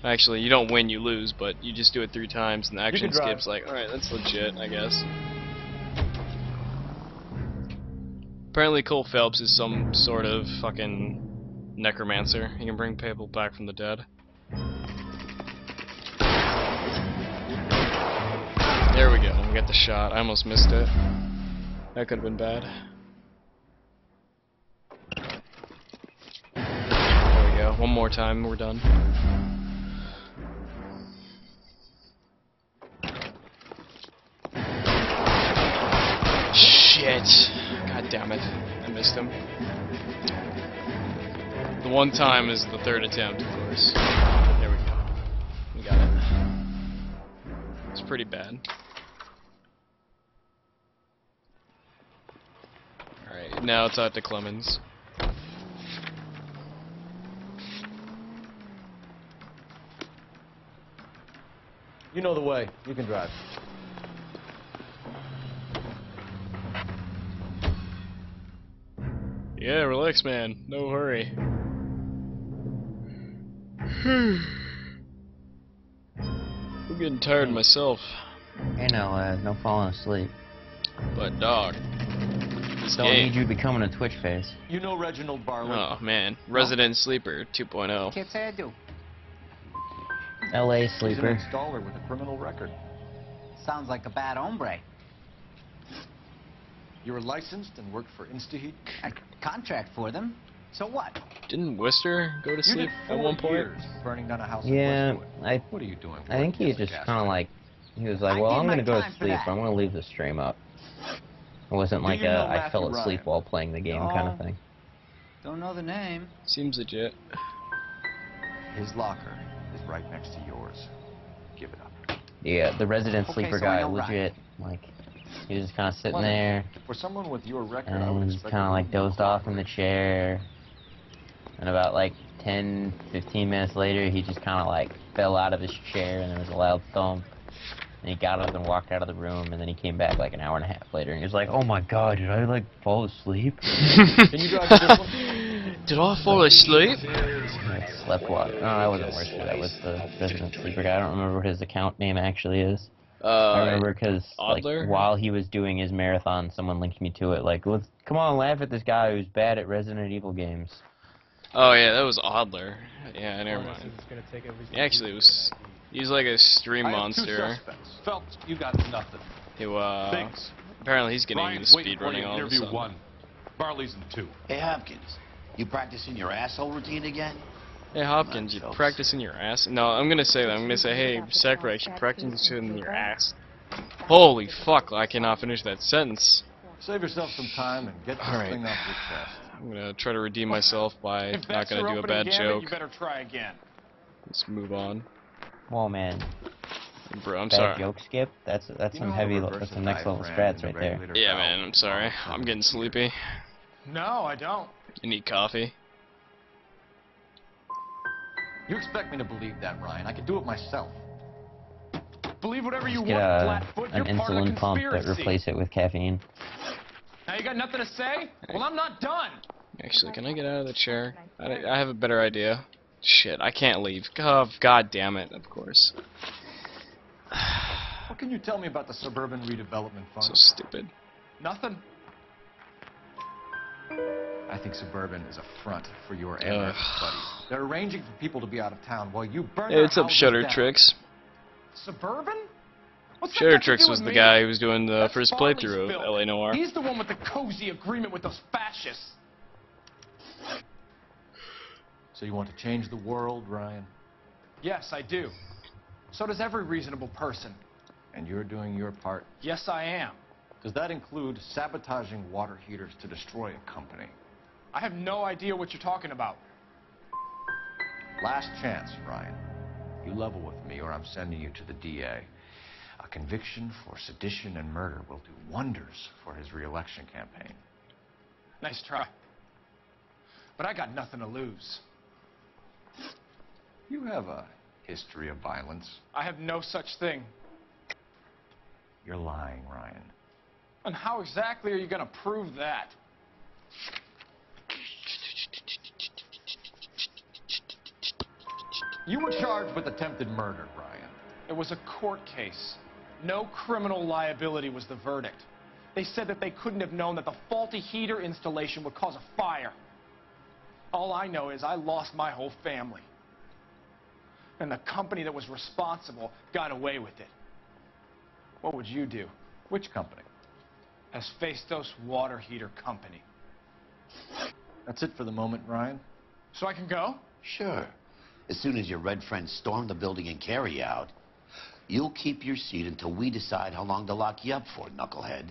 Actually, you don't win, you lose, but you just do it 3 times, and the action skip's like, alright, that's legit, I guess. Apparently Cole Phelps is some sort of fucking necromancer. He can bring people back from the dead. There we go, we got the shot. I almost missed it. That could have been bad. There we go. One more time, we're done. Shit. God damn it. I missed him. The one time is the 3rd attempt, of course. There we go. We got it. It's pretty bad. Alright, now it's out to Clemens. You know the way. You can drive. Yeah, relax, man. No hurry. I'm getting tired myself. Hey now, lad. No falling asleep. But, dog. Don't need you becoming a Twitch face. You know Reginald Barley? Oh, man. Resident Sleeper 2.0. Can't say I do. L.A. He's Sleeper. an installer with a criminal record. Sounds like a bad hombre. You were licensed and worked for InstaHeat? I contract for them. So what? Didn't Wister go to sleep at one point? Burning down a house Yeah, in Westwood. What are you doing? I think he just kind of like, he was like, well, I'm going to go to sleep, but I'm going to leave the stream up. It wasn't like a I fell asleep while playing the game kind of thing. Don't know the name. Seems legit. His locker is right next to yours. Give it up. Yeah, the resident sleeper so I guy, know legit. Like, he was just kind of sitting there, For someone with your record, I would and just expect kind of like dozed off in the chair. And about like 10, 15 minutes later, he just kind of like fell out of his chair, and there was a loud thump. And he got up and walked out of the room, and then he came back like an hour and a half later, and he was like, "Oh my God, did I like fall asleep?" Can you drive this one? Did I fall asleep? I slept walk. No, that wasn't Worcester. That was the resident sleeper guy. I don't remember what his account name actually is. I remember because like while he was doing his marathon, someone linked me to it. Like, let's come on, laugh at this guy who's bad at Resident Evil games. Oh yeah, that was Adler. Yeah, never mind. Actually, it was. He's like a stream monster. Phelps, you got nothing. Who Thanks. apparently he's getting Ryan, into waiting speed for running you, all of a interview sudden. 1. Barley's in 2. Hey, Hopkins, you practicing your asshole routine again? Hey Hopkins, you practicing your ass? No, I'm gonna say that. I'm gonna say, hey, Sakurai, you practicing your ass. Holy fuck, I cannot finish that sentence. Save yourself some time and get this thing off your chest. I'm gonna try to redeem myself by If not that's gonna your do a opening bad gambit, joke. you better try again. Let's move on. Whoa, man. Bro, I'm Bad sorry. joke skip? That's some heavy, that's some next level strats right there. Yeah, man, I'm sorry. I'm getting sleepy. No, I don't. I need coffee. You expect me to believe that, Ryan? I could do it myself. Believe whatever you Get want, Flatfoot. an You're part of the insulin pump, but conspiracy. replace it with caffeine. Now you got nothing to say? Well, I'm not done. Actually, can I get out of the chair? I have a better idea. Shit, I can't leave. Oh, God damn it, of course. What can you tell me about the suburban redevelopment fund? So stupid. Nothing. I think suburban is a front for your American buddies. They're arranging for people to be out of town while you burn Hey, their what's up, houses Shutter down. Tricks? Suburban? What's that Shutter got to Tricks do was with the me? guy who was doing the That's first Farley's playthrough of building. L.A. Noire. He's the one with the cozy agreement with those fascists. So you want to change the world, Ryan? Yes, I do. So does every reasonable person. And you're doing your part? Yes, I am. Does that include sabotaging water heaters to destroy a company? I have no idea what you're talking about. Last chance, Ryan. You level with me or I'm sending you to the DA. A conviction for sedition and murder will do wonders for his re-election campaign. Nice try. But I got nothing to lose. You have a history of violence. I have no such thing. You're lying, Ryan. And how exactly are you going to prove that? You were charged with attempted murder, Ryan. It was a court case. No criminal liability was the verdict. They said that they couldn't have known that the faulty heater installation would cause a fire. All I know is I lost my whole family. And the company that was responsible got away with it. What would you do? Which company? Hephaestus Water Heater Company. That's it for the moment, Ryan. So I can go? Sure. As soon as your red friends storm the building and carry out, you'll keep your seat until we decide how long to lock you up for, knucklehead.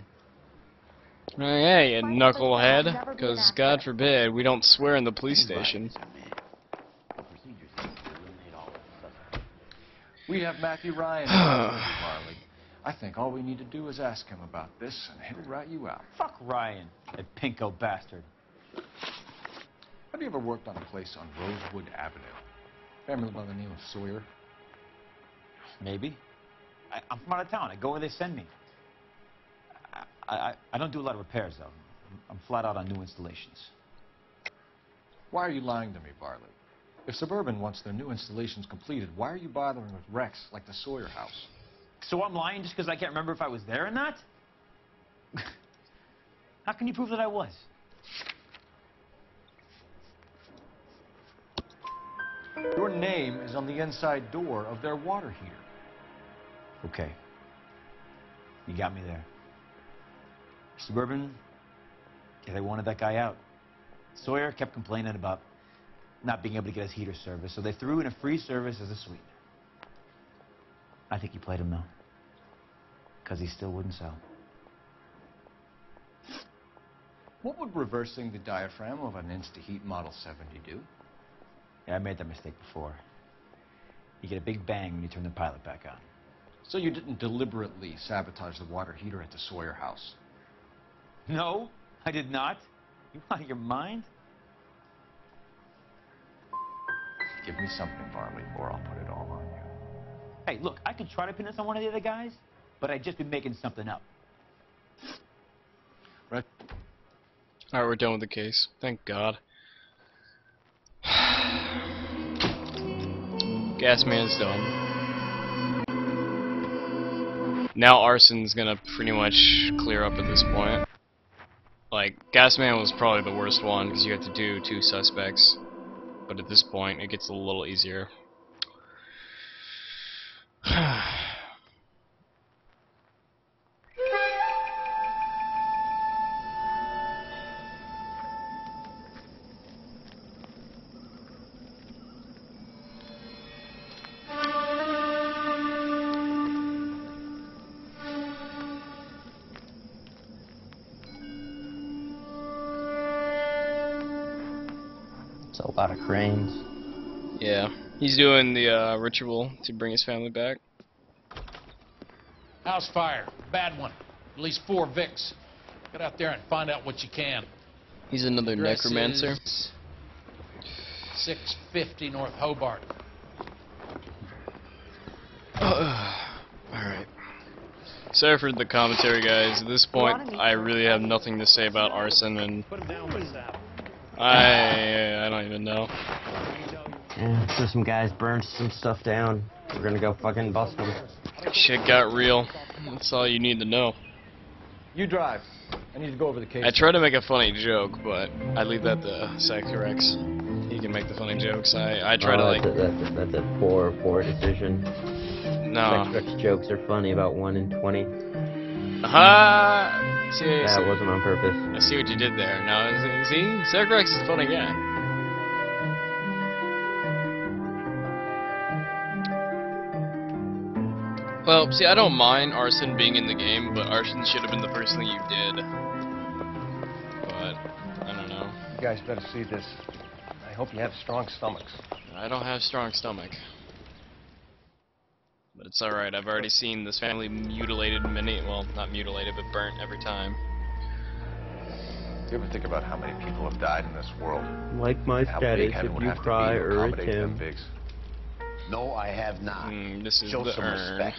Hey, you knucklehead. Because, God forbid, we don't swear in the police station. We have Matthew Ryan, Marley. I think all we need to do is ask him about this, and he'll rat you out. Fuck Ryan, that pinko bastard. Have you ever worked on a place on Rosewood Avenue? Family by the name of Sawyer? Maybe. I'm from out of town. I go where they send me. I don't do a lot of repairs, though. I'm flat out on new installations. Why are you lying to me, Barley? If Suburban wants their new installations completed, why are you bothering with wrecks like the Sawyer house? So I'm lying just because I can't remember if I was there or not? How can you prove that I was? Your name is on the inside door of their water heater. Okay. You got me there. Suburban, yeah, they wanted that guy out. Sawyer kept complaining about not being able to get his heater service, so they threw in a free service as a sweetener. I think he played him, though, because he still wouldn't sell. What would reversing the diaphragm of an Insta-Heat Model 70 do? Yeah, I made that mistake before. You get a big bang when you turn the pilot back on. So you didn't deliberately sabotage the water heater at the Sawyer house? No, I did not. You out of your mind? Give me something, Barley, or I'll put it all on you. Hey, look, I could try to pin this on one of the other guys, but I'd just be making something up. Right. Alright, we're done with the case. Thank God. Gasman is done. Now arson's gonna pretty much clear up at this point. Like, Gasman was probably the worst one because you have to do 2 suspects. But at this point, it gets a little easier. It's a lot of cranes. Yeah, he's doing the ritual to bring his family back. House fire. Bad one. At least 4 Vicks. Get out there and find out what you can. He's another Address necromancer. is 650 North Hobart. Alright. Sorry for the commentary, guys. At this point, I really have nothing to say about arson, and I don't even know. Yeah, so some guys burned some stuff down. We're gonna go fucking bust them. Shit got real. That's all you need to know. You drive. I need to go over the case. I try to make a funny joke, but I leave that to Sax. He can make the funny jokes. I try to like. That's a poor decision. No. Sax jokes are funny about 1 in 20. See, That wasn't on purpose. I see what you did there. Now, see, Sax is a funny guy. Well, see, I don't mind arson being in the game, but arson should have been the first thing you did. But, I don't know. You guys better see this. I hope you have strong stomachs. I don't have strong stomach. But it's alright, I've already seen this family mutilated well, not mutilated, but burnt every time. You ever think about how many people have died in this world? Like my How status big if heaven would you have to be cry to or a accommodate them Tim. bigs? No, I have not. This is Show the some urn. respect.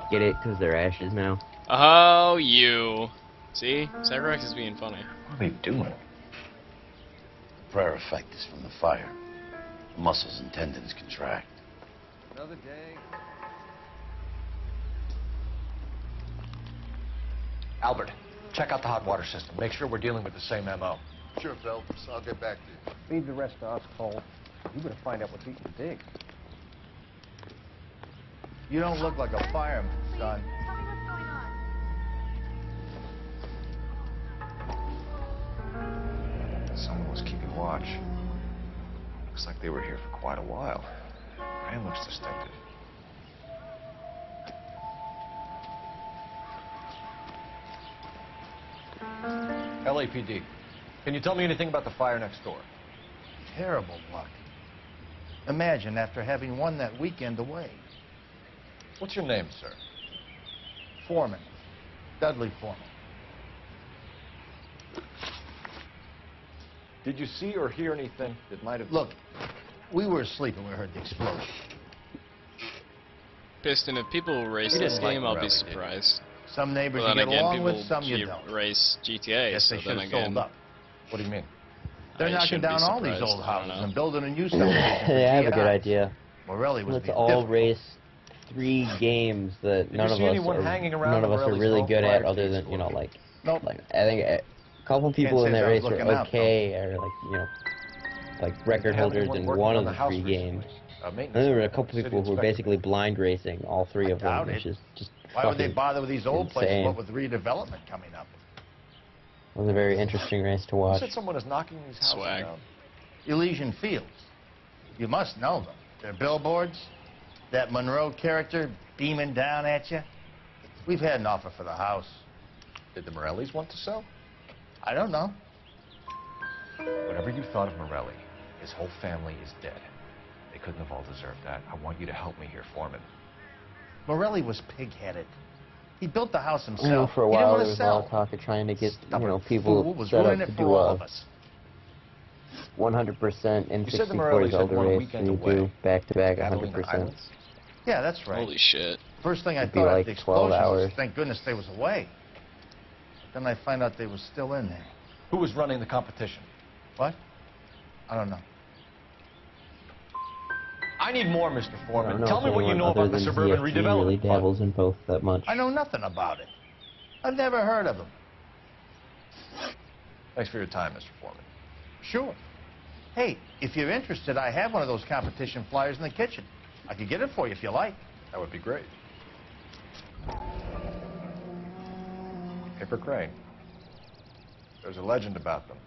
Get it? Because they're ashes now. Oh, you. See? Cyrex is being funny. What are they doing? The prayer effect is from the fire. Muscles and tendons contract. Another day. Albert, check out the hot water system. Make sure we're dealing with the same MO. Sure, Phelps. I'll get back to you. Leave the rest to us, Cole. You better find out what's eating the dig. You don't look like a fireman, son. Someone was keeping watch. Looks like they were here for quite a while. Man looks distinctive. LAPD. Can you tell me anything about the fire next door? Terrible luck. Imagine after having won that weekend away. What's your name, sir? Foreman. Dudley Foreman. Did you see or hear anything that might have... Look, we were asleep when we heard the explosion. Piston, if people race this game, I'll be surprised. Some neighbors Well, you then get again, along with, people some you don't. race GTA, Guess so they then should have again... sold up. What do you mean? They're I knocking shouldn't be down all these surprised, old I don't houses know. and building a new subdivision for Hey, I have a GI. good idea. Morelli was Let's being all difficult. race 3 games that Did none you of see us anyone are hanging around none of us are Morelli's really home good prior at, to other the than explosion? Nope. like I think a couple people in say that I was race were looking out, okay, or like record Have holders anyone in working one on of the the house 3 recently? games. Maintenance And there were a man, couple city people who were inspector. basically blind racing all 3 of them, doubt which it. is just Why would they fucking bother with these old places, insane. what with redevelopment coming up? It was a very interesting race to You watch. said someone is knocking these houses Swag. down. Elysian Fields. You must know them. Their billboards, that Monroe character beaming down at you. We've had an offer for the house. Did the Morellis want to sell? I don't know. Whatever you thought of Morelli, his whole family is dead. They couldn't have all deserved that. I want you to help me here, Foreman. Morelli was pig-headed. He built the house I know himself. for a He didn't while want there to was a lot sell. of talk of trying to get Stubborn people fool was set up ruining to it do for all a of us. 100% You said the N64 Morellis had Zelda one race, weekend and you away. do back-to-back Catalina 100%. Islands? Yeah, that's right. Holy shit. First thing I It'd be thought like after the 12 explosion was, hours. thank goodness they was away. Then I find out they was still in there. Who was running the competition? What? I don't know. I need more, Mr. I don't Foreman. know Tell if me what you anyone know other about the than suburban ZFG redevelopment really fund. dabbles in both that much. I know nothing about it. I've never heard of them. Thanks for your time, Mr. Foreman. Sure. Hey, if you're interested, I have one of those competition flyers in the kitchen. I could get it for you if you like. That would be great. Paper crane. There's a legend about them.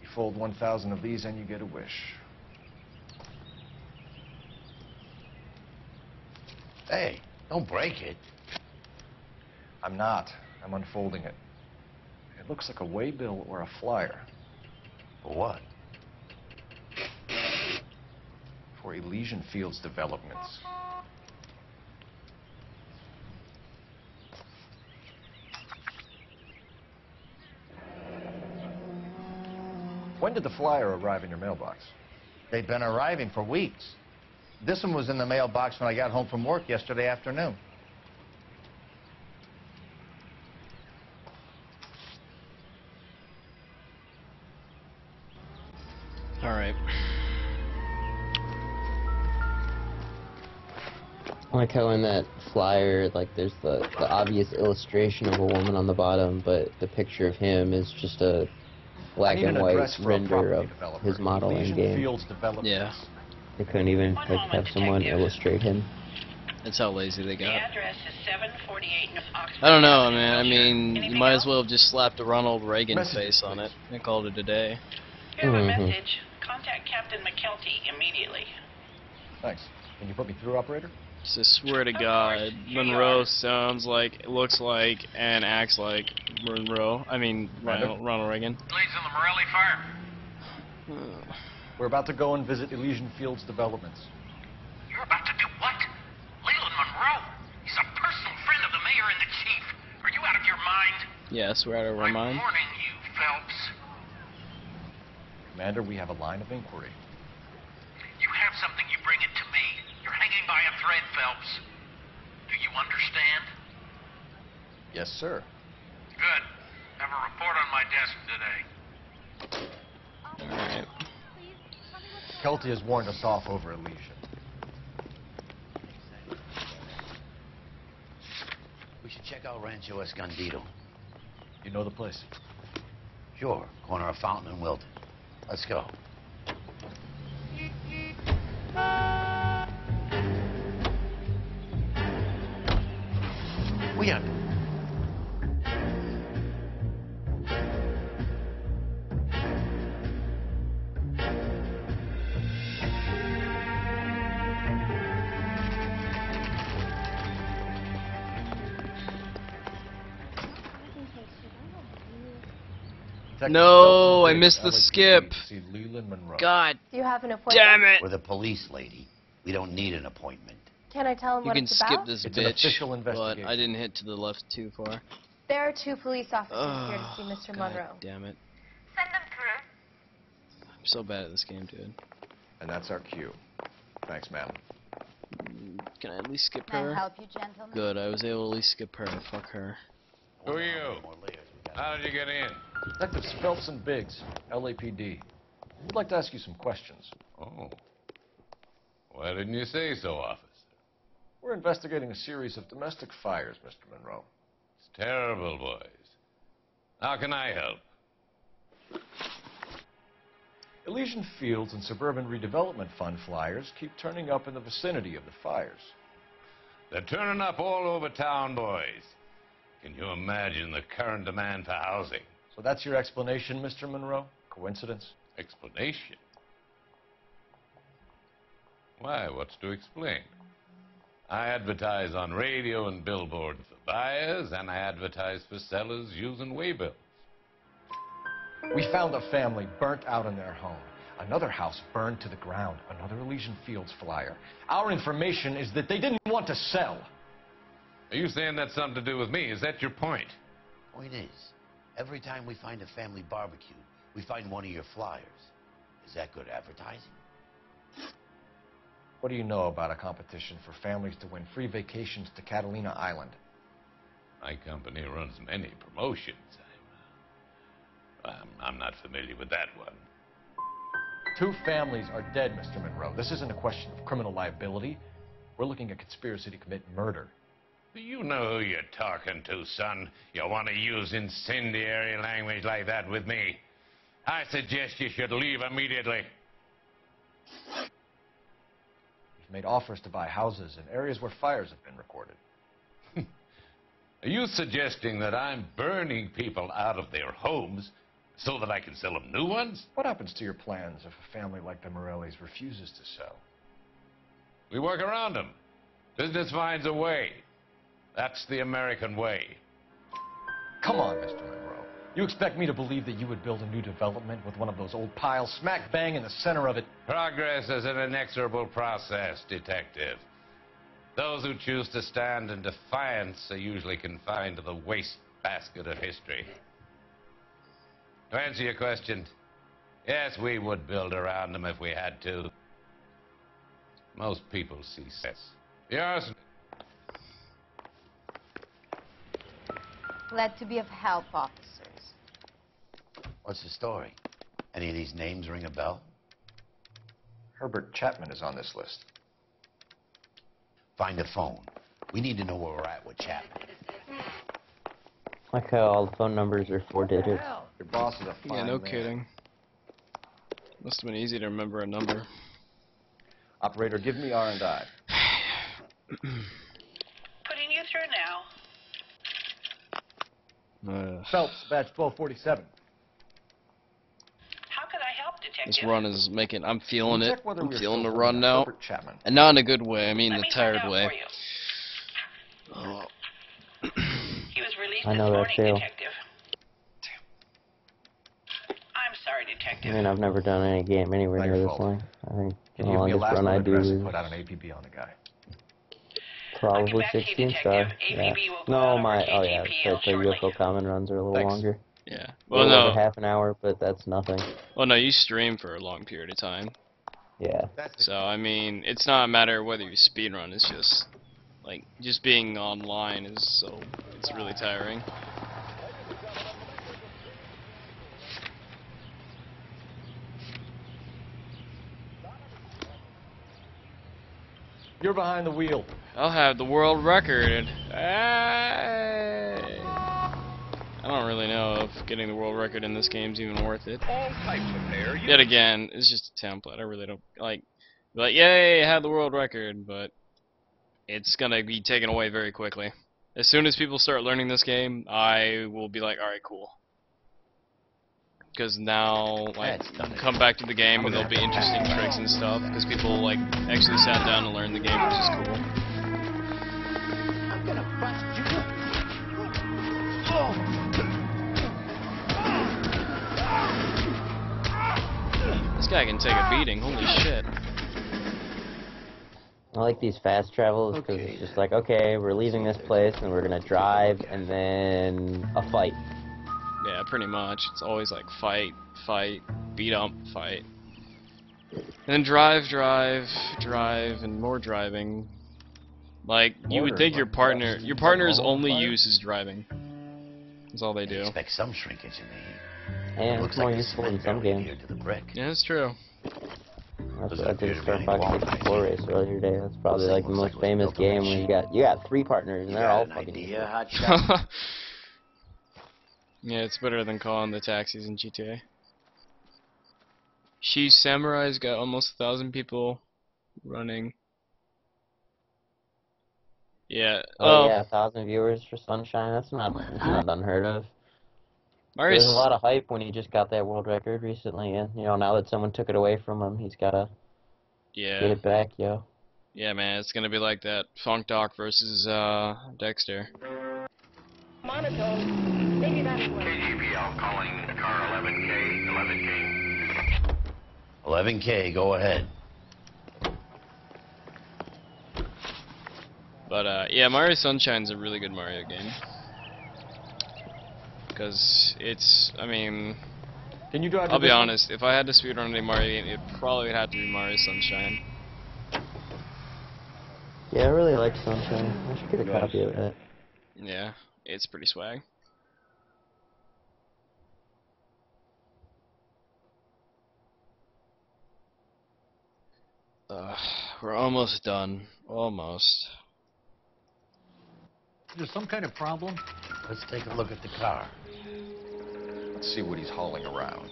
You fold 1,000 of these and you get a wish. Hey, don't break it. I'm not. I'm unfolding it. It looks like a waybill or a flyer. For what? For Elysian Fields developments. When did the flyer arrive in your mailbox? They've been arriving for weeks. This one was in the mailbox when I got home from work yesterday afternoon. Alright. I like how in that flyer, like, there's the obvious illustration of a woman on the bottom, but the picture of him is just a black and white render of his model in game. Yeah. They couldn't even like have someone illustrate him. That's how lazy they The got. address is 748 North Oxford. I don't know, man. I mean, you might as well have just slapped a Ronald Reagan face on it and called it a day. You have a message. Contact Captain McKelty immediately. Thanks. Can you put me through, operator? So I swear to God, Monroe sounds like, looks like, and acts like Monroe. I mean, Ronald Reagan. Leads in the Morelli fire. We're about to go and visit Elysian Fields developments. You're about to do what? Leland Monroe? He's a personal friend of the mayor and the chief. Are you out of your mind? Yes, we're out of our mind. I'm warning you, Phelps. Commander, we have a line of inquiry. You have something, you bring it to me. You're hanging by a thread, Phelps. Do you understand? Yes, sir. Good. Have a report on my desk today. Alright. Kelty has warned us off over Elysian. We should check out Rancho Escondido. You know the place? Sure. Corner of Fountain and Wilton. Let's go. We got it. No, I missed the skip. God Do you have an appointment? damn it. We're the police, lady. We don't need an appointment. Can I tell him You what can it's skip about? this It's an bitch, official but investigation. I didn't hit to the left too far. There are 2 police officers here to see Mr. God Monroe. damn it. Send them through. I'm so bad at this game, dude. And that's our cue. Thanks, ma'am. Can I at least skip May I her? help you, gentlemen? Good, I was able to at least skip her. Fuck her. Who are you? How did you get in? Detectives Phelps and Biggs, LAPD. We'd like to ask you some questions. Oh. Why didn't you say so, officer? We're investigating a series of domestic fires, Mr. Monroe. It's terrible, boys. How can I help? Elysian Fields and Suburban Redevelopment Fund flyers keep turning up in the vicinity of the fires. They're turning up all over town, boys. Can you imagine the current demand for housing? So that's your explanation, Mr. Monroe? Coincidence? Explanation? Why, what's to explain? I advertise on radio and billboards for buyers, and I advertise for sellers using waybills. We found a family burnt out in their home. Another house burned to the ground. Another Elysian Fields flyer. Our information is that they didn't want to sell. Are you saying that's something to do with me? Is that your point? Point is, every time we find a family barbecue, we find one of your flyers. Is that good advertising? What do you know about a competition for families to win free vacations to Catalina Island? My company runs many promotions. I'm not familiar with that one. 2 families are dead, Mr. Monroe. This isn't a question of criminal liability. We're looking at conspiracy to commit murder. Do you know who you're talking to, son? You want to use incendiary language like that with me? I suggest you should leave immediately. We've made offers to buy houses in areas where fires have been recorded. Are you suggesting that I'm burning people out of their homes so that I can sell them new ones? What happens to your plans if a family like the Morellis refuses to sell? We work around them. Business finds a way. That's the American way. Come on, Mr. Monroe. You expect me to believe that you would build a new development with one of those old piles smack bang in the center of it? Progress is an inexorable process, detective. Those who choose to stand in defiance are usually confined to the wastebasket of history. To answer your question, yes, we would build around them if we had to. Most people see sense. The arson... Glad to be of help, officers. What's the story? Any of these names ring a bell? Herbert Chapman is on this list. Find a phone. We need to know where we're at with Chapman. Like how all the phone numbers are 4 digits. Your boss is a fine Yeah, no man. kidding. Must have been easy to remember a number. Operator, give me R&I. Putting you through now. Phelps, badge 1247. How could I help, Detective? This run is making. I'm feeling it. Check whether I'm we're feeling the still run holding now, Herbert Chapman. and not in a good way. I mean Let the me find tired out way. for you. He was released I this know that morning, too. Detective. I'm sorry, Detective. I mean, I've never done any game anywhere Not near your this fault. long. I think the Can you give me a longest last run I known address do and is put out an APB on the guy? probably back to you, 16 Detective. star. APB Yeah. will go No, out over my oh yeah, KTPL the shortly. UFO common runs are a little Thanks. longer. Yeah. A Well, little over no. half an hour, but that's nothing. Well, no. You stream for a long period of time. Yeah. So I mean, it's not a matter of whether you speedrun. It's just like just being online is so it's really tiring. You're behind the wheel. I'll have the world record. Hey. I don't really know if getting the world record in this game's even worth it. All types of hair. Yet again, it's just a template. I really don't like. Yay, I had the world record, but it's gonna be taken away very quickly. As soon as people start learning this game, I will be like, all right, cool. Because now, like, come back to the game and there'll be interesting tricks and stuff. Because people like actually sat down to learn the game, which is cool. I'm gonna bust you. This guy can take a beating. Holy shit. I like these fast travels because it's just like, okay, we're leaving this place and we're gonna drive and then a fight. Yeah, pretty much. It's always like fight, beat up, fight. And then drive, and more driving. Like, you would think your partner's only use is driving. That's all they do. Expect some shrinkage in the heat. And it's more useful in some games. To the brick. Yeah, that's true. That's what I did Star Fox 64 race earlier today. That's probably like the most famous game where you got 3 partners and they're all fucking equal. Yeah, it's better than calling the taxis in GTA. She Samurai's got almost 1,000 people running. Yeah. Oh yeah, 1,000 viewers for Sunshine. That's not unheard of. There's a lot of hype when he just got that world record recently, and you know now that someone took it away from him, he's gotta get it back, yo. Yeah, man, it's gonna be like that Funk Doc versus Dexter. Monotone. Maybe that's what. KGPL calling car 11K. 11K, go ahead. But yeah, Mario Sunshine's a really good Mario game. Because it's, I mean, Can you drive I'll be honest, if I had to speedrun a Mario game, it probably would have to be Mario Sunshine. Yeah, I really like Sunshine. I should get a copy of it. Yeah, it's pretty swag. We're almost done. Almost. Is there some kind of problem? Let's take a look at the car. Let's see what he's hauling around.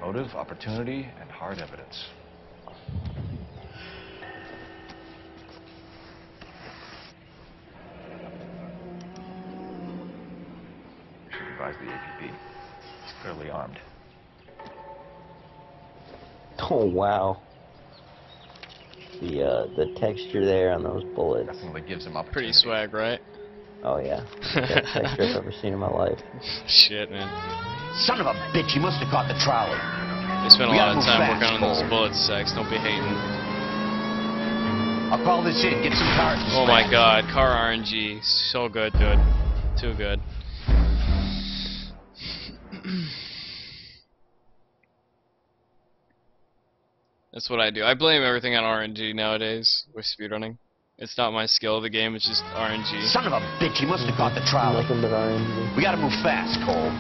Motive, opportunity, and hard evidence. We should advise the APB. He's clearly armed. Oh wow. The texture there on those bullets. Definitely gives him opportunity. Pretty swag, right? Oh yeah. Best texture I've ever seen in my life. Shit, man. Son of a bitch, he must have caught the trolley. They spent a lot of time working on those bullets, Sex. Don't be hating. I'll call this in. Get some cars. Oh my god, car RNG. So good, dude. Too good. That's what I do. I blame everything on RNG nowadays with speedrunning. It's not my skill of the game, it's just RNG. Son of a bitch, he must have caught the trolley. Nothing but RNG. We gotta move fast, Cole.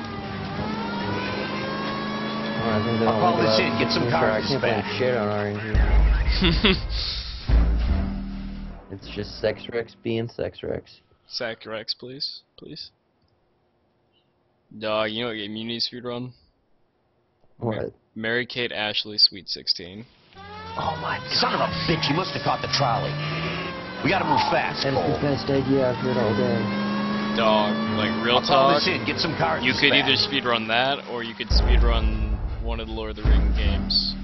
I'll call this in. Get some cars. I can't blame shit on RNG. It's just Sex Rex being Sex Rex. Sack Rex, please. Please. Dog, you know what game you need speedrun? What? Mary Kate Ashley Sweet 16. Oh my god. Son of a bitch, he must have caught the trolley. We gotta move fast, That is Cole. the best idea I've heard all day. Dog, like real I'll call talk. this in, get some cards You could either dispatched. speedrun that, or you could speedrun one of the Lord of the Rings games.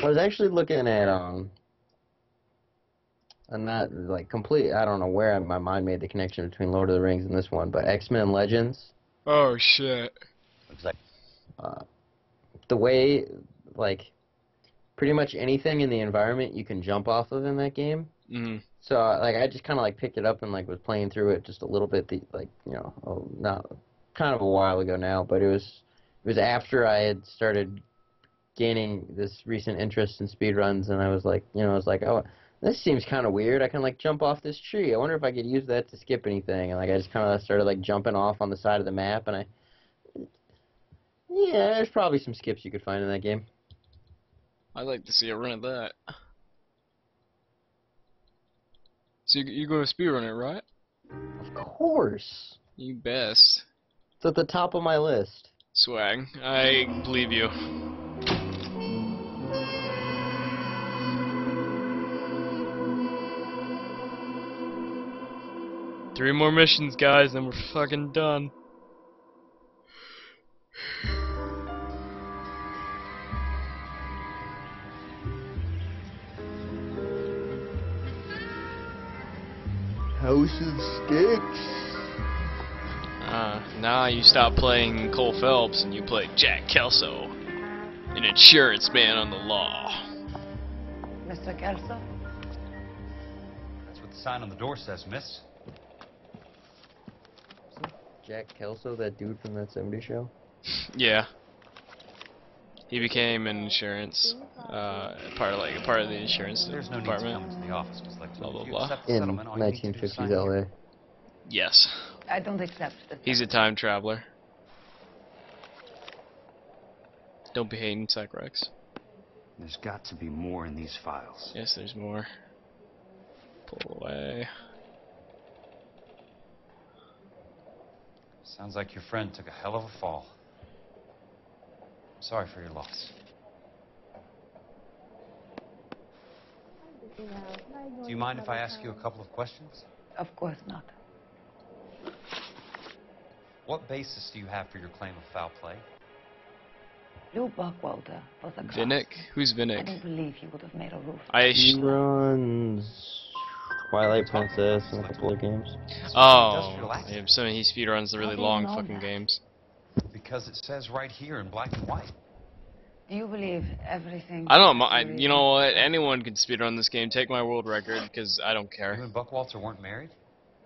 I was actually looking at I'm not like complete. I don't know where my mind made the connection between Lord of the Rings and this one, but X-Men Legends. Oh shit. The way, like, pretty much anything in the environment you can jump off of in that game. Mhm. So like I just kind of like picked it up and like was playing through it just a little bit, like not kind of a while ago now, but it was after I had started gaining this recent interest in speedruns, and I was like, oh, this seems kind of weird. I can like jump off this tree. I wonder if I could use that to skip anything. And like I just kind of started like jumping off on the side of the map, and yeah, there's probably some skips you could find in that game. I'd like to see a run of that. So you're going to speedrun it, right? Of course. You best. It's at the top of my list. Swag. I believe you. Three more missions, guys, and we're fucking done. House of Sticks. Now you stop playing Cole Phelps and you play Jack Kelso, an insurance man on the law. Mr. Kelso? That's what the sign on the door says, miss. Jack Kelso, that dude from that 70s show? Yeah. He became an insurance, part of the insurance There's no department. need to come into the office, Miss Lecter. Blah blah If you blah. accept the In settlement, all you need to do is sign 1950s here. LA. Yes. I don't accept the... He's a time traveler. Don't be hating Psych Rex. There's got to be more in these files. Yes, there's more. Pull away. Sounds like your friend took a hell of a fall. Sorry for your loss. Do you mind if I ask you a couple of questions? Of course not. What basis do you have for your claim of foul play? Lou Buckwalter was a cop. Vinnick? Who's I Vinnick? don't believe he would have made a roof. He runs Twilight Princess and a couple of games. Oh, yeah, so he speedruns the really How do you long know fucking that? games. Because it says right here in black and white. Do you believe everything? I don't mind. You know what? Anyone can speedrun this game. Take my world record, because I don't care. You and Buckwalter weren't married?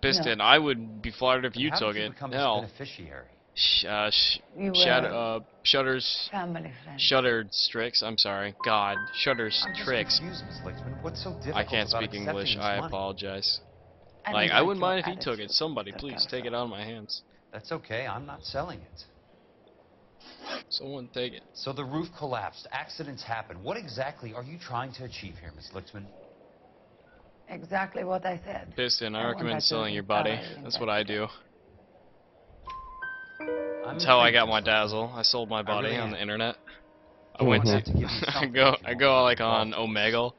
Piston, I would be flattered if you How took did you it. become his Hell. beneficiary? We were Shutter's family friends. Shutter's I'm sorry. God. Shutter's I'm just tricks. confused, Miss Lichtman. What's so difficult I can't about speak accepting English. this I money? apologize. I Like, don't I like wouldn't your mind if you attitude, took it. Somebody, Mr. please Kelso. take it out of my hands. That's okay. I'm not selling it. Someone take it. So the roof collapsed. Accidents happen. What exactly are you trying to achieve here, Miss Lichtman? Exactly what I said. Piston, I I want recommend that to selling be your body. thoroughly That's what I do. I'm That's how I intrigued, got my Miss Lichtman. dazzle. I sold my body really on am. the internet. I went have to to give you I something go if you I want go to like be on involved. Omegle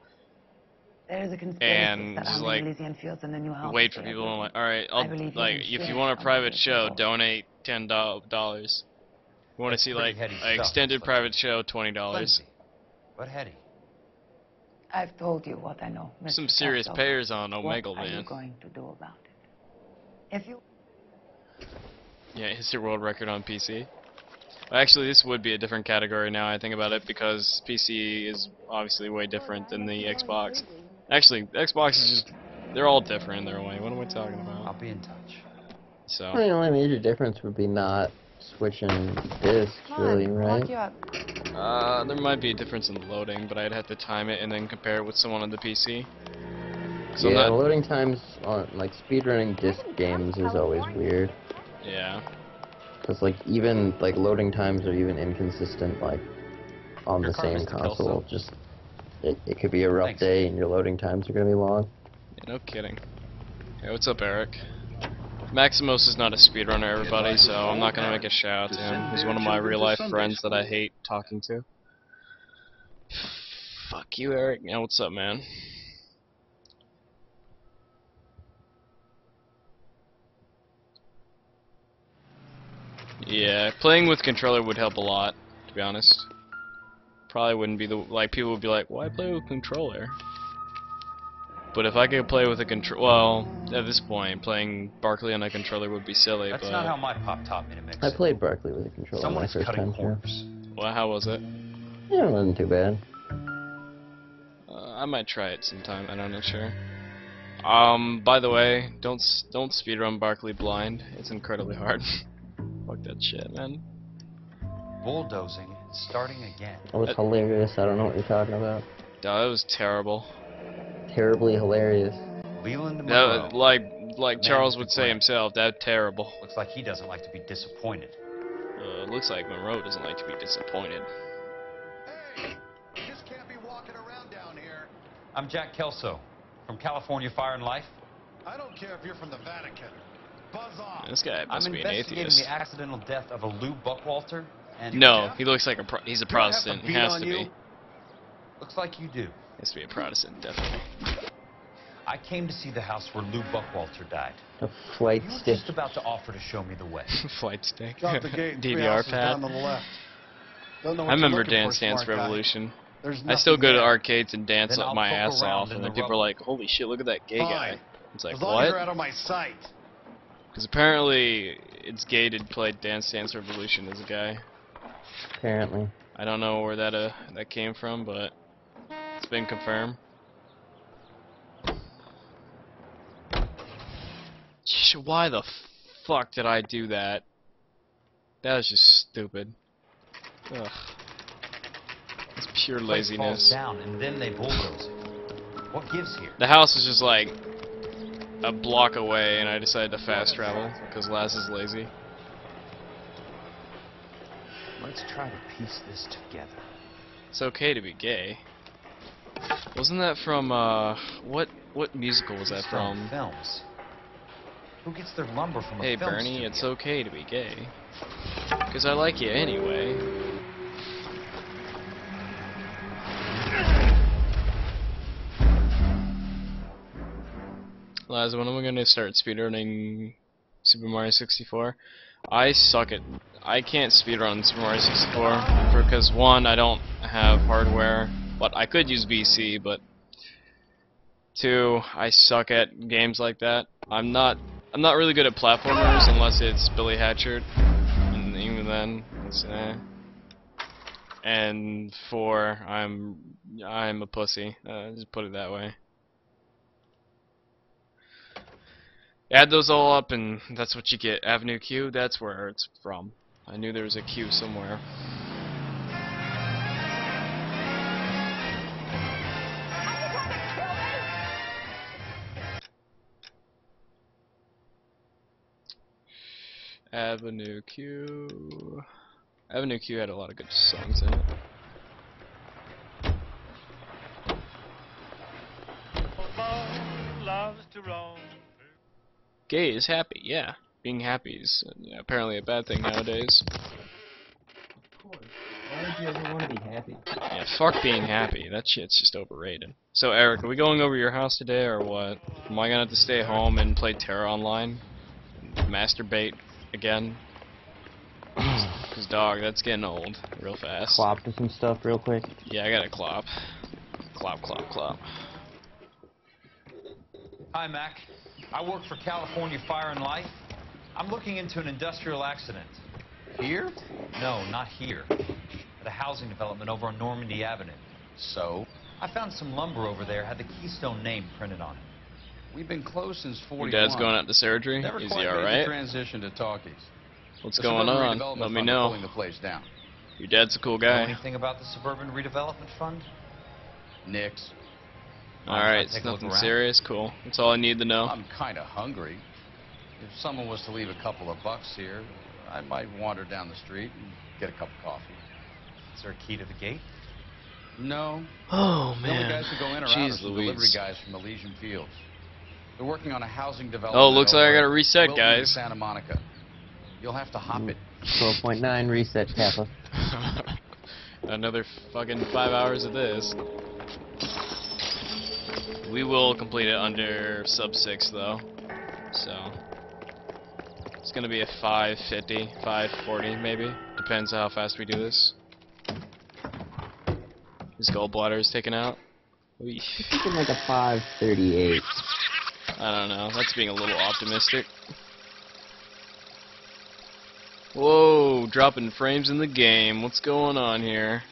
There is a conspiracy and just surrounding like Elysian Fields and the new house. wait for people. I'm like, all right, I believe like you if can you want a share private on show, this donate $10. You want to That's see pretty like heady an stuff, extended Miss Lichtman. private show, $20. Plenty. But heady. I've told you what I know, Mr. Some serious Kelso. payers on What Omegle, are you man. going to do about it? If you... Yeah, it's your world record on PC. Actually, this would be a different category now I think about it, because PC is obviously way different than the Xbox. Actually, Xbox is just, they're all different in their way. What am I talking about? I'll be in touch. So, The only major difference would be not switching discs, really, right? there might be a difference in loading, but I'd have to time it and then compare it with someone on the PC. So Yeah, I'm not, loading times on like speedrunning disc games is always weird. yeah. Cause like even like loading times are even inconsistent like on Your the car, same Mr. console. Kelso. Just it could be a rough Thanks. day and your loading times are gonna be long. Yeah, no kidding. Hey, what's up, Eric? Maximus is not a speedrunner, everybody, so I'm not gonna make a shout out to him. He's one of my real-life friends that I hate talking to. Fuck you, Eric. Yeah, what's up, man? Yeah, playing with controller would help a lot, to be honest. Probably wouldn't be the like people would be like, why play with controller? But if I could play with a well, at this point, playing Barkley on a controller would be silly. That's but not how my pop taught me to mix I it. played Barkley with a controller Someone my is first cutting time through. corners. Well, how was it? Yeah, it wasn't too bad. I might try it sometime. I'm not sure. By the way, don't speedrun Barkley blind. It's incredibly hard. Fuck that shit, man. Bulldozing and starting again. That was hilarious. I don't know what you're talking about. That was terrible. Terribly hilarious. Leland That, Monroe, like Charles would say himself, that terrible. looks like he doesn't like to be disappointed. Looks like Monroe doesn't like to be disappointed. I'm Jack Kelso from California Fire and Life. I don't care if you're from the Vatican. Buzz off. This guy must I'm be an investigating atheist. the accidental death of a Lou Buckwalter. And No, he looks like he's a Do I have to Protestant. He beat has on to you? be. Looks like you do. Has to be a Protestant, definitely. I came to see the house where Lou Buckwalter died. A flight You were stick. just about to offer to show me the way. Flight stick. Drop the gate. 3 DVR houses pad. down to the left. Don't know what I you're remember looking Dance for, Dance smart guy. Revolution. There's I still go nothing to there. arcades and dance Then up I'll my poke ass around off, in and the then people are rubble. like, "Holy shit, look at that gay guy!" Fine. It's like, As long as you're what? out of my sight. Because apparently it's gay to play Dance Dance Revolution as a guy. Apparently. I don't know where that came from, but it's been confirmed. Why the fuck did I do that? That was just stupid. Ugh. It's pure Place falls laziness. down and then they bulldoze it. What gives here? The house is just like a block away, and I decided to fast travel because Laz is lazy. Let's try to piece this together. It's okay to be gay. Wasn't that from what musical was that from? Films. Who gets their lumber from Hey a film Bernie, studio? it's okay to be gay. Cause I like you anyway. Laz, when am I gonna start speedrunning Super Mario 64? I suck at. I can't speedrun Super Mario 64 because one, I don't have hardware, but I could use VC, but two, I suck at games like that. I'm not really good at platformers unless it's Billy Hatchard, and even then, it's eh. And four, I'm a pussy. Just put it that way. Add those all up, and that's what you get. Avenue Q, that's where it's from. I knew there was a Q somewhere. Avenue Q. Avenue Q had a lot of good songs in it. Gay is happy, yeah. Being happy is apparently a bad thing nowadays. Why would you ever want to be happy? Yeah, fuck being happy. That shit's just overrated. So Eric, are we going over your house today or what? Am I gonna have to stay home and play Terra Online? And masturbate again? Cause dog, that's getting old real fast. Clop to some stuff real quick. Yeah, I gotta clop. Clop, clop, clop. Hi, Mac. I work for California Fire and Life. I'm looking into an industrial accident. Here? No, not here. At a housing development over on Normandy Avenue. So? I found some lumber over there, had the Keystone name printed on it. We've been closed since Your 41. dad's going out to surgery? Never Is quite he made the alright? transition to talkies. What's The going Suburban on? Redevelopment Let me Fund are know. pulling the place down. Your dad's a cool Know guy. anything about the Suburban Redevelopment Fund? Nix. Alright, Take it's a look nothing around. serious. Cool. That's all I need to know. I'm kind of hungry. If someone was to leave a couple of bucks here, I might wander down the street and get a cup of coffee. Is there a key to the gate? No. Oh, The only man. guys who go in or out are Jeez some delivery Louise. guys from Elysian Fields. They're working on a housing development. Oh, looks like I over gotta at reset, Wilton, guys. Santa Monica. You'll have to hop it. 12.9 reset, Kappa. Another fucking 5 hours of this. We will complete it under sub 6 though. So it's gonna be a 550, 540 maybe. Depends how fast we do this. His gallbladder is taken out. Oy. Thinking like a 538. I don't know. That's being a little optimistic. Whoa, dropping frames in the game. What's going on here?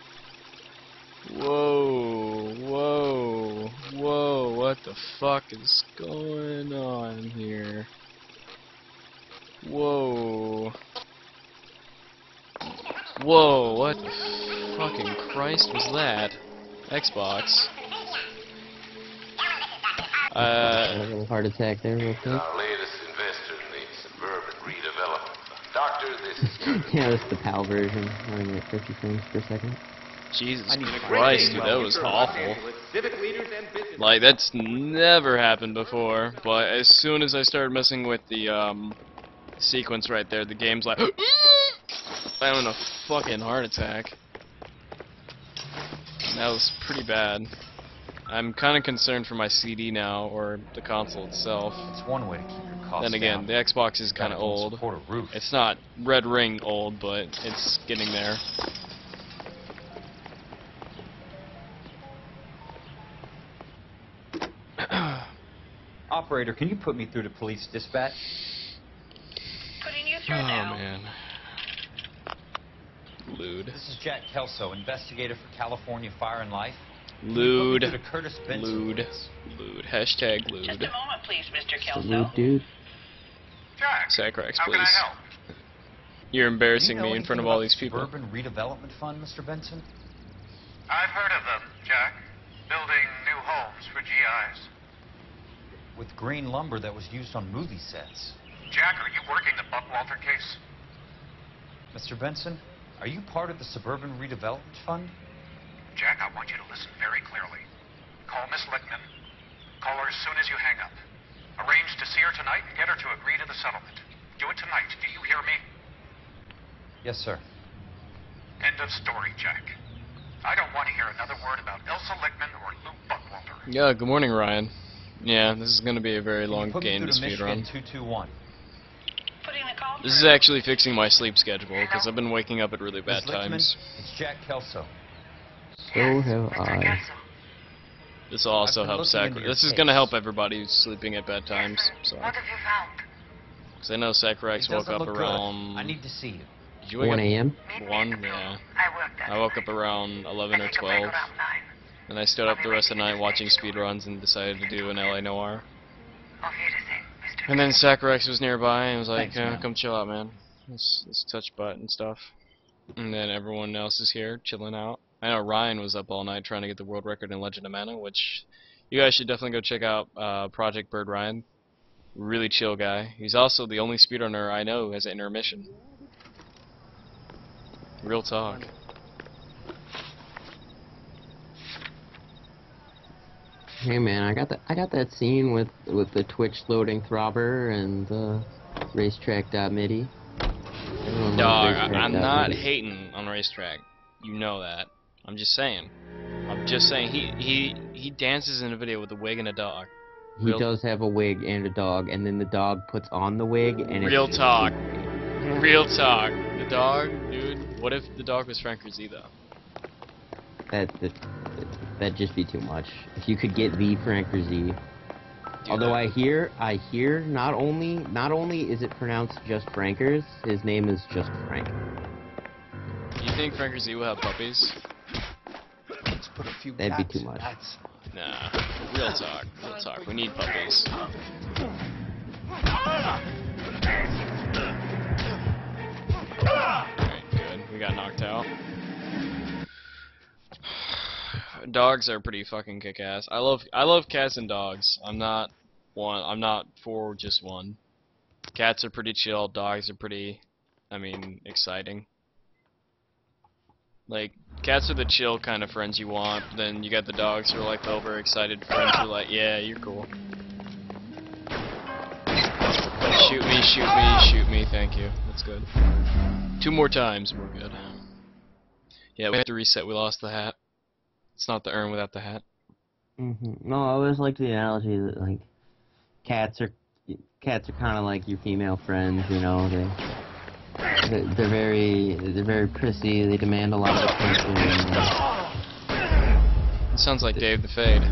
Whoa, whoa, whoa, what the fuck is going on here? Whoa. Whoa, what the fucking Christ was that? Xbox. A little heart attack there real quick. Our latest investor in the suburban redevelopment. Doctor, this is Curtis. Yeah, that's the PAL version, running at 50 frames per second. Jesus Christ, dude, that was awful. Like, that's never happened before, but as soon as I started messing with the, sequence right there, the game's like, I'm having a fucking heart attack. That was pretty bad. I'm kind of concerned for my CD now, or the console itself. It's one way to keep your costs Then again, down. the Xbox is kind of old. It's not Red Ring old, but it's getting there. Operator, can you put me through to police dispatch? Putting you through Oh now. man. Lewd. This is Jack Kelso, investigator for California Fire and Life. Lewd. Can you put me through to Curtis Benson, Lewd. please? Lewd. Hashtag lewd. Just a moment, please, Mr. Kelso. Lewd dude. Sacrex, how please. can I help? You're Do embarrassing you know me in front of anything all about these the people. Suburban Redevelopment Fund, Mr. Benson? I've heard of them, Jack. Building new homes for GIs. With green lumber that was used on movie sets. Jack, are you working the Buckwalter case? Mr. Benson, are you part of the Suburban Redevelopment Fund? Jack, I want you to listen very clearly. Call Miss Lickman. Call her as soon as you hang up. Arrange to see her tonight and get her to agree to the settlement. Do it tonight. Do you hear me? Yes, sir. End of story, Jack. I don't want to hear another word about Elsa Lickman or Luke Buckwalter. Yeah, good morning, Ryan. Yeah, this is going to be a very long Put me game through to to speedrun. Michigan 221. This is actually fixing my sleep schedule, because I've been waking up at really bad Miss Lickman, times. it's Jack Kelso. So have I. This will also I've been help looking into your This is case. going to help everybody who's sleeping at bad times. So. What have you found? Because I know Sacrex He woke doesn't up look around... good. I need to see you. Did you wake 1 up? a.m.? 1, yeah. I worked that I woke up around 11 or 12. And I stayed up the rest of the night watching speedruns and decided to do an L.A. Noire. And then Sacrex was nearby and was like, Thanks, man. come chill out, man. Let's touch butt and stuff. And then everyone else is here, chilling out. I know Ryan was up all night trying to get the world record in Legend of Mana, which you guys should definitely go check out Project Bird Ryan. Really chill guy. He's also the only speedrunner I know who has an intermission. Real talk. Hey man, I got that scene with the Twitch loading throbber and racetrack.midi. Everyone Dog, loves I'm not racetrack.midi. hating on Racetrack. You know that. I'm just saying. He dances in a video with a wig and a dog. He does have a wig and a dog, and then the dog puts on the wig, and Real it's talk. Real talk. The dog, dude. What if the dog was Frank Z though? that'd just be too much. If you could get the Franker Z. Although I hear not only is it pronounced just Frankers, his name is just Frank. Do you think Frank Z will have puppies? Let's put a few That'd be cats too much. Nah. Real talk. Real talk. We need puppies. Alright, good. We got knocked out. Dogs are pretty fucking kick-ass. I love cats and dogs. I'm not for just one. Cats are pretty chill, dogs are pretty, exciting. Like, cats are the chill kind of friends you want, but then you got the dogs who are like the overexcited friends who are like, yeah, you're cool. Shoot me, shoot me, shoot me, thank you. That's good. 2 more times, we're good. Yeah, we have to reset, we lost the hat. It's not the urn without the hat. No, I always liked the analogy that like cats cats are kind of like your female friends, you know. They're very prissy. They demand a lot of attention. It sounds like Dave the Fade.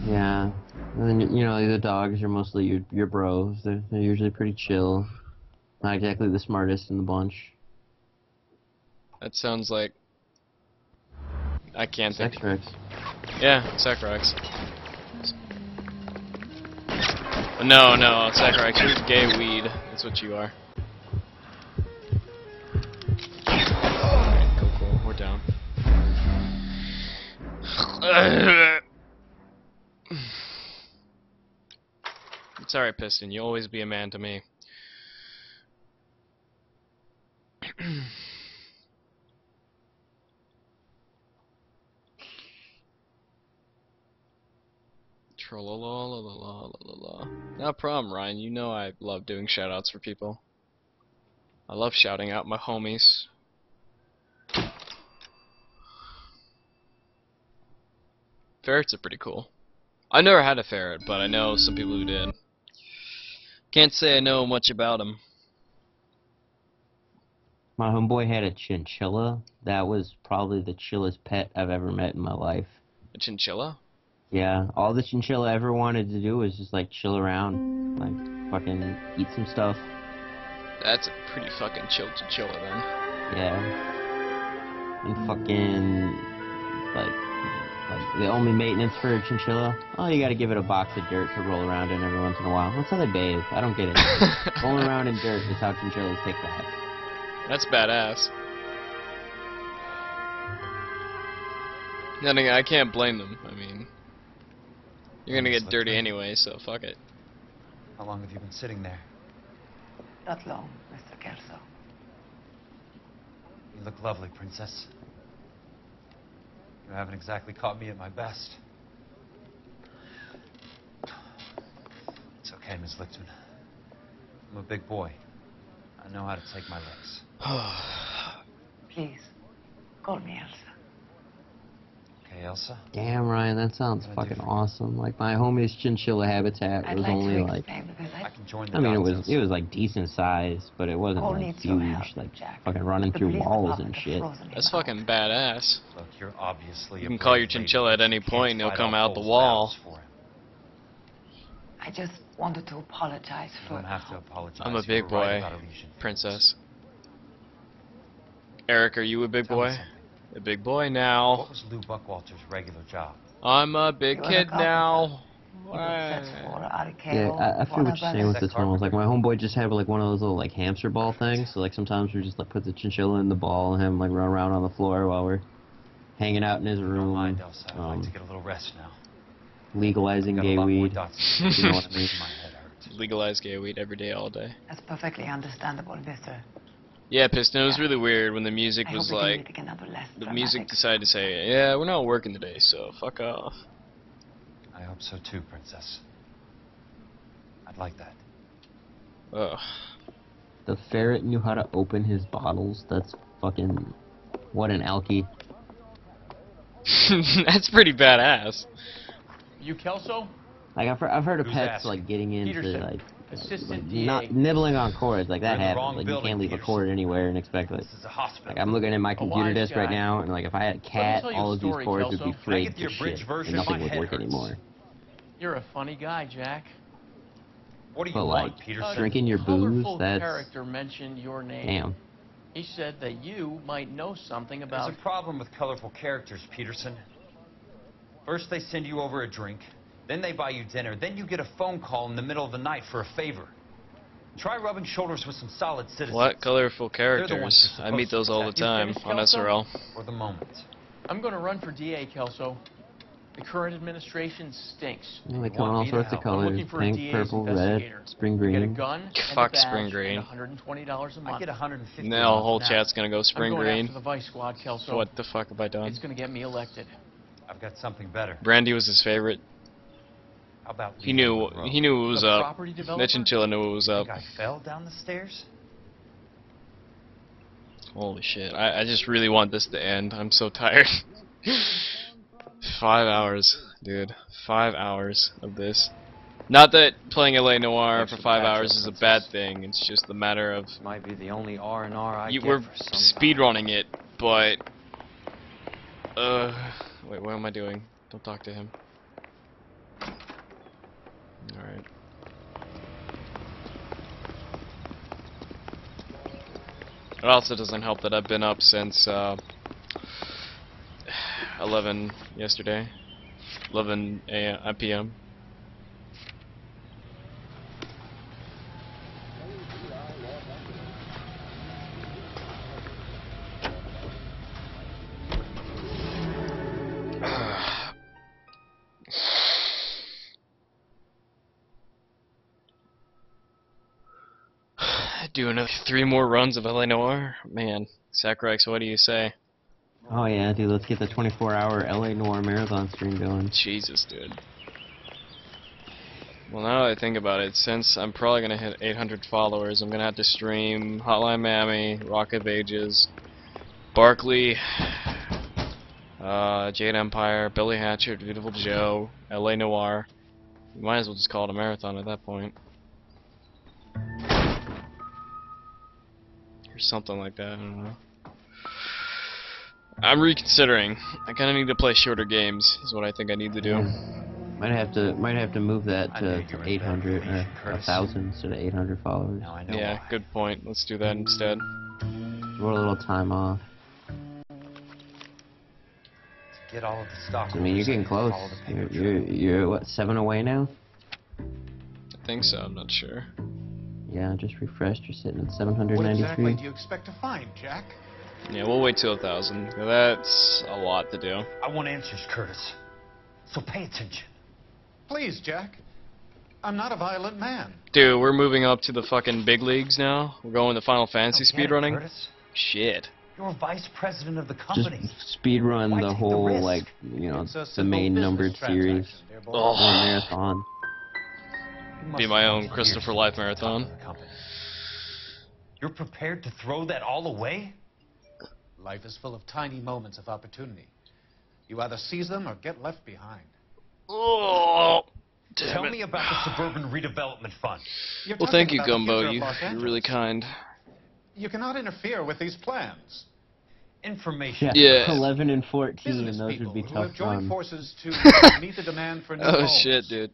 Yeah. And then, you know, the dogs are mostly your bros. They're usually pretty chill. Not exactly the smartest in the bunch. That sounds like... I can't think. Sex Rex. Yeah, Sacrex. No, Sacrex, you're gay weed. That's what you are. Alright, cool. We're down. It's alright, Piston. You'll always be a man to me. Tra-la-la-la-la-la-la-la. No problem, Ryan. You know I love doing shoutouts for people. I love shouting out my homies. Ferrets are pretty cool. I never had a ferret, but I know some people who did. Can't say I know much about them. My homeboy had a chinchilla. That was probably the chillest pet I've ever met in my life. A chinchilla? Yeah, all the chinchilla ever wanted to do was just like chill around, like fucking eat some stuff. That's a pretty fucking chill chinchilla then. Yeah. And fucking like the only maintenance for a chinchilla, oh, you gotta give it a box of dirt to roll around in every once in a while. That's how they bathe. I don't get it. Rolling around in dirt is how chinchillas take baths. That's badass. Then again, I can't blame them. I mean, you're gonna get dirty anyway, so fuck it. How long have you been sitting there? Not long, Mr. Kelso. You look lovely, Princess. You haven't exactly caught me at my best. It's okay, Miss Lichtman. I'm a big boy. I know how to take my licks. Please, call me Elsa. Okay, Elsa? Damn, Ryan, that sounds fucking awesome. Like, my homie's chinchilla habitat was only like... I can join the I mean, dogs, it was like decent size, but it wasn't All like needs your huge, help, like Jack. fucking running The through police walls department and have shit. frozen That's fucking badass. Look, you're obviously You a can call brave your lady, chinchilla at but any you can't point and he'll fight come off out the Cole's wall. battles for him. I just wanted to apologize You for... don't have to apologize. I'm a You big were right boy, about Elysian. princess. Eric, are you a big Tell me boy? something. A big boy now. What was Lou Buckwalter's regular job? I'm a big kid now. Yeah, I feel what you're saying with the tunnels. Like, my homeboy just had like one of those little like hamster ball things. So like sometimes we just like put the chinchilla in the ball and have him like run around on the floor while we're hanging out in his room. Don't mind, Elsa. I'd like to get a little rest now. Legalizing Got a gay lot more weed. dots. You know what I mean? My head hurts. Legalize gay weed every day, all day. That's perfectly understandable, Mr. Yeah, Piston, it was really weird when the music I was hope we can like... meet again under less The dramatic. music decided to say, yeah, we're not working today, so fuck off. I hope so too, Princess. I'd like that. Ugh. The ferret knew how to open his bottles. That's fucking... What an alky. That's pretty badass. You Kelso? Like, I've heard of Who's pets, asking? like, getting into, Peterson, like Assistant DA. not nibbling on cords. Like, that You're in the happens. wrong Like, you building, can't leave a Peterson. cord anywhere and expect, like... This is a hospital. Like, I'm looking at my computer wise desk right guy. now, and, like, if I had a cat, tell you all a of these story, cords would be Kelso. Can I frayed get the to shit, abridged version? and nothing My would head work hurts. anymore. You're a funny guy, Jack. What do you But, want, like, Peterson? drinking your booze, Colorful that's... character mentioned your name. Damn. He said that you might know something about... There's a problem with colorful characters, Peterson. First they send you over a drink, then they buy you dinner, then you get a phone call in the middle of the night for a favor. Try rubbing shoulders with some solid citizens. What colorful They're the ones characters? you're I meet supposed those to all the protect. time finished, on Kelso? SRL. For the moment. I'm going to run for DA, Kelso. The current administration stinks. You know, they You come in want all me to sorts of help? I'm colors. looking for a Pink, DA's purple, red, investigator. spring You get a green. gun and Fuck a badge spring green. and $120 a month. I get 150. Now the whole now. chat's gonna go spring I'm going green. after the Vice Squad, Kelso. What the fuck have I done? It's going to get me elected. I've got something better. Brandy was his favorite. How about He knew what was The up. property developer? That chinchilla knew what was up. Think I fell down the stairs? Holy shit. I just really want this to end. I'm so tired. 5 hours, dude. 5 hours of this. Not that playing L.A. Noire for 5 hours is a bad thing. It's just a matter of Might be the only R&R I we're get for some speedrunning it, but wait, what am I doing? Don't talk to him. All right. It also doesn't help that I've been up since 11 yesterday, 11 p.m. Do another 3 more runs of L.A. Noire? Man, Sacrex, what do you say? Oh yeah, dude, let's get the 24-hour L.A. Noire marathon stream going. Jesus, dude. Well, now that I think about it, since I'm probably gonna hit 800 followers, I'm gonna have to stream Hotline Miami, Rock of Ages, Barkley, Jade Empire, Billy Hatchet, Beautiful Joe, L.A. Noire. You might as well just call it a marathon at that point. Or something like that, I don't know. I'm reconsidering. I kinda need to play shorter games, is what I think I need to do. Might have to move that to 800 or 1,000 instead of 800 followers. Yeah, good point. Let's do that instead. We're a little time off. Get all of the stock. I mean, you're getting close. You're what, 7 away now? I think so, I'm not sure. Yeah, just refreshed. You're sitting at What 793. exactly do you expect to find, Jack? Yeah, we'll wait till 1,000. That's a lot to do. I want answers, Curtis. So pay attention. Please, Jack. I'm not a violent man. Dude, we're moving up to the fucking big leagues now. We're going to Final Fantasy speedrunning. Curtis. Shit. You're vice president of the company. Just speed run the whole, like, you know, the main numbered series. Oh. Or marathon. Be my own Christopher Life marathon. You're prepared to throw that all away? Life is full of tiny moments of opportunity. You either seize them or get left behind. Oh, Tell me about the Suburban Redevelopment Fund. Well, thank you, Gumbo. You're really kind. You cannot interfere with these plans. Information. Yeah. 11 and 14, Business those people would be who tough have joined runs. forces to meet the demand for new Oh homes. shit, dude.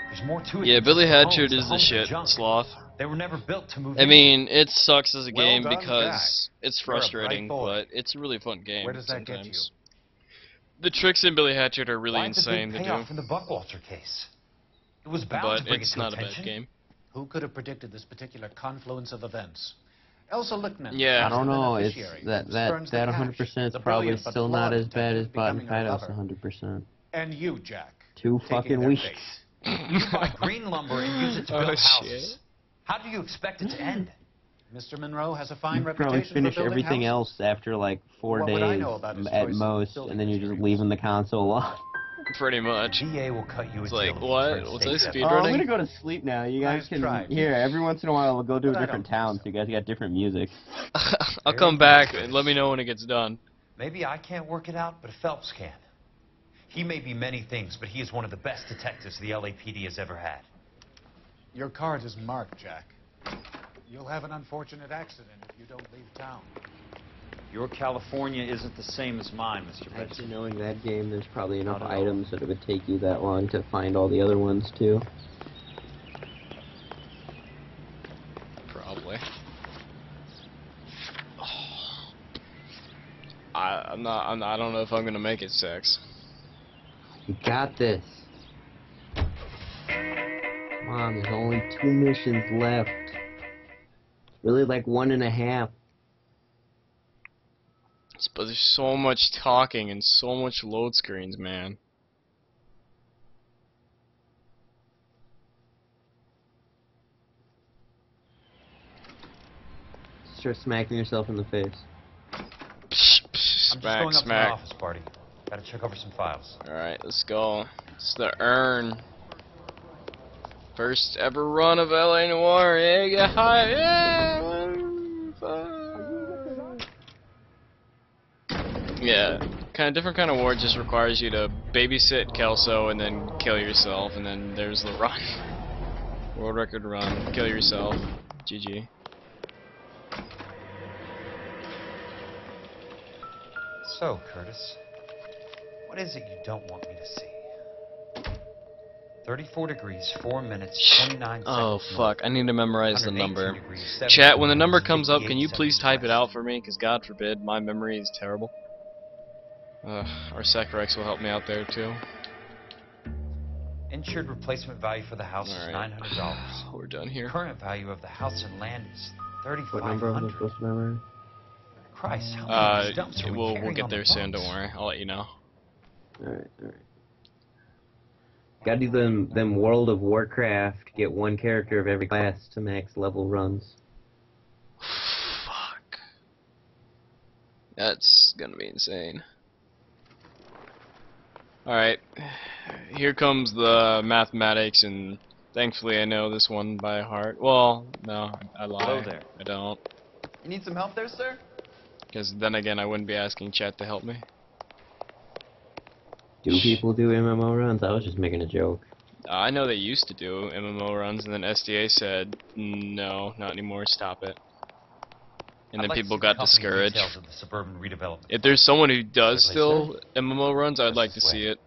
There's more to it Yeah, than Billy just the Hatchet homes. The is the homes are shit, junk. Sloth. They were never built to move I in. mean, it sucks as a Well game done, because it's You're a bright frustrating, boy. but it's a really fun game Where does that get sometimes. The tricks in Billy Hatchet are really Why insane the to big do, payoff in the Buckwalter case? It was bound but to bring it's it to not a attention. bad game. Who could have predicted this particular confluence of events? Elsa Lichtman. Yeah. I don't know, it's beneficiary that who spurns the 100% cash, is the probably brilliant but still not flawed as bad as detective Bot and becoming her Fidos, lover. 100%. And you, Jack. 2 taking fucking their weeks. bait. You buy green lumber and use it to Oh, build shit. houses. How do you expect it to end? Mr. Monroe has a fine You probably reputation finish for building everything houses. else after like 4 What would I days know about his at choice of most, building and then you're just materials? leaving the console on. Pretty much. DA will cut you a It's deal like, if you what? turn Was state I deputy. Oh, I'm gonna speedrunning? go to sleep now. You guys Nice can try. here every once in a while we'll go to a But I different don't town. think So you guys got different music. I'll come back and let me know when it gets done. Maybe I can't work it out, but Phelps can. He may be many things, but he is one of the best detectives the LAPD has ever had. Your card is marked, Jack. You'll have an unfortunate accident if you don't leave town. Your California isn't the same as mine, Mr. Actually, President. knowing that game, there's probably enough Not at all. items that it would take you that long to find all the other ones too. Probably. I don't know if I'm gonna make it, Sex. You got this. Come on, there's only 2 missions left. Really, like 1.5. But there's so much talking and so much load screens, man. Start smacking yourself in the face. I'm just Smack, going up to my smack. office party. Gotta check over some files. Alright, let's go. It's the Urn. First ever run of L.A. Noire. Yeah, get high. Yeah. Yeah. different kind of war just requires you to babysit Kelso and then kill yourself, and then there's the run. World record run. Kill yourself. GG. So, Curtis, what is it you don't want me to see? 34 degrees, 4 minutes, 29 seconds. Oh fuck, I need to memorize the number. 118 degrees, 7 Chat, when the number minutes, comes up, 58 can you please seconds type it west. out for me? Because God forbid, my memory is terrible. Our Secrex will help me out there too. Insured replacement value for the house is $900. We're done here. Current value of the house and land is What number am I $3,500. supposed to remember? Christ, how many of these dumps are we We'll carrying get on the there soon, books? don't worry. I'll let you know. Alright. Gotta do them World of Warcraft, get one character of every class to max level runs. Fuck. That's gonna be insane. Alright. Here comes the mathematics, and thankfully I know this one by heart. Well, no, I lie. Hello there. I don't. You need some help there, sir? Because then again, I wouldn't be asking chat to help me. Do people do MMO runs? I was just making a joke. I know they used to do MMO runs, and then SDA said, no, not anymore, stop it. And then I'd like to people see the got company discouraged. details of the suburban redevelopment. If there's someone who does Certainly, still MMO runs, I'd like to this way. see it.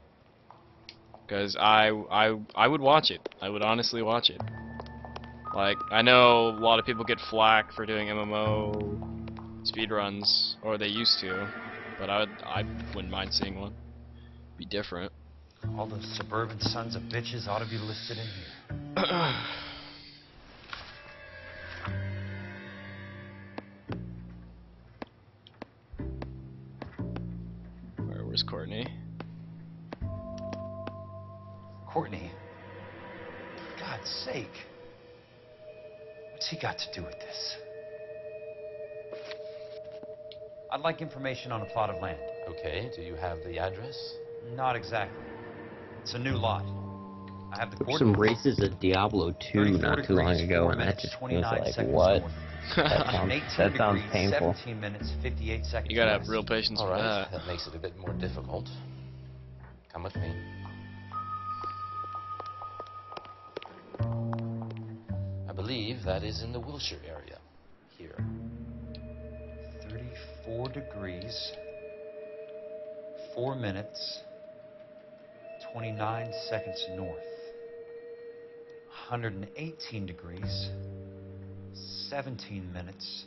Because I would watch it. I would honestly watch it. Like, I know a lot of people get flack for doing MMO speedruns, or they used to, but I wouldn't mind seeing one. Be different. All those suburban sons of bitches ought to be listed in here. Where's Courtney? Courtney, for God's sake, what's he got to do with this? I'd like information on a plot of land. Okay, do you have the address? Not exactly. It's a new lot. I have the coordinates. Some races of Diablo 2 not too long ago, and that just was like, what? That sounds painful. 17 minutes, 58 seconds. You gotta have west. real patience All with right, that. that makes it a bit more difficult. Come with me. I believe that is in the Wilshire area. Here. 34 degrees, 4 minutes, 29 seconds north. 118 degrees, 17 minutes.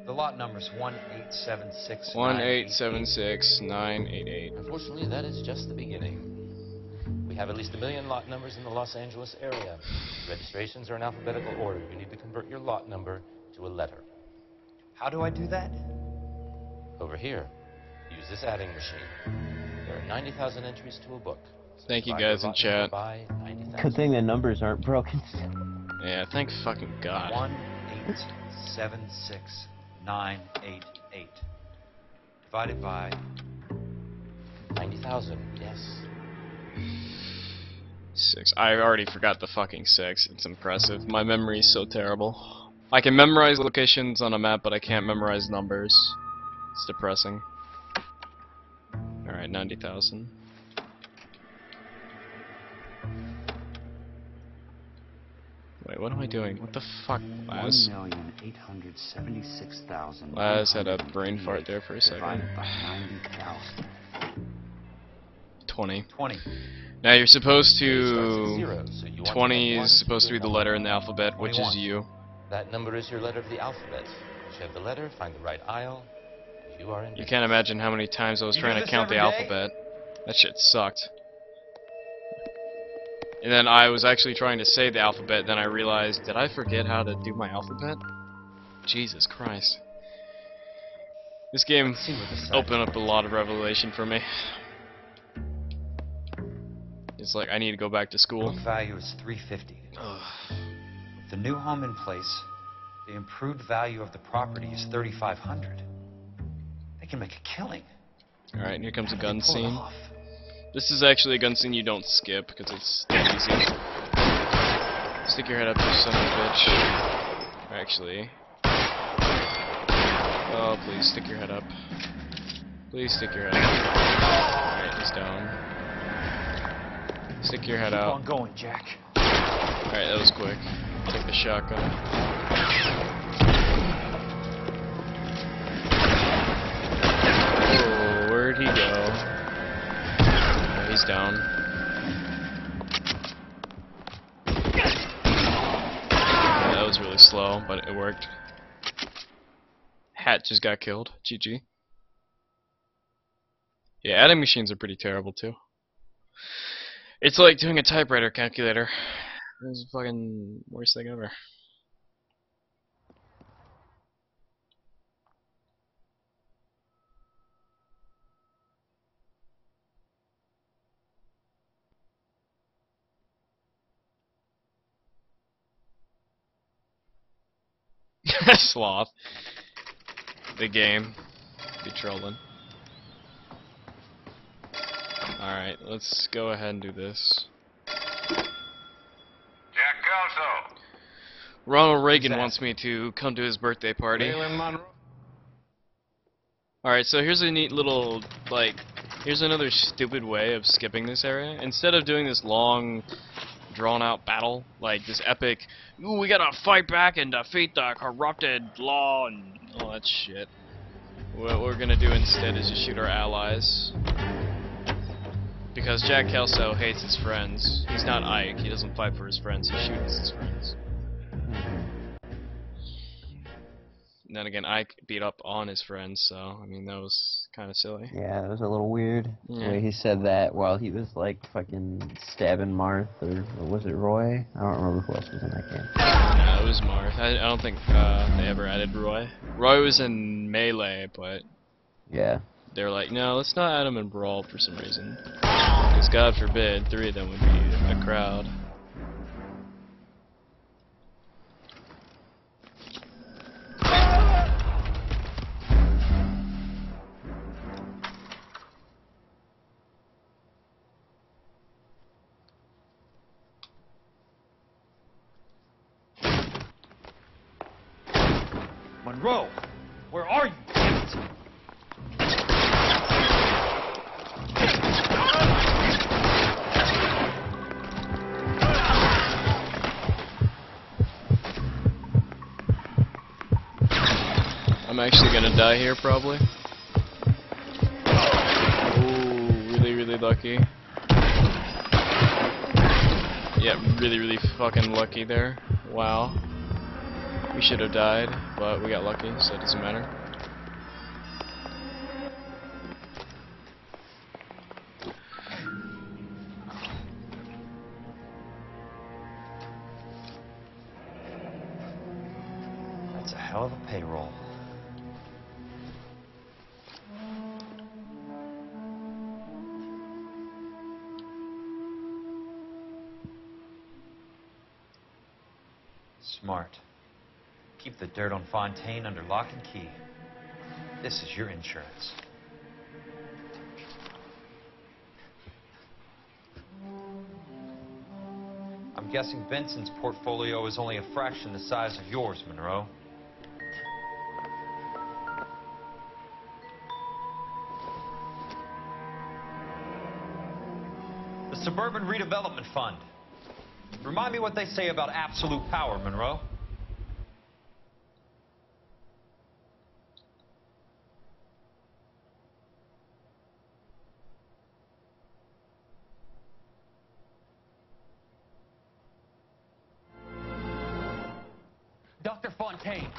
The lot number's 1876. 1876988. Unfortunately, that is just the beginning. We have at least 1 million lot numbers in the Los Angeles area. Registrations are in alphabetical order. You need to convert your lot number to a letter. How do I do that? Over here, use this adding machine. There are 90,000 entries to a book. Thank you Divide your guys in lot number chat. by 90,000. Good thing the numbers aren't broken. Yeah, thank fucking God. 1876988 divided by 90,000. Yes. 6. I already forgot the fucking 6. It's impressive. My memory is so terrible. I can memorize locations on a map, but I can't memorize numbers. It's depressing. Alright, 90,000. Wait, what am I doing? What the fuck, Laz? 1,876,000. Laz had a brain fart there for a second. Divided by 90,000. 20. 20. Now you're supposed It starts to... with 0, so you want 20 to add is one supposed to be the letter in the alphabet, which is 21. U. That number is your letter of the alphabet. Once you have the letter, find the right aisle. You are in. You can't imagine how many times I was You trying do to this count the every day? alphabet. That shit sucked. And then I was actually trying to say the alphabet, then I realized, did I forget how to do my alphabet? Jesus Christ. This game opened up a lot of revelation for me. It's like, I need to go back to school. Book value is 350. With the new home in place, the improved value of the property is 3,500. They can make a killing. Alright, here comes a How gun do they pull it scene. off? This is actually a gun scene you don't skip, because it's easy. Stick your head up, you son of a bitch. Actually... Oh, please, stick your head up. Please stick your head out. Alright, he's down. Stick your head Keep out. on going, Jack. Alright, that was quick. Take the shotgun. Oh, where'd he go? Oh, he's down. Yeah, that was really slow, but it worked. Hat just got killed. GG. Yeah, adding machines are pretty terrible too. It's like doing a typewriter calculator. It's the fucking worst thing ever. Sloth. The game. Be trolling. Alright, let's go ahead and do this. Jack Kelso. Ronald Reagan wants me to come to his birthday party. Alright, so here's a neat little, like, here's another stupid way of skipping this area. Instead of doing this long, drawn-out battle, like this epic, ooh, we gotta fight back and defeat the corrupted law and all that shit. What we're gonna do instead is just shoot our allies. Because Jack Kelso hates his friends. He's not Ike, he doesn't fight for his friends, he shoots his friends. And then again, Ike beat up on his friends, so, I mean, that was kind of silly. Yeah, it was a little weird. Yeah. The way he said that while he was, like, fucking stabbing Marth, or was it Roy? I don't remember who else was in that game. No, it was Marth. I don't think they ever added Roy. Roy was in Melee, but Yeah. they were like, no, let's not add him in Brawl for some reason. Because God forbid, 3 of them would be a crowd. Monroe, where are you? Damn it. I'm actually gonna die here, probably. Ooh, really, really lucky. Yeah, really, really fucking lucky there. Wow. We should have died, but we got lucky, so it doesn't matter. That's a hell of a payroll. Smart. Keep the dirt on Fontaine under lock and key. This is your insurance. I'm guessing Benson's portfolio is only a fraction the size of yours, Monroe. The Suburban Redevelopment Fund. Remind me what they say about absolute power, Monroe. Dr. Fontaine.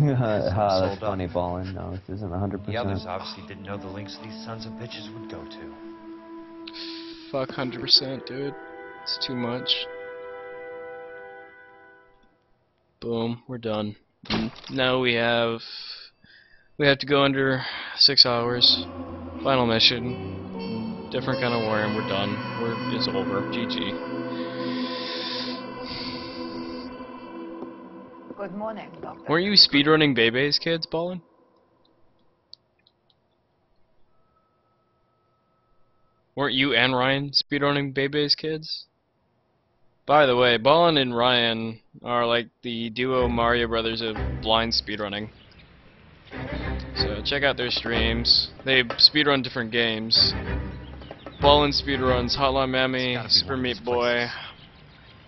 That's funny balling. No, this isn't 100%. The others obviously didn't know the links these sons of bitches would go to. Fuck 100%, dude. It's too much. Boom, we're done. Now we have to go under 6 hours. Final mission. Different kind of war, and we're done. It's over. GG. Good morning, Doctor. Weren't you speedrunning Bebe's kids, Ballin? Weren't you and Ryan speedrunning Bebe's kids? By the way, Ballin and Ryan are like the duo Mario Brothers of blind speedrunning. So check out their streams. They speedrun different games. Ballin speedruns Hotline Miami, Super Meat Boy,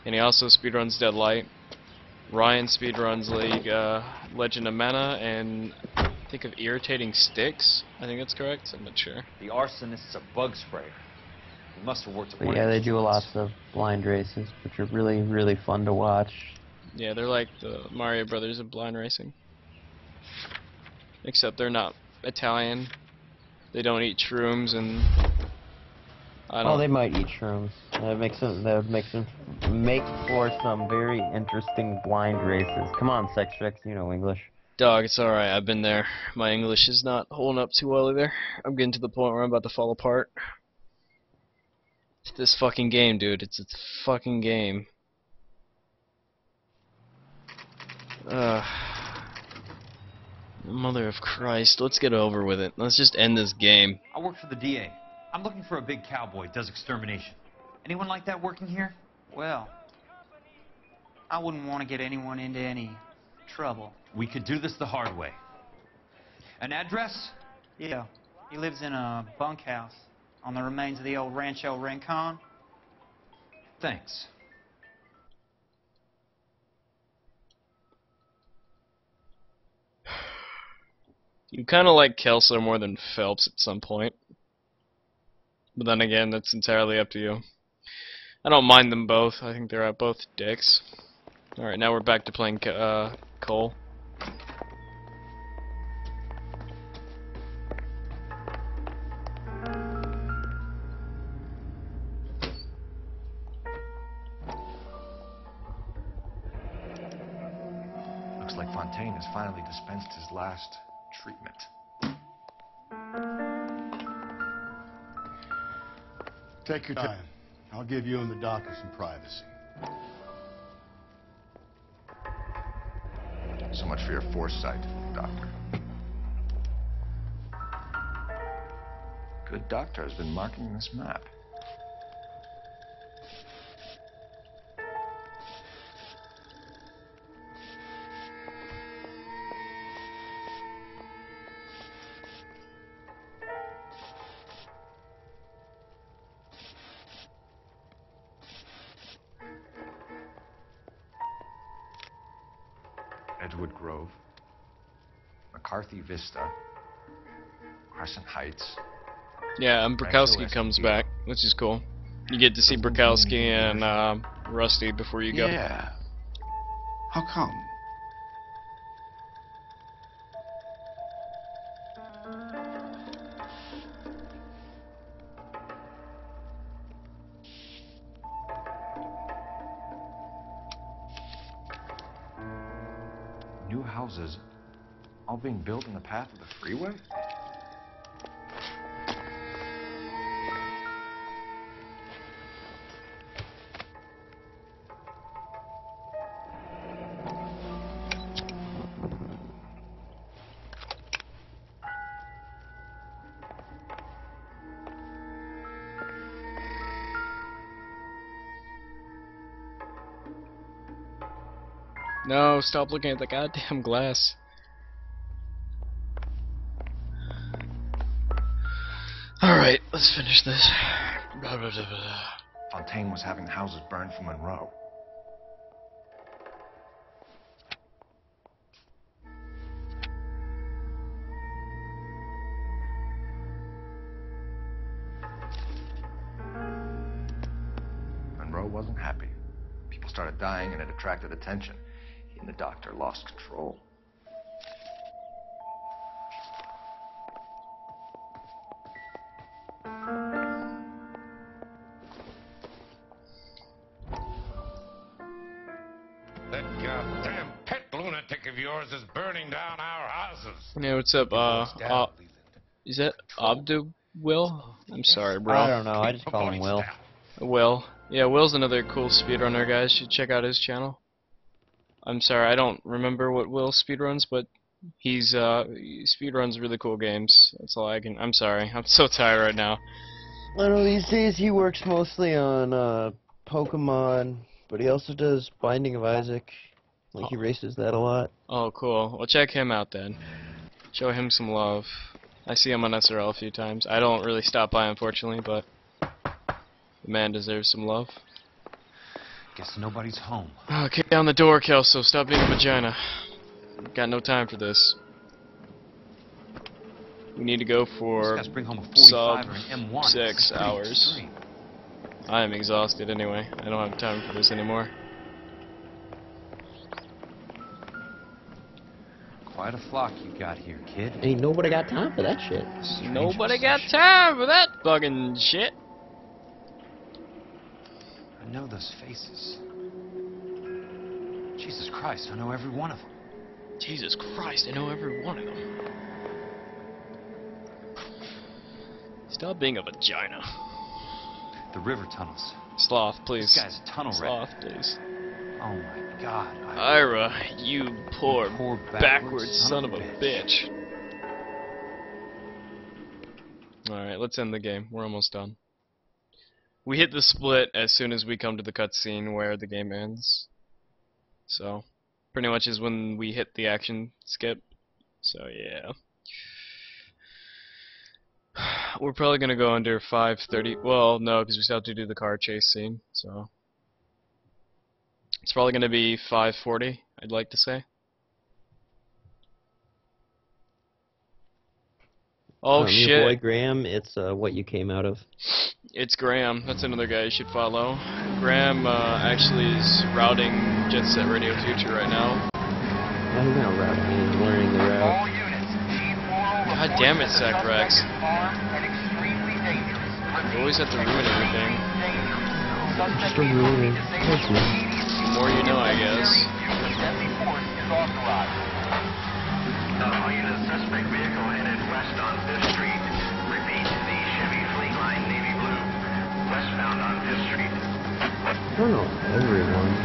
and he also speedruns Deadlight. Ryan speedruns Legend of Mana, and I think of Irritating Sticks. I think that's correct. I'm not sure. The arsonist is a bug sprayer. He must have worked at But one yeah, of they these do joints. lots of blind races, which are really, really fun to watch. Yeah, they're like the Mario Brothers of blind racing. Except they're not Italian. They don't eat shrooms, and Well, they might eat shrooms. That would make for some very interesting blind races. Come on, Sex Rex, you know English. Dog, it's alright, I've been there. My English is not holding up too well either. I'm getting to the point where I'm about to fall apart. It's this fucking game, dude. It's a fucking game. Mother of Christ, let's get over with it. Let's just end this game. I work for the DA. I'm looking for a big cowboy, does extermination. Anyone like that working here? Well, I wouldn't want to get anyone into any trouble. We could do this the hard way. An address? Yeah, he lives in a bunkhouse on the remains of the old Rancho Rincon. Thanks. You kind of like Kelso more than Phelps at some point. But then again, that's entirely up to you. I don't mind them both. I think they're both dicks. Alright, now we're back to playing Cole. Looks like Fontaine has finally dispensed his last treatment. Take your time. I'll give you and the doctor some privacy. So much for your foresight, Doctor. Good doctor has been marking this map. Edgewood Grove, McCarthy Vista, Crescent Heights. Yeah, and Brakowski comes back, which is cool. You get to see Brakowski and Rusty before you go. Yeah. How come? New houses all being built in the path of the freeway? No, stop looking at the goddamn glass. Alright, let's finish this. Blah, blah, blah, blah. Fontaine was having houses burned for Monroe. Monroe wasn't happy. People started dying and it attracted attention. He and the doctor lost control. That goddamn pet lunatic of yours is burning down our houses. Yeah, what's up, is that Will? I'm sorry, bro. I don't know, I just call him Will. Will. Yeah, Will's another cool speedrunner, guys. You should check out his channel. I'm sorry, I don't remember what Will speedruns, but he speedruns really cool games. That's all I can. I'm sorry, I'm so tired right now. I know these days he works mostly on Pokemon, but he also does Binding of Isaac. Like he races that a lot. Oh, cool. Well, check him out then. Show him some love. I see him on SRL a few times. I don't really stop by, unfortunately, but the man deserves some love. Guess nobody's home. Oh, kick down the door, Kelso. Stop being a vagina. Got no time for this. We need to go for sub 6 hours. I am exhausted anyway. I don't have time for this anymore. Quite a flock you got here, kid. Ain't nobody got time for that shit. Nobody got time for that fucking shit. I know those faces. Jesus Christ, I know every one of them. Jesus Christ, I know every one of them. Stop being a vagina. The river tunnels. Sloth, please. This guy's a tunnel rat. Sloth, please. Oh my God. Ira, you poor backwards son of a bitch. Alright, let's end the game. We're almost done. We hit the split as soon as we come to the cutscene where the game ends. So, pretty much is when we hit the action skip. So, yeah. We're probably gonna go under 5:30. Well, no, because we still have to do the car chase scene. So, it's probably gonna be 5:40. I'd like to say. Oh shit! Your boy Graham, it's what you came out of. It's Graham. That's another guy you should follow. Graham actually is routing Jet Set Radio Future right now. No, he's not routing. He's learning the route. God damn it, Sacrex. You always have to ruin everything. Just a ruining. The more you know, I guess. All units, suspect vehicle headed west on 5th Street. Repeat, the Chevy Fleet Line Navy Blue. Westbound on 5th Street. I don't know everyone.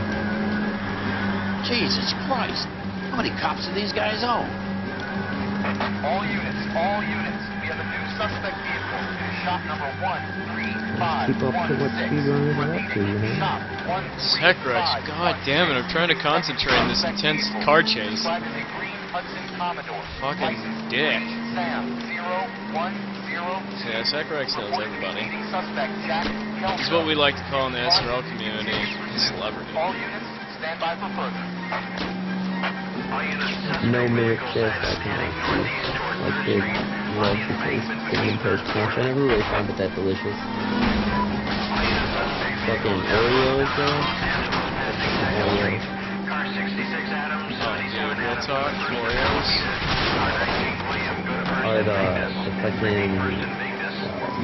Jesus Christ! How many cops do these guys own? All units, all units. We have a new suspect vehicle. Shop number 13516. Keep up to what speedrunners are up to, you know? Sacrex, god damn it, I'm trying to concentrate in this intense car chase. Fucking dick. Yeah, Sacrex knows everybody. This is what we like to call in the SRL community a celebrity. All units, stand by for further. No minute chef I can like big love the taste of cinnamon toast crunch. I never really found it that delicious. Fucking Oreos though. Oreos. Real talk, Oreos. Or the fucking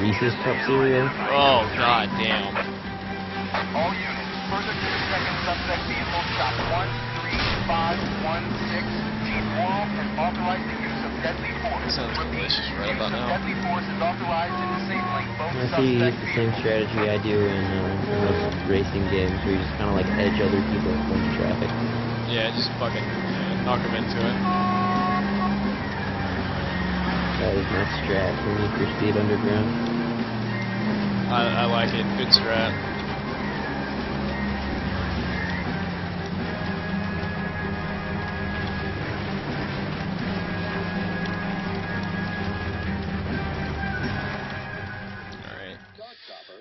Reese's Cup cereal. Oh god damn. All units, further to the second suspect vehicle, shop 13516. Chief Worrell has authorized the use of deadly force. Sounds delicious right about now. Deadly force is authorized in disabling both I see suspect the same strategy I do in most racing games where you just kind of like edge other people into traffic. Yeah, just fucking knock them into it. That is my strat for Need for Speed Underground. I like it. Good strat.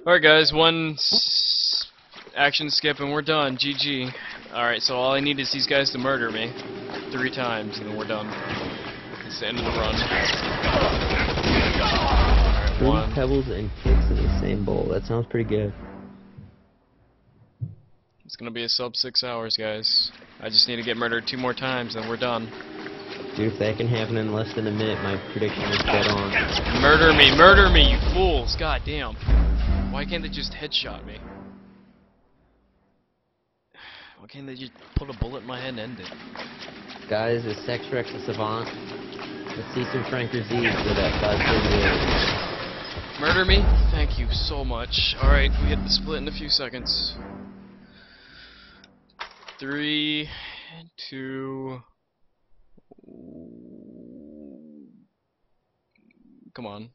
Alright guys, one action skip and we're done. GG. Alright, so all I need is these guys to murder me 3 times and then we're done. It's the end of the run. Alright, 3 pebbles and kicks in the same bowl. That sounds pretty good. It's gonna be a sub 6 hours, guys. I just need to get murdered 2 more times and we're done. Dude, if that can happen in less than a minute, my prediction is dead on. Murder me, you fools! God damn. Why can't they just headshot me? Why can't they just put a bullet in my head and end it? Guys, is Sexrex a savant? Let's see some Franker Z's with that 538. Murder me? Thank you so much. Alright, we hit the split in a few seconds. 3, to... Come on.